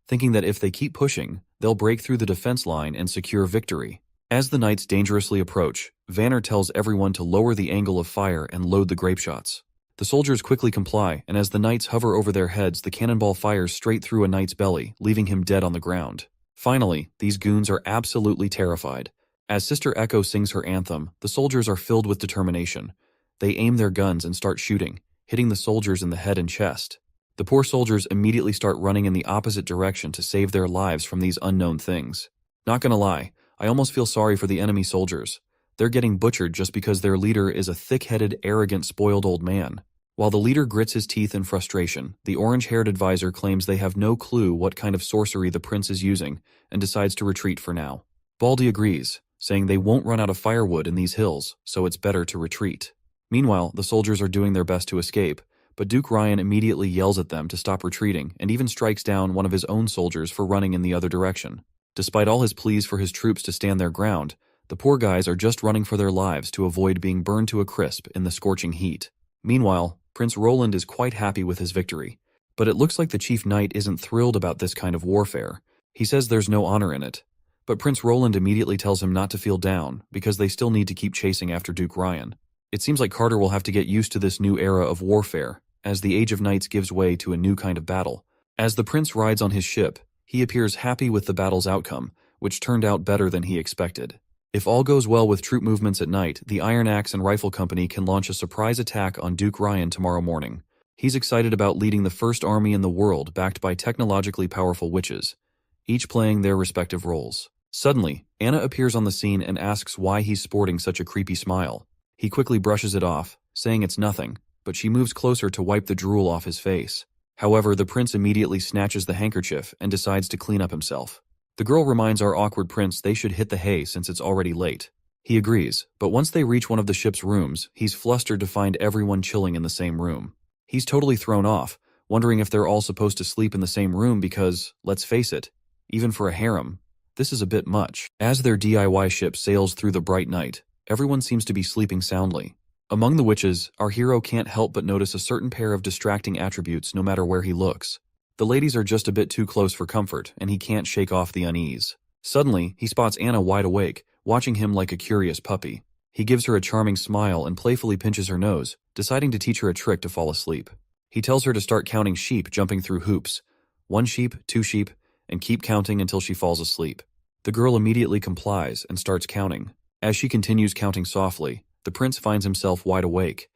thinking that if they keep pushing, they'll break through the defense line and secure victory. As the knights dangerously approach, Vanner tells everyone to lower the angle of fire and load the grape shots. The soldiers quickly comply, and as the knights hover over their heads, the cannonball fires straight through a knight's belly, leaving him dead on the ground. Finally, these goons are absolutely terrified. As Sister Echo sings her anthem, the soldiers are filled with determination. They aim their guns and start shooting, hitting the soldiers in the head and chest. The poor soldiers immediately start running in the opposite direction to save their lives from these unknown things. Not gonna lie, I almost feel sorry for the enemy soldiers. They're getting butchered just because their leader is a thick-headed, arrogant, spoiled old man. While the leader grits his teeth in frustration, the orange-haired advisor claims they have no clue what kind of sorcery the prince is using and decides to retreat for now. Baldy agrees, saying they won't run out of firewood in these hills, so it's better to retreat. Meanwhile, the soldiers are doing their best to escape, but Duke Ryan immediately yells at them to stop retreating and even strikes down one of his own soldiers for running in the other direction. Despite all his pleas for his troops to stand their ground, The poor guys are just running for their lives to avoid being burned to a crisp in the scorching heat. Meanwhile, Prince Roland is quite happy with his victory. But it looks like the Chief Knight isn't thrilled about this kind of warfare. He says there's no honor in it. But Prince Roland immediately tells him not to feel down, because they still need to keep chasing after Duke Ryan. It seems like Carter will have to get used to this new era of warfare, as the Age of Knights gives way to a new kind of battle. As the prince rides on his ship, he appears happy with the battle's outcome, which turned out better than he expected. If all goes well with troop movements at night, the Iron Axe and Rifle Company can launch a surprise attack on Duke Ryan tomorrow morning. He's excited about leading the first army in the world backed by technologically powerful witches, each playing their respective roles. Suddenly, Anna appears on the scene and asks why he's sporting such a creepy smile. He quickly brushes it off, saying it's nothing, but she moves closer to wipe the drool off his face. However, the prince immediately snatches the handkerchief and decides to clean up himself. The girl reminds our awkward prince they should hit the hay since it's already late. He agrees, but once they reach one of the ship's rooms, he's flustered to find everyone chilling in the same room. He's totally thrown off, wondering if they're all supposed to sleep in the same room because, let's face it, even for a harem, this is a bit much. As their DIY ship sails through the bright night, everyone seems to be sleeping soundly. Among the witches, our hero can't help but notice a certain pair of distracting attributes no matter where he looks. The ladies are just a bit too close for comfort, and he can't shake off the unease. Suddenly, he spots Anna wide awake, watching him like a curious puppy. He gives her a charming smile and playfully pinches her nose, deciding to teach her a trick to fall asleep. He tells her to start counting sheep jumping through hoops. 1 sheep, 2 sheep, and keep counting until she falls asleep. The girl immediately complies and starts counting. As she continues counting softly, the prince finds himself wide awake.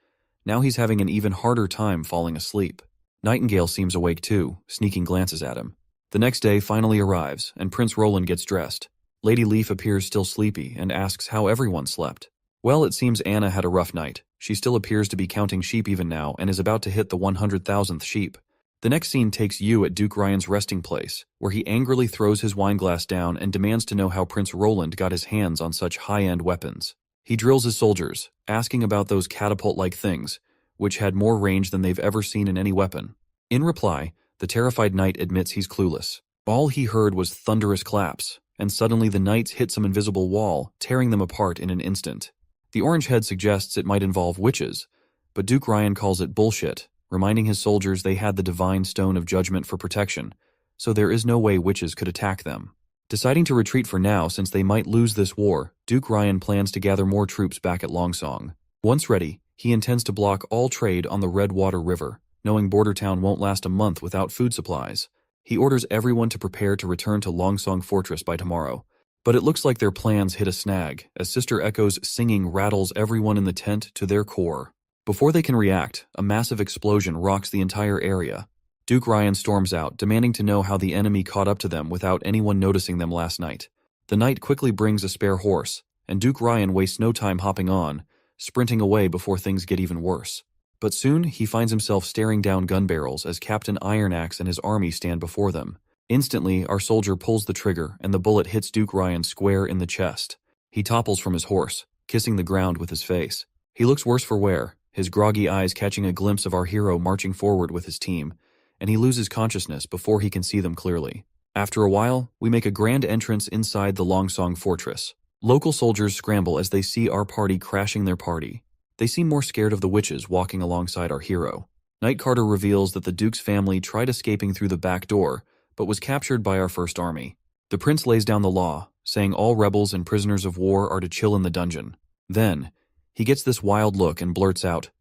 Now he's having an even harder time falling asleep. Nightingale seems awake too, sneaking glances at him. The next day finally arrives, and Prince Roland gets dressed. Lady Leaf appears still sleepy and asks how everyone slept. Well, it seems Anna had a rough night. She still appears to be counting sheep even now and is about to hit the 100,000th sheep. The next scene takes you at Duke Ryan's resting place, where he angrily throws his wineglass down and demands to know how Prince Roland got his hands on such high-end weapons. He drills his soldiers, asking about those catapult-like things, which had more range than they've ever seen in any weapon. In reply, the terrified knight admits he's clueless. All he heard was thunderous claps, and suddenly the knights hit some invisible wall, tearing them apart in an instant. The orange head suggests it might involve witches, but Duke Ryan calls it bullshit, reminding his soldiers they had the divine stone of judgment for protection, so there is no way witches could attack them. Deciding to retreat for now since they might lose this war, Duke Ryan plans to gather more troops back at Longsong. Once ready, he intends to block all trade on the Redwater River, knowing Bordertown won't last a month without food supplies. He orders everyone to prepare to return to Longsong Fortress by tomorrow. But it looks like their plans hit a snag, as Sister Echo's singing rattles everyone in the tent to their core. Before they can react, a massive explosion rocks the entire area. Duke Ryan storms out, demanding to know how the enemy caught up to them without anyone noticing them last night. The knight quickly brings a spare horse, and Duke Ryan wastes no time hopping on, sprinting away before things get even worse. But soon, he finds himself staring down gun barrels as Captain Ironaxe and his army stand before them. Instantly, our soldier pulls the trigger, and the bullet hits Duke Ryan square in the chest. He topples from his horse, kissing the ground with his face. He looks worse for wear, his groggy eyes catching a glimpse of our hero marching forward with his team, and he loses consciousness before he can see them clearly. After a while, we make a grand entrance inside the Longsong Fortress. Local soldiers scramble as they see our party crashing their party. They seem more scared of the witches walking alongside our hero. Knight Carter reveals that the Duke's family tried escaping through the back door, but was captured by our first army. The prince lays down the law, saying all rebels and prisoners of war are to chill in the dungeon. Then, he gets this wild look and blurts out,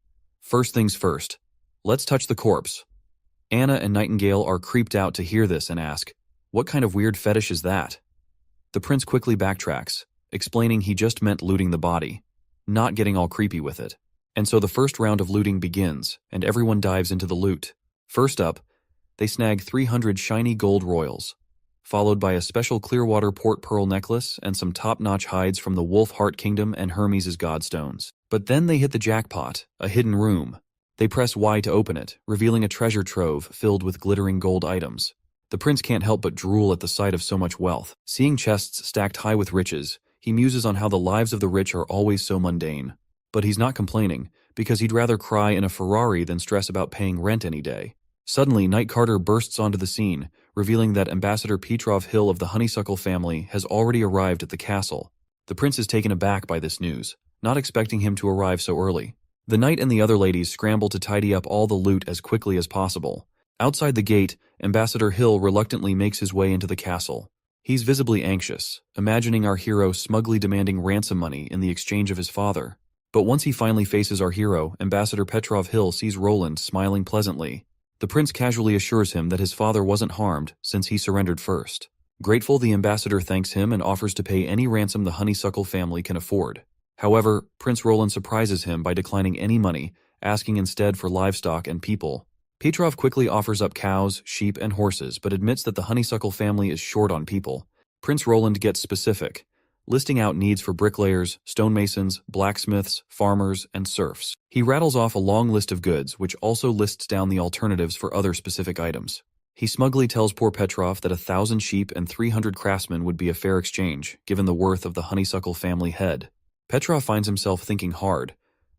"First things first, let's touch the corpse." Anna and Nightingale are creeped out to hear this and ask, "What kind of weird fetish is that?" The prince quickly backtracks, explaining he just meant looting the body, not getting all creepy with it. And so the first round of looting begins, and everyone dives into the loot. First up, they snag 300 shiny gold royals, followed by a special Clearwater port pearl necklace and some top-notch hides from the Wolf Heart Kingdom and Hermes' Godstones. But then they hit the jackpot, a hidden room. They press Y to open it, revealing a treasure trove filled with glittering gold items. The prince can't help but drool at the sight of so much wealth. Seeing chests stacked high with riches, he muses on how the lives of the rich are always so mundane. But he's not complaining, because he'd rather cry in a Ferrari than stress about paying rent any day. Suddenly, Knight Carter bursts onto the scene, revealing that Ambassador Petrov Hill of the Honeysuckle family has already arrived at the castle. The prince is taken aback by this news, not expecting him to arrive so early. The knight and the other ladies scramble to tidy up all the loot as quickly as possible. Outside the gate, Ambassador Hill reluctantly makes his way into the castle. He's visibly anxious, imagining our hero smugly demanding ransom money in the exchange of his father. But once he finally faces our hero, Ambassador Petrov Hill sees Roland smiling pleasantly. The prince casually assures him that his father wasn't harmed since he surrendered first. Grateful, the ambassador thanks him and offers to pay any ransom the Honeysuckle family can afford. However, Prince Roland surprises him by declining any money, asking instead for livestock and people. Petrov quickly offers up cows, sheep, and horses, but admits that the Honeysuckle family is short on people. Prince Roland gets specific, listing out needs for bricklayers, stonemasons, blacksmiths, farmers, and serfs. He rattles off a long list of goods, which also lists down the alternatives for other specific items. He smugly tells poor Petrov that 1,000 sheep and 300 craftsmen would be a fair exchange, given the worth of the Honeysuckle family head. Petrov finds himself thinking hard,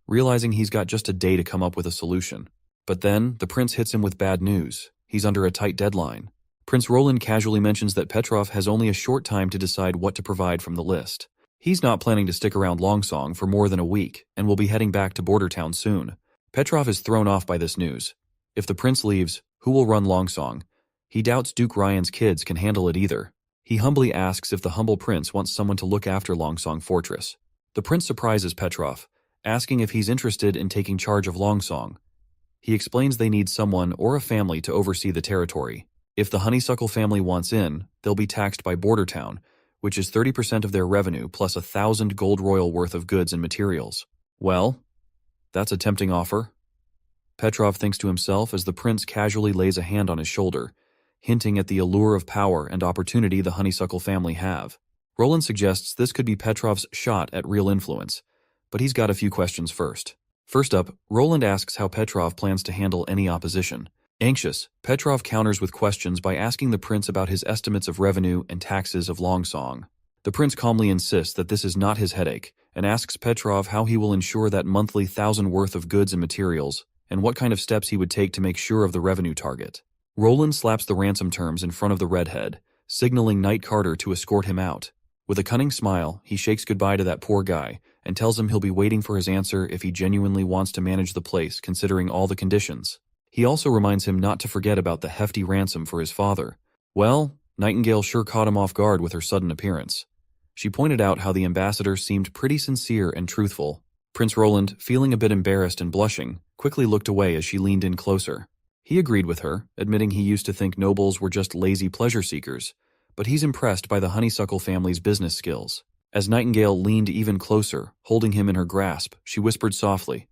realizing he's got just a day to come up with a solution. But then, the prince hits him with bad news. He's under a tight deadline. Prince Roland casually mentions that Petrov has only a short time to decide what to provide from the list. He's not planning to stick around Longsong for more than a week, and will be heading back to Border Town soon. Petrov is thrown off by this news. If the prince leaves, who will run Longsong? He doubts Duke Ryan's kids can handle it either. He humbly asks if the humble prince wants someone to look after Longsong Fortress. The prince surprises Petrov, asking if he's interested in taking charge of Longsong. He explains they need someone or a family to oversee the territory. If the Honeysuckle family wants in, they'll be taxed by Border Town, which is 30% of their revenue plus 1,000 gold royal worth of goods and materials. Well, that's a tempting offer. Petrov thinks to himself as the prince casually lays a hand on his shoulder, hinting at the allure of power and opportunity the Honeysuckle family have. Roland suggests this could be Petrov's shot at real influence, but he's got a few questions first. First up, Roland asks how Petrov plans to handle any opposition. Anxious, Petrov counters with questions by asking the prince about his estimates of revenue and taxes of Longsong. The prince calmly insists that this is not his headache, and asks Petrov how he will ensure that monthly 1,000 worth of goods and materials, and what kind of steps he would take to make sure of the revenue target. Roland slaps the ransom terms in front of the redhead, signaling Knight Carter to escort him out. With a cunning smile, he shakes goodbye to that poor guy, and tells him he'll be waiting for his answer if he genuinely wants to manage the place considering all the conditions. He also reminds him not to forget about the hefty ransom for his father. Well, Nightingale sure caught him off guard with her sudden appearance. She pointed out how the ambassador seemed pretty sincere and truthful. Prince Roland, feeling a bit embarrassed and blushing, quickly looked away as she leaned in closer. He agreed with her, admitting he used to think nobles were just lazy pleasure seekers, but he's impressed by the Honeysuckle family's business skills. As Nightingale leaned even closer, holding him in her grasp, she whispered softly,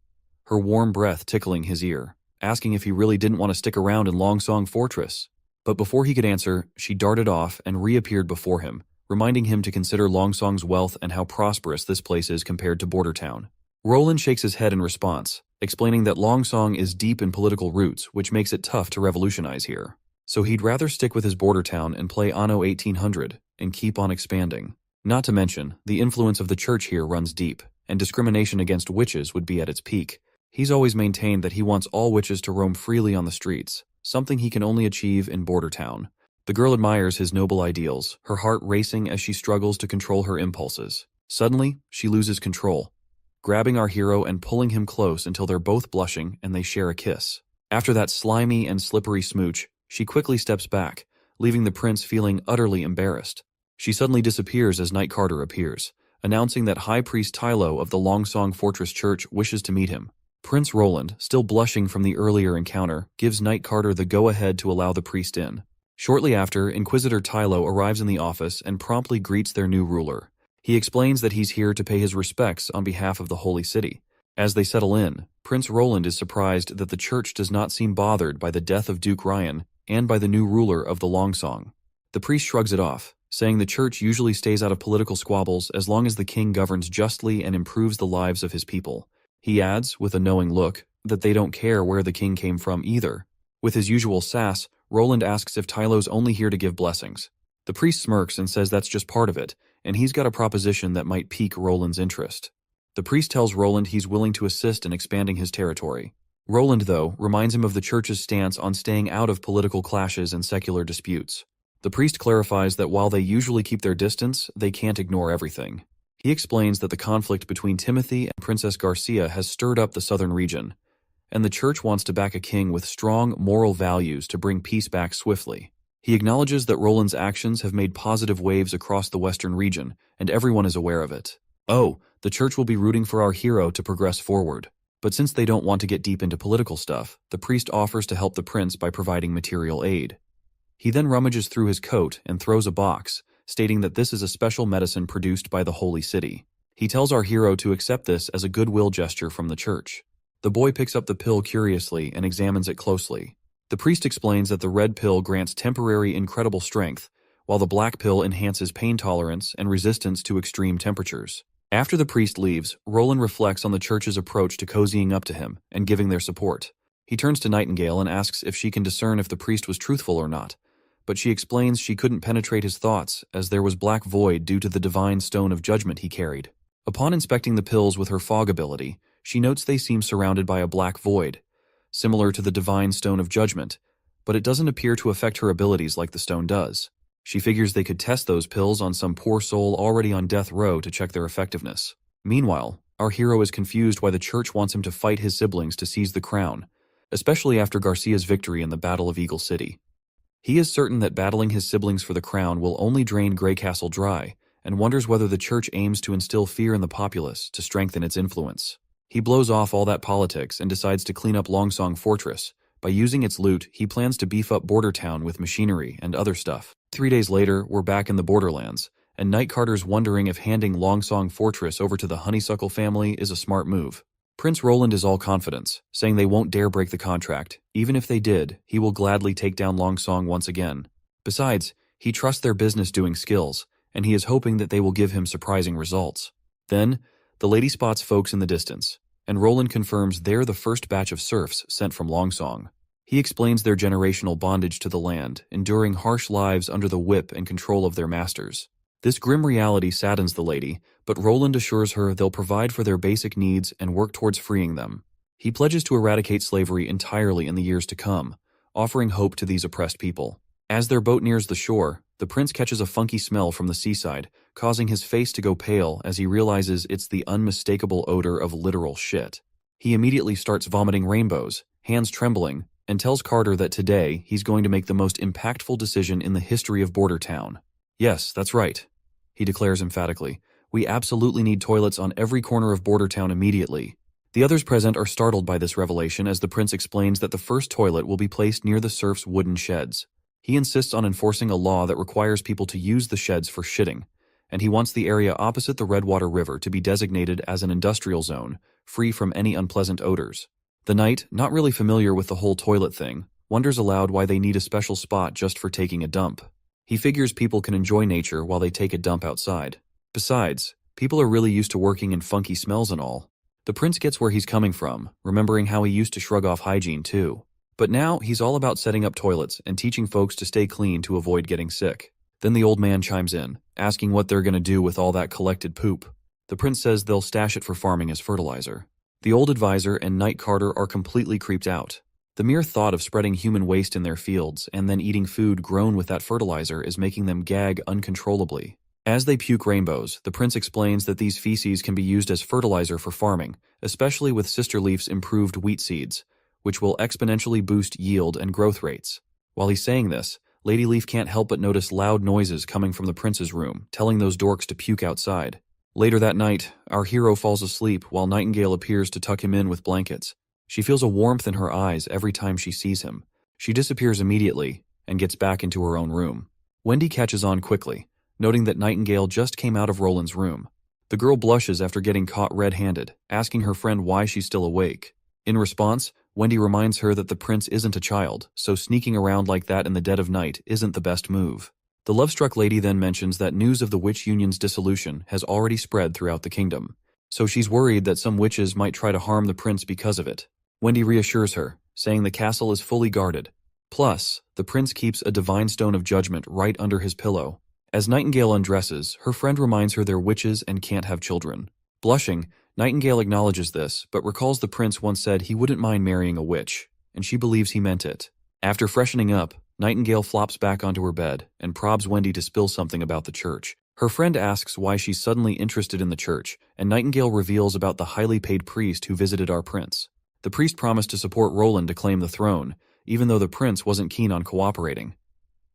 her warm breath tickling his ear, asking if he really didn't want to stick around in Longsong Fortress. But before he could answer, she darted off and reappeared before him, reminding him to consider Longsong's wealth and how prosperous this place is compared to Border Town. Roland shakes his head in response, explaining that Longsong is deep in political roots, which makes it tough to revolutionize here. So he'd rather stick with his Border Town and play Anno 1800 and keep on expanding. Not to mention, the influence of the church here runs deep, and discrimination against witches would be at its peak. He's always maintained that he wants all witches to roam freely on the streets, something he can only achieve in Border Town. The girl admires his noble ideals, her heart racing as she struggles to control her impulses. Suddenly, she loses control, grabbing our hero and pulling him close until they're both blushing and they share a kiss. After that slimy and slippery smooch, she quickly steps back, leaving the prince feeling utterly embarrassed. She suddenly disappears as Knight Carter appears, announcing that High Priest Tylo of the Longsong Fortress Church wishes to meet him. Prince Roland, still blushing from the earlier encounter, gives Knight Carter the go-ahead to allow the priest in. Shortly after, Inquisitor Tylo arrives in the office and promptly greets their new ruler. He explains that he's here to pay his respects on behalf of the Holy City. As they settle in, Prince Roland is surprised that the church does not seem bothered by the death of Duke Ryan and by the new ruler of the Longsong. The priest shrugs it off, saying the church usually stays out of political squabbles as long as the king governs justly and improves the lives of his people. He adds, with a knowing look, that they don't care where the king came from either. With his usual sass, Roland asks if Tylo's only here to give blessings. The priest smirks and says that's just part of it, and he's got a proposition that might pique Roland's interest. The priest tells Roland he's willing to assist in expanding his territory. Roland, though, reminds him of the church's stance on staying out of political clashes and secular disputes. The priest clarifies that while they usually keep their distance, they can't ignore everything. He explains that the conflict between Timothy and Princess Garcia has stirred up the southern region, and the church wants to back a king with strong moral values to bring peace back swiftly. He acknowledges that Roland's actions have made positive waves across the western region, and everyone is aware of it. Oh, the church will be rooting for our hero to progress forward. But since they don't want to get deep into political stuff, the priest offers to help the prince by providing material aid. He then rummages through his coat and throws a box, stating that this is a special medicine produced by the Holy City. He tells our hero to accept this as a goodwill gesture from the church. The boy picks up the pill curiously and examines it closely. The priest explains that the red pill grants temporary incredible strength, while the black pill enhances pain tolerance and resistance to extreme temperatures. After the priest leaves, Roland reflects on the church's approach to cozying up to him and giving their support. He turns to Nightingale and asks if she can discern if the priest was truthful or not, but she explains she couldn't penetrate his thoughts as there was black void due to the divine stone of judgment he carried. Upon inspecting the pills with her fog ability, she notes they seem surrounded by a black void, similar to the divine stone of judgment, but it doesn't appear to affect her abilities like the stone does. She figures they could test those pills on some poor soul already on death row to check their effectiveness. Meanwhile, our hero is confused why the church wants him to fight his siblings to seize the crown, especially after Garcia's victory in the Battle of Eagle City. He is certain that battling his siblings for the crown will only drain Grey Castle dry, and wonders whether the church aims to instill fear in the populace to strengthen its influence. He blows off all that politics and decides to clean up Longsong Fortress. By using its loot, he plans to beef up Border Town with machinery and other stuff. 3 days later, we're back in the Borderlands, and Night Carter's wondering if handing Longsong Fortress over to the Honeysuckle family is a smart move. Prince Roland is all confidence, saying they won't dare break the contract. Even if they did, he will gladly take down Longsong once again. Besides, he trusts their business-doing skills, and he is hoping that they will give him surprising results. Then, the lady spots folks in the distance, and Roland confirms they're the first batch of serfs sent from Longsong. He explains their generational bondage to the land, enduring harsh lives under the whip and control of their masters. This grim reality saddens the lady, but Roland assures her they'll provide for their basic needs and work towards freeing them. He pledges to eradicate slavery entirely in the years to come, offering hope to these oppressed people. As their boat nears the shore, the prince catches a funky smell from the seaside, causing his face to go pale as he realizes it's the unmistakable odor of literal shit. He immediately starts vomiting rainbows, hands trembling, and tells Carter that today he's going to make the most impactful decision in the history of Border Town. Yes, that's right, he declares emphatically. We absolutely need toilets on every corner of Border Town immediately. The others present are startled by this revelation as the prince explains that the first toilet will be placed near the serfs' wooden sheds. He insists on enforcing a law that requires people to use the sheds for shitting, and he wants the area opposite the Redwater River to be designated as an industrial zone, free from any unpleasant odors. The knight, not really familiar with the whole toilet thing, wonders aloud why they need a special spot just for taking a dump. He figures people can enjoy nature while they take a dump outside. Besides, people are really used to working in funky smells and all. The prince gets where he's coming from, remembering how he used to shrug off hygiene too. But now he's all about setting up toilets and teaching folks to stay clean to avoid getting sick. Then the old man chimes in, asking what they're going to do with all that collected poop. The prince says they'll stash it for farming as fertilizer. The old advisor and Night Carter are completely creeped out. The mere thought of spreading human waste in their fields and then eating food grown with that fertilizer is making them gag uncontrollably. As they puke rainbows, the prince explains that these feces can be used as fertilizer for farming, especially with Sister Leaf's improved wheat seeds, which will exponentially boost yield and growth rates. While he's saying this, Lady Leaf can't help but notice loud noises coming from the prince's room, telling those dorks to puke outside. Later that night, our hero falls asleep while Nightingale appears to tuck him in with blankets. She feels a warmth in her eyes every time she sees him. She disappears immediately and gets back into her own room. Wendy catches on quickly, noting that Nightingale just came out of Roland's room. The girl blushes after getting caught red-handed, asking her friend why she's still awake. In response, Wendy reminds her that the prince isn't a child, so sneaking around like that in the dead of night isn't the best move. The love-struck lady then mentions that news of the witch union's dissolution has already spread throughout the kingdom, so she's worried that some witches might try to harm the prince because of it. Wendy reassures her, saying the castle is fully guarded. Plus, the prince keeps a divine stone of judgment right under his pillow. As Nightingale undresses, her friend reminds her they're witches and can't have children. Blushing, Nightingale acknowledges this, but recalls the prince once said he wouldn't mind marrying a witch, and she believes he meant it. After freshening up, Nightingale flops back onto her bed and probs Wendy to spill something about the church. Her friend asks why she's suddenly interested in the church, and Nightingale reveals about the highly paid priest who visited our prince. The priest promised to support Roland to claim the throne, even though the prince wasn't keen on cooperating.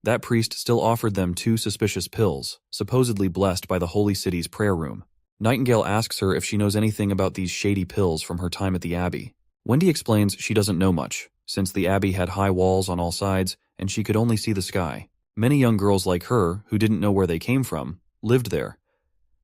That priest still offered them 2 suspicious pills, supposedly blessed by the Holy City's prayer room. Nightingale asks her if she knows anything about these shady pills from her time at the Abbey. Wendy explains she doesn't know much, since the Abbey had high walls on all sides and she could only see the sky. Many young girls like her, who didn't know where they came from, lived there.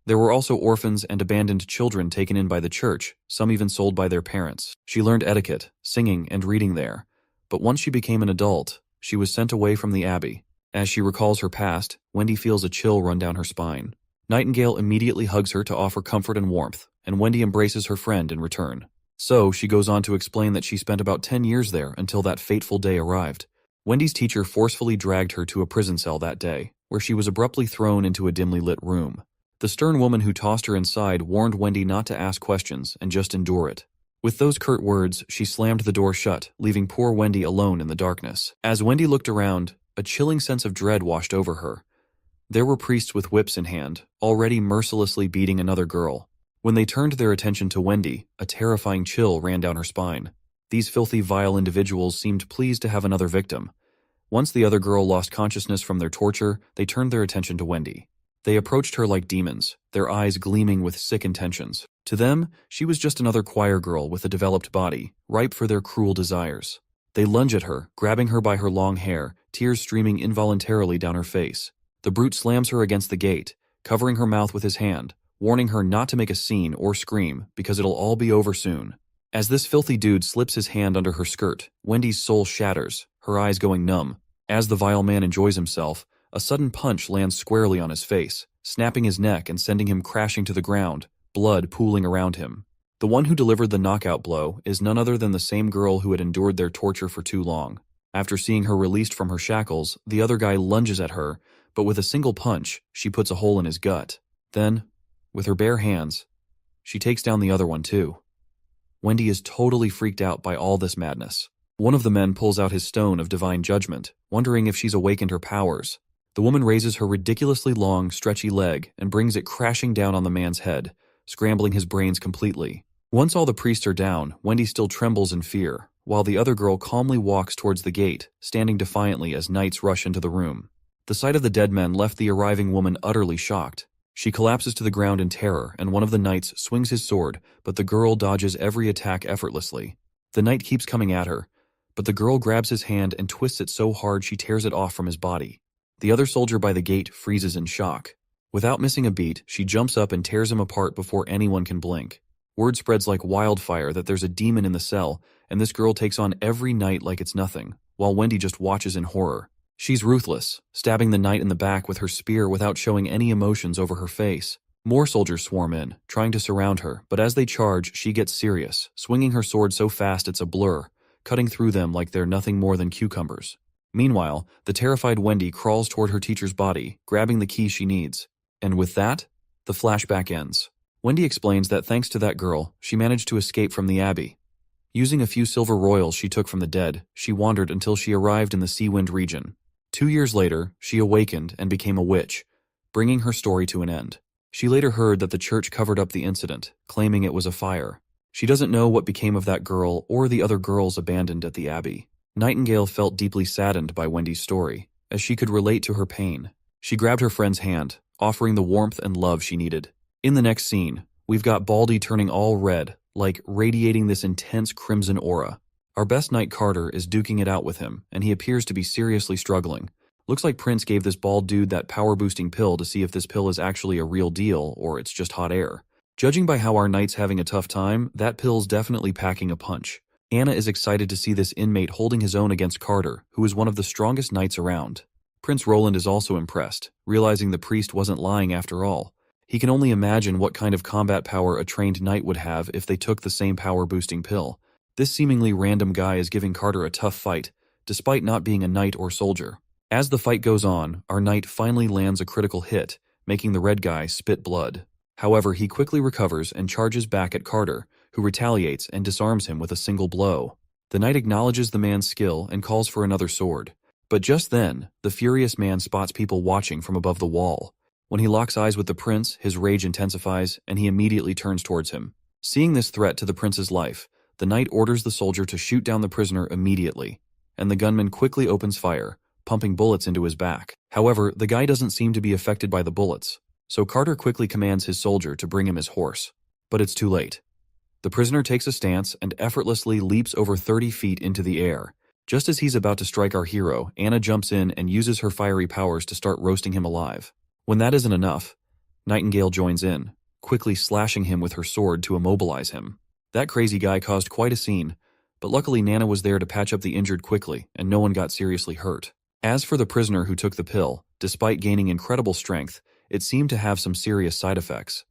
There were also orphans and abandoned children taken in by the church, some even sold by their parents. She learned etiquette, singing, and reading there. But once she became an adult, she was sent away from the Abbey. As she recalls her past, Wendy feels a chill run down her spine. Nightingale immediately hugs her to offer comfort and warmth, and Wendy embraces her friend in return. So, she goes on to explain that she spent about 10 years there until that fateful day arrived. Wendy's teacher forcefully dragged her to a prison cell that day, where she was abruptly thrown into a dimly lit room. The stern woman who tossed her inside warned Wendy not to ask questions and just endure it. With those curt words, she slammed the door shut, leaving poor Wendy alone in the darkness. As Wendy looked around, a chilling sense of dread washed over her. There were priests with whips in hand, already mercilessly beating another girl. When they turned their attention to Wendy, a terrifying chill ran down her spine. These filthy, vile individuals seemed pleased to have another victim. Once the other girl lost consciousness from their torture, they turned their attention to Wendy. They approached her like demons, their eyes gleaming with sick intentions. To them, she was just another choir girl with a developed body, ripe for their cruel desires. They lunge at her, grabbing her by her long hair, tears streaming involuntarily down her face. The brute slams her against the gate, covering her mouth with his hand, warning her not to make a scene or scream because it'll all be over soon. As this filthy dude slips his hand under her skirt, Wendy's soul shatters, her eyes going numb. As the vile man enjoys himself, a sudden punch lands squarely on his face, snapping his neck and sending him crashing to the ground, blood pooling around him. The one who delivered the knockout blow is none other than the same girl who had endured their torture for too long. After seeing her released from her shackles, the other guy lunges at her, but with a single punch, she puts a hole in his gut. Then, with her bare hands, she takes down the other one too. Wendy is totally freaked out by all this madness. One of the men pulls out his stone of divine judgment, wondering if she's awakened her powers. The woman raises her ridiculously long, stretchy leg and brings it crashing down on the man's head, scrambling his brains completely. Once all the priests are down, Wendy still trembles in fear, while the other girl calmly walks towards the gate, standing defiantly as knights rush into the room. The sight of the dead men left the arriving woman utterly shocked. She collapses to the ground in terror, and one of the knights swings his sword, but the girl dodges every attack effortlessly. The knight keeps coming at her, but the girl grabs his hand and twists it so hard she tears it off from his body. The other soldier by the gate freezes in shock. Without missing a beat, she jumps up and tears him apart before anyone can blink. Word spreads like wildfire that there's a demon in the cell, and this girl takes on every knight like it's nothing, while Wendy just watches in horror. She's ruthless, stabbing the knight in the back with her spear without showing any emotions over her face. More soldiers swarm in, trying to surround her, but as they charge, she gets serious, swinging her sword so fast it's a blur, cutting through them like they're nothing more than cucumbers. Meanwhile, the terrified Wendy crawls toward her teacher's body, grabbing the key she needs. And with that, the flashback ends. Wendy explains that thanks to that girl, she managed to escape from the Abbey. Using a few silver royals she took from the dead, she wandered until she arrived in the Seawind region. 2 years later, she awakened and became a witch, bringing her story to an end. She later heard that the church covered up the incident, claiming it was a fire. She doesn't know what became of that girl or the other girls abandoned at the Abbey. Nightingale felt deeply saddened by Wendy's story, as she could relate to her pain. She grabbed her friend's hand, offering the warmth and love she needed. In the next scene, we've got Baldy turning all red, like radiating this intense crimson aura. Our best knight Carter is duking it out with him, and he appears to be seriously struggling. Looks like Prince gave this bald dude that power-boosting pill to see if this pill is actually a real deal or it's just hot air. Judging by how our knight's having a tough time, that pill's definitely packing a punch. Anna is excited to see this inmate holding his own against Carter, who is one of the strongest knights around. Prince Roland is also impressed, realizing the priest wasn't lying after all. He can only imagine what kind of combat power a trained knight would have if they took the same power-boosting pill. This seemingly random guy is giving Carter a tough fight, despite not being a knight or soldier. As the fight goes on, our knight finally lands a critical hit, making the red guy spit blood. However, he quickly recovers and charges back at Carter, who retaliates and disarms him with a single blow. The knight acknowledges the man's skill and calls for another sword. But just then, the furious man spots people watching from above the wall. When he locks eyes with the prince, his rage intensifies, and he immediately turns towards him. Seeing this threat to the prince's life, the knight orders the soldier to shoot down the prisoner immediately, and the gunman quickly opens fire, pumping bullets into his back. However, the guy doesn't seem to be affected by the bullets, so Carter quickly commands his soldier to bring him his horse. But it's too late. The prisoner takes a stance and effortlessly leaps over 30 feet into the air. Just as he's about to strike our hero, Anna jumps in and uses her fiery powers to start roasting him alive. When that isn't enough, Nightingale joins in, quickly slashing him with her sword to immobilize him. That crazy guy caused quite a scene, but luckily Nana was there to patch up the injured quickly, and no one got seriously hurt. As for the prisoner who took the pill, despite gaining incredible strength, it seemed to have some serious side effects.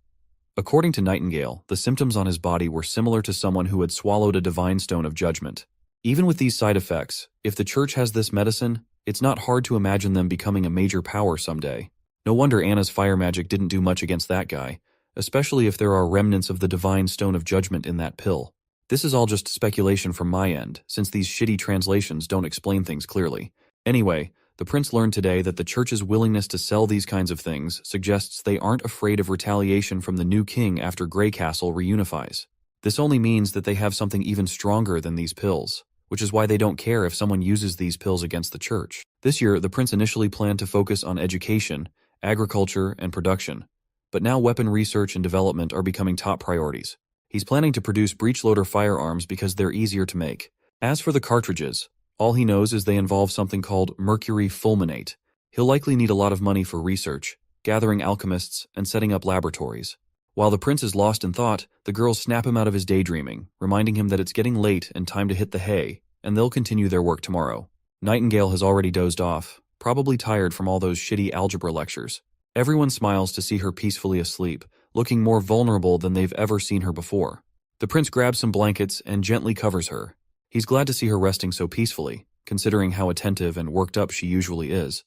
According to Nightingale, the symptoms on his body were similar to someone who had swallowed a divine stone of judgment. Even with these side effects, if the church has this medicine, it's not hard to imagine them becoming a major power someday. No wonder Anna's fire magic didn't do much against that guy, especially if there are remnants of the divine stone of judgment in that pill. This is all just speculation from my end, since these shitty translations don't explain things clearly. Anyway, the prince learned today that the church's willingness to sell these kinds of things suggests they aren't afraid of retaliation from the new king after Grey Castle reunifies. This only means that they have something even stronger than these pills, which is why they don't care if someone uses these pills against the church. This year, the prince initially planned to focus on education, agriculture, and production, but now weapon research and development are becoming top priorities. He's planning to produce breech-loader firearms because they're easier to make. As for the cartridges, all he knows is they involve something called mercury fulminate. He'll likely need a lot of money for research, gathering alchemists, and setting up laboratories. While the prince is lost in thought, the girls snap him out of his daydreaming, reminding him that it's getting late and time to hit the hay, and they'll continue their work tomorrow. Nightingale has already dozed off, probably tired from all those shitty algebra lectures. Everyone smiles to see her peacefully asleep, looking more vulnerable than they've ever seen her before. The prince grabs some blankets and gently covers her. He's glad to see her resting so peacefully, considering how attentive and worked up she usually is.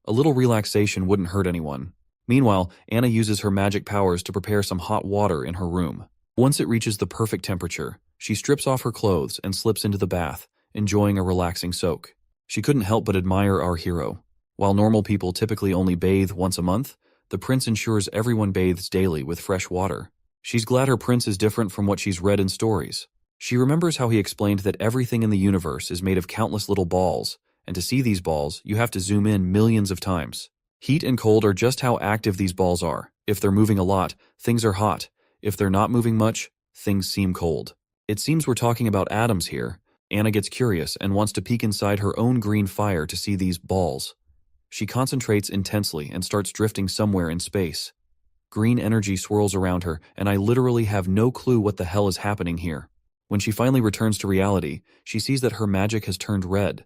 A little relaxation wouldn't hurt anyone. Meanwhile, Anna uses her magic powers to prepare some hot water in her room. Once it reaches the perfect temperature, she strips off her clothes and slips into the bath, enjoying a relaxing soak. She couldn't help but admire our hero. While normal people typically only bathe once a month, the prince ensures everyone bathes daily with fresh water. She's glad her prince is different from what she's read in stories. She remembers how he explained that everything in the universe is made of countless little balls, and to see these balls, you have to zoom in millions of times. Heat and cold are just how active these balls are. If they're moving a lot, things are hot. If they're not moving much, things seem cold. It seems we're talking about atoms here. Anna gets curious and wants to peek inside her own green fire to see these balls. She concentrates intensely and starts drifting somewhere in space. Green energy swirls around her, and I literally have no clue what the hell is happening here. When she finally returns to reality, she sees that her magic has turned red.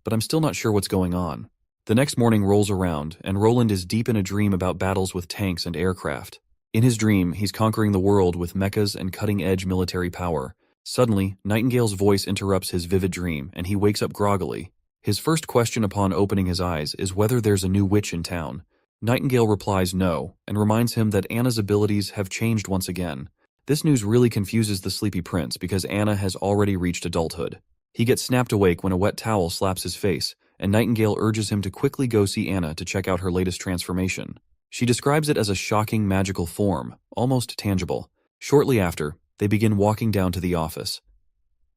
But I'm still not sure what's going on. The next morning rolls around, and Roland is deep in a dream about battles with tanks and aircraft. In his dream, he's conquering the world with mechas and cutting-edge military power. Suddenly, Nightingale's voice interrupts his vivid dream, and he wakes up groggily. His first question upon opening his eyes is whether there's a new witch in town. Nightingale replies no, and reminds him that Anna's abilities have changed once again. This news really confuses the sleepy prince because Anna has already reached adulthood. He gets snapped awake when a wet towel slaps his face, and Nightingale urges him to quickly go see Anna to check out her latest transformation. She describes it as a shocking magical form, almost tangible. Shortly after, they begin walking down to the office.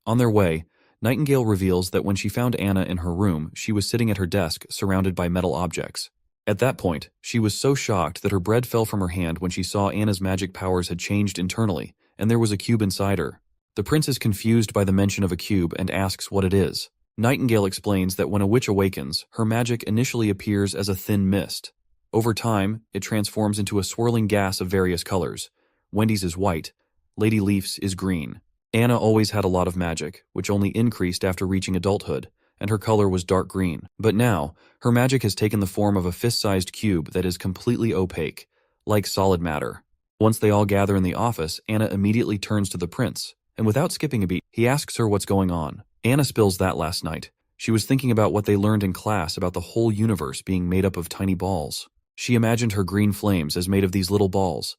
On their way, Nightingale reveals that when she found Anna in her room, she was sitting at her desk surrounded by metal objects. At that point, she was so shocked that her bread fell from her hand when she saw Anna's magic powers had changed internally, and there was a cube inside her. The prince is confused by the mention of a cube and asks what it is. Nightingale explains that when a witch awakens, her magic initially appears as a thin mist. Over time, it transforms into a swirling gas of various colors. Wendy's is white, Lady Leaf's is green. Anna always had a lot of magic, which only increased after reaching adulthood, and her color was dark green. But now, her magic has taken the form of a fist-sized cube that is completely opaque, like solid matter. Once they all gather in the office, Anna immediately turns to the prince, and without skipping a beat, he asks her what's going on. Anna spills that last night. She was thinking about what they learned in class about the whole universe being made up of tiny balls. She imagined her green flames as made of these little balls,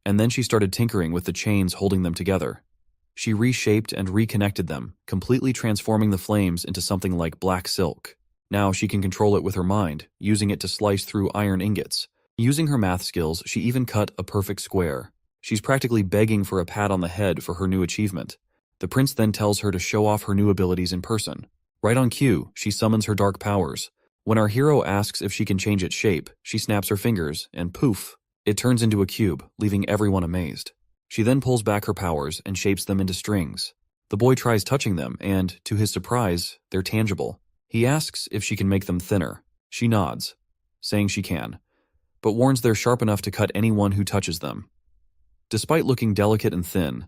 and then she started tinkering with the chains holding them together. She reshaped and reconnected them, completely transforming the flames into something like black silk. Now she can control it with her mind, using it to slice through iron ingots. Using her math skills, she even cut a perfect square. She's practically begging for a pat on the head for her new achievement. The prince then tells her to show off her new abilities in person. Right on cue, she summons her dark powers. When our hero asks if she can change its shape, she snaps her fingers, and poof, it turns into a cube, leaving everyone amazed. She then pulls back her powers and shapes them into strings. The boy tries touching them, and, to his surprise, they're tangible. He asks if she can make them thinner. She nods, saying she can, but warns they're sharp enough to cut anyone who touches them. Despite looking delicate and thin,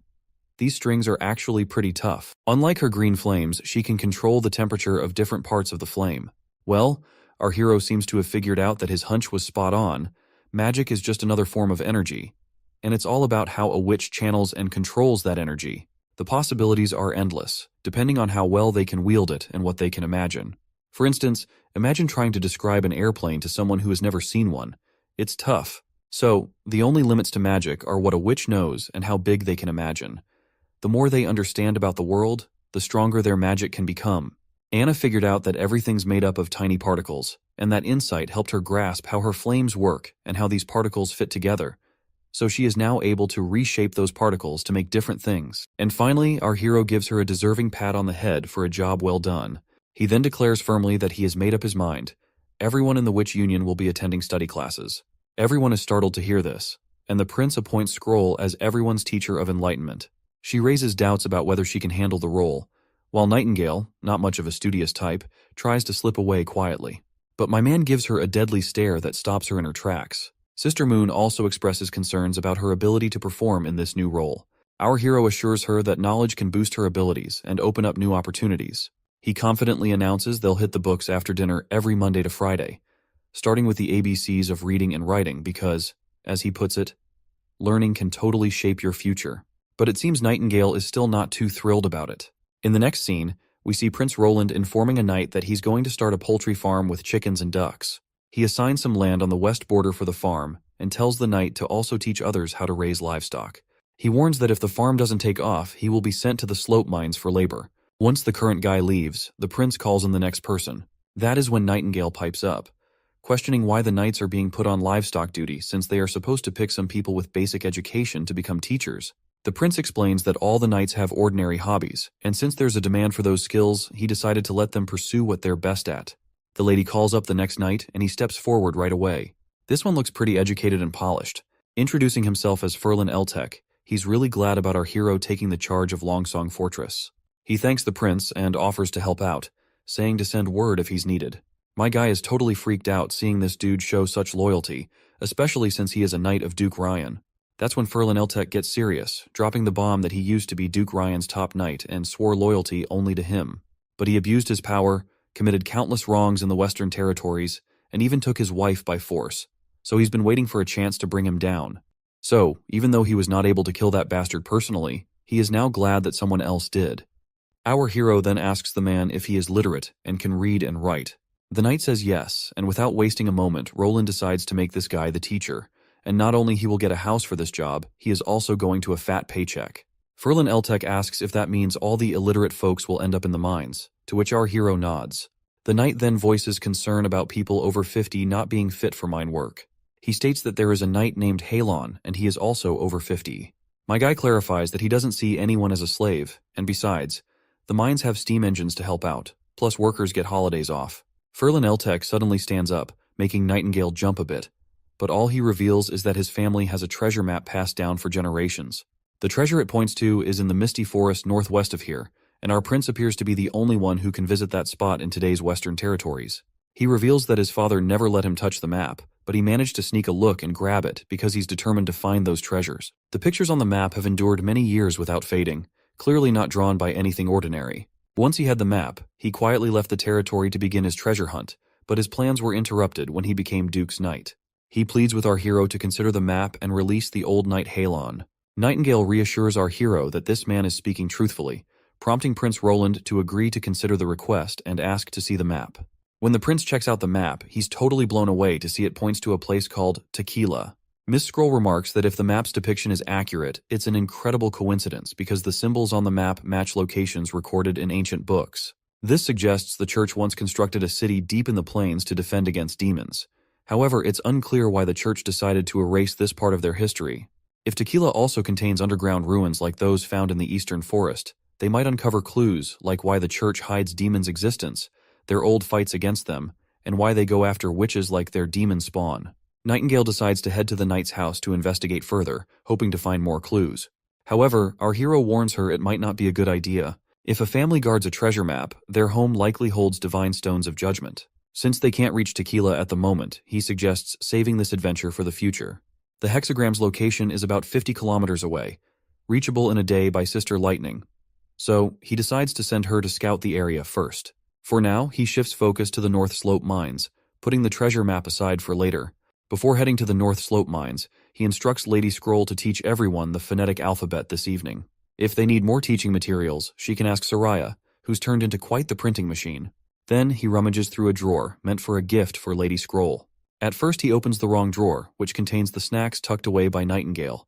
these strings are actually pretty tough. Unlike her green flames, she can control the temperature of different parts of the flame. Well, our hero seems to have figured out that his hunch was spot on. Magic is just another form of energy, and it's all about how a witch channels and controls that energy. The possibilities are endless, depending on how well they can wield it and what they can imagine. For instance, imagine trying to describe an airplane to someone who has never seen one. It's tough. So, the only limits to magic are what a witch knows and how big they can imagine. The more they understand about the world, the stronger their magic can become. Anna figured out that everything's made up of tiny particles, and that insight helped her grasp how her flames work and how these particles fit together. So she is now able to reshape those particles to make different things. And finally, our hero gives her a deserving pat on the head for a job well done. He then declares firmly that he has made up his mind. Everyone in the Witch Union will be attending study classes. Everyone is startled to hear this, and the prince appoints Scroll as everyone's teacher of enlightenment. She raises doubts about whether she can handle the role, while Nightingale, not much of a studious type, tries to slip away quietly. But my man gives her a deadly stare that stops her in her tracks. Sister Moon also expresses concerns about her ability to perform in this new role. Our hero assures her that knowledge can boost her abilities and open up new opportunities. He confidently announces they'll hit the books after dinner every Monday to Friday, starting with the ABCs of reading and writing because, as he puts it, learning can totally shape your future. But it seems Nightingale is still not too thrilled about it. In the next scene, we see Prince Roland informing a knight that he's going to start a poultry farm with chickens and ducks. He assigns some land on the west border for the farm and tells the knight to also teach others how to raise livestock. He warns that if the farm doesn't take off, he will be sent to the slope mines for labor. Once the current guy leaves, the prince calls in the next person. That is when Nightingale pipes up, questioning why the knights are being put on livestock duty since they are supposed to pick some people with basic education to become teachers. The prince explains that all the knights have ordinary hobbies, and since there's a demand for those skills, he decided to let them pursue what they're best at. The lady calls up the next knight, and he steps forward right away. This one looks pretty educated and polished. Introducing himself as Ferlin Eltek, he's really glad about our hero taking the charge of Longsong Fortress. He thanks the prince and offers to help out, saying to send word if he's needed. My guy is totally freaked out seeing this dude show such loyalty, especially since he is a knight of Duke Ryan. That's when Ferlin Eltek gets serious, dropping the bomb that he used to be Duke Ryan's top knight and swore loyalty only to him. But he abused his power, committed countless wrongs in the Western Territories, and even took his wife by force. So he's been waiting for a chance to bring him down. So, even though he was not able to kill that bastard personally, he is now glad that someone else did. Our hero then asks the man if he is literate and can read and write. The knight says yes, and without wasting a moment, Roland decides to make this guy the teacher. And not only he will get a house for this job, he is also going to a fat paycheck. Ferlin Eltek asks if that means all the illiterate folks will end up in the mines, to which our hero nods. The knight then voices concern about people over 50 not being fit for mine work. He states that there is a knight named Halon, and he is also over 50. My guy clarifies that he doesn't see anyone as a slave, and besides, the mines have steam engines to help out, plus workers get holidays off. Ferlin Eltek suddenly stands up, making Nightingale jump a bit. But all he reveals is that his family has a treasure map passed down for generations. The treasure it points to is in the misty forest northwest of here, and our prince appears to be the only one who can visit that spot in today's Western Territories. He reveals that his father never let him touch the map, but he managed to sneak a look and grab it because he's determined to find those treasures. The pictures on the map have endured many years without fading, clearly not drawn by anything ordinary. Once he had the map, he quietly left the territory to begin his treasure hunt, but his plans were interrupted when he became Duke's knight. He pleads with our hero to consider the map and release the old knight Halon. Nightingale reassures our hero that this man is speaking truthfully, prompting Prince Roland to agree to consider the request and ask to see the map. When the prince checks out the map, he's totally blown away to see it points to a place called Tequila. Miss Scroll remarks that if the map's depiction is accurate, it's an incredible coincidence because the symbols on the map match locations recorded in ancient books. This suggests the church once constructed a city deep in the plains to defend against demons. However, it's unclear why the church decided to erase this part of their history. If Tequila also contains underground ruins like those found in the eastern forest, they might uncover clues like why the church hides demons' existence, their old fights against them, and why they go after witches like their demon spawn. Nightingale decides to head to the knight's house to investigate further, hoping to find more clues. However, our hero warns her it might not be a good idea. If a family guards a treasure map, their home likely holds divine stones of judgment. Since they can't reach Tequila at the moment, he suggests saving this adventure for the future. The hexagram's location is about 50 kilometers away, reachable in a day by Sister Lightning. So, he decides to send her to scout the area first. For now, he shifts focus to the North Slope mines, putting the treasure map aside for later. Before heading to the North Slope mines, he instructs Lady Scroll to teach everyone the phonetic alphabet this evening. If they need more teaching materials, she can ask Soraya, who's turned into quite the printing machine. Then he rummages through a drawer meant for a gift for Lady Scroll. At first he opens the wrong drawer, which contains the snacks tucked away by Nightingale,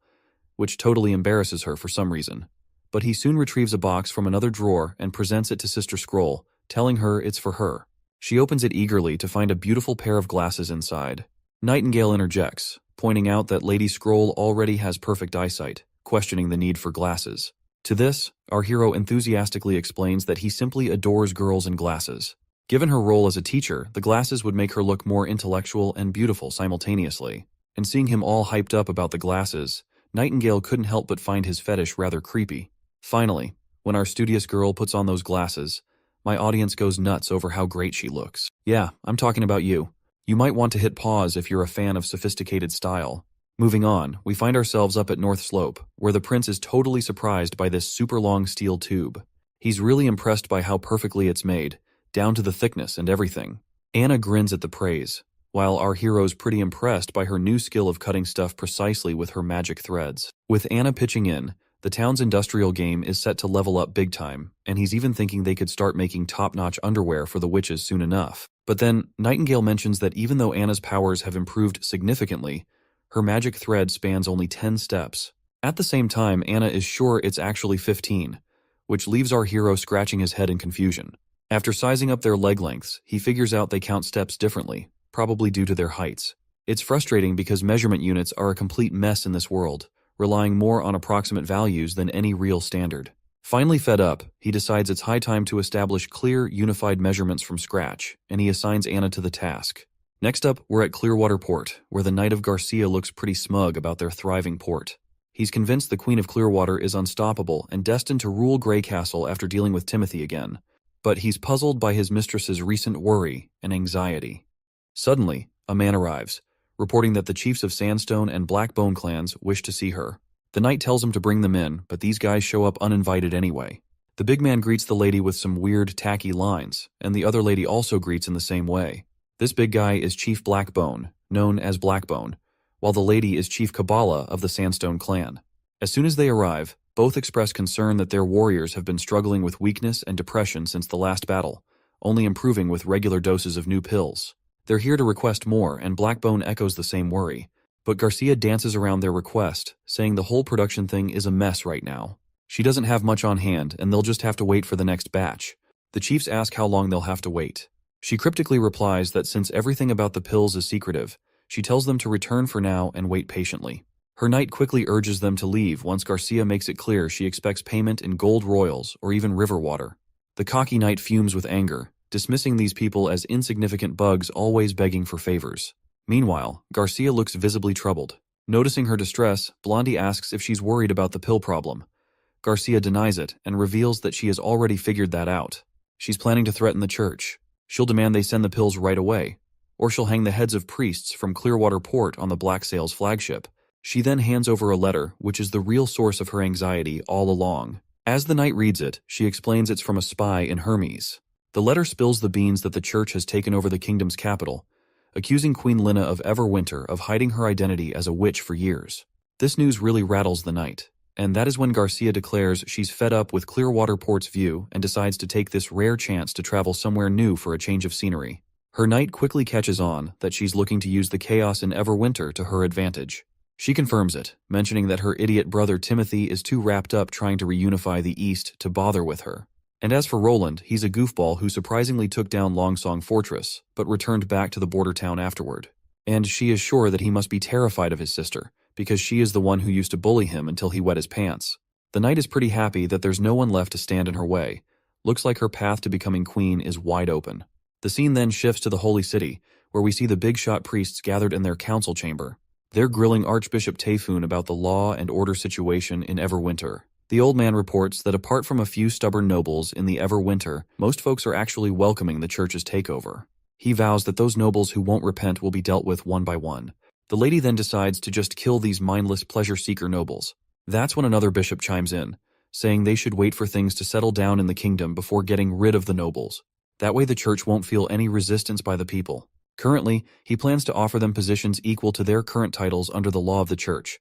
which totally embarrasses her for some reason. But he soon retrieves a box from another drawer and presents it to Sister Scroll, telling her it's for her. She opens it eagerly to find a beautiful pair of glasses inside. Nightingale interjects, pointing out that Lady Scroll already has perfect eyesight, questioning the need for glasses. To this, our hero enthusiastically explains that he simply adores girls in glasses. Given her role as a teacher, the glasses would make her look more intellectual and beautiful simultaneously. And seeing him all hyped up about the glasses, Nightingale couldn't help but find his fetish rather creepy. Finally, when our studious girl puts on those glasses, my audience goes nuts over how great she looks. Yeah, I'm talking about you. You might want to hit pause if you're a fan of sophisticated style. Moving on, we find ourselves up at North Slope, where the prince is totally surprised by this super long steel tube. He's really impressed by how perfectly it's made, down to the thickness and everything. Anna grins at the praise, while our hero's pretty impressed by her new skill of cutting stuff precisely with her magic threads. With Anna pitching in, the town's industrial game is set to level up big time, and he's even thinking they could start making top-notch underwear for the witches soon enough. But then, Nightingale mentions that even though Anna's powers have improved significantly, her magic thread spans only 10 steps. At the same time, Anna is sure it's actually 15, which leaves our hero scratching his head in confusion. After sizing up their leg lengths, he figures out they count steps differently, probably due to their heights. It's frustrating because measurement units are a complete mess in this world, relying more on approximate values than any real standard. Finally fed up, he decides it's high time to establish clear, unified measurements from scratch, and he assigns Anna to the task. Next up, we're at Clearwater Port, where the Knight of Garcia looks pretty smug about their thriving port. He's convinced the Queen of Clearwater is unstoppable and destined to rule Grey Castle after dealing with Timothy again. But he's puzzled by his mistress's recent worry and anxiety. Suddenly, a man arrives, reporting that the chiefs of Sandstone and Blackbone clans wish to see her. The knight tells him to bring them in, but these guys show up uninvited anyway. The big man greets the lady with some weird, tacky lines, and the other lady also greets in the same way. This big guy is Chief Blackbone, known as Blackbone, while the lady is Chief Kabbalah of the Sandstone clan. As soon as they arrive, both express concern that their warriors have been struggling with weakness and depression since the last battle, only improving with regular doses of new pills. They're here to request more, and Blackbone echoes the same worry. But Garcia dances around their request, saying the whole production thing is a mess right now. She doesn't have much on hand, and they'll just have to wait for the next batch. The chiefs ask how long they'll have to wait. She cryptically replies that since everything about the pills is secretive, she tells them to return for now and wait patiently. Her knight quickly urges them to leave once Garcia makes it clear she expects payment in gold royals or even river water. The cocky knight fumes with anger, dismissing these people as insignificant bugs always begging for favors. Meanwhile, Garcia looks visibly troubled. Noticing her distress, Blondie asks if she's worried about the pill problem. Garcia denies it and reveals that she has already figured that out. She's planning to threaten the church. She'll demand they send the pills right away, or she'll hang the heads of priests from Clearwater Port on the Black Sails flagship. She then hands over a letter, which is the real source of her anxiety all along. As the knight reads it, she explains it's from a spy in Hermes. The letter spills the beans that the church has taken over the kingdom's capital, accusing Queen Lina of Everwinter of hiding her identity as a witch for years. This news really rattles the knight, and that is when Garcia declares she's fed up with Clearwater Port's view and decides to take this rare chance to travel somewhere new for a change of scenery. Her knight quickly catches on that she's looking to use the chaos in Everwinter to her advantage. She confirms it, mentioning that her idiot brother Timothy is too wrapped up trying to reunify the East to bother with her. And as for Roland, he's a goofball who surprisingly took down Longsong Fortress, but returned back to the border town afterward. and she is sure that he must be terrified of his sister, because she is the one who used to bully him until he wet his pants. The knight is pretty happy that there's no one left to stand in her way. Looks like her path to becoming queen is wide open. The scene then shifts to the Holy City, where we see the big-shot priests gathered in their council chamber. They're grilling Archbishop Taefun about the law and order situation in Everwinter. The old man reports that apart from a few stubborn nobles in the Everwinter, most folks are actually welcoming the church's takeover. He vows that those nobles who won't repent will be dealt with one by one. The lady then decides to just kill these mindless pleasure-seeker nobles. That's when another bishop chimes in, saying they should wait for things to settle down in the kingdom before getting rid of the nobles. That way the church won't feel any resistance by the people. Currently, he plans to offer them positions equal to their current titles under the law of the church,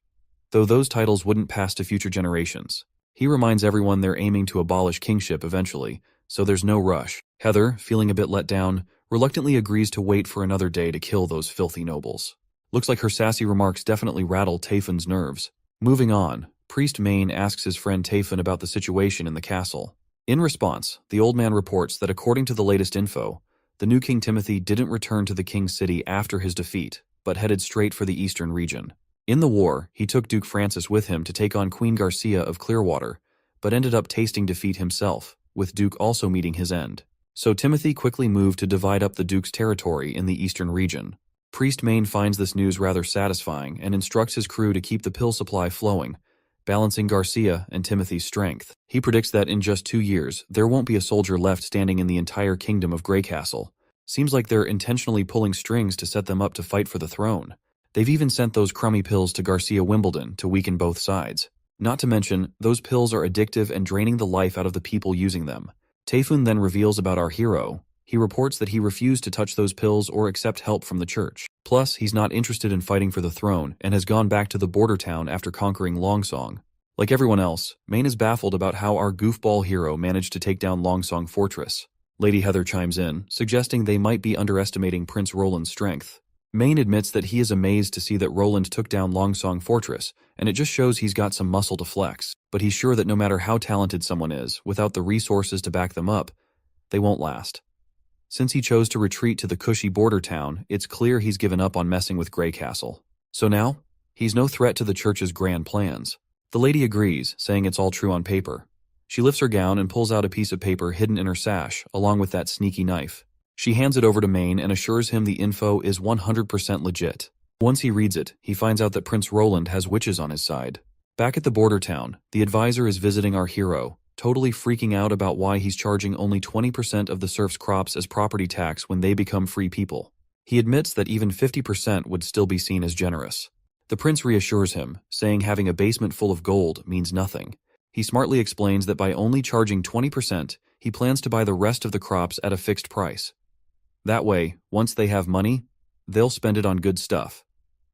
though those titles wouldn't pass to future generations. He reminds everyone they're aiming to abolish kingship eventually, so there's no rush. Heather, feeling a bit let down, reluctantly agrees to wait for another day to kill those filthy nobles. Looks like her sassy remarks definitely rattle Taefun's nerves. Moving on, Priest Main asks his friend Taefun about the situation in the castle. In response, the old man reports that according to the latest info, the new King Timothy didn't return to the king's city after his defeat, but headed straight for the eastern region. In the war, he took Duke Francis with him to take on Queen Garcia of Clearwater, but ended up tasting defeat himself, with Duke also meeting his end. So Timothy quickly moved to divide up the Duke's territory in the eastern region. Priest Main finds this news rather satisfying and instructs his crew to keep the pill supply flowing, balancing Garcia and Timothy's strength. He predicts that in just 2 years, there won't be a soldier left standing in the entire kingdom of Greycastle. Seems like they're intentionally pulling strings to set them up to fight for the throne. They've even sent those crummy pills to Garcia Wimbledon to weaken both sides. Not to mention, those pills are addictive and draining the life out of the people using them. Taefun then reveals about our hero. He reports that he refused to touch those pills or accept help from the church. Plus, he's not interested in fighting for the throne and has gone back to the border town after conquering Longsong. Like everyone else, Maine is baffled about how our goofball hero managed to take down Longsong Fortress. Lady Heather chimes in, suggesting they might be underestimating Prince Roland's strength. Maine admits that he is amazed to see that Roland took down Longsong Fortress, and it just shows he's got some muscle to flex, but he's sure that no matter how talented someone is, without the resources to back them up, they won't last. Since he chose to retreat to the cushy border town, it's clear he's given up on messing with Greycastle. So now, he's no threat to the church's grand plans. The lady agrees, saying it's all true on paper. She lifts her gown and pulls out a piece of paper hidden in her sash, along with that sneaky knife. She hands it over to Maine and assures him the info is 100% legit. Once he reads it, he finds out that Prince Roland has witches on his side. Back at the border town, the advisor is visiting our hero, totally freaking out about why he's charging only 20% of the serfs' crops as property tax when they become free people. He admits that even 50% would still be seen as generous. The prince reassures him, saying having a basement full of gold means nothing. He smartly explains that by only charging 20%, he plans to buy the rest of the crops at a fixed price. That way, once they have money, they'll spend it on good stuff.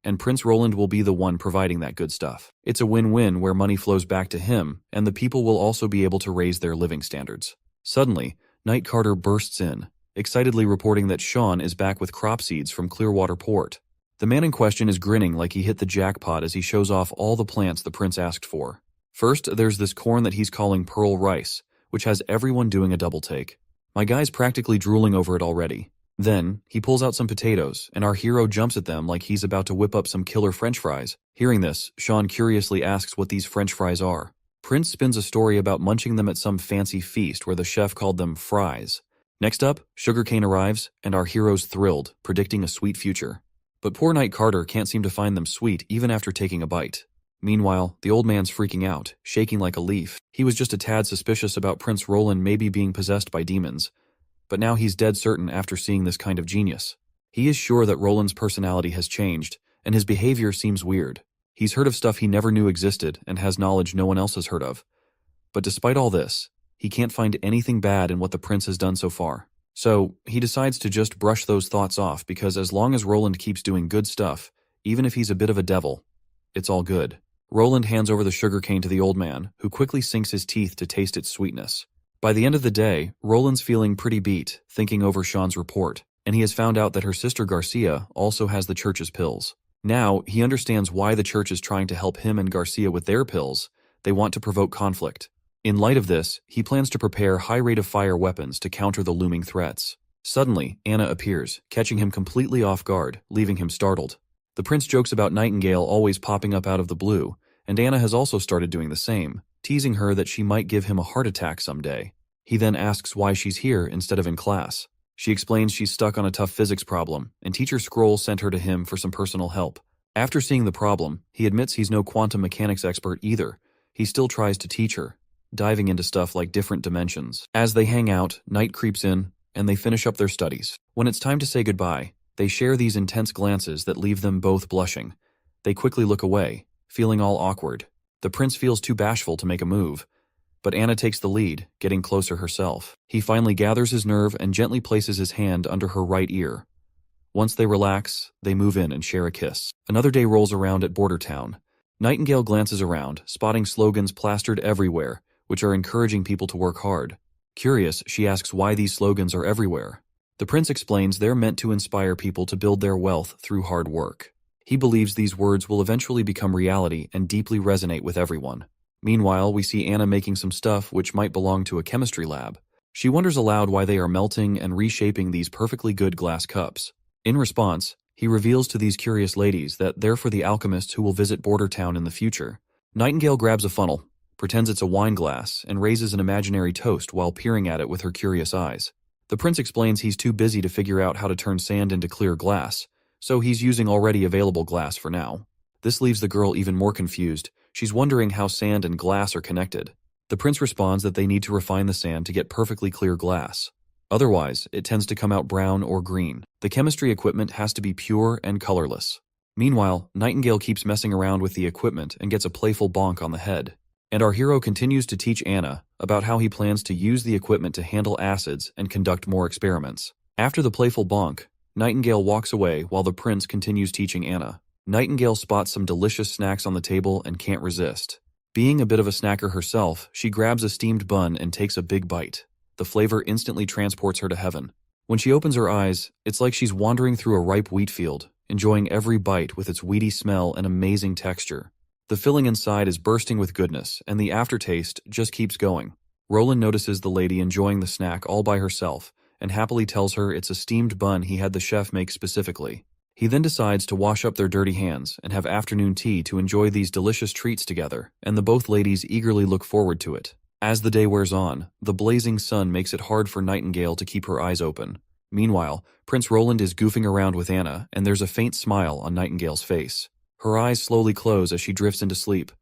And Prince Roland will be the one providing that good stuff. It's a win-win where money flows back to him, and the people will also be able to raise their living standards. Suddenly, Knight Carter bursts in, excitedly reporting that Sean is back with crop seeds from Clearwater Port. The man in question is grinning like he hit the jackpot as he shows off all the plants the prince asked for. First, there's this corn that he's calling Pearl Rice, which has everyone doing a double take. My guy's practically drooling over it already. Then, he pulls out some potatoes, and our hero jumps at them like he's about to whip up some killer french fries. Hearing this, Sean curiously asks what these french fries are. Prince spins a story about munching them at some fancy feast where the chef called them fries. Next up, sugarcane arrives, and our hero's thrilled, predicting a sweet future. But poor Knight Carter can't seem to find them sweet even after taking a bite. Meanwhile, the old man's freaking out, shaking like a leaf. He was just a tad suspicious about Prince Roland maybe being possessed by demons. But now he's dead certain after seeing this kind of genius. He is sure that Roland's personality has changed, and his behavior seems weird. He's heard of stuff he never knew existed and has knowledge no one else has heard of. But despite all this, he can't find anything bad in what the prince has done so far. So, he decides to just brush those thoughts off because as long as Roland keeps doing good stuff, even if he's a bit of a devil, it's all good. Roland hands over the sugarcane to the old man, who quickly sinks his teeth to taste its sweetness. By the end of the day, Roland's feeling pretty beat, thinking over Sean's report, and he has found out that her sister Garcia also has the church's pills. Now, he understands why the church is trying to help him and Garcia with their pills. They want to provoke conflict. In light of this, he plans to prepare high rate-of-fire weapons to counter the looming threats. Suddenly, Anna appears, catching him completely off guard, leaving him startled. The prince jokes about Nightingale always popping up out of the blue, and Anna has also started doing the same, teasing her that she might give him a heart attack someday. He then asks why she's here instead of in class. She explains she's stuck on a tough physics problem, and Teacher Scroll sent her to him for some personal help. After seeing the problem, he admits he's no quantum mechanics expert either. He still tries to teach her, diving into stuff like different dimensions. As they hang out, night creeps in, and they finish up their studies. When it's time to say goodbye, they share these intense glances that leave them both blushing. They quickly look away, feeling all awkward. The prince feels too bashful to make a move, but Anna takes the lead, getting closer herself. He finally gathers his nerve and gently places his hand under her right ear. Once they relax, they move in and share a kiss. Another day rolls around at Border Town. Nightingale glances around, spotting slogans plastered everywhere, which are encouraging people to work hard. Curious, she asks why these slogans are everywhere. The prince explains they're meant to inspire people to build their wealth through hard work. He believes these words will eventually become reality and deeply resonate with everyone. Meanwhile, we see Anna making some stuff which might belong to a chemistry lab. She wonders aloud why they are melting and reshaping these perfectly good glass cups. In response, he reveals to these curious ladies that they're for the alchemists who will visit Border Town in the future. Nightingale grabs a funnel, pretends it's a wine glass, and raises an imaginary toast while peering at it with her curious eyes. The prince explains he's too busy to figure out how to turn sand into clear glass, so he's using already available glass for now. This leaves the girl even more confused. She's wondering how sand and glass are connected. The prince responds that they need to refine the sand to get perfectly clear glass. Otherwise, it tends to come out brown or green. The chemistry equipment has to be pure and colorless. Meanwhile, Nightingale keeps messing around with the equipment and gets a playful bonk on the head. And our hero continues to teach Anna about how he plans to use the equipment to handle acids and conduct more experiments. After the playful bonk, Nightingale walks away while the prince continues teaching Anna. Nightingale spots some delicious snacks on the table and can't resist. Being a bit of a snacker herself, she grabs a steamed bun and takes a big bite. The flavor instantly transports her to heaven. When she opens her eyes, it's like she's wandering through a ripe wheat field, enjoying every bite with its weedy smell and amazing texture. The filling inside is bursting with goodness, and the aftertaste just keeps going. Roland notices the lady enjoying the snack all by herself, and happily tells her it's a steamed bun he had the chef make specifically. He then decides to wash up their dirty hands and have afternoon tea to enjoy these delicious treats together, and the both ladies eagerly look forward to it. As the day wears on, the blazing sun makes it hard for Nightingale to keep her eyes open. Meanwhile, Prince Roland is goofing around with Anna, and there's a faint smile on Nightingale's face. Her eyes slowly close as she drifts into sleep,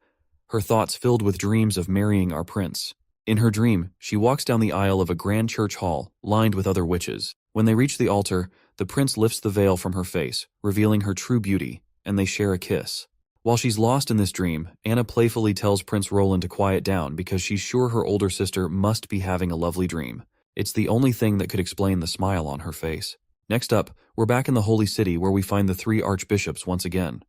her thoughts filled with dreams of marrying our prince. In her dream, she walks down the aisle of a grand church hall, lined with other witches. When they reach the altar, the prince lifts the veil from her face, revealing her true beauty, and they share a kiss. While she's lost in this dream, Anna playfully tells Prince Roland to quiet down because she's sure her older sister must be having a lovely dream. It's the only thing that could explain the smile on her face. Next up, we're back in the Holy City where we find the three archbishops once again.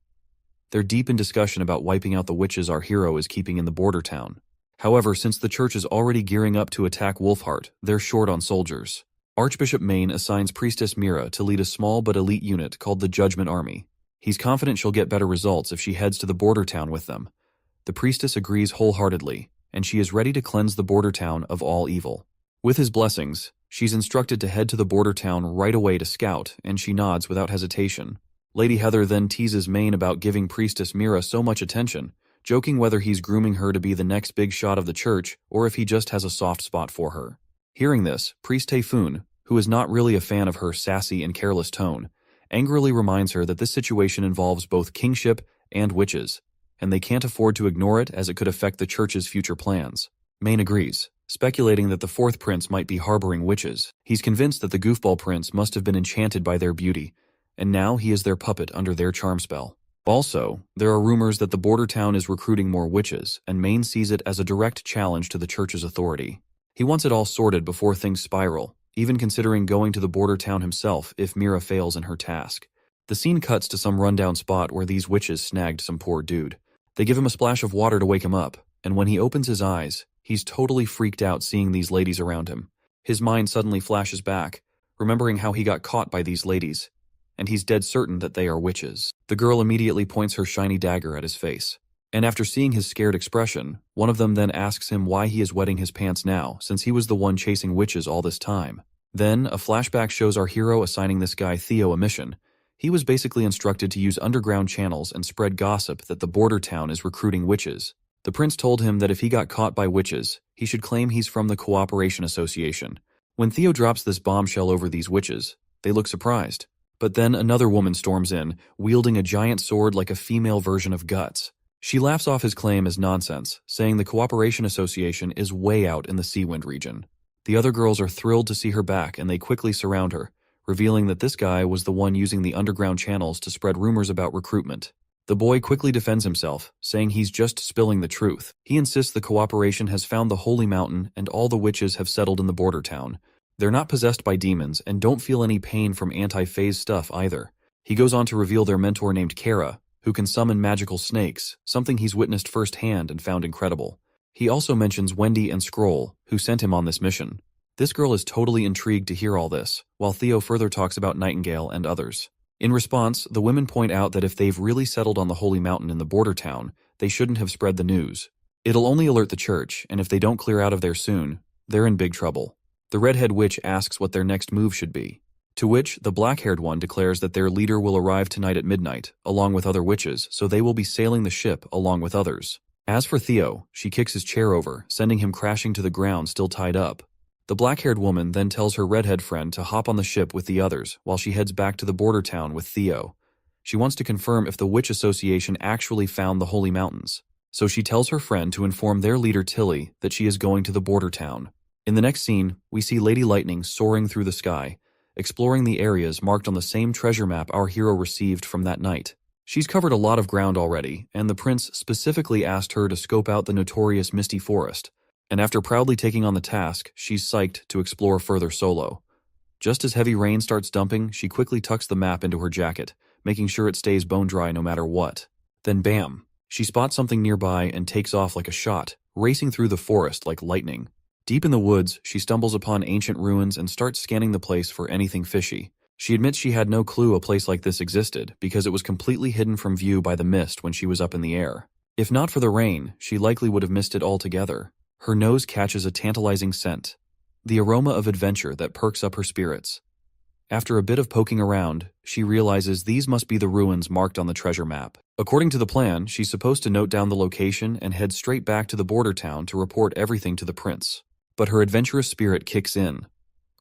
They're deep in discussion about wiping out the witches our hero is keeping in the border town. However, since the church is already gearing up to attack Wolfheart, they're short on soldiers. Archbishop Maine assigns Priestess Mira to lead a small but elite unit called the Judgment Army. He's confident she'll get better results if she heads to the border town with them. The priestess agrees wholeheartedly, and she is ready to cleanse the border town of all evil. With his blessings, she's instructed to head to the border town right away to scout, and she nods without hesitation. Lady Heather then teases Maine about giving Priestess Mira so much attention, joking whether he's grooming her to be the next big shot of the church or if he just has a soft spot for her. Hearing this, Priest Taefoon, who is not really a fan of her sassy and careless tone, angrily reminds her that this situation involves both kingship and witches, and they can't afford to ignore it as it could affect the church's future plans. Maine agrees, speculating that the fourth prince might be harboring witches. He's convinced that the goofball prince must have been enchanted by their beauty, and now he is their puppet under their charm spell. Also, there are rumors that the border town is recruiting more witches, and Maine sees it as a direct challenge to the church's authority. He wants it all sorted before things spiral, even considering going to the border town himself if Mira fails in her task. The scene cuts to some rundown spot where these witches snagged some poor dude. They give him a splash of water to wake him up, and when he opens his eyes, he's totally freaked out seeing these ladies around him. His mind suddenly flashes back, remembering how he got caught by these ladies, and he's dead certain that they are witches. The girl immediately points her shiny dagger at his face, and after seeing his scared expression, one of them then asks him why he is wetting his pants now, since he was the one chasing witches all this time. Then, a flashback shows our hero assigning this guy Theo a mission. He was basically instructed to use underground channels and spread gossip that the border town is recruiting witches. The prince told him that if he got caught by witches, he should claim he's from the Cooperation Association. When Theo drops this bombshell over these witches, they look surprised. But then another woman storms in, wielding a giant sword like a female version of Guts. She laughs off his claim as nonsense, saying the Cooperation Association is way out in the Seawind region. The other girls are thrilled to see her back and they quickly surround her, revealing that this guy was the one using the underground channels to spread rumors about recruitment. The boy quickly defends himself, saying he's just spilling the truth. He insists the Cooperation has found the Holy Mountain and all the witches have settled in the border town. They're not possessed by demons and don't feel any pain from anti-phase stuff either. He goes on to reveal their mentor named Kara, who can summon magical snakes, something he's witnessed firsthand and found incredible. He also mentions Wendy and Scroll, who sent him on this mission. This girl is totally intrigued to hear all this, while Theo further talks about Nightingale and others. In response, the women point out that if they've really settled on the Holy Mountain in the border town, they shouldn't have spread the news. It'll only alert the church, and if they don't clear out of there soon, they're in big trouble. The redhead witch asks what their next move should be, to which the black-haired one declares that their leader will arrive tonight at midnight, along with other witches, so they will be sailing the ship along with others. As for Theo, she kicks his chair over, sending him crashing to the ground still tied up. The black-haired woman then tells her redhead friend to hop on the ship with the others while she heads back to the border town with Theo. She wants to confirm if the Witch Association actually found the Holy Mountains, so she tells her friend to inform their leader Tilly that she is going to the border town. In the next scene, we see Lady Lightning soaring through the sky, exploring the areas marked on the same treasure map our hero received from that night. She's covered a lot of ground already, and the prince specifically asked her to scope out the notorious Misty Forest, and after proudly taking on the task, she's psyched to explore further solo. Just as heavy rain starts dumping, she quickly tucks the map into her jacket, making sure it stays bone dry no matter what. Then bam! She spots something nearby and takes off like a shot, racing through the forest like lightning. Deep in the woods, she stumbles upon ancient ruins and starts scanning the place for anything fishy. She admits she had no clue a place like this existed because it was completely hidden from view by the mist when she was up in the air. If not for the rain, she likely would have missed it altogether. Her nose catches a tantalizing scent, the aroma of adventure that perks up her spirits. After a bit of poking around, she realizes these must be the ruins marked on the treasure map. According to the plan, she's supposed to note down the location and head straight back to the border town to report everything to the prince. But her adventurous spirit kicks in,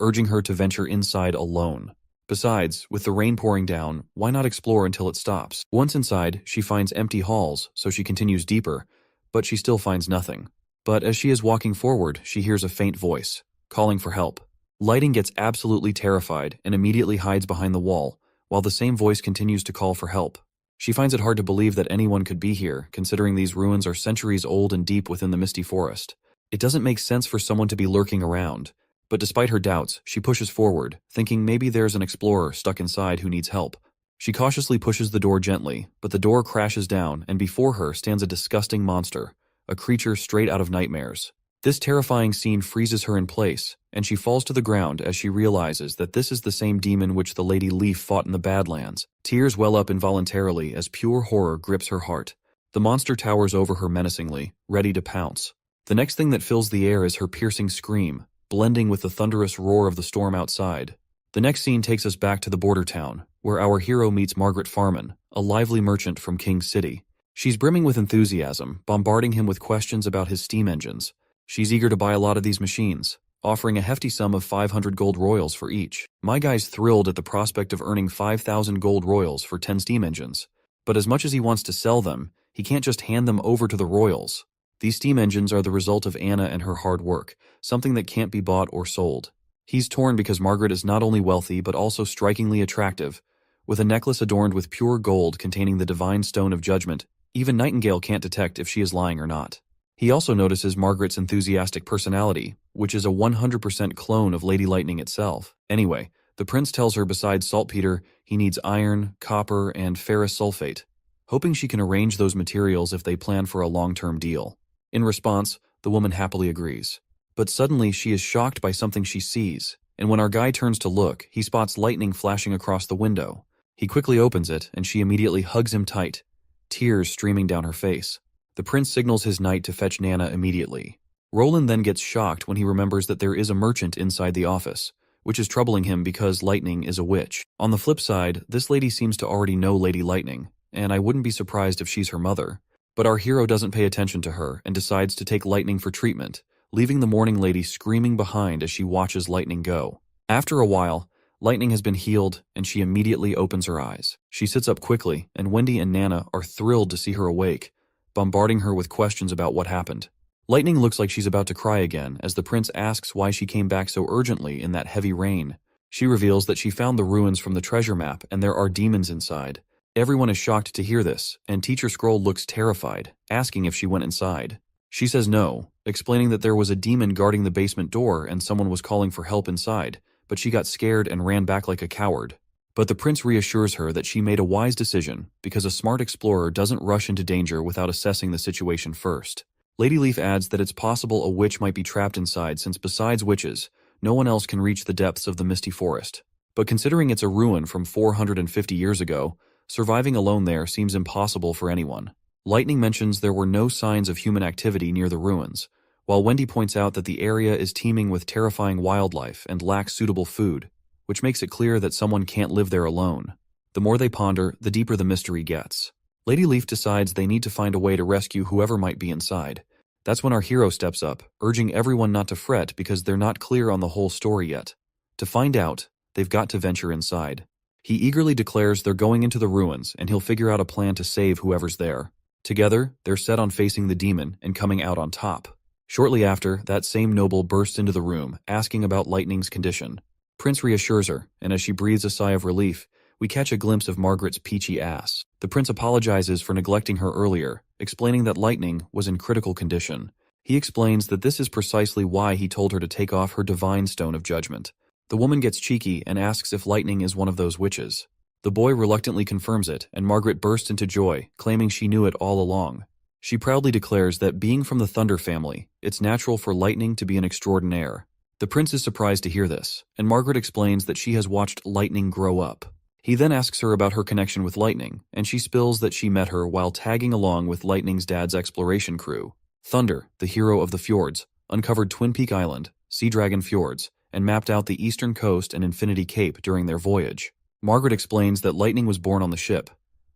urging her to venture inside alone. Besides, with the rain pouring down, why not explore until it stops? Once inside, she finds empty halls, so she continues deeper, but she still finds nothing. But as she is walking forward, she hears a faint voice, calling for help. Lighting gets absolutely terrified and immediately hides behind the wall, while the same voice continues to call for help. She finds it hard to believe that anyone could be here, considering these ruins are centuries old and deep within the misty forest. It doesn't make sense for someone to be lurking around, but despite her doubts, she pushes forward, thinking maybe there's an explorer stuck inside who needs help. She cautiously pushes the door gently, but the door crashes down and before her stands a disgusting monster, a creature straight out of nightmares. This terrifying scene freezes her in place, and she falls to the ground as she realizes that this is the same demon which the Lady Leaf fought in the Badlands. Tears well up involuntarily as pure horror grips her heart. The monster towers over her menacingly, ready to pounce. The next thing that fills the air is her piercing scream, blending with the thunderous roar of the storm outside. The next scene takes us back to the border town, where our hero meets Margaret Farman, a lively merchant from King's City. She's brimming with enthusiasm, bombarding him with questions about his steam engines. She's eager to buy a lot of these machines, offering a hefty sum of 500 gold royals for each. My guy's thrilled at the prospect of earning 5,000 gold royals for 10 steam engines. But as much as he wants to sell them, he can't just hand them over to the royals. These steam engines are the result of Anna and her hard work, something that can't be bought or sold. He's torn because Margaret is not only wealthy but also strikingly attractive. With a necklace adorned with pure gold containing the divine stone of judgment, even Nightingale can't detect if she is lying or not. He also notices Margaret's enthusiastic personality, which is a 100% clone of Lady Lightning itself. Anyway, the prince tells her besides saltpeter, he needs iron, copper, and ferrous sulfate, hoping she can arrange those materials if they plan for a long-term deal. In response, the woman happily agrees. But suddenly she is shocked by something she sees, and when our guy turns to look, he spots lightning flashing across the window. He quickly opens it, and she immediately hugs him tight, tears streaming down her face. The prince signals his knight to fetch Nana immediately. Roland then gets shocked when he remembers that there is a merchant inside the office, which is troubling him because Lightning is a witch. On the flip side, this lady seems to already know Lady Lightning, and I wouldn't be surprised if she's her mother. But our hero doesn't pay attention to her and decides to take Lightning for treatment, leaving the morning lady screaming behind as she watches Lightning go. After a while, Lightning has been healed and she immediately opens her eyes. She sits up quickly, and Wendy and Nana are thrilled to see her awake, bombarding her with questions about what happened. Lightning looks like she's about to cry again as the prince asks why she came back so urgently in that heavy rain. She reveals that she found the ruins from the treasure map and there are demons inside. Everyone is shocked to hear this, and Teacher Scroll looks terrified, asking if she went inside. She says no, explaining that there was a demon guarding the basement door and someone was calling for help inside, but she got scared and ran back like a coward. But the prince reassures her that she made a wise decision because a smart explorer doesn't rush into danger without assessing the situation first. Lady Leaf adds that it's possible a witch might be trapped inside since besides witches, no one else can reach the depths of the misty forest. But considering it's a ruin from 450 years ago, surviving alone there seems impossible for anyone. Lightning mentions there were no signs of human activity near the ruins, while Wendy points out that the area is teeming with terrifying wildlife and lacks suitable food, which makes it clear that someone can't live there alone. The more they ponder, the deeper the mystery gets. Lady Leaf decides they need to find a way to rescue whoever might be inside. That's when our hero steps up, urging everyone not to fret because they're not clear on the whole story yet. To find out, they've got to venture inside. He eagerly declares they're going into the ruins and he'll figure out a plan to save whoever's there. Together, they're set on facing the demon and coming out on top. Shortly after, that same noble bursts into the room, asking about Lightning's condition. Prince reassures her, and as she breathes a sigh of relief, we catch a glimpse of Margaret's peachy ass. The prince apologizes for neglecting her earlier, explaining that Lightning was in critical condition. He explains that this is precisely why he told her to take off her divine stone of judgment. The woman gets cheeky and asks if Lightning is one of those witches. The boy reluctantly confirms it, and Margaret bursts into joy, claiming she knew it all along. She proudly declares that being from the Thunder family, it's natural for Lightning to be an extraordinaire. The prince is surprised to hear this, and Margaret explains that she has watched Lightning grow up. He then asks her about her connection with Lightning, and she spills that she met her while tagging along with Lightning's dad's exploration crew. Thunder, the hero of the fjords, uncovered Twin Peak Island, Sea Dragon Fjords, and mapped out the eastern coast and Infinity Cape during their voyage. Margaret explains that Lightning was born on the ship,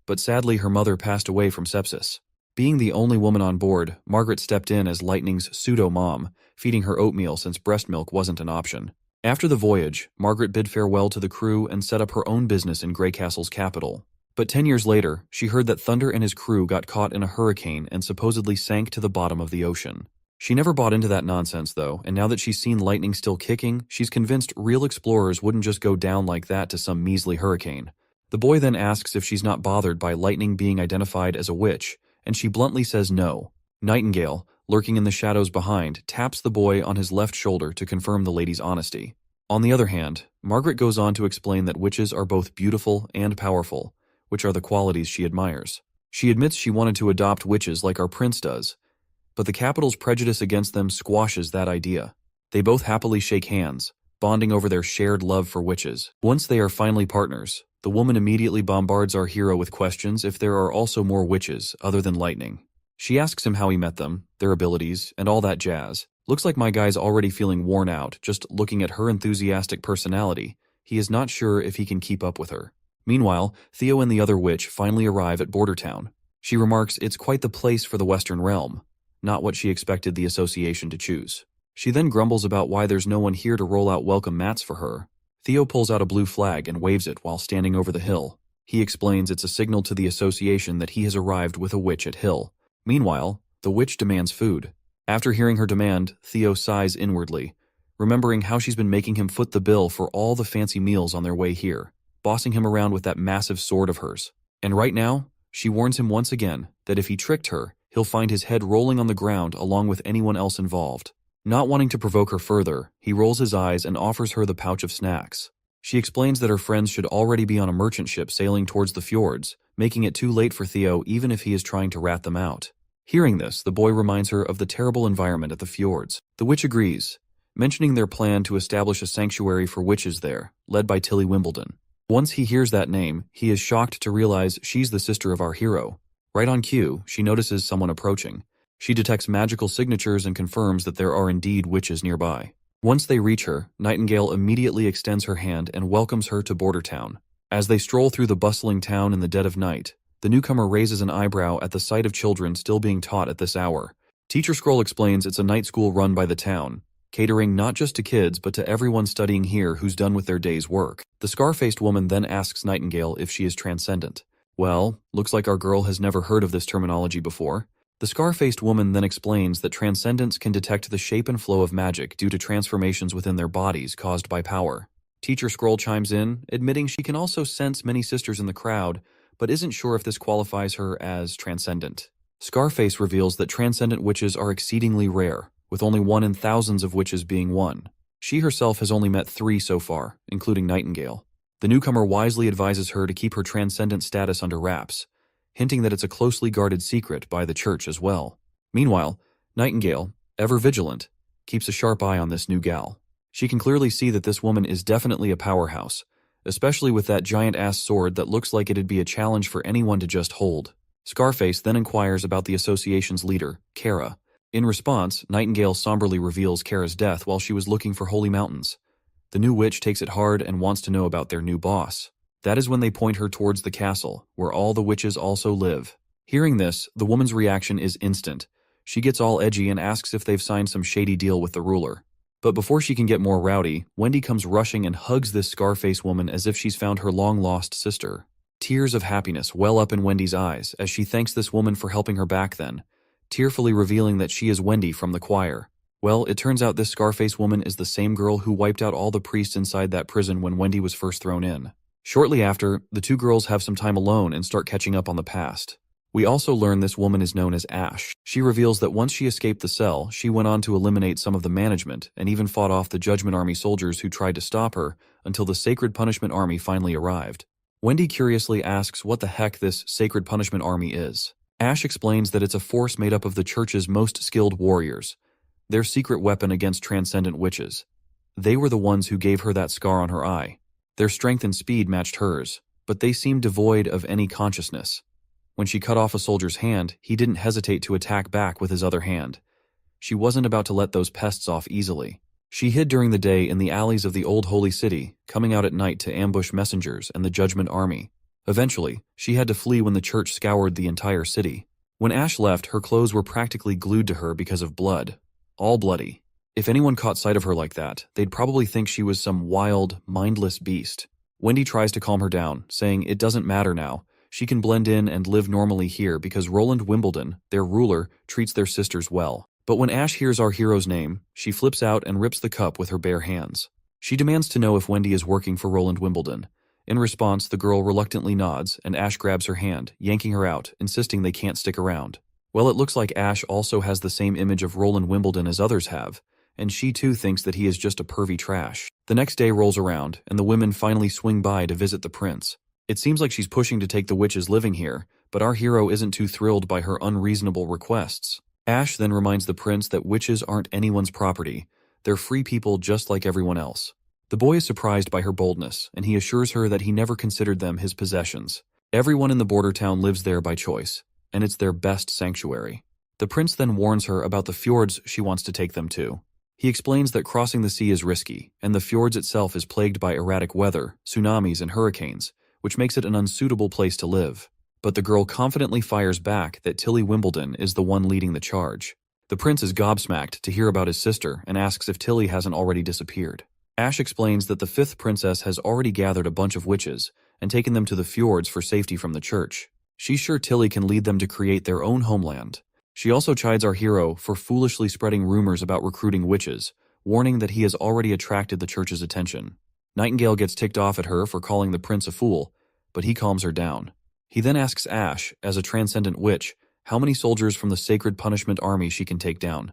but sadly her mother passed away from sepsis. Being the only woman on board, Margaret stepped in as Lightning's pseudo-mom, feeding her oatmeal since breast milk wasn't an option. After the voyage, Margaret bid farewell to the crew and set up her own business in Greycastle's capital. But 10 years later, she heard that Thunder and his crew got caught in a hurricane and supposedly sank to the bottom of the ocean. She never bought into that nonsense though, and now that she's seen Lightning still kicking, she's convinced real explorers wouldn't just go down like that to some measly hurricane. The boy then asks if she's not bothered by Lightning being identified as a witch, and she bluntly says no. Nightingale, lurking in the shadows behind, taps the boy on his left shoulder to confirm the lady's honesty. On the other hand, Margaret goes on to explain that witches are both beautiful and powerful, which are the qualities she admires. She admits she wanted to adopt witches like our prince does, but the capital's prejudice against them squashes that idea. They both happily shake hands, bonding over their shared love for witches. Once they are finally partners, the woman immediately bombards our hero with questions if there are also more witches other than Lightning. She asks him how he met them, their abilities, and all that jazz. Looks like my guy's already feeling worn out just looking at her enthusiastic personality. He is not sure if he can keep up with her. Meanwhile, Theo and the other witch finally arrive at Border Town. She remarks it's quite the place for the Western Realm, not what she expected the association to choose. She then grumbles about why there's no one here to roll out welcome mats for her. Theo pulls out a blue flag and waves it while standing over the hill. He explains it's a signal to the association that he has arrived with a witch at Hill. Meanwhile, the witch demands food. After hearing her demand, Theo sighs inwardly, remembering how she's been making him foot the bill for all the fancy meals on their way here, bossing him around with that massive sword of hers. And right now, she warns him once again that if he tricked her, he'll find his head rolling on the ground along with anyone else involved. Not wanting to provoke her further, he rolls his eyes and offers her the pouch of snacks. She explains that her friends should already be on a merchant ship sailing towards the fjords, making it too late for Theo even if he is trying to rat them out. Hearing this, the boy reminds her of the terrible environment at the fjords. The witch agrees, mentioning their plan to establish a sanctuary for witches there, led by Tilly Wimbledon. Once he hears that name, he is shocked to realize she's the sister of our hero. Right on cue, she notices someone approaching. She detects magical signatures and confirms that there are indeed witches nearby. Once they reach her, Nightingale immediately extends her hand and welcomes her to Border Town. As they stroll through the bustling town in the dead of night, the newcomer raises an eyebrow at the sight of children still being taught at this hour. Teacher Scroll explains it's a night school run by the town, catering not just to kids but to everyone studying here who's done with their day's work. The scar-faced woman then asks Nightingale if she is transcendent. Well, looks like our girl has never heard of this terminology before. The scar-faced woman then explains that transcendents can detect the shape and flow of magic due to transformations within their bodies caused by power. Teacher Scroll chimes in, admitting she can also sense many sisters in the crowd, but isn't sure if this qualifies her as transcendent. Scarface reveals that transcendent witches are exceedingly rare, with only 1 in thousands of witches being one. She herself has only met 3 so far, including Nightingale. The newcomer wisely advises her to keep her transcendent status under wraps, hinting that it's a closely guarded secret by the church as well. Meanwhile, Nightingale, ever vigilant, keeps a sharp eye on this new gal. She can clearly see that this woman is definitely a powerhouse, especially with that giant-ass sword that looks like it'd be a challenge for anyone to just hold. Scarface then inquires about the association's leader, Kara. In response, Nightingale somberly reveals Kara's death while she was looking for holy mountains. The new witch takes it hard and wants to know about their new boss. That is when they point her towards the castle, where all the witches also live. Hearing this, the woman's reaction is instant. She gets all edgy and asks if they've signed some shady deal with the ruler. But before she can get more rowdy, Wendy comes rushing and hugs this Scarface woman as if she's found her long-lost sister. Tears of happiness well up in Wendy's eyes as she thanks this woman for helping her back then, tearfully revealing that she is Wendy from the choir. Well, it turns out this Scarface woman is the same girl who wiped out all the priests inside that prison when Wendy was first thrown in. Shortly after, the two girls have some time alone and start catching up on the past. We also learn this woman is known as Ash. She reveals that once she escaped the cell, she went on to eliminate some of the management and even fought off the Judgment Army soldiers who tried to stop her until the Sacred Punishment Army finally arrived. Wendy curiously asks what the heck this Sacred Punishment Army is. Ash explains that it's a force made up of the church's most skilled warriors, their secret weapon against transcendent witches. They were the ones who gave her that scar on her eye. Their strength and speed matched hers, but they seemed devoid of any consciousness. When she cut off a soldier's hand, he didn't hesitate to attack back with his other hand. She wasn't about to let those pests off easily. She hid during the day in the alleys of the old holy city, coming out at night to ambush messengers and the Judgment Army. Eventually, she had to flee when the church scoured the entire city. When Ash left, her clothes were practically glued to her because of blood. All bloody. If anyone caught sight of her like that, they'd probably think she was some wild, mindless beast. Wendy tries to calm her down, saying it doesn't matter now. She can blend in and live normally here because Roland Wimbledon, their ruler, treats their sisters well. But when Ash hears our hero's name, she flips out and rips the cup with her bare hands. She demands to know if Wendy is working for Roland Wimbledon. In response, the girl reluctantly nods, and Ash grabs her hand, yanking her out, insisting they can't stick around. Well, it looks like Ash also has the same image of Roland Wimbledon as others have, and she too thinks that he is just a pervy trash. The next day rolls around, and the women finally swing by to visit the prince. It seems like she's pushing to take the witches living here, but our hero isn't too thrilled by her unreasonable requests. Ash then reminds the prince that witches aren't anyone's property. They're free people just like everyone else. The boy is surprised by her boldness, and he assures her that he never considered them his possessions. Everyone in the border town lives there by choice, and it's their best sanctuary. The prince then warns her about the fjords she wants to take them to. He explains that crossing the sea is risky, and the fjords itself is plagued by erratic weather, tsunamis, and hurricanes, which makes it an unsuitable place to live. But the girl confidently fires back that Tilly Wimbledon is the one leading the charge. The prince is gobsmacked to hear about his sister and asks if Tilly hasn't already disappeared. Ash explains that the 5th princess has already gathered a bunch of witches and taken them to the fjords for safety from the church. She's sure Tilly can lead them to create their own homeland. She also chides our hero for foolishly spreading rumors about recruiting witches, warning that he has already attracted the church's attention. Nightingale gets ticked off at her for calling the prince a fool, but he calms her down. He then asks Ash, as a transcendent witch, how many soldiers from the Sacred Punishment Army she can take down.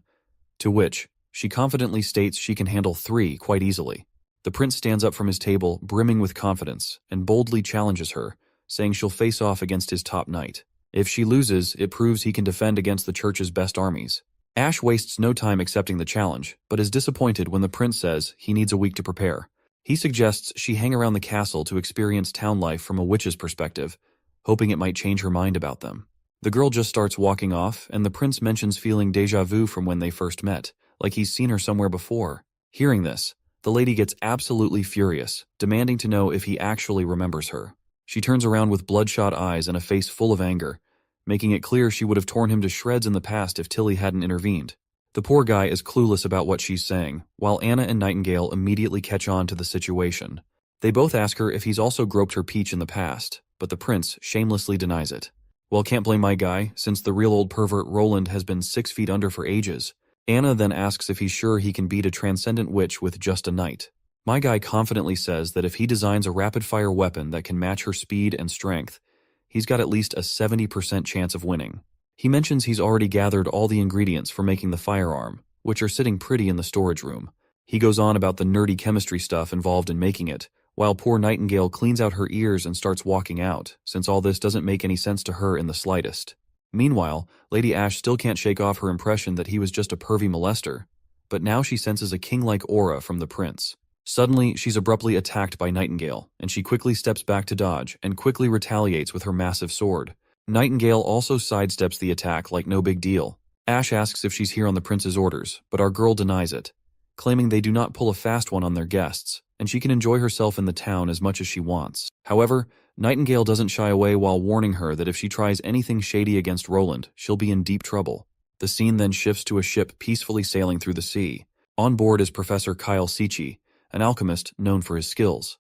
To which, she confidently states she can handle 3 quite easily. The prince stands up from his table, brimming with confidence, and boldly challenges her, saying she'll face off against his top knight. If she loses, it proves he can defend against the church's best armies. Ash wastes no time accepting the challenge, but is disappointed when the prince says he needs a week to prepare. He suggests she hang around the castle to experience town life from a witch's perspective, hoping it might change her mind about them. The girl just starts walking off, and the prince mentions feeling déjà vu from when they first met, like he's seen her somewhere before. Hearing this, the lady gets absolutely furious, demanding to know if he actually remembers her. She turns around with bloodshot eyes and a face full of anger, making it clear she would have torn him to shreds in the past if Tilly hadn't intervened. The poor guy is clueless about what she's saying, while Anna and Nightingale immediately catch on to the situation. They both ask her if he's also groped her peach in the past, but the prince shamelessly denies it. Well, can't blame my guy, since the real old pervert Roland has been 6 feet under for ages. Anna then asks if he's sure he can beat a transcendent witch with just a knight. My guy confidently says that if he designs a rapid-fire weapon that can match her speed and strength, he's got at least a 70% chance of winning. He mentions he's already gathered all the ingredients for making the firearm, which are sitting pretty in the storage room. He goes on about the nerdy chemistry stuff involved in making it, while poor Nightingale cleans out her ears and starts walking out, since all this doesn't make any sense to her in the slightest. Meanwhile, Lady Ash still can't shake off her impression that he was just a pervy molester, but now she senses a king-like aura from the prince. Suddenly, she's abruptly attacked by Nightingale, and she quickly steps back to dodge and quickly retaliates with her massive sword. Nightingale also sidesteps the attack like no big deal. Ash asks if she's here on the prince's orders, but our girl denies it, claiming they do not pull a fast one on their guests, and she can enjoy herself in the town as much as she wants. However, Nightingale doesn't shy away while warning her that if she tries anything shady against Roland, she'll be in deep trouble. The scene then shifts to a ship peacefully sailing through the sea. On board is Professor Kyle Sichi, an alchemist known for his skills.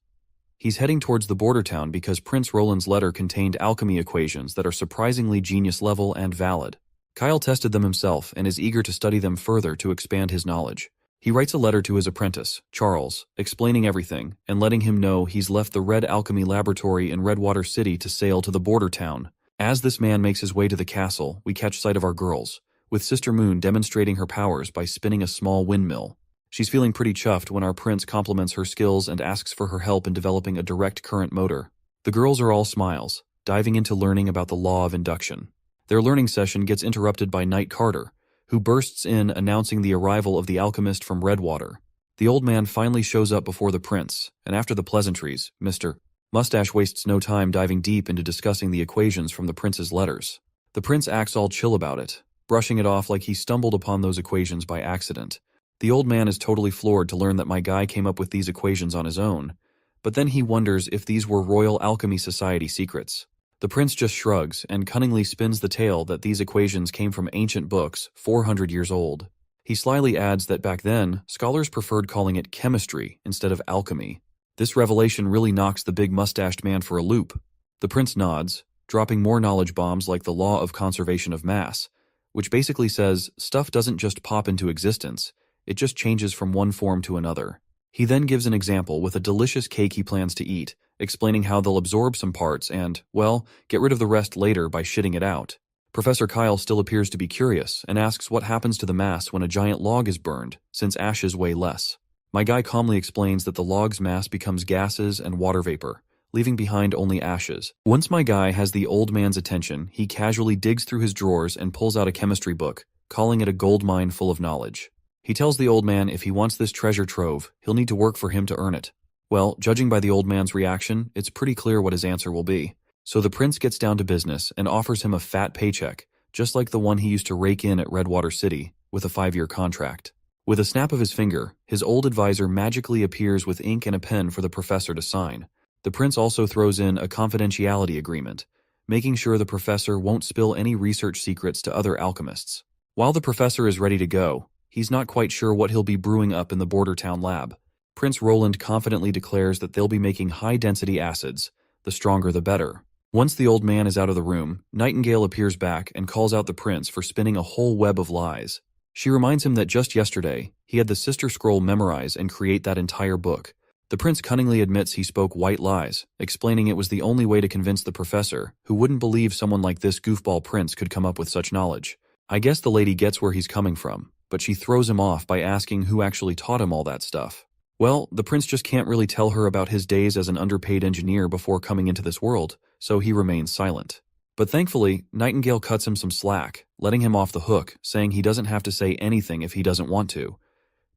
He's heading towards the border town because Prince Roland's letter contained alchemy equations that are surprisingly genius-level and valid. Kyle tested them himself and is eager to study them further to expand his knowledge. He writes a letter to his apprentice, Charles, explaining everything and letting him know he's left the Red Alchemy Laboratory in Redwater City to sail to the border town. As this man makes his way to the castle, we catch sight of our girls, with Sister Moon demonstrating her powers by spinning a small windmill. She's feeling pretty chuffed when our prince compliments her skills and asks for her help in developing a direct current motor. The girls are all smiles, diving into learning about the law of induction. Their learning session gets interrupted by Knight Carter, who bursts in announcing the arrival of the alchemist from Redwater. The old man finally shows up before the prince, and after the pleasantries, Mr. Mustache wastes no time diving deep into discussing the equations from the prince's letters. The prince acts all chill about it, brushing it off like he stumbled upon those equations by accident. The old man is totally floored to learn that my guy came up with these equations on his own, but then he wonders if these were Royal Alchemy Society secrets. The prince just shrugs and cunningly spins the tale that these equations came from ancient books 400 years old. He slyly adds that back then, scholars preferred calling it chemistry instead of alchemy. This revelation really knocks the big mustached man for a loop. The prince nods, dropping more knowledge bombs like the law of conservation of mass, which basically says stuff doesn't just pop into existence, it just changes from one form to another. He then gives an example with a delicious cake he plans to eat, explaining how they'll absorb some parts and, well, get rid of the rest later by shitting it out. Professor Kyle still appears to be curious and asks what happens to the mass when a giant log is burned, since ashes weigh less. My guy calmly explains that the log's mass becomes gases and water vapor, leaving behind only ashes. Once my guy has the old man's attention, he casually digs through his drawers and pulls out a chemistry book, calling it a gold mine full of knowledge. He tells the old man if he wants this treasure trove, he'll need to work for him to earn it. Well, judging by the old man's reaction, it's pretty clear what his answer will be. So the prince gets down to business and offers him a fat paycheck, just like the one he used to rake in at Redwater City, with a 5-year contract. With a snap of his finger, his old advisor magically appears with ink and a pen for the professor to sign. The prince also throws in a confidentiality agreement, making sure the professor won't spill any research secrets to other alchemists. While the professor is ready to go, he's not quite sure what he'll be brewing up in the border town lab. Prince Roland confidently declares that they'll be making high-density acids, the stronger the better. Once the old man is out of the room, Nightingale appears back and calls out the prince for spinning a whole web of lies. She reminds him that just yesterday, he had the Sister Scroll memorize and create that entire book. The prince cunningly admits he spoke white lies, explaining it was the only way to convince the professor, who wouldn't believe someone like this goofball prince could come up with such knowledge. I guess the lady gets where he's coming from, but she throws him off by asking who actually taught him all that stuff. Well, the prince just can't really tell her about his days as an underpaid engineer before coming into this world, so he remains silent. But thankfully, Nightingale cuts him some slack, letting him off the hook, saying he doesn't have to say anything if he doesn't want to,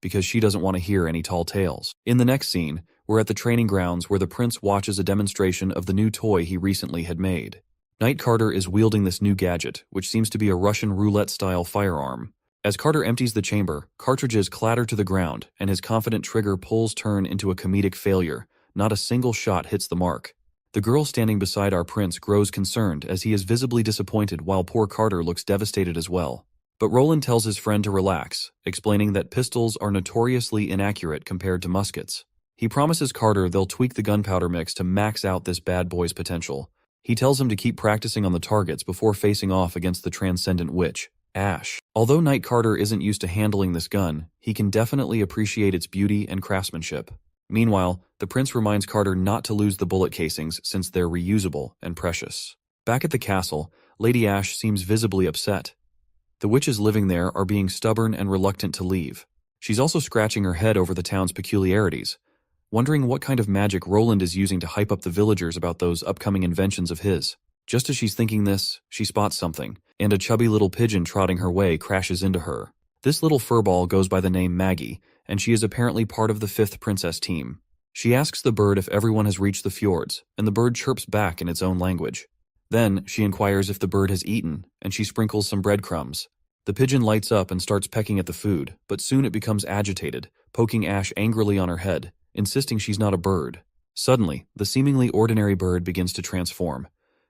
because she doesn't want to hear any tall tales. In the next scene, we're at the training grounds where the prince watches a demonstration of the new toy he recently had made. Knight Carter is wielding this new gadget, which seems to be a Russian roulette-style firearm. As Carter empties the chamber, cartridges clatter to the ground, and his confident trigger pulls turn into a comedic failure. Not a single shot hits the mark. The girl standing beside our prince grows concerned as he is visibly disappointed while poor Carter looks devastated as well. But Roland tells his friend to relax, explaining that pistols are notoriously inaccurate compared to muskets. He promises Carter they'll tweak the gunpowder mix to max out this bad boy's potential. He tells him to keep practicing on the targets before facing off against the transcendent witch, Ash. Although Knight Carter isn't used to handling this gun, he can definitely appreciate its beauty and craftsmanship. Meanwhile, the prince reminds Carter not to lose the bullet casings since they're reusable and precious. Back at the castle, Lady Ash seems visibly upset. The witches living there are being stubborn and reluctant to leave. She's also scratching her head over the town's peculiarities, wondering what kind of magic Roland is using to hype up the villagers about those upcoming inventions of his. Just as she's thinking this, she spots something, and a chubby little pigeon trotting her way crashes into her. This little furball goes by the name Maggie, and she is apparently part of the 5th princess team. She asks the bird if everyone has reached the fjords, and the bird chirps back in its own language. Then, she inquires if the bird has eaten, and she sprinkles some breadcrumbs. The pigeon lights up and starts pecking at the food, but soon it becomes agitated, poking Ash angrily on her head, insisting she's not a bird. Suddenly, the seemingly ordinary bird begins to transform,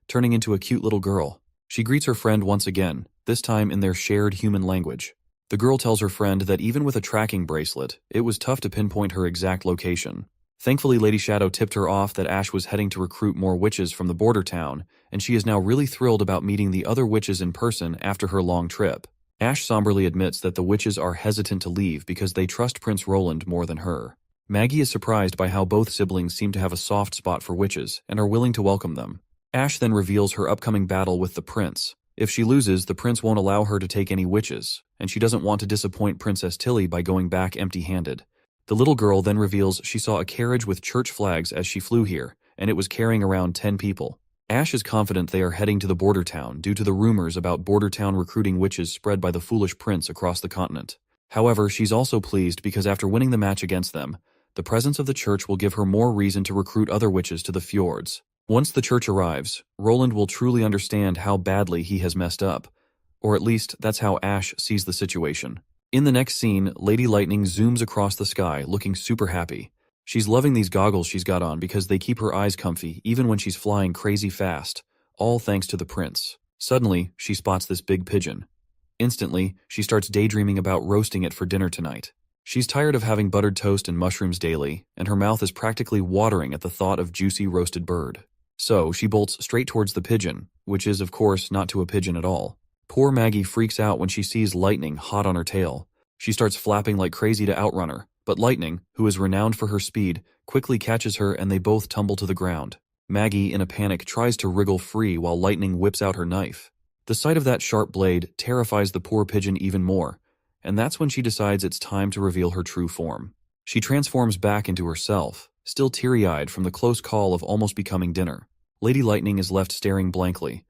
turning into a cute little girl. She greets her friend once again, this time in their shared human language. The girl tells her friend that even with a tracking bracelet, it was tough to pinpoint her exact location. Thankfully, Lady Shadow tipped her off that Ash was heading to recruit more witches from the border town, and she is now really thrilled about meeting the other witches in person after her long trip. Ash somberly admits that the witches are hesitant to leave because they trust Prince Roland more than her. Maggie is surprised by how both siblings seem to have a soft spot for witches and are willing to welcome them. Ash then reveals her upcoming battle with the prince. If she loses, the prince won't allow her to take any witches, and she doesn't want to disappoint Princess Tilly by going back empty-handed. The little girl then reveals she saw a carriage with church flags as she flew here, and it was carrying around 10 people. Ash is confident they are heading to the border town due to the rumors about border town recruiting witches spread by the foolish prince across the continent. However, she's also pleased because after winning the match against them, the presence of the church will give her more reason to recruit other witches to the fjords. Once the church arrives, Roland will truly understand how badly he has messed up. Or at least, that's how Ash sees the situation. In the next scene, Lady Lightning zooms across the sky, looking super happy. She's loving these goggles she's got on because they keep her eyes comfy even when she's flying crazy fast, all thanks to the prince. Suddenly, she spots this big pigeon. Instantly, she starts daydreaming about roasting it for dinner tonight. She's tired of having buttered toast and mushrooms daily, and her mouth is practically watering at the thought of juicy roasted bird. So, she bolts straight towards the pigeon, which is, of course, not to a pigeon at all. Poor Maggie freaks out when she sees Lightning hot on her tail. She starts flapping like crazy to outrun her, but Lightning, who is renowned for her speed, quickly catches her and they both tumble to the ground. Maggie, in a panic, tries to wriggle free while Lightning whips out her knife. The sight of that sharp blade terrifies the poor pigeon even more, and that's when she decides it's time to reveal her true form. She transforms back into herself, still teary-eyed from the close call of almost becoming dinner. Lady Lightning is left staring blankly,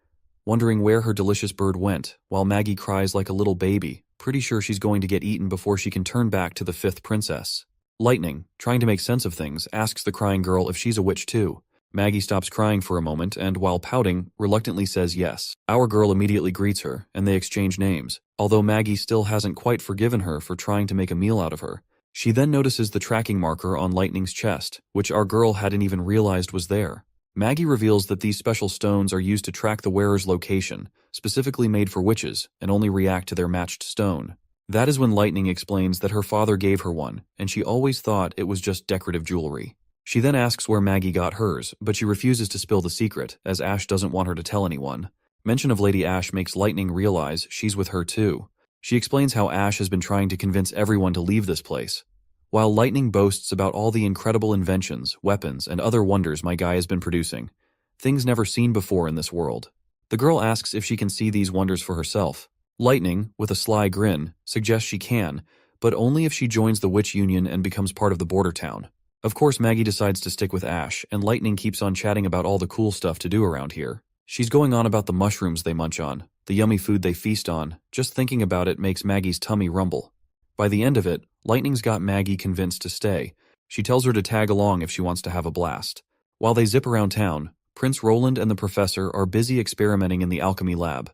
wondering where her delicious bird went, while Maggie cries like a little baby, pretty sure she's going to get eaten before she can turn back to the 5th princess. Lightning, trying to make sense of things, asks the crying girl if she's a witch too. Maggie stops crying for a moment and, while pouting, reluctantly says yes. Our girl immediately greets her, and they exchange names, although Maggie still hasn't quite forgiven her for trying to make a meal out of her. She then notices the tracking marker on Lightning's chest, which our girl hadn't even realized was there. Maggie reveals that these special stones are used to track the wearer's location, specifically made for witches, and only react to their matched stone. That is when Lightning explains that her father gave her one, and she always thought it was just decorative jewelry. She then asks where Maggie got hers, but she refuses to spill the secret, as Ash doesn't want her to tell anyone. Mention of Lady Ash makes Lightning realize she's with her too. She explains how Ash has been trying to convince everyone to leave this place. While Lightning boasts about all the incredible inventions, weapons, and other wonders my guy has been producing, things never seen before in this world. The girl asks if she can see these wonders for herself. Lightning, with a sly grin, suggests she can, but only if she joins the Witch Union and becomes part of the border town. Of course, Maggie decides to stick with Ash, and Lightning keeps on chatting about all the cool stuff to do around here. She's going on about the mushrooms they munch on, the yummy food they feast on. Just thinking about it makes Maggie's tummy rumble. By the end of it, Lightning's got Maggie convinced to stay. She tells her to tag along if she wants to have a blast. While they zip around town, Prince Roland and the professor are busy experimenting in the alchemy lab.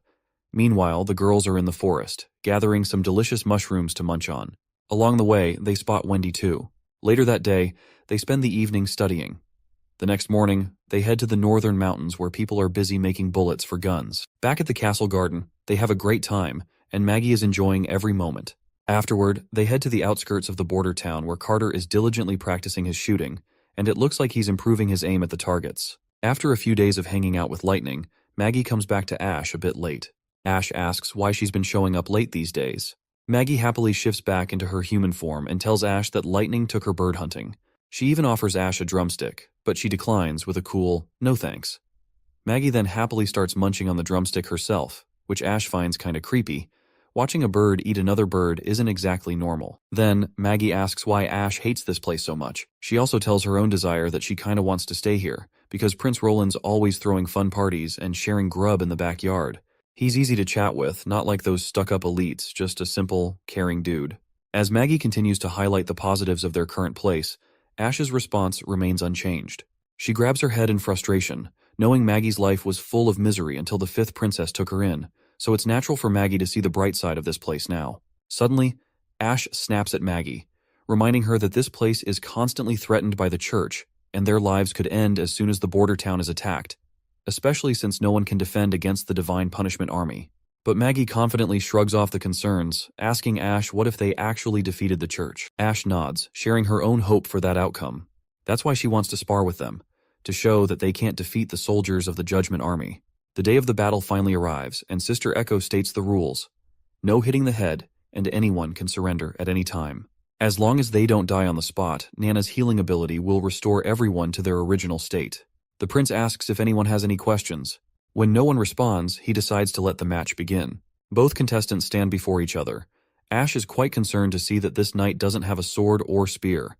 Meanwhile, the girls are in the forest, gathering some delicious mushrooms to munch on. Along the way, they spot Wendy too. Later that day, they spend the evening studying. The next morning, they head to the northern mountains where people are busy making bullets for guns. Back at the castle garden, they have a great time, and Maggie is enjoying every moment. Afterward, they head to the outskirts of the border town where Carter is diligently practicing his shooting, and it looks like he's improving his aim at the targets. After a few days of hanging out with Lightning, Maggie comes back to Ash a bit late. Ash asks why she's been showing up late these days. Maggie happily shifts back into her human form and tells Ash that Lightning took her bird hunting. She even offers Ash a drumstick, but she declines with a cool, "No thanks." Maggie then happily starts munching on the drumstick herself, which Ash finds kinda creepy. Watching a bird eat another bird isn't exactly normal. Then, Maggie asks why Ash hates this place so much. She also tells her own desire that she kinda wants to stay here, because Prince Roland's always throwing fun parties and sharing grub in the backyard. He's easy to chat with, not like those stuck-up elites, just a simple, caring dude. As Maggie continues to highlight the positives of their current place, Ash's response remains unchanged. She grabs her head in frustration, knowing Maggie's life was full of misery until the fifth princess took her in, so it's natural for Maggie to see the bright side of this place now. Suddenly, Ash snaps at Maggie, reminding her that this place is constantly threatened by the church, and their lives could end as soon as the border town is attacked, especially since no one can defend against the Divine Punishment Army. But Maggie confidently shrugs off the concerns, asking Ash what if they actually defeated the church. Ash nods, sharing her own hope for that outcome. That's why she wants to spar with them, to show that they can't defeat the soldiers of the Judgment Army. The day of the battle finally arrives, and Sister Echo states the rules. No hitting the head, and anyone can surrender at any time. As long as they don't die on the spot, Nana's healing ability will restore everyone to their original state. The prince asks if anyone has any questions. When no one responds, he decides to let the match begin. Both contestants stand before each other. Ash is quite concerned to see that this knight doesn't have a sword or spear.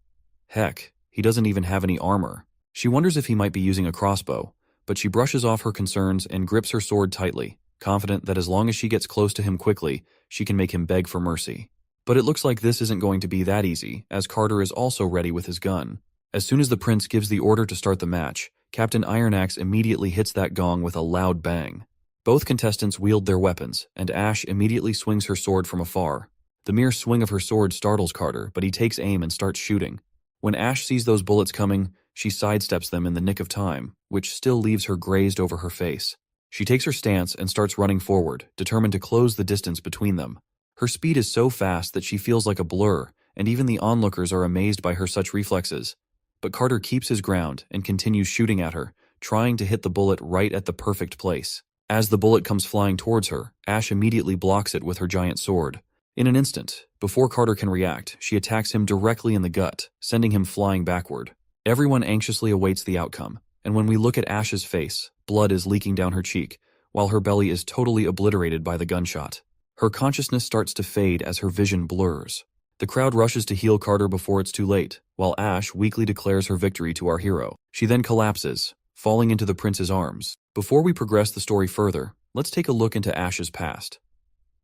Heck, he doesn't even have any armor. She wonders if he might be using a crossbow, but she brushes off her concerns and grips her sword tightly, confident that as long as she gets close to him quickly, she can make him beg for mercy. But it looks like this isn't going to be that easy, as Carter is also ready with his gun. As soon as the prince gives the order to start the match, Captain Ironaxe immediately hits that gong with a loud bang. Both contestants wield their weapons, and Ash immediately swings her sword from afar. The mere swing of her sword startles Carter, but he takes aim and starts shooting. When Ash sees those bullets coming, she sidesteps them in the nick of time, which still leaves her grazed over her face. She takes her stance and starts running forward, determined to close the distance between them. Her speed is so fast that she feels like a blur, and even the onlookers are amazed by her such reflexes. But Carter keeps his ground and continues shooting at her, trying to hit the bullet right at the perfect place. As the bullet comes flying towards her, Ash immediately blocks it with her giant sword. In an instant, before Carter can react, she attacks him directly in the gut, sending him flying backward. Everyone anxiously awaits the outcome, and when we look at Ash's face, blood is leaking down her cheek, while her belly is totally obliterated by the gunshot. Her consciousness starts to fade as her vision blurs. The crowd rushes to heal Carter before it's too late, while Ash weakly declares her victory to our hero. She then collapses, falling into the prince's arms. Before we progress the story further, let's take a look into Ash's past.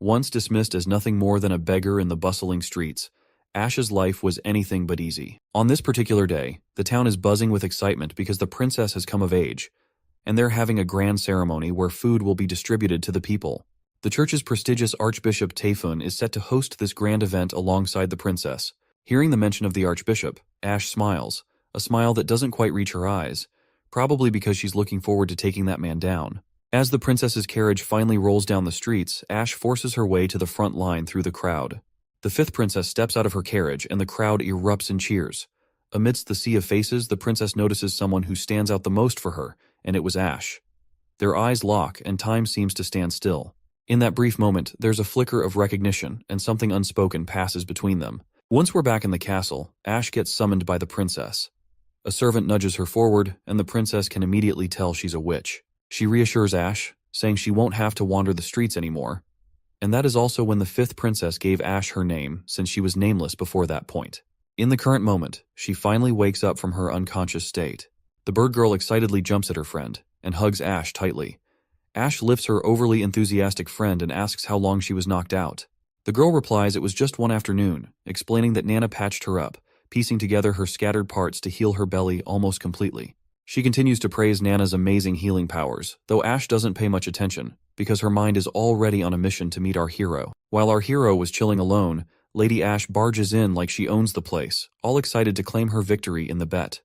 Once dismissed as nothing more than a beggar in the bustling streets, Ash's life was anything but easy. On this particular day, the town is buzzing with excitement because the princess has come of age, and they're having a grand ceremony where food will be distributed to the people. The church's prestigious Archbishop Taefun is set to host this grand event alongside the princess. Hearing the mention of the Archbishop, Ash smiles, a smile that doesn't quite reach her eyes, probably because she's looking forward to taking that man down. As the princess's carriage finally rolls down the streets, Ash forces her way to the front line through the crowd. The fifth princess steps out of her carriage and the crowd erupts in cheers. Amidst the sea of faces, the princess notices someone who stands out the most for her, and it was Ash. Their eyes lock and time seems to stand still. In that brief moment, there's a flicker of recognition and something unspoken passes between them. Once we're back in the castle, Ash gets summoned by the princess. A servant nudges her forward, and the princess can immediately tell she's a witch. She reassures Ash, saying she won't have to wander the streets anymore. And that is also when the fifth princess gave Ash her name, since she was nameless before that point. In the current moment, she finally wakes up from her unconscious state. The bird girl excitedly jumps at her friend and hugs Ash tightly. Ash lifts her overly enthusiastic friend and asks how long she was knocked out. The girl replies it was just one afternoon, explaining that Nana patched her up, piecing together her scattered parts to heal her belly almost completely. She continues to praise Nana's amazing healing powers, though Ash doesn't pay much attention, because her mind is already on a mission to meet our hero. While our hero was chilling alone, Lady Ash barges in like she owns the place, all excited to claim her victory in the bet.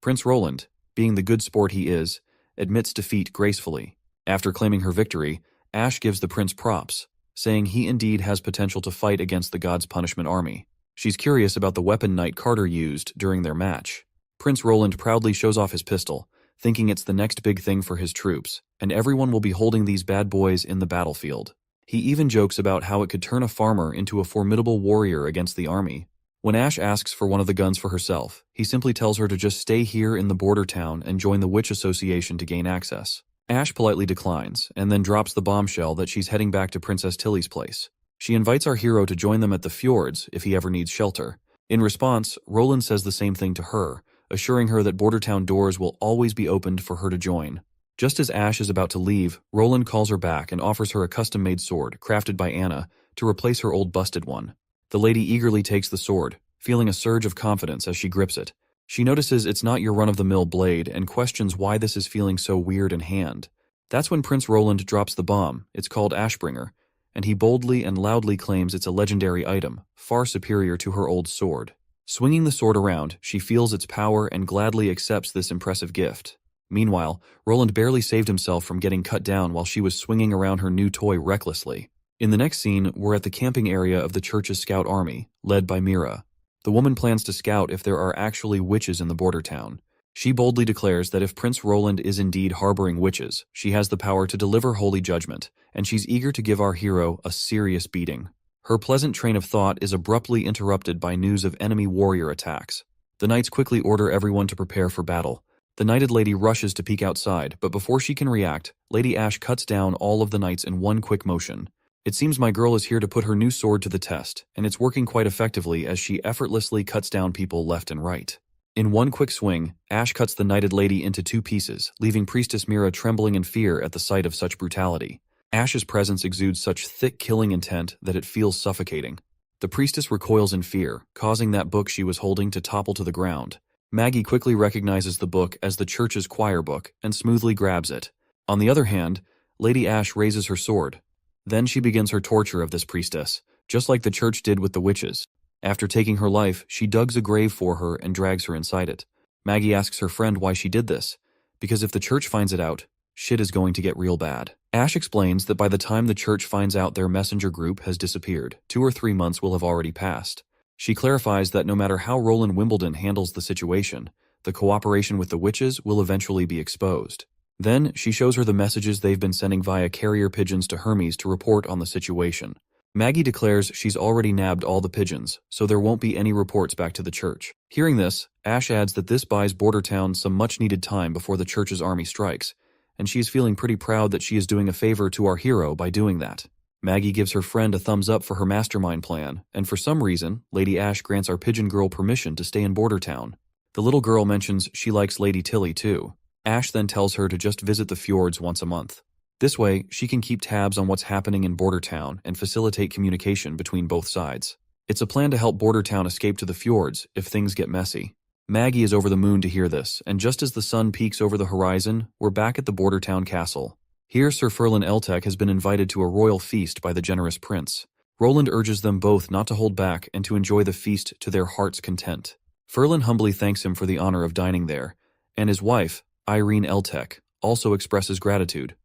Prince Roland, being the good sport he is, admits defeat gracefully. After claiming her victory, Ash gives the prince props, saying he indeed has potential to fight against the God's Punishment Army. She's curious about the weapon Knight Carter used during their match. Prince Roland proudly shows off his pistol, thinking it's the next big thing for his troops, and everyone will be holding these bad boys in the battlefield. He even jokes about how it could turn a farmer into a formidable warrior against the army. When Ash asks for one of the guns for herself, he simply tells her to just stay here in the border town and join the Witch Association to gain access. Ash politely declines, and then drops the bombshell that she's heading back to Princess Tilly's place. She invites our hero to join them at the fjords if he ever needs shelter. In response, Roland says the same thing to her, assuring her that border town doors will always be opened for her to join. Just as Ash is about to leave, Roland calls her back and offers her a custom-made sword, crafted by Anna, to replace her old busted one. The lady eagerly takes the sword, feeling a surge of confidence as she grips it. She notices it's not your run-of-the-mill blade and questions why this is feeling so weird in hand. That's when Prince Roland drops the bomb. It's called Ashbringer, and he boldly and loudly claims it's a legendary item, far superior to her old sword. Swinging the sword around, she feels its power and gladly accepts this impressive gift. Meanwhile, Roland barely saved himself from getting cut down while she was swinging around her new toy recklessly. In the next scene, we're at the camping area of the church's scout army, led by Mira. The woman plans to scout if there are actually witches in the border town. She boldly declares that if Prince Roland is indeed harboring witches, she has the power to deliver holy judgment, and she's eager to give our hero a serious beating. Her pleasant train of thought is abruptly interrupted by news of enemy warrior attacks. The knights quickly order everyone to prepare for battle. The knighted lady rushes to peek outside, but before she can react, Lady Ash cuts down all of the knights in one quick motion. It seems my girl is here to put her new sword to the test, and it's working quite effectively as she effortlessly cuts down people left and right. In one quick swing, Ash cuts the knighted lady into two pieces, leaving Priestess Mira trembling in fear at the sight of such brutality. Ash's presence exudes such thick killing intent that it feels suffocating. The priestess recoils in fear, causing that book she was holding to topple to the ground. Maggie quickly recognizes the book as the church's choir book and smoothly grabs it. On the other hand, Lady Ash raises her sword. Then she begins her torture of this priestess, just like the church did with the witches. After taking her life, she digs a grave for her and drags her inside it. Maggie asks her friend why she did this, because if the church finds it out, shit is going to get real bad. Ash explains that by the time the church finds out their messenger group has disappeared, 2 or 3 months will have already passed. She clarifies that no matter how Roland Wimbledon handles the situation, the cooperation with the witches will eventually be exposed. Then, she shows her the messages they've been sending via carrier pigeons to Hermes to report on the situation. Maggie declares she's already nabbed all the pigeons, so there won't be any reports back to the church. Hearing this, Ash adds that this buys Border Town some much-needed time before the church's army strikes, and she is feeling pretty proud that she is doing a favor to our hero by doing that. Maggie gives her friend a thumbs up for her mastermind plan, and for some reason, Lady Ash grants our pigeon girl permission to stay in Border Town. The little girl mentions she likes Lady Tilly too. Ash then tells her to just visit the fjords once a month. This way, she can keep tabs on what's happening in Border Town and facilitate communication between both sides. It's a plan to help Border Town escape to the fjords if things get messy. Maggie is over the moon to hear this, and just as the sun peaks over the horizon, we're back at the Border Town castle. Here, Sir Ferlin Eltec has been invited to a royal feast by the generous prince. Roland urges them both not to hold back and to enjoy the feast to their heart's content. Ferlin humbly thanks him for the honor of dining there, and his wife, Irene Eltec, also expresses gratitude.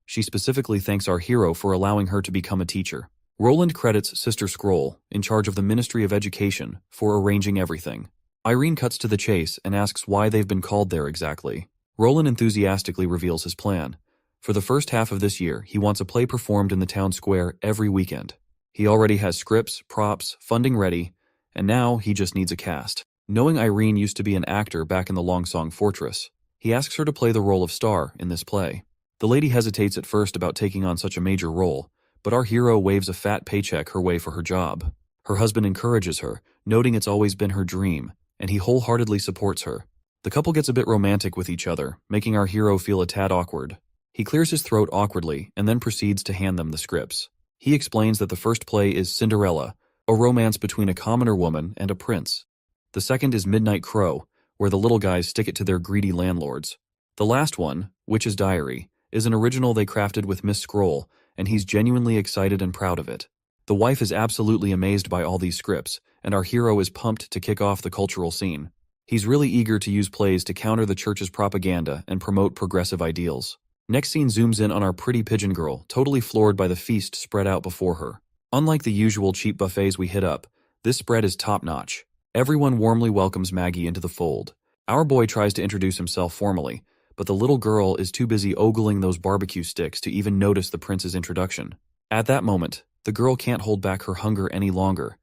She specifically thanks our hero for allowing her to become a teacher. Roland credits Sister Scroll, in charge of the Ministry of Education, for arranging everything. Irene cuts to the chase and asks why they've been called there exactly. Roland enthusiastically reveals his plan. For the first half of this year, he wants a play performed in the town square every weekend. He already has scripts, props, funding ready, and now he just needs a cast. Knowing Irene used to be an actor back in the Longsong Fortress, he asks her to play the role of Star in this play. The lady hesitates at first about taking on such a major role, but our hero waves a fat paycheck her way for her job. Her husband encourages her, noting it's always been her dream, and he wholeheartedly supports her. The couple gets a bit romantic with each other, making our hero feel a tad awkward. He clears his throat awkwardly and then proceeds to hand them the scripts. He explains that the first play is Cinderella, a romance between a commoner woman and a prince. The second is Midnight Crow, where the little guys stick it to their greedy landlords. The last one, Witch's Diary, is an original they crafted with Miss Scroll, and he's genuinely excited and proud of it. The wife is absolutely amazed by all these scripts, and our hero is pumped to kick off the cultural scene. He's really eager to use plays to counter the church's propaganda and promote progressive ideals. Next scene zooms in on our pretty pigeon girl, totally floored by the feast spread out before her. Unlike the usual cheap buffets we hit up, this spread is top-notch. Everyone warmly welcomes Maggie into the fold. Our boy tries to introduce himself formally, but the little girl is too busy ogling those barbecue sticks to even notice the prince's introduction. At that moment, the girl can't hold back her hunger any longer.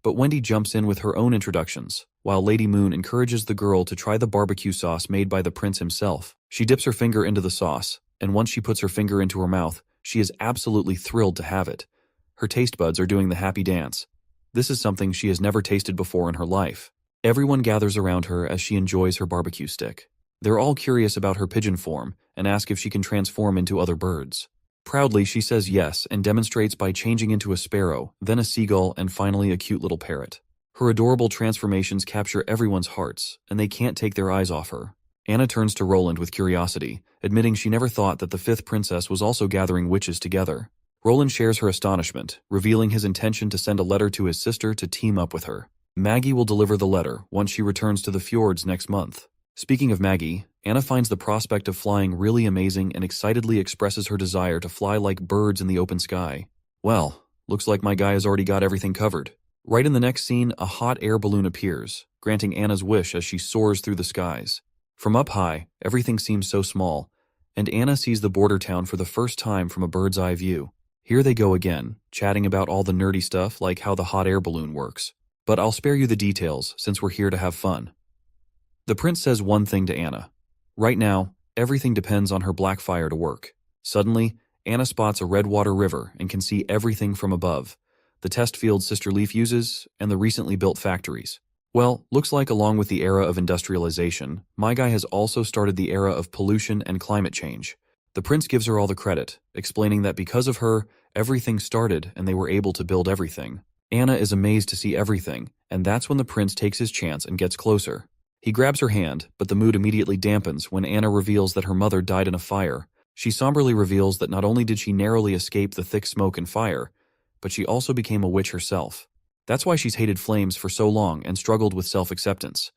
But Wendy jumps in with her own introductions, while Lady Moon encourages the girl to try the barbecue sauce made by the prince himself. She dips her finger into the sauce, and once she puts her finger into her mouth, she is absolutely thrilled to have it. Her taste buds are doing the happy dance. This is something she has never tasted before in her life. Everyone gathers around her as she enjoys her barbecue stick. They're all curious about her pigeon form and ask if she can transform into other birds. Proudly, she says yes and demonstrates by changing into a sparrow, then a seagull, and finally a cute little parrot. Her adorable transformations capture everyone's hearts, and they can't take their eyes off her. Anna turns to Roland with curiosity, admitting she never thought that the fifth princess was also gathering witches together. Roland shares her astonishment, revealing his intention to send a letter to his sister to team up with her. Maggie will deliver the letter once she returns to the fjords next month. Speaking of Maggie, Anna finds the prospect of flying really amazing and excitedly expresses her desire to fly like birds in the open sky. Well, looks like my guy has already got everything covered. Right in the next scene, a hot air balloon appears, granting Anna's wish as she soars through the skies. From up high, everything seems so small, and Anna sees the border town for the first time from a bird's eye view. Here they go again, chatting about all the nerdy stuff like how the hot air balloon works. But I'll spare you the details since we're here to have fun. The prince says one thing to Anna. Right now, everything depends on her black fire to work. Suddenly, Anna spots a redwater river and can see everything from above. The test fields Sister Leaf uses, and the recently built factories. Well, looks like along with the era of industrialization, my guy has also started the era of pollution and climate change. The prince gives her all the credit, explaining that because of her, everything started and they were able to build everything. Anna is amazed to see everything, and that's when the prince takes his chance and gets closer. He grabs her hand, but the mood immediately dampens when Anna reveals that her mother died in a fire. She somberly reveals that not only did she narrowly escape the thick smoke and fire, but she also became a witch herself. That's why she's hated flames for so long and struggled with self-acceptance.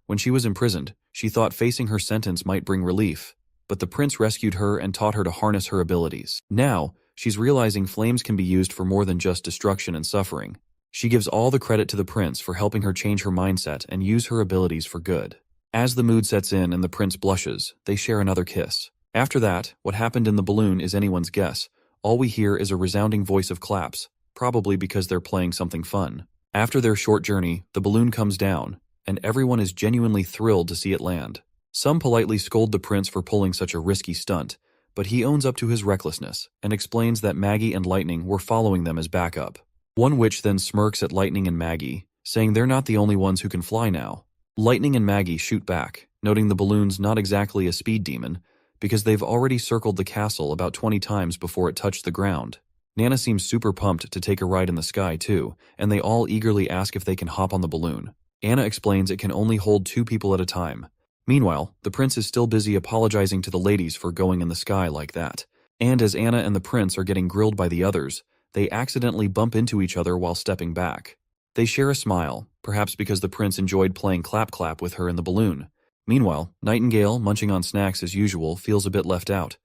When she was imprisoned, she thought facing her sentence might bring relief, but the prince rescued her and taught her to harness her abilities. Now, she's realizing flames can be used for more than just destruction and suffering. She gives all the credit to the prince for helping her change her mindset and use her abilities for good. As the mood sets in and the prince blushes, they share another kiss. After that, what happened in the balloon is anyone's guess. All we hear is a resounding voice of claps, probably because they're playing something fun. After their short journey, the balloon comes down, and everyone is genuinely thrilled to see it land. Some politely scold the prince for pulling such a risky stunt, but he owns up to his recklessness and explains that Maggie and Lightning were following them as backup. One witch then smirks at Lightning and Maggie, saying they're not the only ones who can fly now. Lightning and Maggie shoot back, noting the balloon's not exactly a speed demon, because they've already circled the castle about 20 times before it touched the ground. Nana seems super pumped to take a ride in the sky too, and they all eagerly ask if they can hop on the balloon. Anna explains it can only hold 2 people at a time. Meanwhile, the prince is still busy apologizing to the ladies for going in the sky like that. And as Anna and the prince are getting grilled by the others, they accidentally bump into each other while stepping back. They share a smile, perhaps because the prince enjoyed playing clap-clap with her in the balloon. Meanwhile, Nightingale, munching on snacks as usual, feels a bit left out.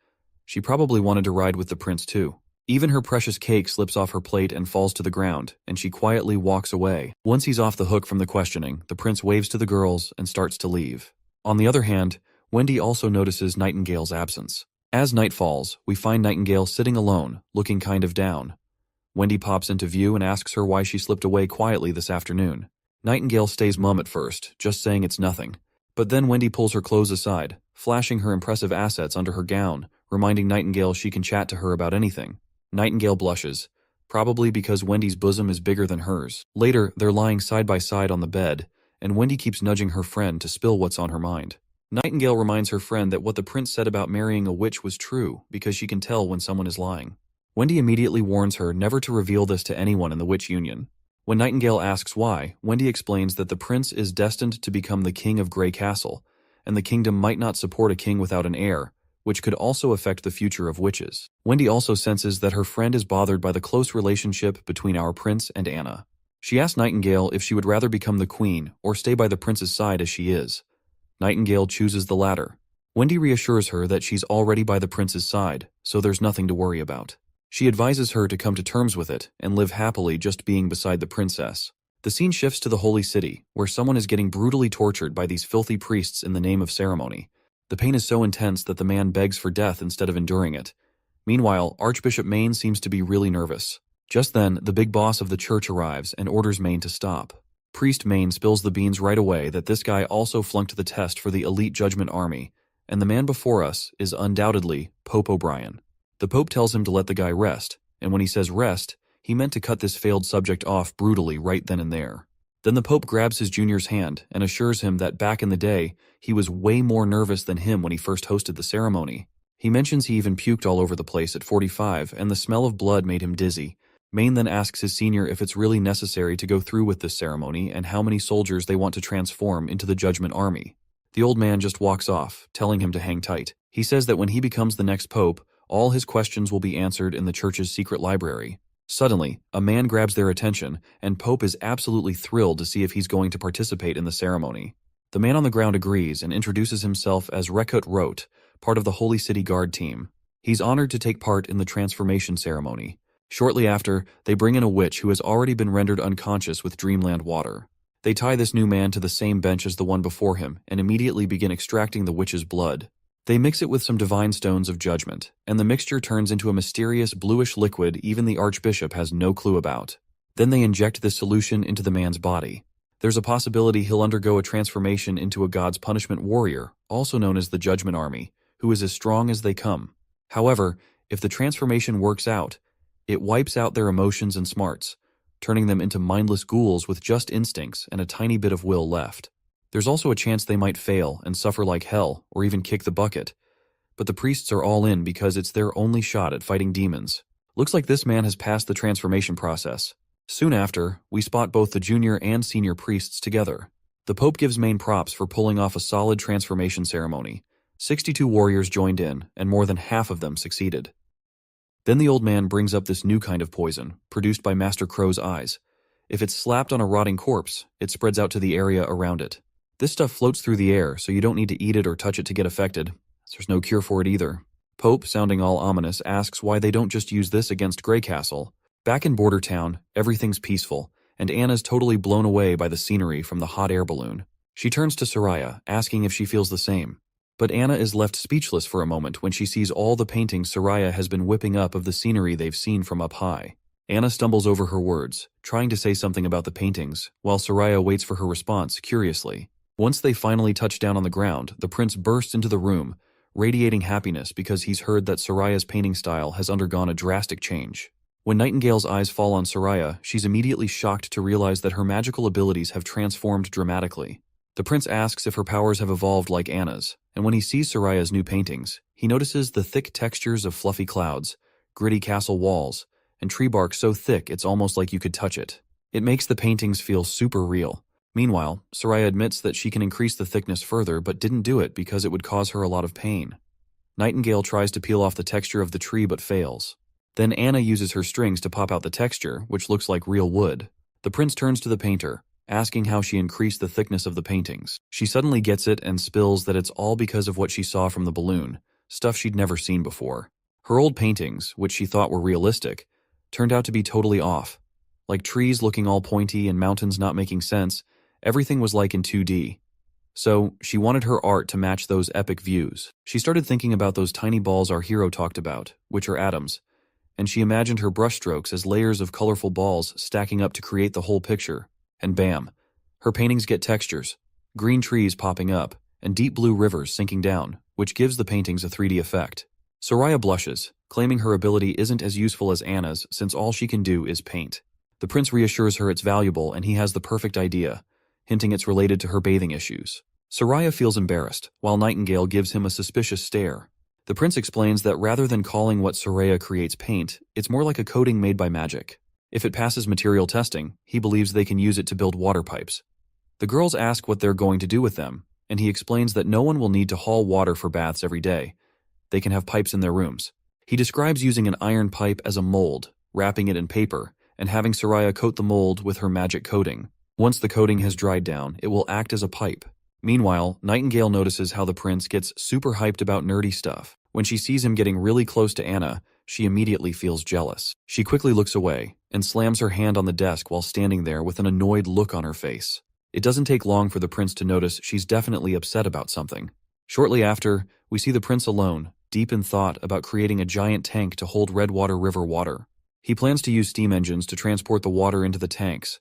She probably wanted to ride with the prince too. Even her precious cake slips off her plate and falls to the ground, and she quietly walks away. Once he's off the hook from the questioning, the prince waves to the girls and starts to leave. On the other hand, Wendy also notices Nightingale's absence. As night falls, we find Nightingale sitting alone, looking kind of down. Wendy pops into view and asks her why she slipped away quietly this afternoon. Nightingale stays mum at first, just saying it's nothing. But then Wendy pulls her clothes aside, flashing her impressive assets under her gown, reminding Nightingale she can chat to her about anything. Nightingale blushes, probably because Wendy's bosom is bigger than hers. Later, they're lying side by side on the bed, and Wendy keeps nudging her friend to spill what's on her mind. Nightingale reminds her friend that what the prince said about marrying a witch was true, because she can tell when someone is lying. Wendy immediately warns her never to reveal this to anyone in the Witch Union. When Nightingale asks why, Wendy explains that the prince is destined to become the king of Grey Castle, and the kingdom might not support a king without an heir, which could also affect the future of witches. Wendy also senses that her friend is bothered by the close relationship between our prince and Anna. She asks Nightingale if she would rather become the queen or stay by the prince's side as she is. Nightingale chooses the latter. Wendy reassures her that she's already by the prince's side, so there's nothing to worry about. She advises her to come to terms with it and live happily just being beside the princess. The scene shifts to the Holy City, where someone is getting brutally tortured by these filthy priests in the name of ceremony. The pain is so intense that the man begs for death instead of enduring it. Meanwhile, Archbishop Maine seems to be really nervous. Just then, the big boss of the church arrives and orders Maine to stop. Priest Maine spills the beans right away that this guy also flunked the test for the elite judgment army, and the man before us is undoubtedly Pope O'Brien. The Pope tells him to let the guy rest, and when he says rest, he meant to cut this failed subject off brutally right then and there. Then the Pope grabs his junior's hand and assures him that back in the day, he was way more nervous than him when he first hosted the ceremony. He mentions he even puked all over the place at 45, and the smell of blood made him dizzy. Maine then asks his senior if it's really necessary to go through with this ceremony and how many soldiers they want to transform into the Judgment Army. The old man just walks off, telling him to hang tight. He says that when he becomes the next pope, all his questions will be answered in the church's secret library. Suddenly, a man grabs their attention, and Pope is absolutely thrilled to see if he's going to participate in the ceremony. The man on the ground agrees and introduces himself as Rekut Rot, part of the Holy City Guard team. He's honored to take part in the transformation ceremony. Shortly after, they bring in a witch who has already been rendered unconscious with dreamland water. They tie this new man to the same bench as the one before him and immediately begin extracting the witch's blood. They mix it with some divine stones of judgment, and the mixture turns into a mysterious bluish liquid even the archbishop has no clue about. Then they inject this solution into the man's body. There's a possibility he'll undergo a transformation into a God's punishment warrior, also known as the Judgment Army, who is as strong as they come. However, if the transformation works out, it wipes out their emotions and smarts, turning them into mindless ghouls with just instincts and a tiny bit of will left. There's also a chance they might fail and suffer like hell or even kick the bucket. But the priests are all in because it's their only shot at fighting demons. Looks like this man has passed the transformation process. Soon after, we spot both the junior and senior priests together. The Pope gives Maine props for pulling off a solid transformation ceremony. 62 warriors joined in, and more than half of them succeeded. Then the old man brings up this new kind of poison, produced by Master Crow's eyes. If it's slapped on a rotting corpse, it spreads out to the area around it. This stuff floats through the air, so you don't need to eat it or touch it to get affected. There's no cure for it either. Pope, sounding all ominous, asks why they don't just use this against Grey Castle. Back in Border Town, everything's peaceful, and Anna's totally blown away by the scenery from the hot air balloon. She turns to Soraya, asking if she feels the same. But Anna is left speechless for a moment when she sees all the paintings Soraya has been whipping up of the scenery they've seen from up high. Anna stumbles over her words, trying to say something about the paintings, while Soraya waits for her response curiously. Once they finally touch down on the ground, the prince bursts into the room, radiating happiness because he's heard that Soraya's painting style has undergone a drastic change. When Nightingale's eyes fall on Soraya, she's immediately shocked to realize that her magical abilities have transformed dramatically. The prince asks if her powers have evolved like Anna's, and when he sees Soraya's new paintings, he notices the thick textures of fluffy clouds, gritty castle walls, and tree bark so thick it's almost like you could touch it. It makes the paintings feel super real. Meanwhile, Soraya admits that she can increase the thickness further but didn't do it because it would cause her a lot of pain. Nightingale tries to peel off the texture of the tree but fails. Then Anna uses her strings to pop out the texture, which looks like real wood. The prince turns to the painter, asking how she increased the thickness of the paintings. She suddenly gets it and spills that it's all because of what she saw from the balloon, stuff she'd never seen before. Her old paintings, which she thought were realistic, turned out to be totally off. Like trees looking all pointy and mountains not making sense, everything was like in 2D. So, she wanted her art to match those epic views. She started thinking about those tiny balls our hero talked about, which are atoms, and she imagined her brushstrokes as layers of colorful balls stacking up to create the whole picture. And bam, her paintings get textures, green trees popping up, and deep blue rivers sinking down, which gives the paintings a 3D effect. Soraya blushes, claiming her ability isn't as useful as Anna's since all she can do is paint. The prince reassures her it's valuable and he has the perfect idea, hinting it's related to her bathing issues. Soraya feels embarrassed, while Nightingale gives him a suspicious stare. The prince explains that rather than calling what Soraya creates paint, it's more like a coating made by magic. If it passes material testing, he believes they can use it to build water pipes. The girls ask what they're going to do with them, and he explains that no one will need to haul water for baths every day. They can have pipes in their rooms. He describes using an iron pipe as a mold, wrapping it in paper, and having Soraya coat the mold with her magic coating. Once the coating has dried down, it will act as a pipe. Meanwhile, Nightingale notices how the prince gets super hyped about nerdy stuff. When she sees him getting really close to Anna, she immediately feels jealous. She quickly looks away and slams her hand on the desk while standing there with an annoyed look on her face. It doesn't take long for the prince to notice she's definitely upset about something. Shortly after, we see the prince alone, deep in thought about creating a giant tank to hold Redwater River water. He plans to use steam engines to transport the water into the tanks.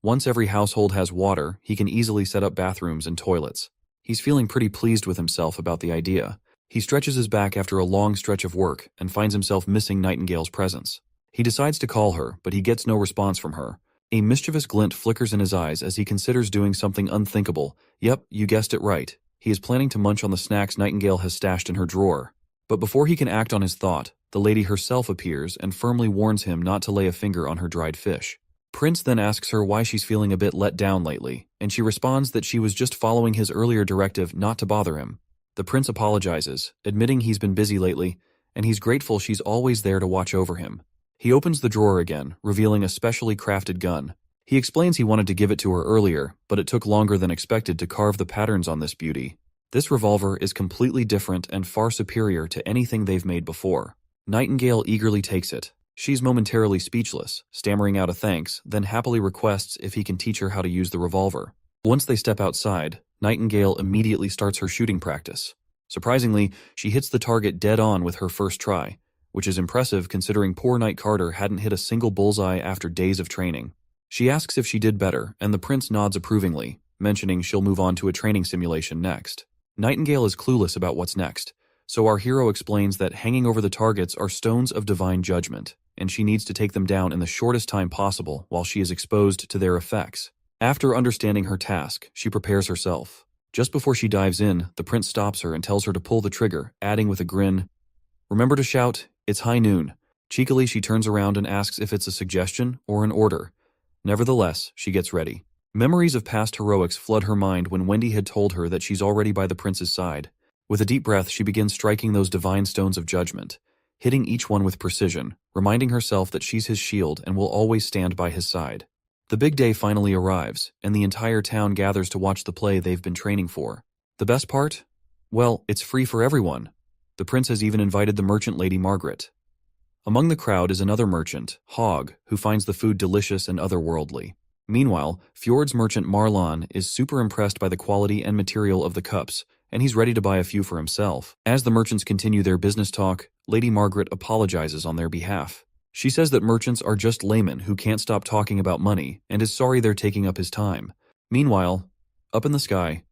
Once every household has water, he can easily set up bathrooms and toilets. He's feeling pretty pleased with himself about the idea. He stretches his back after a long stretch of work and finds himself missing Nightingale's presence. He decides to call her, but he gets no response from her. A mischievous glint flickers in his eyes as he considers doing something unthinkable. Yep, you guessed it right. He is planning to munch on the snacks Nightingale has stashed in her drawer. But before he can act on his thought, the lady herself appears and firmly warns him not to lay a finger on her dried fish. Prince then asks her why she's feeling a bit let down lately, and she responds that she was just following his earlier directive not to bother him. The prince apologizes, admitting he's been busy lately, and he's grateful she's always there to watch over him. He opens the drawer again, revealing a specially crafted gun. He explains he wanted to give it to her earlier, but it took longer than expected to carve the patterns on this beauty. This revolver is completely different and far superior to anything they've made before. Nightingale eagerly takes it. She's momentarily speechless, stammering out a thanks, then happily requests if he can teach her how to use the revolver. Once they step outside, Nightingale immediately starts her shooting practice. Surprisingly, she hits the target dead on with her first try, which is impressive considering poor Knight Carter hadn't hit a single bullseye after days of training. She asks if she did better, and the prince nods approvingly, mentioning she'll move on to a training simulation next. Nightingale is clueless about what's next, so our hero explains that hanging over the targets are stones of divine judgment, and she needs to take them down in the shortest time possible while she is exposed to their effects. After understanding her task, she prepares herself. Just before she dives in, the prince stops her and tells her to pull the trigger, adding with a grin, "Remember to shout, it's high noon." Cheekily, she turns around and asks if it's a suggestion or an order. Nevertheless, she gets ready. Memories of past heroics flood her mind when Wendy had told her that she's already by the prince's side. With a deep breath, she begins striking those divine stones of judgment, hitting each one with precision, reminding herself that she's his shield and will always stand by his side. The big day finally arrives, and the entire town gathers to watch the play they've been training for. The best part? Well, it's free for everyone. The prince has even invited the merchant Lady Margaret. Among the crowd is another merchant, Hogg, who finds the food delicious and otherworldly. Meanwhile, Fjord's merchant Marlon is super impressed by the quality and material of the cups, and he's ready to buy a few for himself. As the merchants continue their business talk, Lady Margaret apologizes on their behalf. She says that merchants are just laymen who can't stop talking about money and is sorry they're taking up his time. Meanwhile, up in the sky,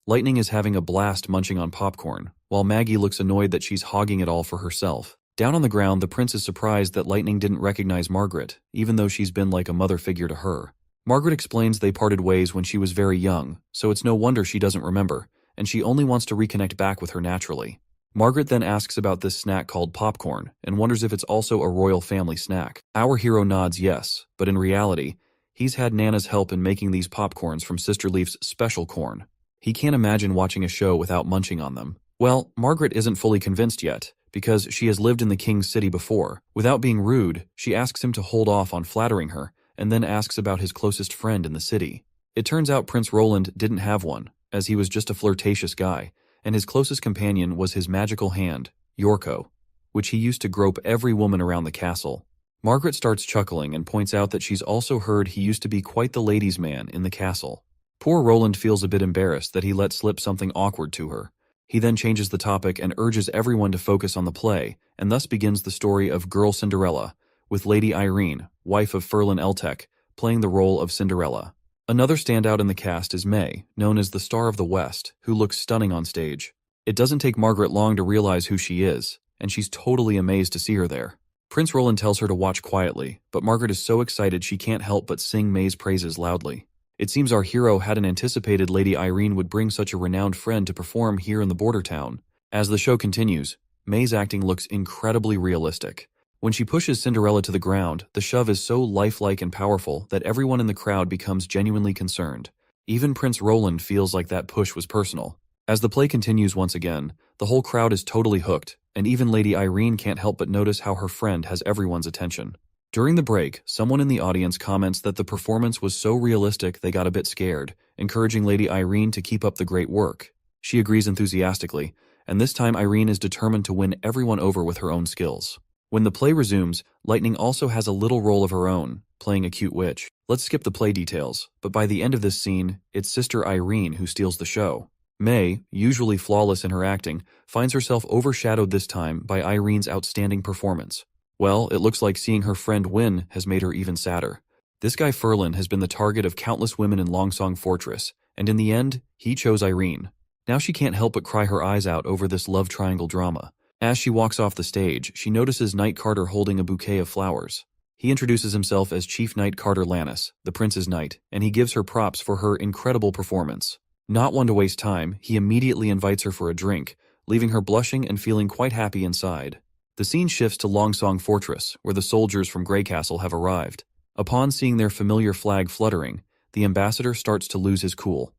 Lightning is having a blast munching on popcorn, while Maggie looks annoyed that she's hogging it all for herself. Down on the ground, the prince is surprised that Lightning didn't recognize Margaret, even though she's been like a mother figure to her. Margaret explains they parted ways when she was very young, so it's no wonder she doesn't remember, and she only wants to reconnect back with her naturally. Margaret then asks about this snack called popcorn, and wonders if it's also a royal family snack. Our hero nods yes, but in reality, he's had Nana's help in making these popcorns from Sister Leaf's special corn. He can't imagine watching a show without munching on them. Well, Margaret isn't fully convinced yet, because she has lived in the king's city before. Without being rude, she asks him to hold off on flattering her, and then asks about his closest friend in the city. It turns out Prince Roland didn't have one, as he was just a flirtatious guy, and his closest companion was his magical hand, Yorko, which he used to grope every woman around the castle. Margaret starts chuckling and points out that she's also heard he used to be quite the ladies' man in the castle. Poor Roland feels a bit embarrassed that he let slip something awkward to her. He then changes the topic and urges everyone to focus on the play, and thus begins the story of Girl Cinderella, with Lady Irene, wife of Ferlin Eltec, playing the role of Cinderella. Another standout in the cast is May, known as the Star of the West, who looks stunning on stage. It doesn't take Margaret long to realize who she is, and she's totally amazed to see her there. Prince Roland tells her to watch quietly, but Margaret is so excited she can't help but sing May's praises loudly. It seems our hero hadn't anticipated Lady Irene would bring such a renowned friend to perform here in the border town. As the show continues, May's acting looks incredibly realistic. When she pushes Cinderella to the ground, the shove is so lifelike and powerful that everyone in the crowd becomes genuinely concerned. Even Prince Roland feels like that push was personal. As the play continues once again, the whole crowd is totally hooked, and even Lady Irene can't help but notice how her friend has everyone's attention. During the break, someone in the audience comments that the performance was so realistic they got a bit scared, encouraging Lady Irene to keep up the great work. She agrees enthusiastically, and this time Irene is determined to win everyone over with her own skills. When the play resumes, Lightning also has a little role of her own, playing a cute witch. Let's skip the play details, but by the end of this scene, it's Sister Irene who steals the show. May, usually flawless in her acting, finds herself overshadowed this time by Irene's outstanding performance. Well, it looks like seeing her friend win has made her even sadder. This guy Ferlin has been the target of countless women in Longsong Fortress, and in the end, he chose Irene. Now she can't help but cry her eyes out over this love triangle drama. As she walks off the stage, she notices Knight Carter holding a bouquet of flowers. He introduces himself as Chief Knight Carter Lannis, the prince's knight, and he gives her props for her incredible performance. Not one to waste time, he immediately invites her for a drink, leaving her blushing and feeling quite happy inside. The scene shifts to Longsong Fortress, where the soldiers from Grey Castle have arrived. Upon seeing their familiar flag fluttering, the ambassador starts to lose his cool.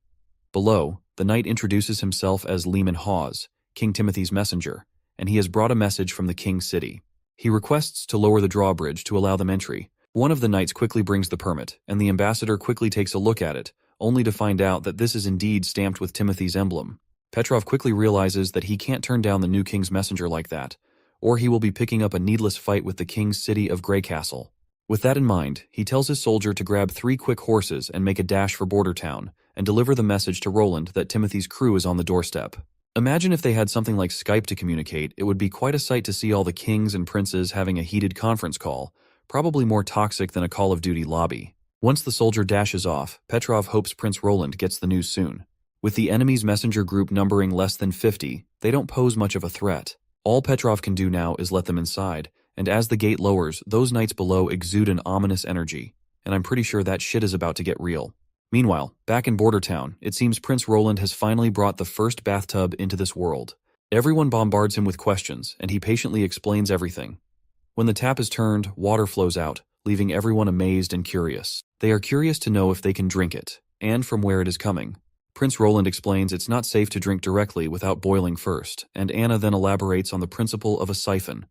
Below, the knight introduces himself as Leman Hawes, King Timothy's messenger, and he has brought a message from the king's city. He requests to lower the drawbridge to allow them entry. One of the knights quickly brings the permit, and the ambassador quickly takes a look at it, only to find out that this is indeed stamped with Timothy's emblem. Petrov quickly realizes that he can't turn down the new king's messenger like that, or he will be picking up a needless fight with the king's city of Grey Castle. With that in mind, he tells his soldier to grab 3 quick horses and make a dash for Border Town, and deliver the message to Roland that Timothy's crew is on the doorstep. Imagine if they had something like Skype to communicate. It would be quite a sight to see all the kings and princes having a heated conference call, probably more toxic than a Call of Duty lobby. Once the soldier dashes off, Petrov hopes Prince Roland gets the news soon. With the enemy's messenger group numbering less than 50, they don't pose much of a threat. All Petrov can do now is let them inside, and as the gate lowers, those knights below exude an ominous energy, and I'm pretty sure that shit is about to get real. Meanwhile, back in Border Town, it seems Prince Roland has finally brought the first bathtub into this world. Everyone bombards him with questions, and he patiently explains everything. When the tap is turned, water flows out, leaving everyone amazed and curious. They are curious to know if they can drink it, and from where it is coming. Prince Roland explains it's not safe to drink directly without boiling first, and Anna then elaborates on the principle of a siphon,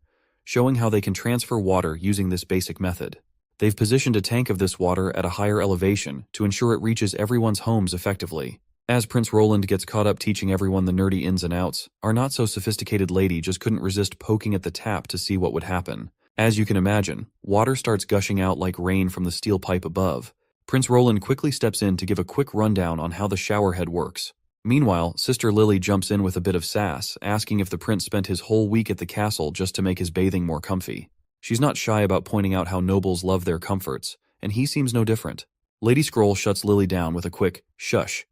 showing how they can transfer water using this basic method. They've positioned a tank of this water at a higher elevation to ensure it reaches everyone's homes effectively. As Prince Roland gets caught up teaching everyone the nerdy ins and outs, our not-so-sophisticated lady just couldn't resist poking at the tap to see what would happen. As you can imagine, water starts gushing out like rain from the steel pipe above. Prince Roland quickly steps in to give a quick rundown on how the shower head works. Meanwhile, Sister Lily jumps in with a bit of sass, asking if the prince spent his whole week at the castle just to make his bathing more comfy. She's not shy about pointing out how nobles love their comforts, and he seems no different. Lady Scroll shuts Lily down with a quick, shush.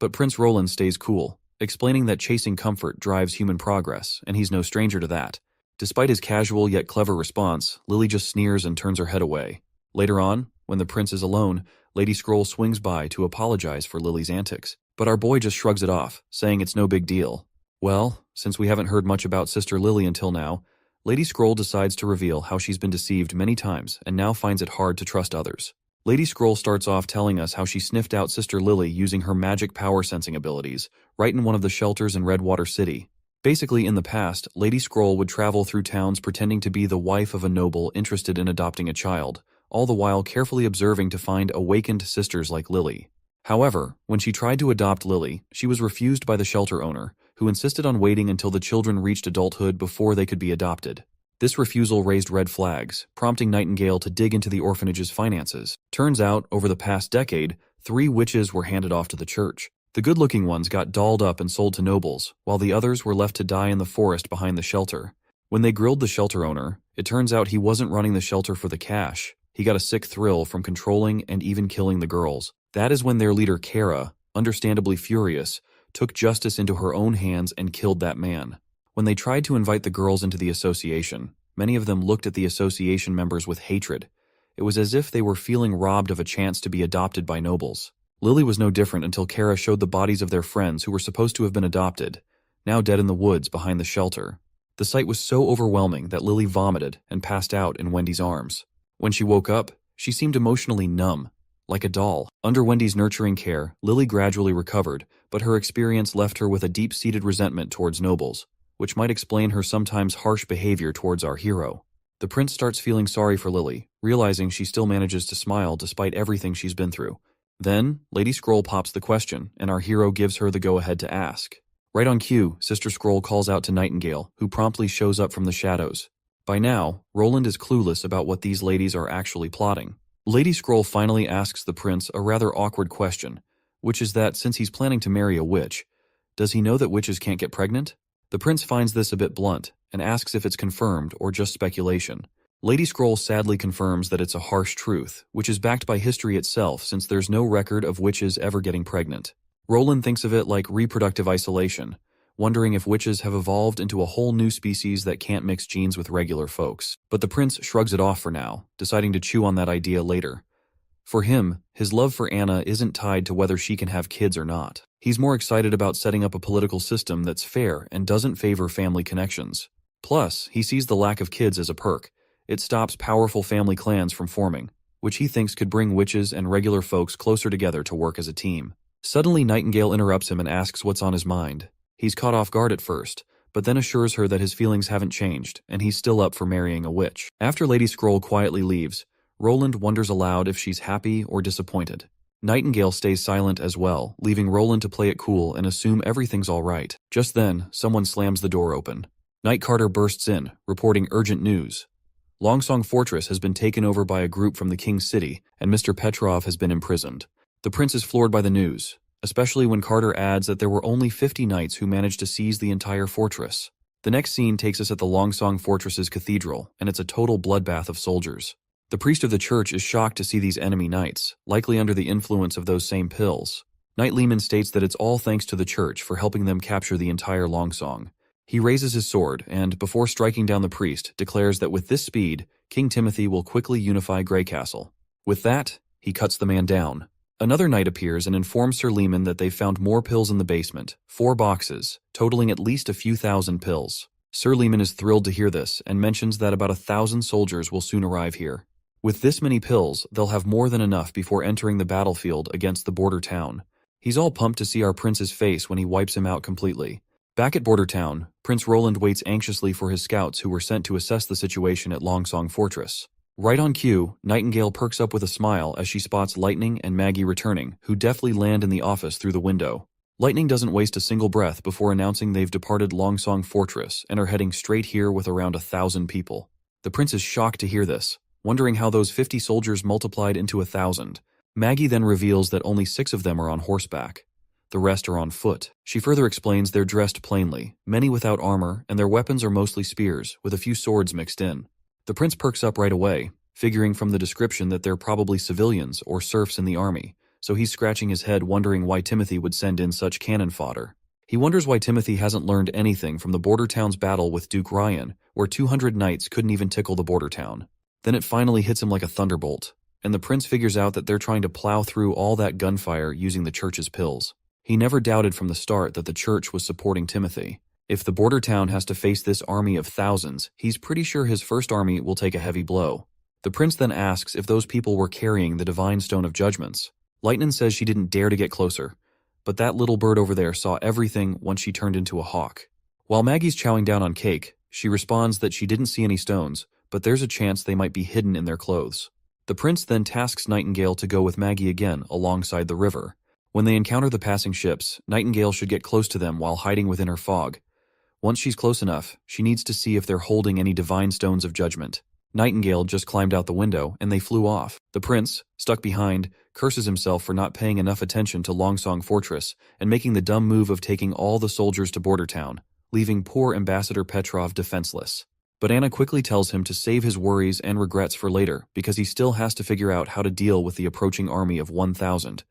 But Prince Roland stays cool, explaining that chasing comfort drives human progress, and he's no stranger to that. Despite his casual yet clever response, Lily just sneers and turns her head away. Later on, when the prince is alone, Lady Scroll swings by to apologize for Lily's antics, but our boy just shrugs it off, saying it's no big deal. Well, since we haven't heard much about Sister Lily until now, Lady Scroll decides to reveal how she's been deceived many times and now finds it hard to trust others. Lady Scroll starts off telling us how she sniffed out Sister Lily using her magic power sensing abilities, right in one of the shelters in Redwater City. Basically, in the past, Lady Scroll would travel through towns pretending to be the wife of a noble interested in adopting a child, all the while carefully observing to find awakened sisters like Lily. However, when she tried to adopt Lily, she was refused by the shelter owner, who insisted on waiting until the children reached adulthood before they could be adopted. This refusal raised red flags, prompting Nightingale to dig into the orphanage's finances. Turns out, over the past decade, 3 witches were handed off to the church. The good-looking ones got dolled up and sold to nobles, while the others were left to die in the forest behind the shelter. When they grilled the shelter owner, it turns out he wasn't running the shelter for the cash. He got a sick thrill from controlling and even killing the girls. That is when their leader Kara, understandably furious, took justice into her own hands and killed that man. When they tried to invite the girls into the association, many of them looked at the association members with hatred. It was as if they were feeling robbed of a chance to be adopted by nobles. Lily was no different until Kara showed the bodies of their friends who were supposed to have been adopted, now dead in the woods behind the shelter. The sight was so overwhelming that Lily vomited and passed out in Wendy's arms. When she woke up, she seemed emotionally numb, like a doll. Under Wendy's nurturing care, Lily gradually recovered, but her experience left her with a deep-seated resentment towards nobles, which might explain her sometimes harsh behavior towards our hero. The prince starts feeling sorry for Lily, realizing she still manages to smile despite everything she's been through. Then, Lady Scroll pops the question, and our hero gives her the go-ahead to ask. Right on cue, Sister Scroll calls out to Nightingale, who promptly shows up from the shadows. By now, Roland is clueless about what these ladies are actually plotting. Lady Scroll finally asks the prince a rather awkward question, which is that since he's planning to marry a witch, does he know that witches can't get pregnant? The prince finds this a bit blunt, and asks if it's confirmed or just speculation. Lady Scroll sadly confirms that it's a harsh truth, which is backed by history itself since there's no record of witches ever getting pregnant. Roland thinks of it like reproductive isolation, wondering if witches have evolved into a whole new species that can't mix genes with regular folks. But the prince shrugs it off for now, deciding to chew on that idea later. For him, his love for Anna isn't tied to whether she can have kids or not. He's more excited about setting up a political system that's fair and doesn't favor family connections. Plus, he sees the lack of kids as a perk. It stops powerful family clans from forming, which he thinks could bring witches and regular folks closer together to work as a team. Suddenly, Nightingale interrupts him and asks what's on his mind. He's caught off guard at first, but then assures her that his feelings haven't changed, and he's still up for marrying a witch. After Lady Scroll quietly leaves, Roland wonders aloud if she's happy or disappointed. Nightingale stays silent as well, leaving Roland to play it cool and assume everything's all right. Just then, someone slams the door open. Night Carter bursts in, reporting urgent news. Longsong Fortress has been taken over by a group from the King's City, and Mr. Petrov has been imprisoned. The prince is floored by the news, especially when Carter adds that there were only 50 knights who managed to seize the entire fortress. The next scene takes us at the Longsong Fortress's cathedral, and it's a total bloodbath of soldiers. The priest of the church is shocked to see these enemy knights, likely under the influence of those same pills. Knight Lehman states that it's all thanks to the church for helping them capture the entire Longsong. He raises his sword and, before striking down the priest, declares that with this speed, King Timothy will quickly unify Greycastle. With that, he cuts the man down. Another knight appears and informs Sir Lehman that they've found more pills in the basement, 4 boxes, totaling at least a few thousand pills. Sir Lehman is thrilled to hear this and mentions that about 1,000 soldiers will soon arrive here. With this many pills, they'll have more than enough before entering the battlefield against the border town. He's all pumped to see our prince's face when he wipes him out completely. Back at Border Town, Prince Roland waits anxiously for his scouts who were sent to assess the situation at Longsong Fortress. Right on cue, Nightingale perks up with a smile as she spots Lightning and Maggie returning, who deftly land in the office through the window. Lightning doesn't waste a single breath before announcing they've departed Longsong Fortress and are heading straight here with around 1,000 people. The prince is shocked to hear this, wondering how those 50 soldiers multiplied into 1,000. Maggie then reveals that only 6 of them are on horseback. The rest are on foot. She further explains they're dressed plainly, many without armor, and their weapons are mostly spears, with a few swords mixed in. The prince perks up right away, figuring from the description that they're probably civilians or serfs in the army, so he's scratching his head wondering why Timothy would send in such cannon fodder. He wonders why Timothy hasn't learned anything from the border town's battle with Duke Ryan, where 200 knights couldn't even tickle the border town. Then it finally hits him like a thunderbolt, and the prince figures out that they're trying to plow through all that gunfire using the church's pills. He never doubted from the start that the church was supporting Timothy. If the border town has to face this army of thousands, he's pretty sure his first army will take a heavy blow. The prince then asks if those people were carrying the divine stone of judgments. Lightning says she didn't dare to get closer, but that little bird over there saw everything once she turned into a hawk. While Maggie's chowing down on cake, she responds that she didn't see any stones, but there's a chance they might be hidden in their clothes. The prince then tasks Nightingale to go with Maggie again alongside the river. When they encounter the passing ships, Nightingale should get close to them while hiding within her fog. Once she's close enough, she needs to see if they're holding any divine stones of judgment. Nightingale just climbed out the window, and they flew off. The prince, stuck behind, curses himself for not paying enough attention to Longsong Fortress and making the dumb move of taking all the soldiers to Border Town, leaving poor Ambassador Petrov defenseless. But Anna quickly tells him to save his worries and regrets for later because he still has to figure out how to deal with the approaching army of 1,000.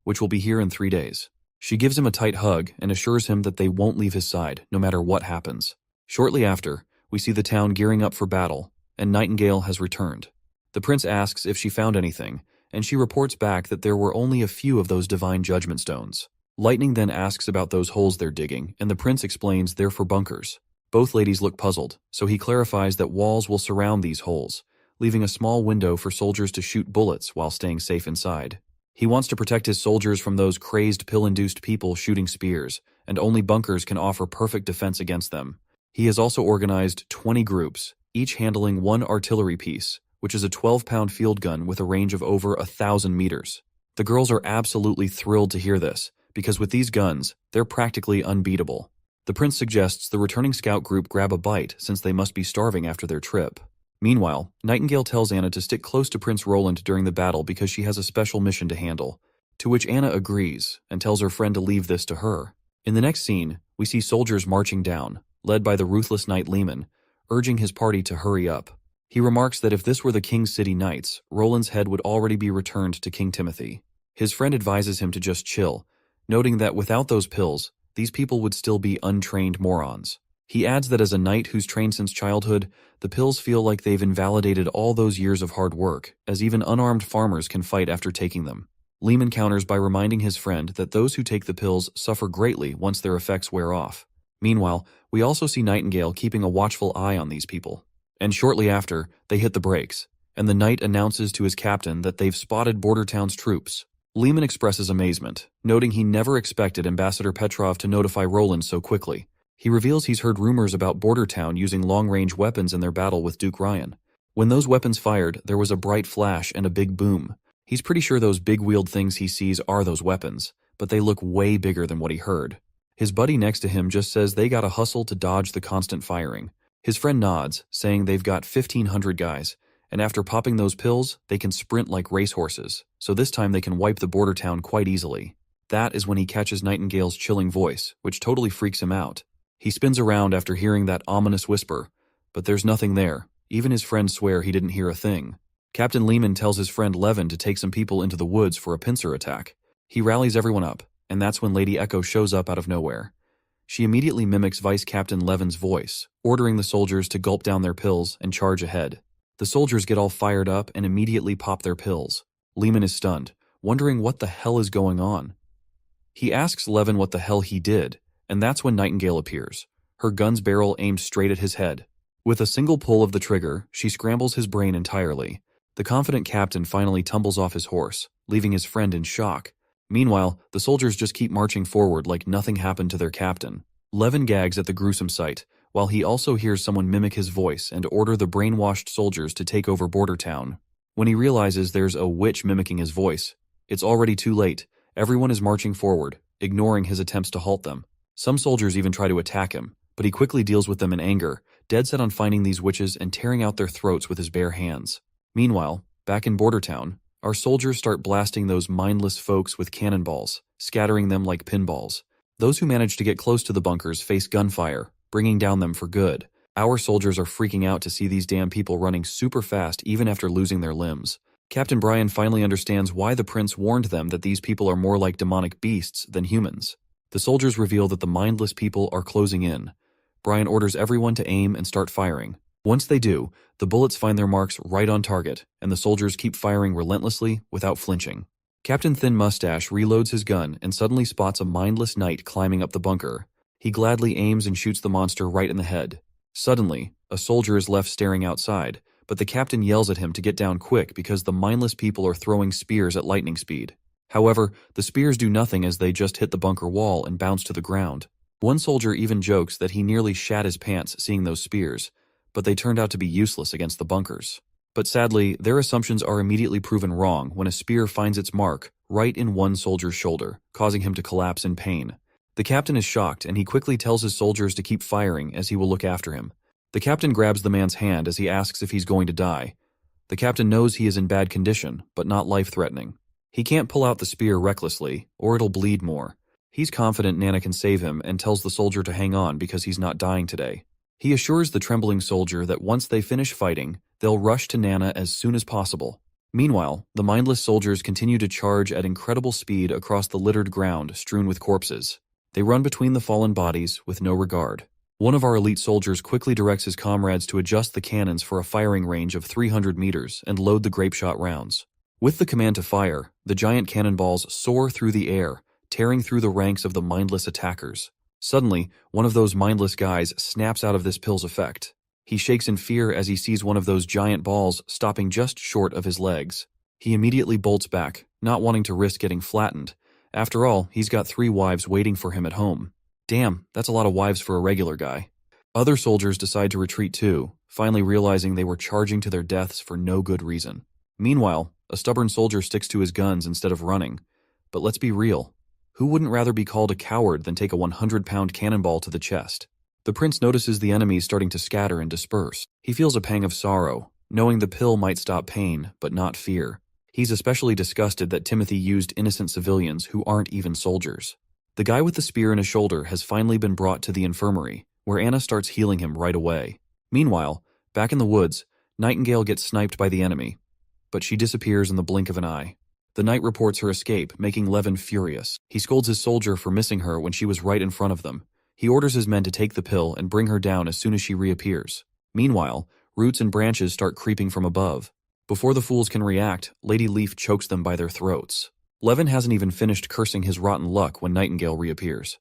Which will be here in 3 days. She gives him a tight hug and assures him that they won't leave his side, no matter what happens. Shortly after, we see the town gearing up for battle, and Nightingale has returned. The prince asks if she found anything, and she reports back that there were only a few of those divine judgment stones. Lightning then asks about those holes they're digging, and the prince explains they're for bunkers. Both ladies look puzzled, so he clarifies that walls will surround these holes, leaving a small window for soldiers to shoot bullets while staying safe inside. He wants to protect his soldiers from those crazed pill-induced people shooting spears, and only bunkers can offer perfect defense against them. He has also organized 20 groups, each handling one artillery piece, which is a 12-pound field gun with a range of over 1,000 meters. The girls are absolutely thrilled to hear this, because with these guns, they're practically unbeatable. The prince suggests the returning scout group grab a bite since they must be starving after their trip. Meanwhile, Nightingale tells Anna to stick close to Prince Roland during the battle because she has a special mission to handle, to which Anna agrees and tells her friend to leave this to her. In the next scene, we see soldiers marching down, led by the ruthless knight Lehman, urging his party to hurry up. He remarks that if this were the King's City Knights, Roland's head would already be returned to King Timothy. His friend advises him to just chill, noting that without those pills, these people would still be untrained morons. He adds that as a knight who's trained since childhood, the pills feel like they've invalidated all those years of hard work, as even unarmed farmers can fight after taking them. Lehman counters by reminding his friend that those who take the pills suffer greatly once their effects wear off. Meanwhile, we also see Nightingale keeping a watchful eye on these people. And shortly after, they hit the brakes, and the knight announces to his captain that they've spotted Bordertown's troops. Lehman expresses amazement, noting he never expected Ambassador Petrov to notify Roland so quickly. He reveals he's heard rumors about Bordertown using long-range weapons in their battle with Duke Ryan. When those weapons fired, there was a bright flash and a big boom. He's pretty sure those big-wheeled things he sees are those weapons, but they look way bigger than what he heard. His buddy next to him just says they gotta hustle to dodge the constant firing. His friend nods, saying they've got 1,500 guys, and after popping those pills, they can sprint like racehorses, so this time they can wipe the Bordertown quite easily. That is when he catches Nightingale's chilling voice, which totally freaks him out. He spins around after hearing that ominous whisper, but there's nothing there. Even his friends swear he didn't hear a thing. Captain Lehman tells his friend Levin to take some people into the woods for a pincer attack. He rallies everyone up, and that's when Lady Echo shows up out of nowhere. She immediately mimics Vice Captain Levin's voice, ordering the soldiers to gulp down their pills and charge ahead. The soldiers get all fired up and immediately pop their pills. Lehman is stunned, wondering what the hell is going on. He asks Levin what the hell he did, and that's when Nightingale appears, her gun's barrel aimed straight at his head. With a single pull of the trigger, she scrambles his brain entirely. The confident captain finally tumbles off his horse, leaving his friend in shock. Meanwhile, the soldiers just keep marching forward like nothing happened to their captain. Levin gags at the gruesome sight, while he also hears someone mimic his voice and order the brainwashed soldiers to take over Bordertown. When he realizes there's a witch mimicking his voice, it's already too late. Everyone is marching forward, ignoring his attempts to halt them. Some soldiers even try to attack him, but he quickly deals with them in anger, dead set on finding these witches and tearing out their throats with his bare hands. Meanwhile, back in Bordertown, our soldiers start blasting those mindless folks with cannonballs, scattering them like pinballs. Those who manage to get close to the bunkers face gunfire, bringing down them for good. Our soldiers are freaking out to see these damn people running super fast even after losing their limbs. Captain Brian finally understands why the prince warned them that these people are more like demonic beasts than humans. The soldiers reveal that the mindless people are closing in. Brian orders everyone to aim and start firing. Once they do, the bullets find their marks right on target, and the soldiers keep firing relentlessly without flinching. Captain Thin Mustache reloads his gun and suddenly spots a mindless knight climbing up the bunker. He gladly aims and shoots the monster right in the head. Suddenly, a soldier is left staring outside, but the captain yells at him to get down quick because the mindless people are throwing spears at lightning speed. However, the spears do nothing as they just hit the bunker wall and bounce to the ground. One soldier even jokes that he nearly shat his pants seeing those spears, but they turned out to be useless against the bunkers. But sadly, their assumptions are immediately proven wrong when a spear finds its mark right in one soldier's shoulder, causing him to collapse in pain. The captain is shocked and he quickly tells his soldiers to keep firing as he will look after him. The captain grabs the man's hand as he asks if he's going to die. The captain knows he is in bad condition, but not life-threatening. He can't pull out the spear recklessly, or it'll bleed more. He's confident Nana can save him and tells the soldier to hang on because he's not dying today. He assures the trembling soldier that once they finish fighting, they'll rush to Nana as soon as possible. Meanwhile, the mindless soldiers continue to charge at incredible speed across the littered ground strewn with corpses. They run between the fallen bodies with no regard. One of our elite soldiers quickly directs his comrades to adjust the cannons for a firing range of 300 meters and load the grapeshot rounds. With the command to fire, the giant cannonballs soar through the air, tearing through the ranks of the mindless attackers. Suddenly, one of those mindless guys snaps out of this pill's effect. He shakes in fear as he sees one of those giant balls stopping just short of his legs. He immediately bolts back, not wanting to risk getting flattened. After all, he's got 3 wives waiting for him at home. Damn, that's a lot of wives for a regular guy. Other soldiers decide to retreat too, finally realizing they were charging to their deaths for no good reason. Meanwhile, a stubborn soldier sticks to his guns instead of running. But let's be real. Who wouldn't rather be called a coward than take a 100-pound cannonball to the chest? The prince notices the enemies starting to scatter and disperse. He feels a pang of sorrow, knowing the pill might stop pain, but not fear. He's especially disgusted that Timothy used innocent civilians who aren't even soldiers. The guy with the spear in his shoulder has finally been brought to the infirmary, where Anna starts healing him right away. Meanwhile, back in the woods, Nightingale gets sniped by the enemy, but she disappears in the blink of an eye. The knight reports her escape, making Levin furious. He scolds his soldier for missing her when she was right in front of them. He orders his men to take the pill and bring her down as soon as she reappears. Meanwhile, roots and branches start creeping from above. Before the fools can react, Lady Leaf chokes them by their throats. Levin hasn't even finished cursing his rotten luck when Nightingale reappears.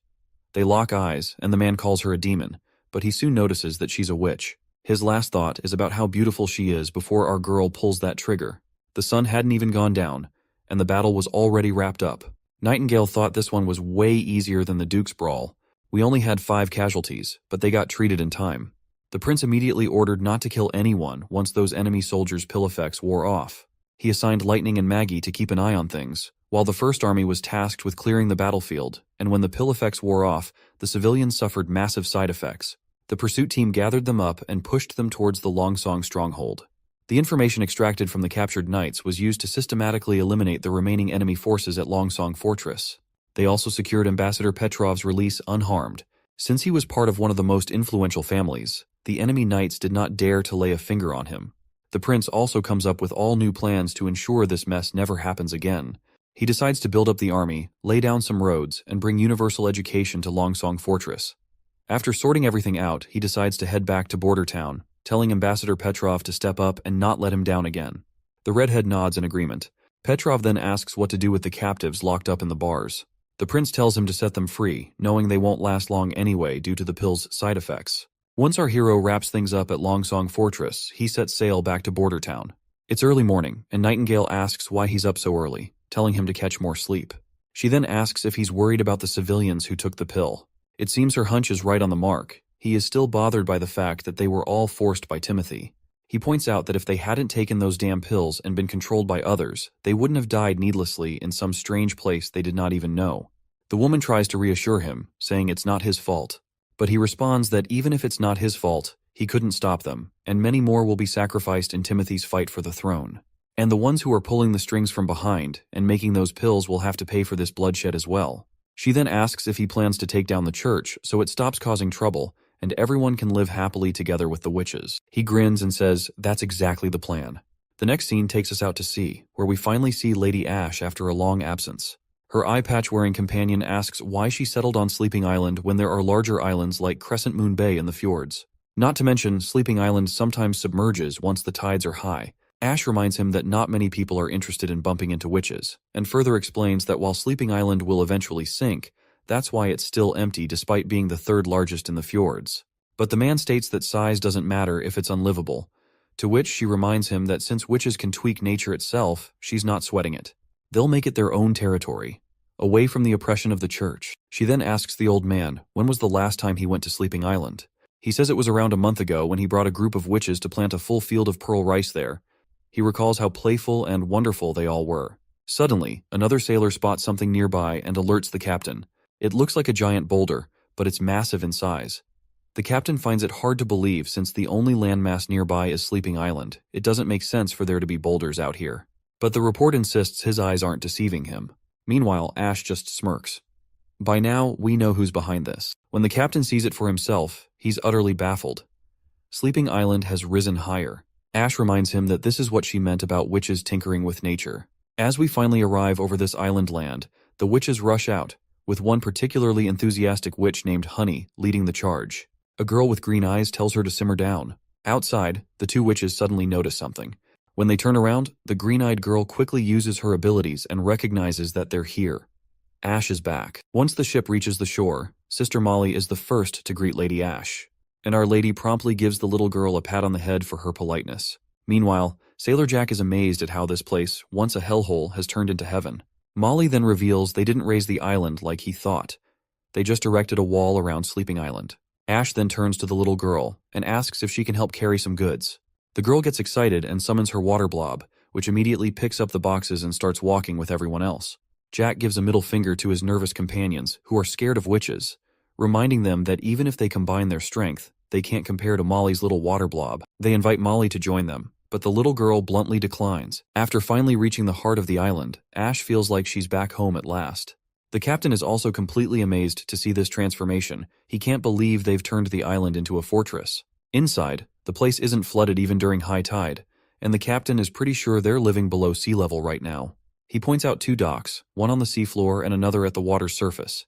They lock eyes, and the man calls her a demon, but he soon notices that she's a witch. His last thought is about how beautiful she is before our girl pulls that trigger. The sun hadn't even gone down, and the battle was already wrapped up. Nightingale thought this one was way easier than the Duke's brawl. We only had 5 casualties, but they got treated in time. The prince immediately ordered not to kill anyone once those enemy soldiers' pill effects wore off. He assigned Lightning and Maggie to keep an eye on things, while the First Army was tasked with clearing the battlefield, and when the pill effects wore off, the civilians suffered massive side effects. The pursuit team gathered them up and pushed them towards the Longsong stronghold. The information extracted from the captured knights was used to systematically eliminate the remaining enemy forces at Longsong Fortress. They also secured Ambassador Petrov's release unharmed. Since he was part of one of the most influential families, the enemy knights did not dare to lay a finger on him. The prince also comes up with all new plans to ensure this mess never happens again. He decides to build up the army, lay down some roads, and bring universal education to Longsong Fortress. After sorting everything out, he decides to head back to Border Town, telling Ambassador Petrov to step up and not let him down again. The redhead nods in agreement. Petrov then asks what to do with the captives locked up in the bars. The prince tells him to set them free, knowing they won't last long anyway due to the pill's side effects. Once our hero wraps things up at Longsong Fortress, he sets sail back to Border Town. It's early morning, and Nightingale asks why he's up so early, telling him to catch more sleep. She then asks if he's worried about the civilians who took the pill. It seems her hunch is right on the mark. He is still bothered by the fact that they were all forced by Timothy. He points out that if they hadn't taken those damn pills and been controlled by others, they wouldn't have died needlessly in some strange place they did not even know. The woman tries to reassure him, saying it's not his fault. But he responds that even if it's not his fault, he couldn't stop them, and many more will be sacrificed in Timothy's fight for the throne. And the ones who are pulling the strings from behind and making those pills will have to pay for this bloodshed as well. She then asks if he plans to take down the church so it stops causing trouble and everyone can live happily together with the witches. He grins and says, that's exactly the plan. The next scene takes us out to sea, where we finally see Lady Ash after a long absence. Her eye patch-wearing companion asks why she settled on Sleeping Island when there are larger islands like Crescent Moon Bay in the fjords. Not to mention, Sleeping Island sometimes submerges once the tides are high. Ash reminds him that not many people are interested in bumping into witches, and further explains that while Sleeping Island will eventually sink, that's why it's still empty despite being the 3rd largest in the fjords. But the man states that size doesn't matter if it's unlivable, to which she reminds him that since witches can tweak nature itself, she's not sweating it. They'll make it their own territory, away from the oppression of the church. She then asks the old man when was the last time he went to Sleeping Island. He says it was around a month ago when he brought a group of witches to plant a full field of pearl rice there. He recalls how playful and wonderful they all were. Suddenly, another sailor spots something nearby and alerts the captain. It looks like a giant boulder, but it's massive in size. The captain finds it hard to believe since the only landmass nearby is Sleeping Island. It doesn't make sense for there to be boulders out here. But the report insists his eyes aren't deceiving him. Meanwhile, Ash just smirks. By now, we know who's behind this. When the captain sees it for himself, he's utterly baffled. Sleeping Island has risen higher. Ash reminds him that this is what she meant about witches tinkering with nature. As we finally arrive over this island land, the witches rush out, with one particularly enthusiastic witch named Honey leading the charge. A girl with green eyes tells her to simmer down. Outside, the 2 witches suddenly notice something. When they turn around, the green-eyed girl quickly uses her abilities and recognizes that they're here. Ash is back. Once the ship reaches the shore, Sister Molly is the first to greet Lady Ash, and Our Lady promptly gives the little girl a pat on the head for her politeness. Meanwhile, Sailor Jack is amazed at how this place, once a hellhole, has turned into heaven. Molly then reveals they didn't raise the island like he thought. They just erected a wall around Sleeping Island. Ash then turns to the little girl and asks if she can help carry some goods. The girl gets excited and summons her water blob, which immediately picks up the boxes and starts walking with everyone else. Jack gives a middle finger to his nervous companions, who are scared of witches, reminding them that even if they combine their strength, they can't compare to Molly's little water blob. They invite Molly to join them, but the little girl bluntly declines. After finally reaching the heart of the island, Ash feels like she's back home at last. The captain is also completely amazed to see this transformation. He can't believe they've turned the island into a fortress. Inside, the place isn't flooded even during high tide, and the captain is pretty sure they're living below sea level right now. He points out 2 docks, one on the seafloor and another at the water's surface.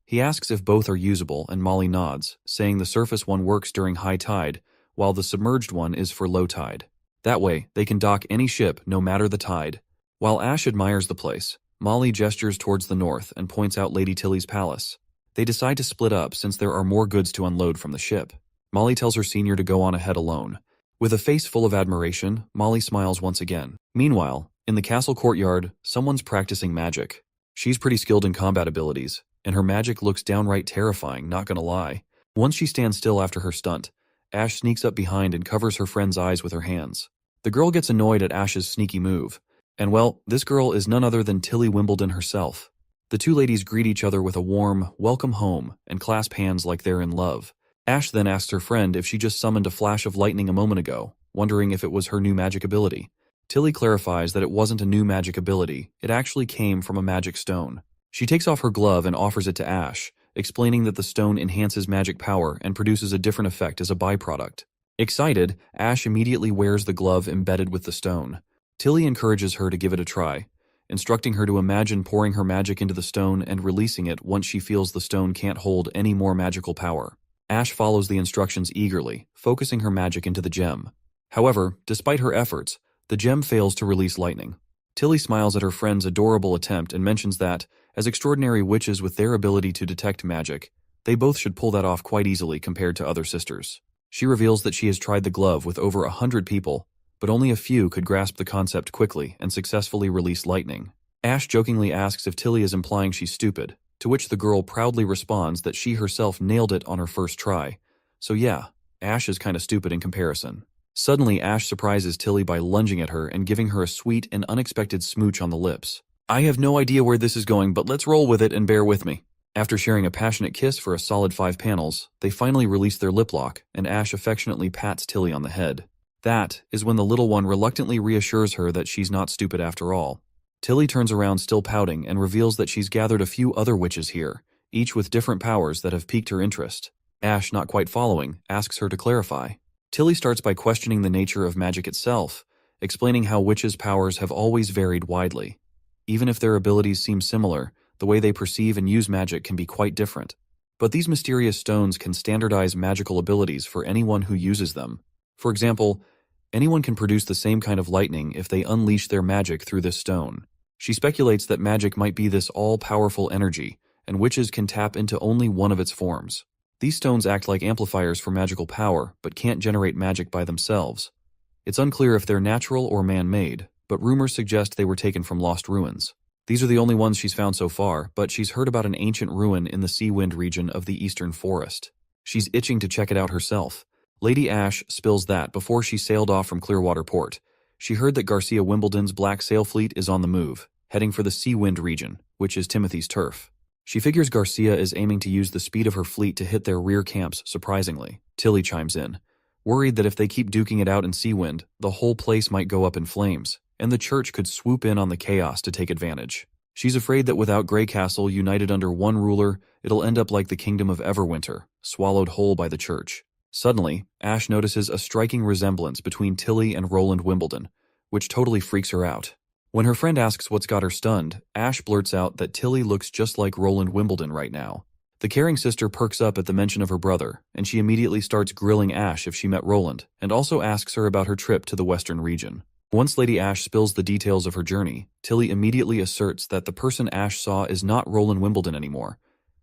He asks if both are usable, and Molly nods, saying the surface one works during high tide, while the submerged one is for low tide. That way, they can dock any ship, no matter the tide. While Ash admires the place, Molly gestures towards the north and points out Lady Tilly's palace. They decide to split up since there are more goods to unload from the ship. Molly tells her senior to go on ahead alone. With a face full of admiration, Molly smiles once again. Meanwhile, in the castle courtyard, someone's practicing magic. She's pretty skilled in combat abilities, and her magic looks downright terrifying, not gonna lie. Once she stands still after her stunt, Ash sneaks up behind and covers her friend's eyes with her hands. The girl gets annoyed at Ash's sneaky move. And well, this girl is none other than Tilly Wimbledon herself. The 2 ladies greet each other with a warm, welcome home, and clasp hands like they're in love. Ash then asks her friend if she just summoned a flash of lightning a moment ago, wondering if it was her new magic ability. Tilly clarifies that it wasn't a new magic ability, it actually came from a magic stone. She takes off her glove and offers it to Ash, explaining that the stone enhances magic power and produces a different effect as a byproduct. Excited, Ash immediately wears the glove embedded with the stone. Tilly encourages her to give it a try, instructing her to imagine pouring her magic into the stone and releasing it once she feels the stone can't hold any more magical power. Ash follows the instructions eagerly, focusing her magic into the gem. However, despite her efforts, the gem fails to release lightning. Tilly smiles at her friend's adorable attempt and mentions that, as extraordinary witches with their ability to detect magic, they both should pull that off quite easily compared to other sisters. She reveals that she has tried the glove with over 100 people, but only a few could grasp the concept quickly and successfully release lightning. Ash jokingly asks if Tilly is implying she's stupid, to which the girl proudly responds that she herself nailed it on her first try. So yeah, Ash is kinda stupid in comparison. Suddenly, Ash surprises Tilly by lunging at her and giving her a sweet and unexpected smooch on the lips. I have no idea where this is going, but let's roll with it and bear with me. After sharing a passionate kiss for a solid 5 panels, they finally release their lip lock, and Ash affectionately pats Tilly on the head. That is when the little one reluctantly reassures her that she's not stupid after all. Tilly turns around still pouting and reveals that she's gathered a few other witches here, each with different powers that have piqued her interest. Ash, not quite following, asks her to clarify. Tilly starts by questioning the nature of magic itself, explaining how witches' powers have always varied widely. Even if their abilities seem similar, the way they perceive and use magic can be quite different. But these mysterious stones can standardize magical abilities for anyone who uses them. For example, anyone can produce the same kind of lightning if they unleash their magic through this stone. She speculates that magic might be this all-powerful energy, and witches can tap into only one of its forms. These stones act like amplifiers for magical power, but can't generate magic by themselves. It's unclear if they're natural or man-made, but rumors suggest they were taken from lost ruins. These are the only ones she's found so far, but she's heard about an ancient ruin in the Seawind region of the Eastern Forest. She's itching to check it out herself. Lady Ash spills that before she sailed off from Clearwater Port. She heard that Garcia Wimbledon's Black Sail Fleet is on the move, heading for the Seawind region, which is Timothy's turf. She figures Garcia is aiming to use the speed of her fleet to hit their rear camps surprisingly. Tilly chimes in, worried that if they keep duking it out in Seawind, the whole place might go up in flames, and the church could swoop in on the chaos to take advantage. She's afraid that without Grey Castle united under one ruler, it'll end up like the kingdom of Everwinter, swallowed whole by the church. Suddenly, Ash notices a striking resemblance between Tilly and Roland Wimbledon, which totally freaks her out. When her friend asks what's got her stunned, Ash blurts out that Tilly looks just like Roland Wimbledon right now. The caring sister perks up at the mention of her brother, and she immediately starts grilling Ash if she met Roland, and also asks her about her trip to the Western region. Once Lady Ash spills the details of her journey, Tilly immediately asserts that the person Ash saw is not Roland Wimbledon anymore.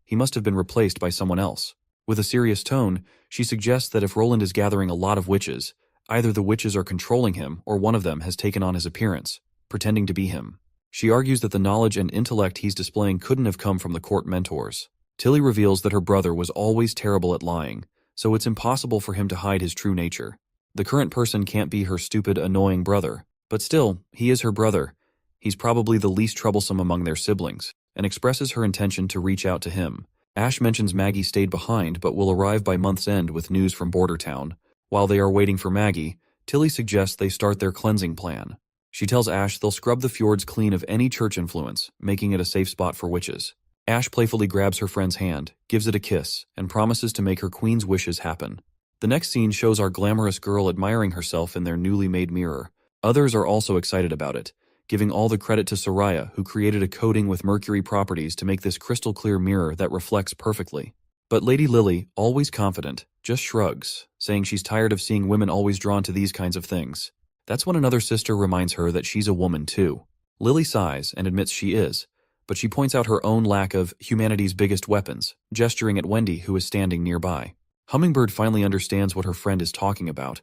He must have been replaced by someone else. With a serious tone, she suggests that if Roland is gathering a lot of witches, either the witches are controlling him or one of them has taken on his appearance, pretending to be him. She argues that the knowledge and intellect he's displaying couldn't have come from the court mentors. Tilly reveals that her brother was always terrible at lying, so it's impossible for him to hide his true nature. The current person can't be her stupid, annoying brother, but still, he is her brother. He's probably the least troublesome among their siblings, and expresses her intention to reach out to him. Ash mentions Maggie stayed behind but will arrive by month's end with news from Border Town. While they are waiting for Maggie, Tilly suggests they start their cleansing plan. She tells Ash they'll scrub the fjords clean of any church influence, making it a safe spot for witches. Ash playfully grabs her friend's hand, gives it a kiss, and promises to make her queen's wishes happen. The next scene shows our glamorous girl admiring herself in their newly made mirror. Others are also excited about it, giving all the credit to Soraya, who created a coating with mercury properties to make this crystal clear mirror that reflects perfectly. But Lady Lily, always confident, just shrugs, saying she's tired of seeing women always drawn to these kinds of things. That's when another sister reminds her that she's a woman too. Lily sighs and admits she is, but she points out her own lack of humanity's biggest weapons, gesturing at Wendy, who is standing nearby. Hummingbird finally understands what her friend is talking about,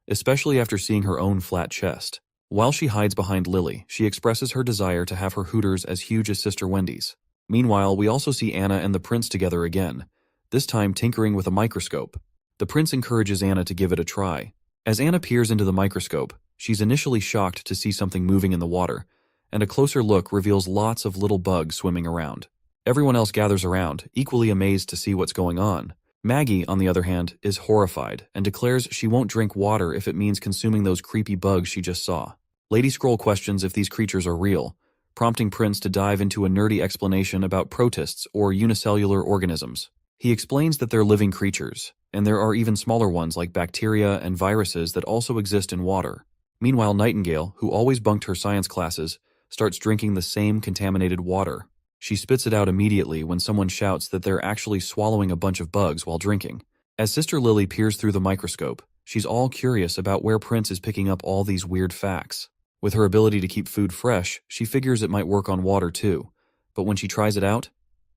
especially after seeing her own flat chest. While she hides behind Lily, she expresses her desire to have her hooters as huge as Sister Wendy's. Meanwhile, we also see Anna and the prince together again, this time tinkering with a microscope. The prince encourages Anna to give it a try. As Anna peers into the microscope, she's initially shocked to see something moving in the water, and a closer look reveals lots of little bugs swimming around. Everyone else gathers around, equally amazed to see what's going on. Maggie, on the other hand, is horrified and declares she won't drink water if it means consuming those creepy bugs she just saw. Lady Scroll questions if these creatures are real, prompting Prince to dive into a nerdy explanation about protists or unicellular organisms. He explains that they're living creatures, and there are even smaller ones like bacteria and viruses that also exist in water. Meanwhile, Nightingale, who always bunked her science classes, starts drinking the same contaminated water. She spits it out immediately when someone shouts that they're actually swallowing a bunch of bugs while drinking. As Sister Lily peers through the microscope, she's all curious about where Prince is picking up all these weird facts. With her ability to keep food fresh, she figures it might work on water too. But when she tries it out,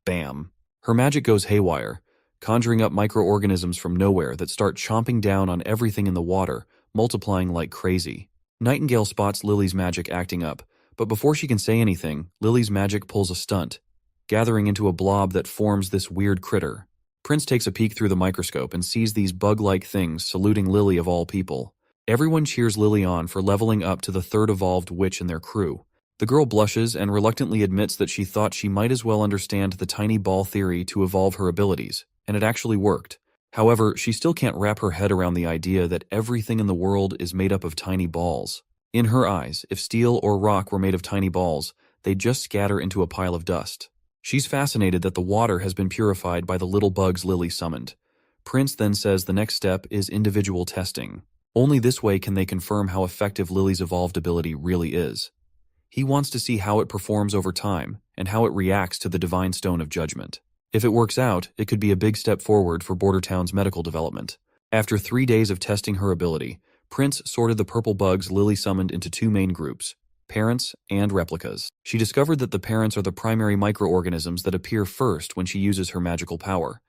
bam! Her magic goes haywire, conjuring up microorganisms from nowhere that start chomping down on everything in the water, multiplying like crazy. Nightingale spots Lily's magic acting up, but before she can say anything, Lily's magic pulls a stunt, gathering into a blob that forms this weird critter. Prince takes a peek through the microscope and sees these bug-like things saluting Lily of all people. Everyone cheers Lily on for leveling up to the third evolved witch in their crew. The girl blushes and reluctantly admits that she thought she might as well understand the tiny ball theory to evolve her abilities, and it actually worked. However, she still can't wrap her head around the idea that everything in the world is made up of tiny balls. In her eyes, if steel or rock were made of tiny balls, they'd just scatter into a pile of dust. She's fascinated that the water has been purified by the little bugs Lily summoned. Prince then says the next step is individual testing. Only this way can they confirm how effective Lily's evolved ability really is. He wants to see how it performs over time and how it reacts to the Divine Stone of Judgment. If it works out, it could be a big step forward for Border Town's medical development. After 3 days of testing her ability, Prince sorted the purple bugs Lily summoned into 2 main groups, parents and replicas. She discovered that the parents are the primary microorganisms that appear first when she uses her magical power.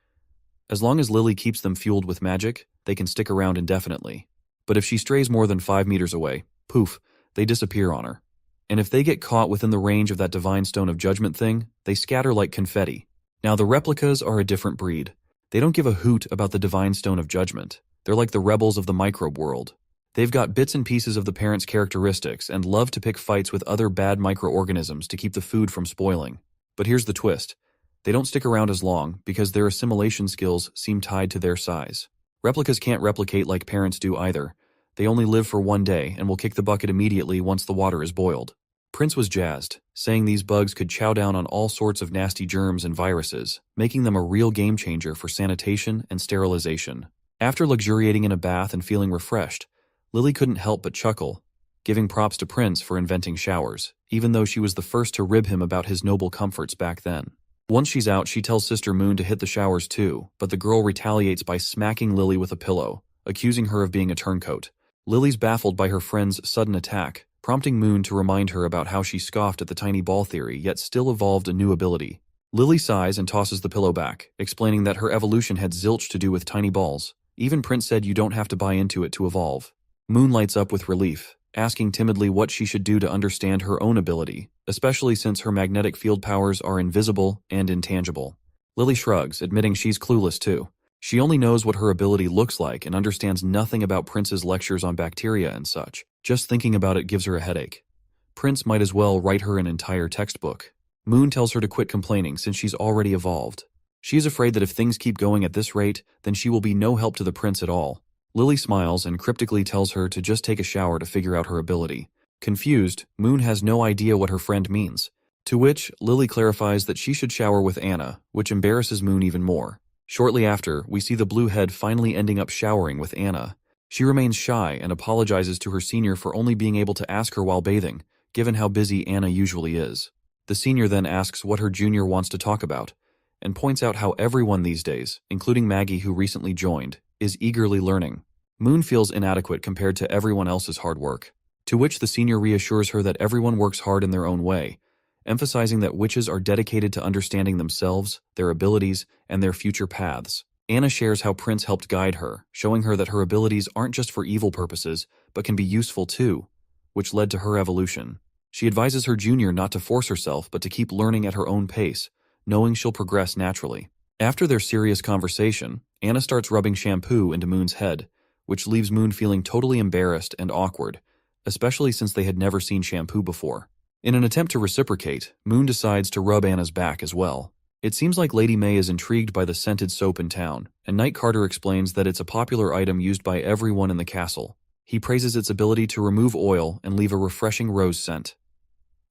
As long as Lily keeps them fueled with magic, they can stick around indefinitely. But if she strays more than 5 meters away, poof, they disappear on her. And if they get caught within the range of that Divine Stone of Judgment thing, they scatter like confetti. Now the replicas are a different breed. They don't give a hoot about the Divine Stone of Judgment. They're like the rebels of the microbe world. They've got bits and pieces of the parents' characteristics and love to pick fights with other bad microorganisms to keep the food from spoiling. But here's the twist. They don't stick around as long because their assimilation skills seem tied to their size. Replicas can't replicate like parents do either. They only live for 1 day and will kick the bucket immediately once the water is boiled. Prince was jazzed, saying these bugs could chow down on all sorts of nasty germs and viruses, making them a real game changer for sanitation and sterilization. After luxuriating in a bath and feeling refreshed, Lily couldn't help but chuckle, giving props to Prince for inventing showers, even though she was the first to rib him about his noble comforts back then. Once she's out, she tells Sister Moon to hit the showers too, but the girl retaliates by smacking Lily with a pillow, accusing her of being a turncoat. Lily's baffled by her friend's sudden attack, prompting Moon to remind her about how she scoffed at the tiny ball theory yet still evolved a new ability. Lily sighs and tosses the pillow back, explaining that her evolution had zilch to do with tiny balls. Even Prince said you don't have to buy into it to evolve. Moon lights up with relief, asking timidly what she should do to understand her own ability, especially since her magnetic field powers are invisible and intangible. Lily shrugs, admitting she's clueless too. She only knows what her ability looks like and understands nothing about Prince's lectures on bacteria and such. Just thinking about it gives her a headache. Prince might as well write her an entire textbook. Moon tells her to quit complaining since she's already evolved. She is afraid that if things keep going at this rate, then she will be no help to the prince at all. Lily smiles and cryptically tells her to just take a shower to figure out her ability. Confused, Moon has no idea what her friend means. To which, Lily clarifies that she should shower with Anna, which embarrasses Moon even more. Shortly after, we see the blue head finally ending up showering with Anna. She remains shy and apologizes to her senior for only being able to ask her while bathing, given how busy Anna usually is. The senior then asks what her junior wants to talk about, and points out how everyone these days, including Maggie who recently joined, is eagerly learning. Moon feels inadequate compared to everyone else's hard work, to which the senior reassures her that everyone works hard in their own way, emphasizing that witches are dedicated to understanding themselves, their abilities, and their future paths. Anna shares how Prince helped guide her, showing her that her abilities aren't just for evil purposes, but can be useful too, which led to her evolution. She advises her junior not to force herself but to keep learning at her own pace, knowing she'll progress naturally. After their serious conversation, Anna starts rubbing shampoo into Moon's head, which leaves Moon feeling totally embarrassed and awkward, especially since they had never seen shampoo before. In an attempt to reciprocate, Moon decides to rub Anna's back as well. It seems like Lady May is intrigued by the scented soap in town, and Knight Carter explains that it's a popular item used by everyone in the castle. He praises its ability to remove oil and leave a refreshing rose scent.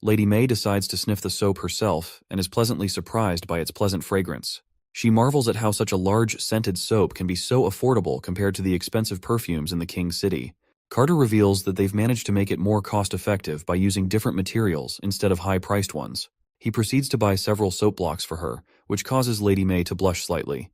Lady May decides to sniff the soap herself and is pleasantly surprised by its pleasant fragrance. She marvels at how such a large scented soap can be so affordable compared to the expensive perfumes in the King's City. Carter reveals that they've managed to make it more cost-effective by using different materials instead of high-priced ones. He proceeds to buy several soap blocks for her, which causes Lady May to blush slightly.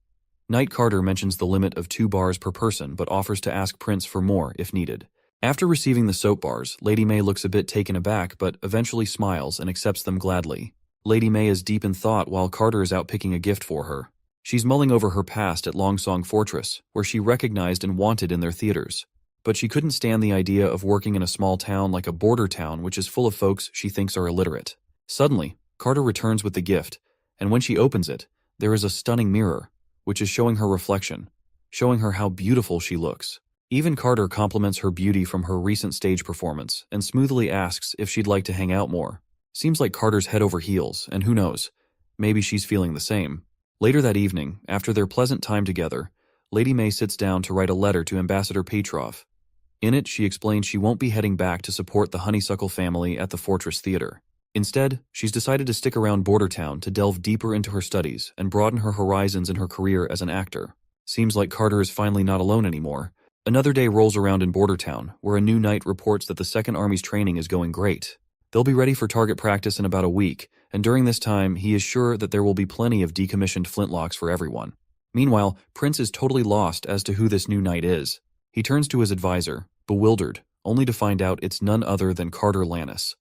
Knight Carter mentions the limit of 2 bars per person but offers to ask Prince for more if needed. After receiving the soap bars, Lady May looks a bit taken aback but eventually smiles and accepts them gladly. Lady May is deep in thought while Carter is out picking a gift for her. She's mulling over her past at Longsong Fortress, where she recognized and wanted in their theaters. But she couldn't stand the idea of working in a small town like a border town which is full of folks she thinks are illiterate. Suddenly, Carter returns with the gift, and when she opens it, there is a stunning mirror, which is showing her reflection, showing her how beautiful she looks. Even Carter compliments her beauty from her recent stage performance and smoothly asks if she'd like to hang out more. Seems like Carter's head over heels, and who knows, maybe she's feeling the same. Later that evening, after their pleasant time together, Lady May sits down to write a letter to Ambassador Petrov. In it, she explains she won't be heading back to support the Honeysuckle family at the Fortress Theater. Instead, she's decided to stick around Border Town to delve deeper into her studies and broaden her horizons in her career as an actor. Seems like Carter is finally not alone anymore. Another day rolls around in Border Town, where a new knight reports that the Second Army's training is going great. They'll be ready for target practice in about a week, and during this time, he is sure that there will be plenty of decommissioned flintlocks for everyone. Meanwhile, Prince is totally lost as to who this new knight is. He turns to his advisor, bewildered, only to find out it's none other than Carter Lannis.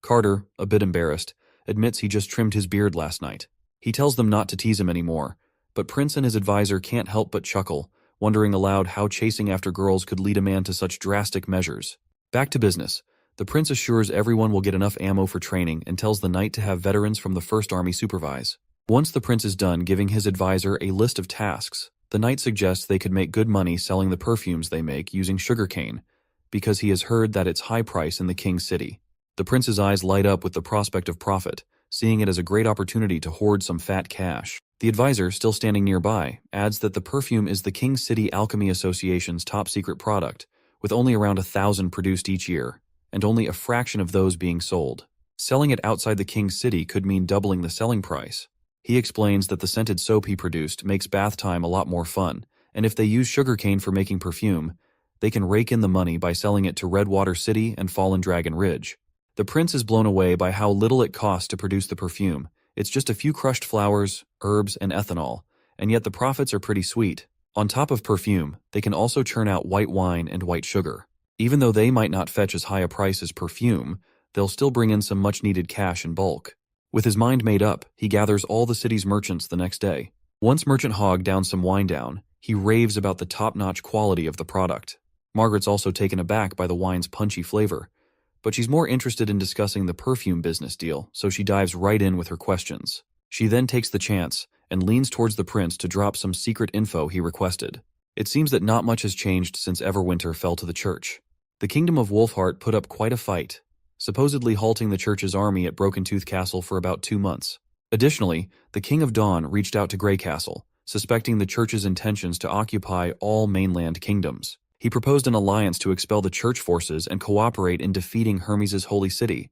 Carter, a bit embarrassed, admits he just trimmed his beard last night. He tells them not to tease him anymore, but Prince and his advisor can't help but chuckle, wondering aloud how chasing after girls could lead a man to such drastic measures. Back to business. The prince assures everyone will get enough ammo for training and tells the knight to have veterans from the First Army supervise. Once the prince is done giving his advisor a list of tasks, the knight suggests they could make good money selling the perfumes they make using sugarcane, because he has heard that it's high price in the King's City. The prince's eyes light up with the prospect of profit, seeing it as a great opportunity to hoard some fat cash. The advisor, still standing nearby, adds that the perfume is the King's City Alchemy Association's top-secret product, with only around 1,000 produced each year, and only a fraction of those being sold. Selling it outside the King's City could mean doubling the selling price. He explains that the scented soap he produced makes bath time a lot more fun, and if they use sugarcane for making perfume, they can rake in the money by selling it to Redwater City and Fallen Dragon Ridge. The prince is blown away by how little it costs to produce the perfume. It's just a few crushed flowers, herbs, and ethanol, and yet the profits are pretty sweet. On top of perfume, they can also churn out white wine and white sugar. Even though they might not fetch as high a price as perfume, they'll still bring in some much-needed cash in bulk. With his mind made up, he gathers all the city's merchants the next day. Once Merchant Hogg downs some wine down, he raves about the top-notch quality of the product. Margaret's also taken aback by the wine's punchy flavor, but she's more interested in discussing the perfume business deal, so she dives right in with her questions. She then takes the chance and leans towards the prince to drop some secret info he requested. It seems that not much has changed since Everwinter fell to the church. The kingdom of Wolfheart put up quite a fight, supposedly halting the church's army at Broken Tooth Castle for about 2 months. Additionally, the King of Dawn reached out to Grey Castle, suspecting the church's intentions to occupy all mainland kingdoms. He proposed an alliance to expel the church forces and cooperate in defeating Hermes' holy city.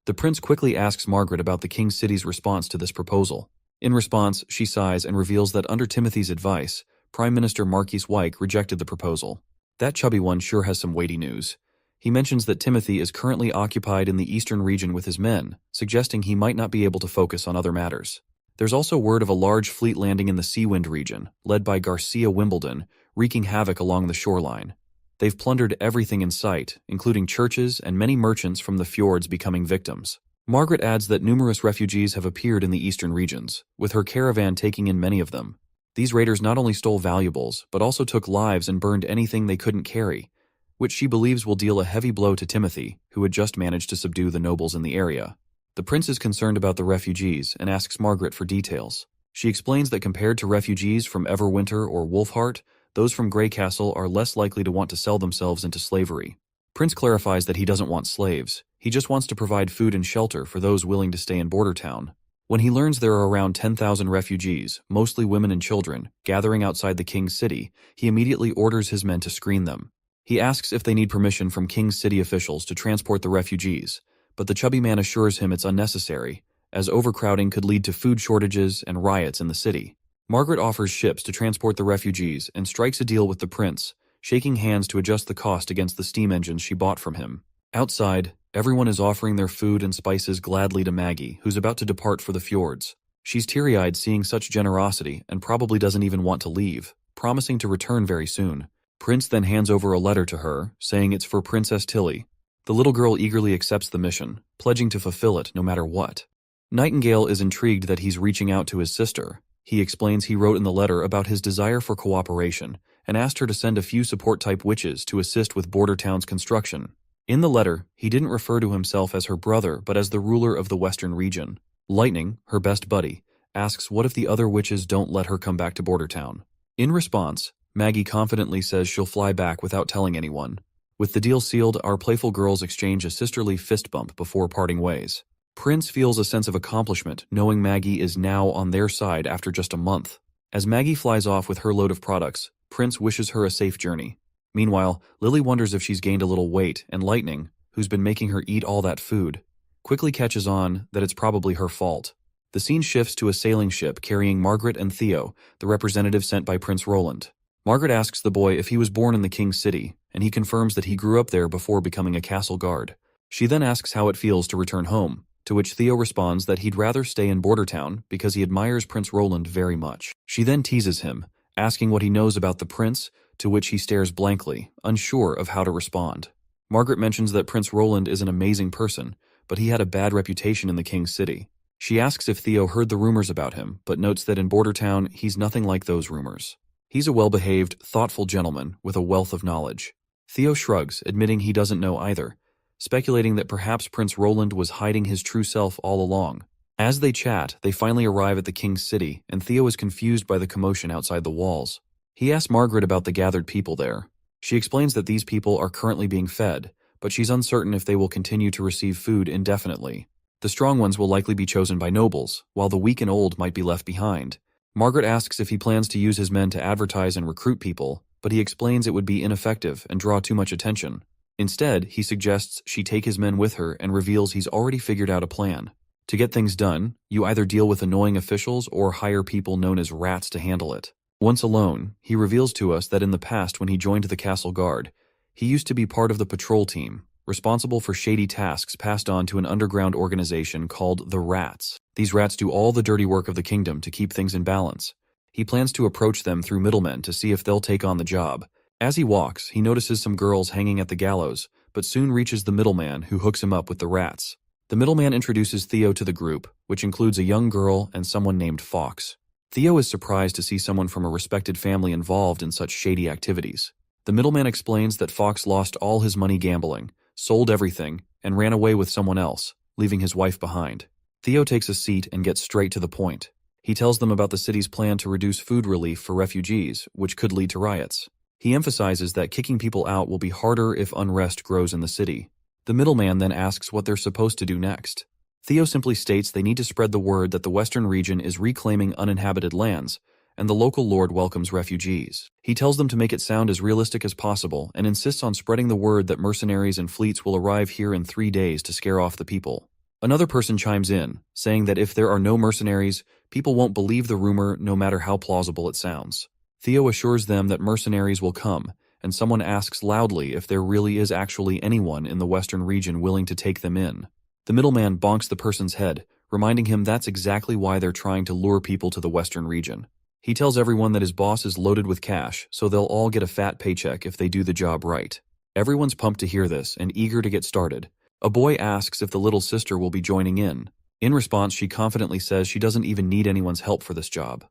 The prince quickly asks Margaret about the king's city's response to this proposal. In response, she sighs and reveals that under Timothy's advice, Prime Minister Marquis Wyke rejected the proposal. That chubby one sure has some weighty news. He mentions that Timothy is currently occupied in the eastern region with his men, suggesting he might not be able to focus on other matters. There's also word of a large fleet landing in the Seawind region, led by Garcia Wimbledon, wreaking havoc along the shoreline. They've plundered everything in sight, including churches and many merchants from the fjords becoming victims. Margaret adds that numerous refugees have appeared in the eastern regions, with her caravan taking in many of them. These raiders not only stole valuables, but also took lives and burned anything they couldn't carry, which she believes will deal a heavy blow to Timothy, who had just managed to subdue the nobles in the area. The prince is concerned about the refugees and asks Margaret for details. She explains that compared to refugees from Everwinter or Wolfheart, those from Grey Castle are less likely to want to sell themselves into slavery. Prince clarifies that he doesn't want slaves. He just wants to provide food and shelter for those willing to stay in Border Town. When he learns there are around 10,000 refugees, mostly women and children, gathering outside the king's city, he immediately orders his men to screen them. He asks if they need permission from king's city officials to transport the refugees, but the chubby man assures him it's unnecessary, as overcrowding could lead to food shortages and riots in the city. Margaret offers ships to transport the refugees and strikes a deal with the prince, shaking hands to adjust the cost against the steam engines she bought from him. Outside, everyone is offering their food and spices gladly to Maggie, who's about to depart for the fjords. She's teary-eyed seeing such generosity and probably doesn't even want to leave, promising to return very soon. Prince then hands over a letter to her, saying it's for Princess Tilly. The little girl eagerly accepts the mission, pledging to fulfill it no matter what. Nightingale is intrigued that he's reaching out to his sister. He explains he wrote in the letter about his desire for cooperation and asked her to send a few support-type witches to assist with Border Town's construction. In the letter, he didn't refer to himself as her brother but as the ruler of the western region. Lightning, her best buddy, asks what if the other witches don't let her come back to Border Town. In response, Maggie confidently says she'll fly back without telling anyone. With the deal sealed, our playful girls exchange a sisterly fist bump before parting ways. Prince feels a sense of accomplishment knowing Maggie is now on their side after just a month. As Maggie flies off with her load of products, Prince wishes her a safe journey. Meanwhile, Lily wonders if she's gained a little weight, and Lightning, who's been making her eat all that food, quickly catches on that it's probably her fault. The scene shifts to a sailing ship carrying Margaret and Theo, the representative sent by Prince Roland. Margaret asks the boy if he was born in the king's city, and he confirms that he grew up there before becoming a castle guard. She then asks how it feels to return home, to which Theo responds that he'd rather stay in Border Town because he admires Prince Roland very much. She then teases him, asking what he knows about the prince, to which he stares blankly, unsure of how to respond. Margaret mentions that Prince Roland is an amazing person, but he had a bad reputation in the king's city. She asks if Theo heard the rumors about him, but notes that in Border Town he's nothing like those rumors. He's a well-behaved, thoughtful gentleman with a wealth of knowledge. Theo shrugs, admitting he doesn't know either, speculating that perhaps Prince Roland was hiding his true self all along. As they chat, they finally arrive at the king's city, and Theo is confused by the commotion outside the walls. He asks Margaret about the gathered people there. She explains that these people are currently being fed, but she's uncertain if they will continue to receive food indefinitely. The strong ones will likely be chosen by nobles, while the weak and old might be left behind. Margaret asks if he plans to use his men to advertise and recruit people, but he explains it would be ineffective and draw too much attention. Instead, he suggests she take his men with her and reveals he's already figured out a plan. To get things done, you either deal with annoying officials or hire people known as rats to handle it. Once alone, he reveals to us that in the past when he joined the castle guard, he used to be part of the patrol team, responsible for shady tasks passed on to an underground organization called the Rats. These rats do all the dirty work of the kingdom to keep things in balance. He plans to approach them through middlemen to see if they'll take on the job, As he walks, he notices some girls hanging at the gallows, but soon reaches the middleman who hooks him up with the rats. The middleman introduces Theo to the group, which includes a young girl and someone named Fox. Theo is surprised to see someone from a respected family involved in such shady activities. The middleman explains that Fox lost all his money gambling, sold everything, and ran away with someone else, leaving his wife behind. Theo takes a seat and gets straight to the point. He tells them about the city's plan to reduce food relief for refugees, which could lead to riots. He emphasizes that kicking people out will be harder if unrest grows in the city. The middleman then asks what they're supposed to do next. Theo simply states they need to spread the word that the western region is reclaiming uninhabited lands, and the local lord welcomes refugees. He tells them to make it sound as realistic as possible and insists on spreading the word that mercenaries and fleets will arrive here in 3 days to scare off the people. Another person chimes in, saying that if there are no mercenaries, people won't believe the rumor no matter how plausible it sounds. Theo assures them that mercenaries will come, and someone asks loudly if there really is actually anyone in the western region willing to take them in. The middleman bonks the person's head, reminding him that's exactly why they're trying to lure people to the western region. He tells everyone that his boss is loaded with cash, so they'll all get a fat paycheck if they do the job right. Everyone's pumped to hear this and eager to get started. A boy asks if the little sister will be joining in. In response, she confidently says she doesn't even need anyone's help for this job.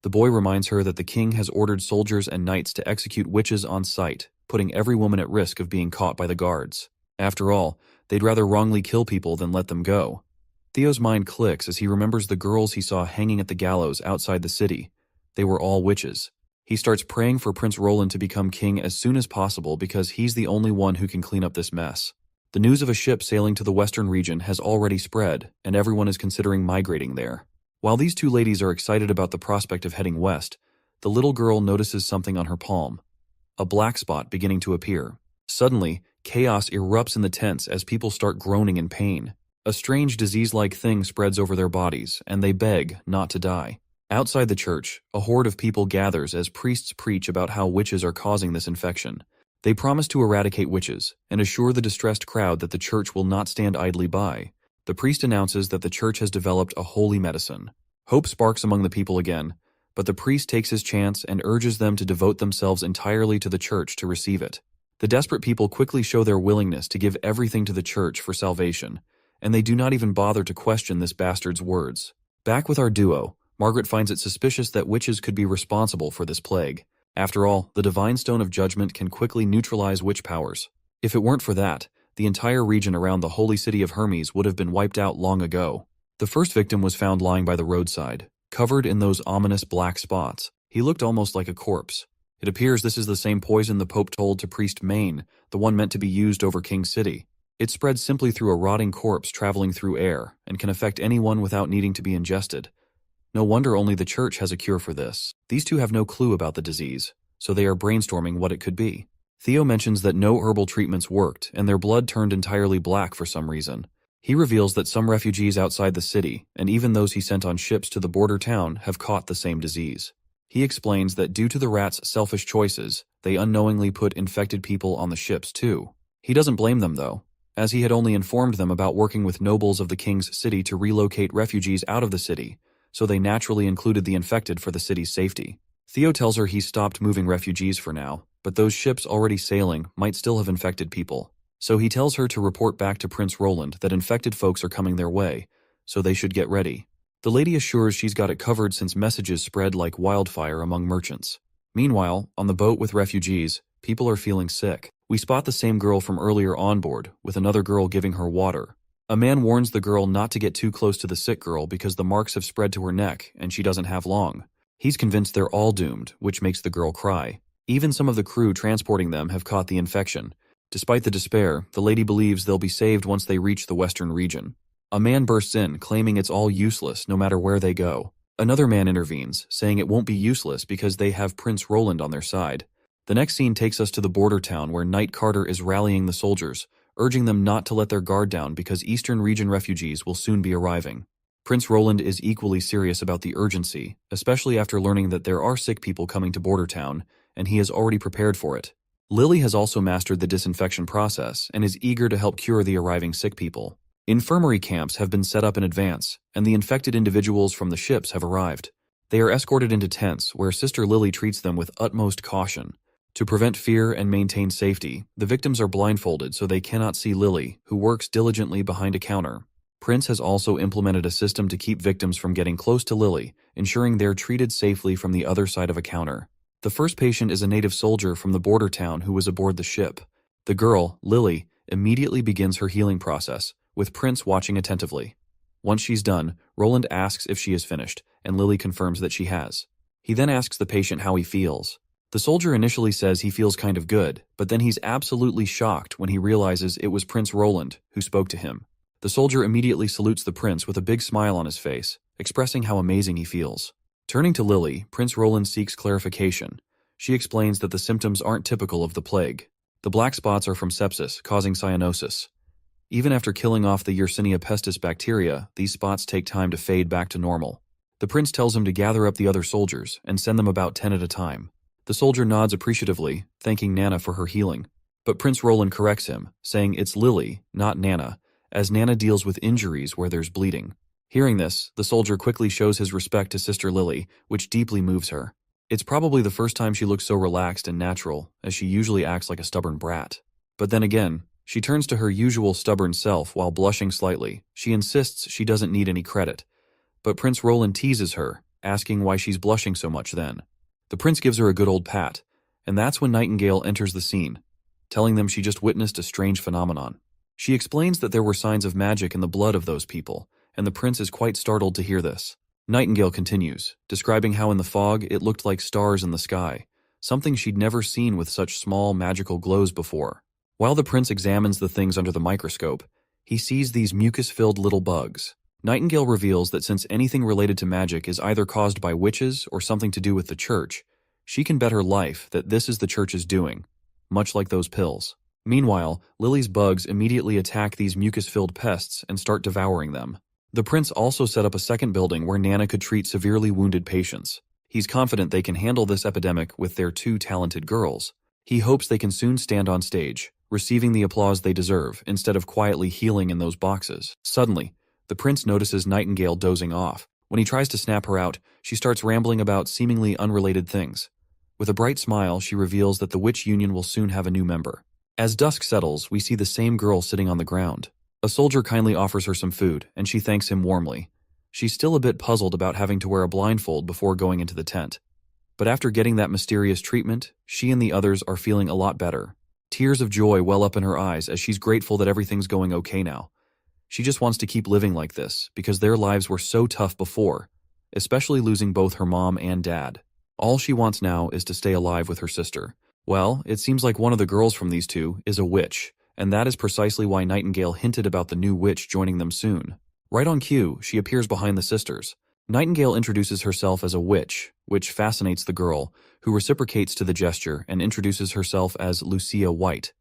The boy reminds her that the king has ordered soldiers and knights to execute witches on sight, putting every woman at risk of being caught by the guards. After all, they'd rather wrongly kill people than let them go. Theo's mind clicks as he remembers the girls he saw hanging at the gallows outside the city. They were all witches. He starts praying for Prince Roland to become king as soon as possible because he's the only one who can clean up this mess. The news of a ship sailing to the western region has already spread, and everyone is considering migrating there. While these two ladies are excited about the prospect of heading west, the little girl notices something on her palm. A black spot beginning to appear. Suddenly, chaos erupts in the tents as people start groaning in pain. A strange disease-like thing spreads over their bodies, and they beg not to die. Outside the church, a horde of people gathers as priests preach about how witches are causing this infection. They promise to eradicate witches and assure the distressed crowd that the church will not stand idly by. The priest announces that the church has developed a holy medicine. Hope sparks among the people again, but the priest takes his chance and urges them to devote themselves entirely to the church to receive it. The desperate people quickly show their willingness to give everything to the church for salvation, and they do not even bother to question this bastard's words. Back with our duo, Margaret finds it suspicious that witches could be responsible for this plague. After all, the Divine Stone of Judgment can quickly neutralize witch powers. If it weren't for that, the entire region around the holy city of Hermes would have been wiped out long ago. The first victim was found lying by the roadside, covered in those ominous black spots. He looked almost like a corpse. It appears this is the same poison the Pope told to Priest Maine, the one meant to be used over King City. It spreads simply through a rotting corpse traveling through air, and can affect anyone without needing to be ingested. No wonder only the church has a cure for this. These two have no clue about the disease, so they are brainstorming what it could be. Theo mentions that no herbal treatments worked, and their blood turned entirely black for some reason. He reveals that some refugees outside the city, and even those he sent on ships to the border town, have caught the same disease. He explains that due to the rats' selfish choices, they unknowingly put infected people on the ships too. He doesn't blame them though, as he had only informed them about working with nobles of the king's city to relocate refugees out of the city, so they naturally included the infected for the city's safety. Theo tells her he's stopped moving refugees for now, but those ships already sailing might still have infected people. So he tells her to report back to Prince Roland that infected folks are coming their way, so they should get ready. The lady assures she's got it covered since messages spread like wildfire among merchants. Meanwhile, on the boat with refugees, people are feeling sick. We spot the same girl from earlier on board, with another girl giving her water. A man warns the girl not to get too close to the sick girl because the marks have spread to her neck and she doesn't have long. He's convinced they're all doomed, which makes the girl cry. Even some of the crew transporting them have caught the infection. Despite the despair, the lady believes they'll be saved once they reach the western region. A man bursts in, claiming it's all useless no matter where they go. Another man intervenes, saying it won't be useless because they have Prince Roland on their side. The next scene takes us to the border town where Knight Carter is rallying the soldiers, urging them not to let their guard down because Eastern region refugees will soon be arriving. Prince Roland is equally serious about the urgency, especially after learning that there are sick people coming to border town, and he has already prepared for it. Lily has also mastered the disinfection process and is eager to help cure the arriving sick people. Infirmary camps have been set up in advance, and the infected individuals from the ships have arrived. They are escorted into tents where Sister Lily treats them with utmost caution. To prevent fear and maintain safety, the victims are blindfolded so they cannot see Lily, who works diligently behind a counter. Prince has also implemented a system to keep victims from getting close to Lily, ensuring they're treated safely from the other side of a counter. The first patient is a native soldier from the border town who was aboard the ship. The girl, Lily, immediately begins her healing process, with Prince watching attentively. Once she's done, Roland asks if she is finished, and Lily confirms that she has. He then asks the patient how he feels. The soldier initially says he feels kind of good, but then he's absolutely shocked when he realizes it was Prince Roland who spoke to him. The soldier immediately salutes the prince with a big smile on his face, expressing how amazing he feels. Turning to Lily, Prince Roland seeks clarification. She explains that the symptoms aren't typical of the plague. The black spots are from sepsis, causing cyanosis. Even after killing off the Yersinia pestis bacteria, these spots take time to fade back to normal. The prince tells him to gather up the other soldiers and send them about 10 at a time. The soldier nods appreciatively, thanking Nana for her healing. But Prince Roland corrects him, saying it's Lily, not Nana, as Nana deals with injuries where there's bleeding. Hearing this, the soldier quickly shows his respect to Sister Lily, which deeply moves her. It's probably the first time she looks so relaxed and natural, as she usually acts like a stubborn brat. But then again, she turns to her usual stubborn self while blushing slightly. She insists she doesn't need any credit. But Prince Roland teases her, asking why she's blushing so much then. The prince gives her a good old pat, and that's when Nightingale enters the scene, telling them she just witnessed a strange phenomenon. She explains that there were signs of magic in the blood of those people, and the prince is quite startled to hear this. Nightingale continues, describing how in the fog it looked like stars in the sky, something she'd never seen with such small magical glows before. While the prince examines the things under the microscope, he sees these mucus-filled little bugs. Nightingale reveals that since anything related to magic is either caused by witches or something to do with the church, she can bet her life that this is the church's doing, much like those pills. Meanwhile, Lily's bugs immediately attack these mucus-filled pests and start devouring them. The prince also set up a second building where Nana could treat severely wounded patients. He's confident they can handle this epidemic with their two talented girls. He hopes they can soon stand on stage, receiving the applause they deserve instead of quietly healing in those boxes. Suddenly, the prince notices Nightingale dozing off. When he tries to snap her out, she starts rambling about seemingly unrelated things. With a bright smile, she reveals that the witch union will soon have a new member. As dusk settles, we see the same girl sitting on the ground. A soldier kindly offers her some food, and she thanks him warmly. She's still a bit puzzled about having to wear a blindfold before going into the tent. But after getting that mysterious treatment, she and the others are feeling a lot better. Tears of joy well up in her eyes as she's grateful that everything's going okay now. She just wants to keep living like this, because their lives were so tough before, especially losing both her mom and dad. All she wants now is to stay alive with her sister. Well, it seems like one of the girls from these two is a witch, and that is precisely why Nightingale hinted about the new witch joining them soon. Right on cue, she appears behind the sisters. Nightingale introduces herself as a witch, which fascinates the girl, who reciprocates to the gesture and introduces herself as Lucia White,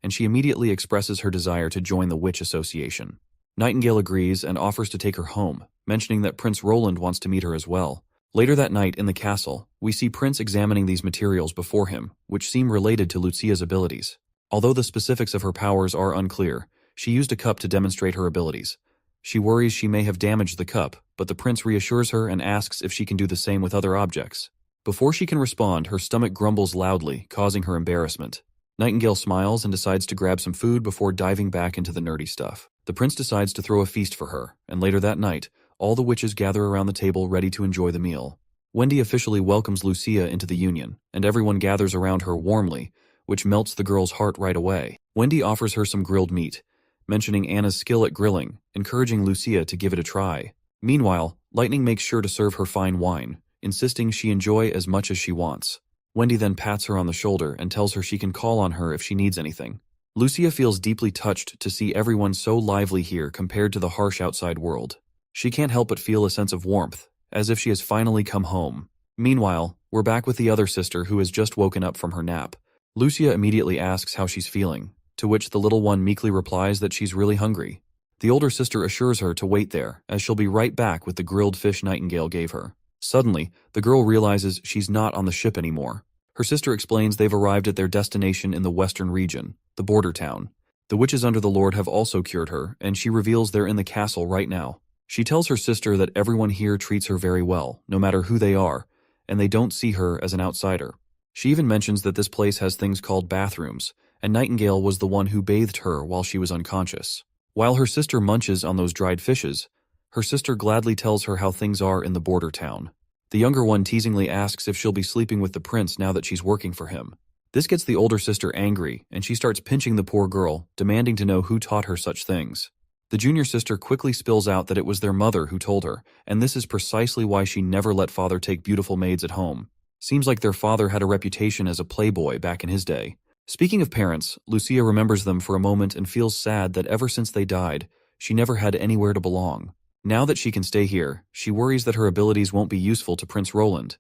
and she immediately expresses her desire to join the Witch Association. Nightingale agrees and offers to take her home, mentioning that Prince Roland wants to meet her as well. Later that night in the castle, we see Prince examining these materials before him, which seem related to Lucia's abilities. Although the specifics of her powers are unclear, she used a cup to demonstrate her abilities. She worries she may have damaged the cup, but the prince reassures her and asks if she can do the same with other objects. Before she can respond, her stomach grumbles loudly, causing her embarrassment. Nightingale smiles and decides to grab some food before diving back into the nerdy stuff. The prince decides to throw a feast for her, and later that night, all the witches gather around the table ready to enjoy the meal. Wendy officially welcomes Lucia into the union, and everyone gathers around her warmly, which melts the girl's heart right away. Wendy offers her some grilled meat, mentioning Anna's skill at grilling, encouraging Lucia to give it a try. Meanwhile, Lightning makes sure to serve her fine wine, insisting she enjoy as much as she wants. Wendy then pats her on the shoulder and tells her she can call on her if she needs anything. Lucia feels deeply touched to see everyone so lively here compared to the harsh outside world. She can't help but feel a sense of warmth, as if she has finally come home. Meanwhile, we're back with the other sister who has just woken up from her nap. Lucia immediately asks how she's feeling, to which the little one meekly replies that she's really hungry. The older sister assures her to wait there, as she'll be right back with the grilled fish Nightingale gave her. Suddenly, the girl realizes she's not on the ship anymore. Her sister explains they've arrived at their destination in the western region, the border town. The witches under the Lord have also cured her, and she reveals they're in the castle right now. She tells her sister that everyone here treats her very well, no matter who they are, and they don't see her as an outsider. She even mentions that this place has things called bathrooms, and Nightingale was the one who bathed her while she was unconscious. While her sister munches on those dried fishes, her sister gladly tells her how things are in the border town. The younger one teasingly asks if she'll be sleeping with the prince now that she's working for him. This gets the older sister angry, and she starts pinching the poor girl, demanding to know who taught her such things. The junior sister quickly spills out that it was their mother who told her, and this is precisely why she never let father take beautiful maids at home. Seems like their father had a reputation as a playboy back in his day. Speaking of parents, Lucia remembers them for a moment and feels sad that ever since they died, she never had anywhere to belong. Now that she can stay here, she worries that her abilities won't be useful to Prince Roland.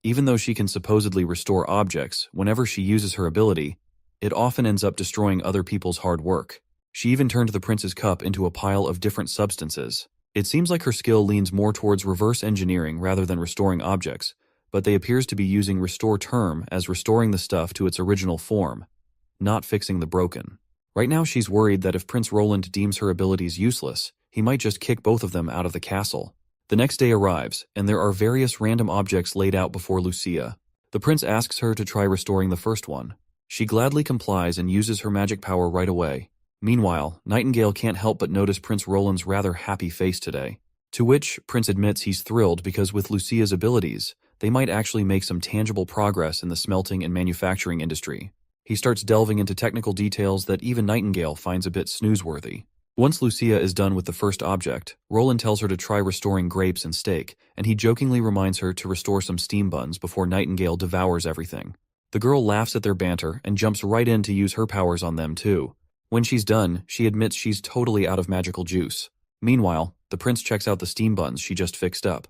Even though she can supposedly restore objects, whenever she uses her ability, it often ends up destroying other people's hard work. She even turned the prince's cup into a pile of different substances. It seems like her skill leans more towards reverse engineering rather than restoring objects, but they appears to be using restore term as restoring the stuff to its original form, not fixing the broken. Right now she's worried that if Prince Roland deems her abilities useless, he might just kick both of them out of the castle. The next day arrives, and there are various random objects laid out before Lucia. The prince asks her to try restoring the first one. She gladly complies and uses her magic power right away. Meanwhile, Nightingale can't help but notice Prince Roland's rather happy face today. To which Prince admits he's thrilled because with Lucia's abilities, they might actually make some tangible progress in the smelting and manufacturing industry. He starts delving into technical details that even Nightingale finds a bit snoozeworthy. Once Lucia is done with the first object, Roland tells her to try restoring grapes and steak, and he jokingly reminds her to restore some steam buns before Nightingale devours everything. The girl laughs at their banter and jumps right in to use her powers on them too. When she's done, she admits she's totally out of magical juice. Meanwhile, the prince checks out the steam buns she just fixed up.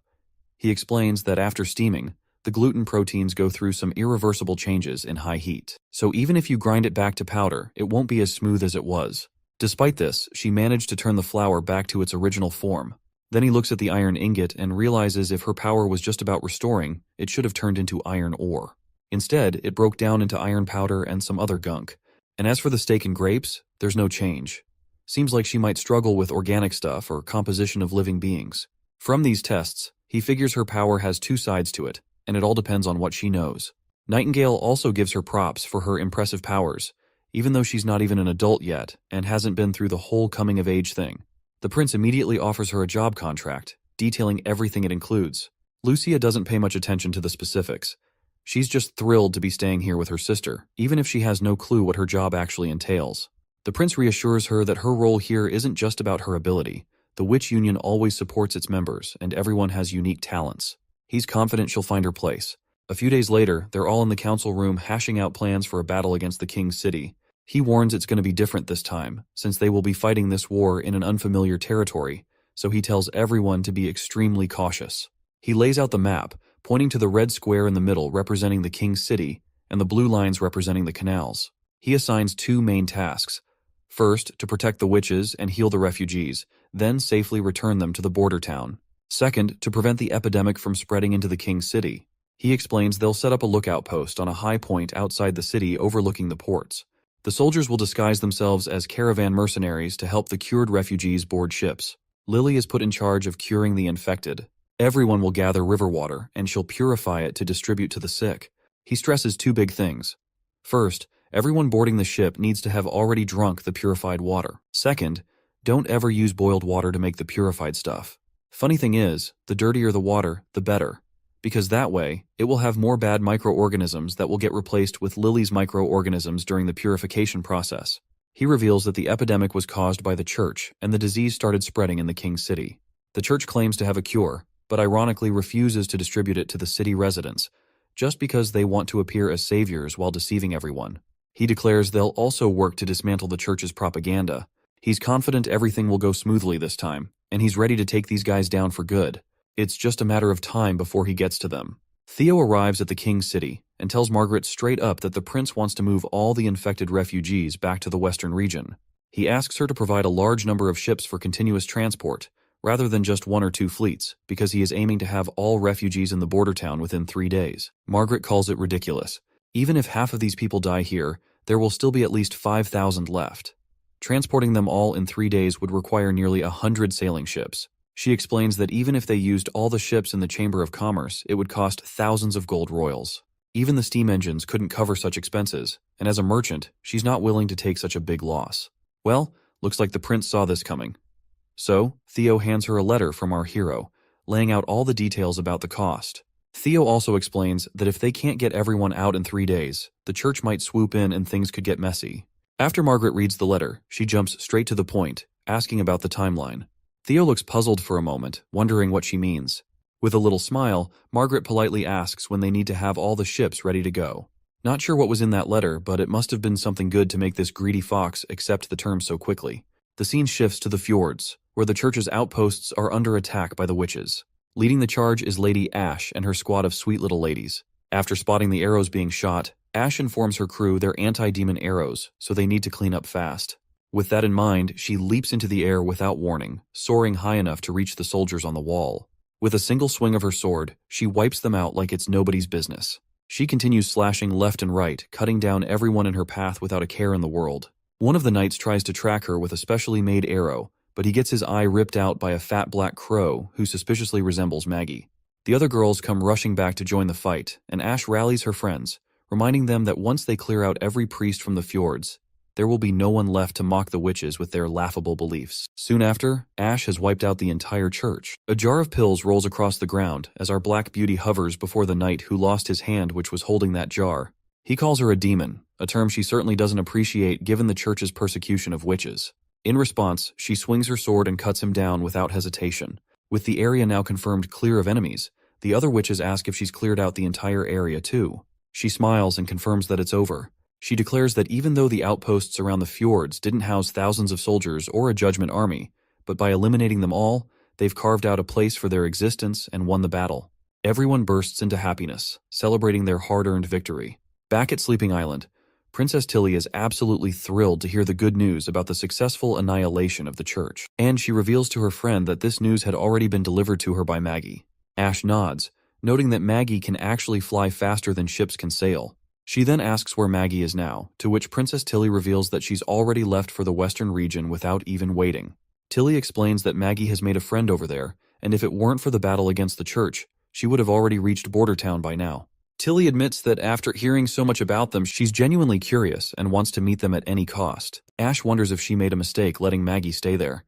He explains that after steaming, the gluten proteins go through some irreversible changes in high heat. So even if you grind it back to powder, it won't be as smooth as it was. Despite this, she managed to turn the flour back to its original form. Then he looks at the iron ingot and realizes if her power was just about restoring, it should have turned into iron ore. Instead, it broke down into iron powder and some other gunk. And as for the steak and grapes, there's no change. Seems like she might struggle with organic stuff or composition of living beings. From these tests, he figures her power has two sides to it, and it all depends on what she knows. Nightingale also gives her props for her impressive powers, even though she's not even an adult yet and hasn't been through the whole coming-of-age thing. The prince immediately offers her a job contract, detailing everything it includes. Lucia doesn't pay much attention to the specifics. She's just thrilled to be staying here with her sister, even if she has no clue what her job actually entails. The prince reassures her that her role here isn't just about her ability. The witch union always supports its members, and everyone has unique talents. He's confident she'll find her place. A few days later, they're all in the council room hashing out plans for a battle against the king's city. He warns it's going to be different this time, since they will be fighting this war in an unfamiliar territory, so he tells everyone to be extremely cautious. He lays out the map, pointing to the red square in the middle representing the king's city, and the blue lines representing the canals. He assigns two main tasks. First, to protect the witches and heal the refugees, then safely return them to the border town. Second, to prevent the epidemic from spreading into the king's city. He explains they'll set up a lookout post on a high point outside the city overlooking the ports. The soldiers will disguise themselves as caravan mercenaries to help the cured refugees board ships. Lily is put in charge of curing the infected. Everyone will gather river water, and she'll purify it to distribute to the sick. He stresses two big things. First, everyone boarding the ship needs to have already drunk the purified water. Second, don't ever use boiled water to make the purified stuff. Funny thing is, the dirtier the water, the better. Because that way, it will have more bad microorganisms that will get replaced with Lily's microorganisms during the purification process. He reveals that the epidemic was caused by the church, and the disease started spreading in the king's city. The church claims to have a cure, but ironically refuses to distribute it to the city residents, just because they want to appear as saviors while deceiving everyone. He declares they'll also work to dismantle the church's propaganda. He's confident everything will go smoothly this time, and he's ready to take these guys down for good. It's just a matter of time before he gets to them. Theo arrives at the king's city and tells Margaret straight up that the prince wants to move all the infected refugees back to the western region. He asks her to provide a large number of ships for continuous transport, rather than just 1 or 2 fleets, because he is aiming to have all refugees in the border town within 3 days. Margaret calls it ridiculous. Even if half of these people die here, there will still be at least 5,000 left. Transporting them all in 3 days would require nearly 100 sailing ships. She explains that even if they used all the ships in the Chamber of Commerce, it would cost thousands of gold royals. Even the steam engines couldn't cover such expenses, and as a merchant, she's not willing to take such a big loss. Well, looks like the prince saw this coming. So, Theo hands her a letter from our hero, laying out all the details about the cost. Theo also explains that if they can't get everyone out in 3 days, the church might swoop in and things could get messy. After Margaret reads the letter, she jumps straight to the point, asking about the timeline. Theo looks puzzled for a moment, wondering what she means. With a little smile, Margaret politely asks when they need to have all the ships ready to go. Not sure what was in that letter, but it must have been something good to make this greedy fox accept the terms so quickly. The scene shifts to the fjords, where the church's outposts are under attack by the witches. Leading the charge is Lady Ash and her squad of sweet little ladies. After spotting the arrows being shot, Ash informs her crew they're anti-demon arrows, so they need to clean up fast. With that in mind, she leaps into the air without warning, soaring high enough to reach the soldiers on the wall. With a single swing of her sword, she wipes them out like it's nobody's business. She continues slashing left and right, cutting down everyone in her path without a care in the world. One of the knights tries to track her with a specially made arrow, but he gets his eye ripped out by a fat black crow who suspiciously resembles Maggie. The other girls come rushing back to join the fight, and Ash rallies her friends, reminding them that once they clear out every priest from the fjords, there will be no one left to mock the witches with their laughable beliefs. Soon after, Ash has wiped out the entire church. A jar of pills rolls across the ground as our Black Beauty hovers before the knight who lost his hand which was holding that jar. He calls her a demon, a term she certainly doesn't appreciate given the church's persecution of witches. In response, she swings her sword and cuts him down without hesitation. With the area now confirmed clear of enemies, the other witches ask if she's cleared out the entire area too. She smiles and confirms that it's over. She declares that even though the outposts around the fjords didn't house thousands of soldiers or a judgment army, but by eliminating them all, they've carved out a place for their existence and won the battle. Everyone bursts into happiness, celebrating their hard-earned victory. Back at Sleeping Island, Princess Tilly is absolutely thrilled to hear the good news about the successful annihilation of the church, and she reveals to her friend that this news had already been delivered to her by Maggie. Ash nods, noting that Maggie can actually fly faster than ships can sail. She then asks where Maggie is now, to which Princess Tilly reveals that she's already left for the western region without even waiting. Tilly explains that Maggie has made a friend over there, and if it weren't for the battle against the church, she would have already reached Border Town by now. Tilly admits that after hearing so much about them, she's genuinely curious and wants to meet them at any cost. Ash wonders if she made a mistake letting Maggie stay there,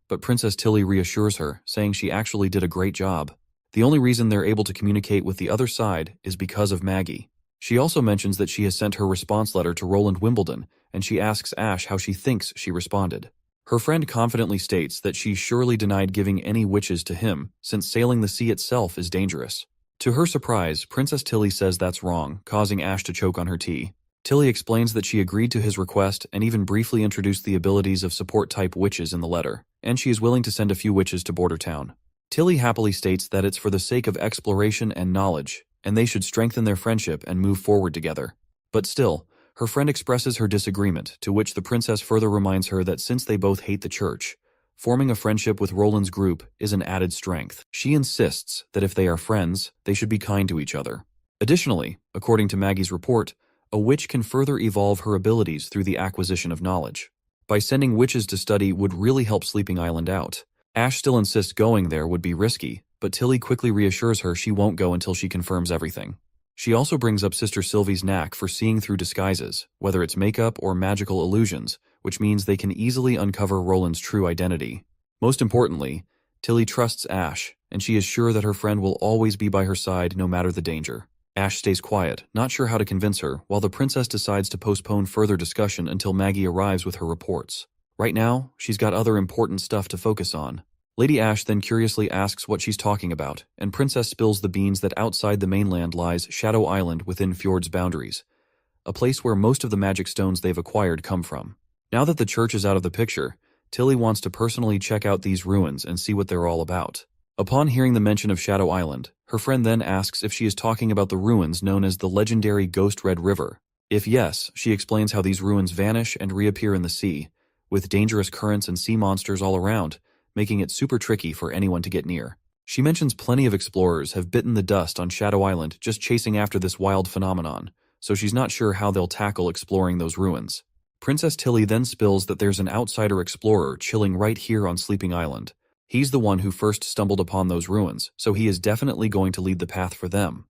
but Princess Tilly reassures her, saying she actually did a great job. The only reason they're able to communicate with the other side is because of Maggie. She also mentions that she has sent her response letter to Roland Wimbledon, and she asks Ash how she thinks she responded. Her friend confidently states that she surely denied giving any witches to him, since sailing the sea itself is dangerous. To her surprise, Princess Tilly says that's wrong, causing Ash to choke on her tea. Tilly explains that she agreed to his request and even briefly introduced the abilities of support-type witches in the letter, and she is willing to send a few witches to Border Town. Tilly happily states that it's for the sake of exploration and knowledge, and they should strengthen their friendship and move forward together. But still, her friend expresses her disagreement, to which the princess further reminds her that since they both hate the church, forming a friendship with Roland's group is an added strength. She insists that if they are friends, they should be kind to each other. Additionally, according to Maggie's report, a witch can further evolve her abilities through the acquisition of knowledge. By sending witches to study would really help Sleeping Island out. Ash still insists going there would be risky, but Tilly quickly reassures her she won't go until she confirms everything. She also brings up Sister Sylvie's knack for seeing through disguises, whether it's makeup or magical illusions, which means they can easily uncover Roland's true identity. Most importantly, Tilly trusts Ash, and she is sure that her friend will always be by her side no matter the danger. Ash stays quiet, not sure how to convince her, while the princess decides to postpone further discussion until Maggie arrives with her reports. Right now, she's got other important stuff to focus on. Lady Ash then curiously asks what she's talking about, and Princess spills the beans that outside the mainland lies Shadow Island within Fjord's boundaries, a place where most of the magic stones they've acquired come from. Now that the church is out of the picture, Tilly wants to personally check out these ruins and see what they're all about. Upon hearing the mention of Shadow Island, her friend then asks if she is talking about the ruins known as the legendary Ghost Red River. If yes, she explains how these ruins vanish and reappear in the sea, with dangerous currents and sea monsters all around, making it super tricky for anyone to get near. She mentions plenty of explorers have bitten the dust on Shadow Island just chasing after this wild phenomenon, so she's not sure how they'll tackle exploring those ruins. Princess Tilly then spills that there's an outsider explorer chilling right here on Sleeping Island. He's the one who first stumbled upon those ruins, so he is definitely going to lead the path for them.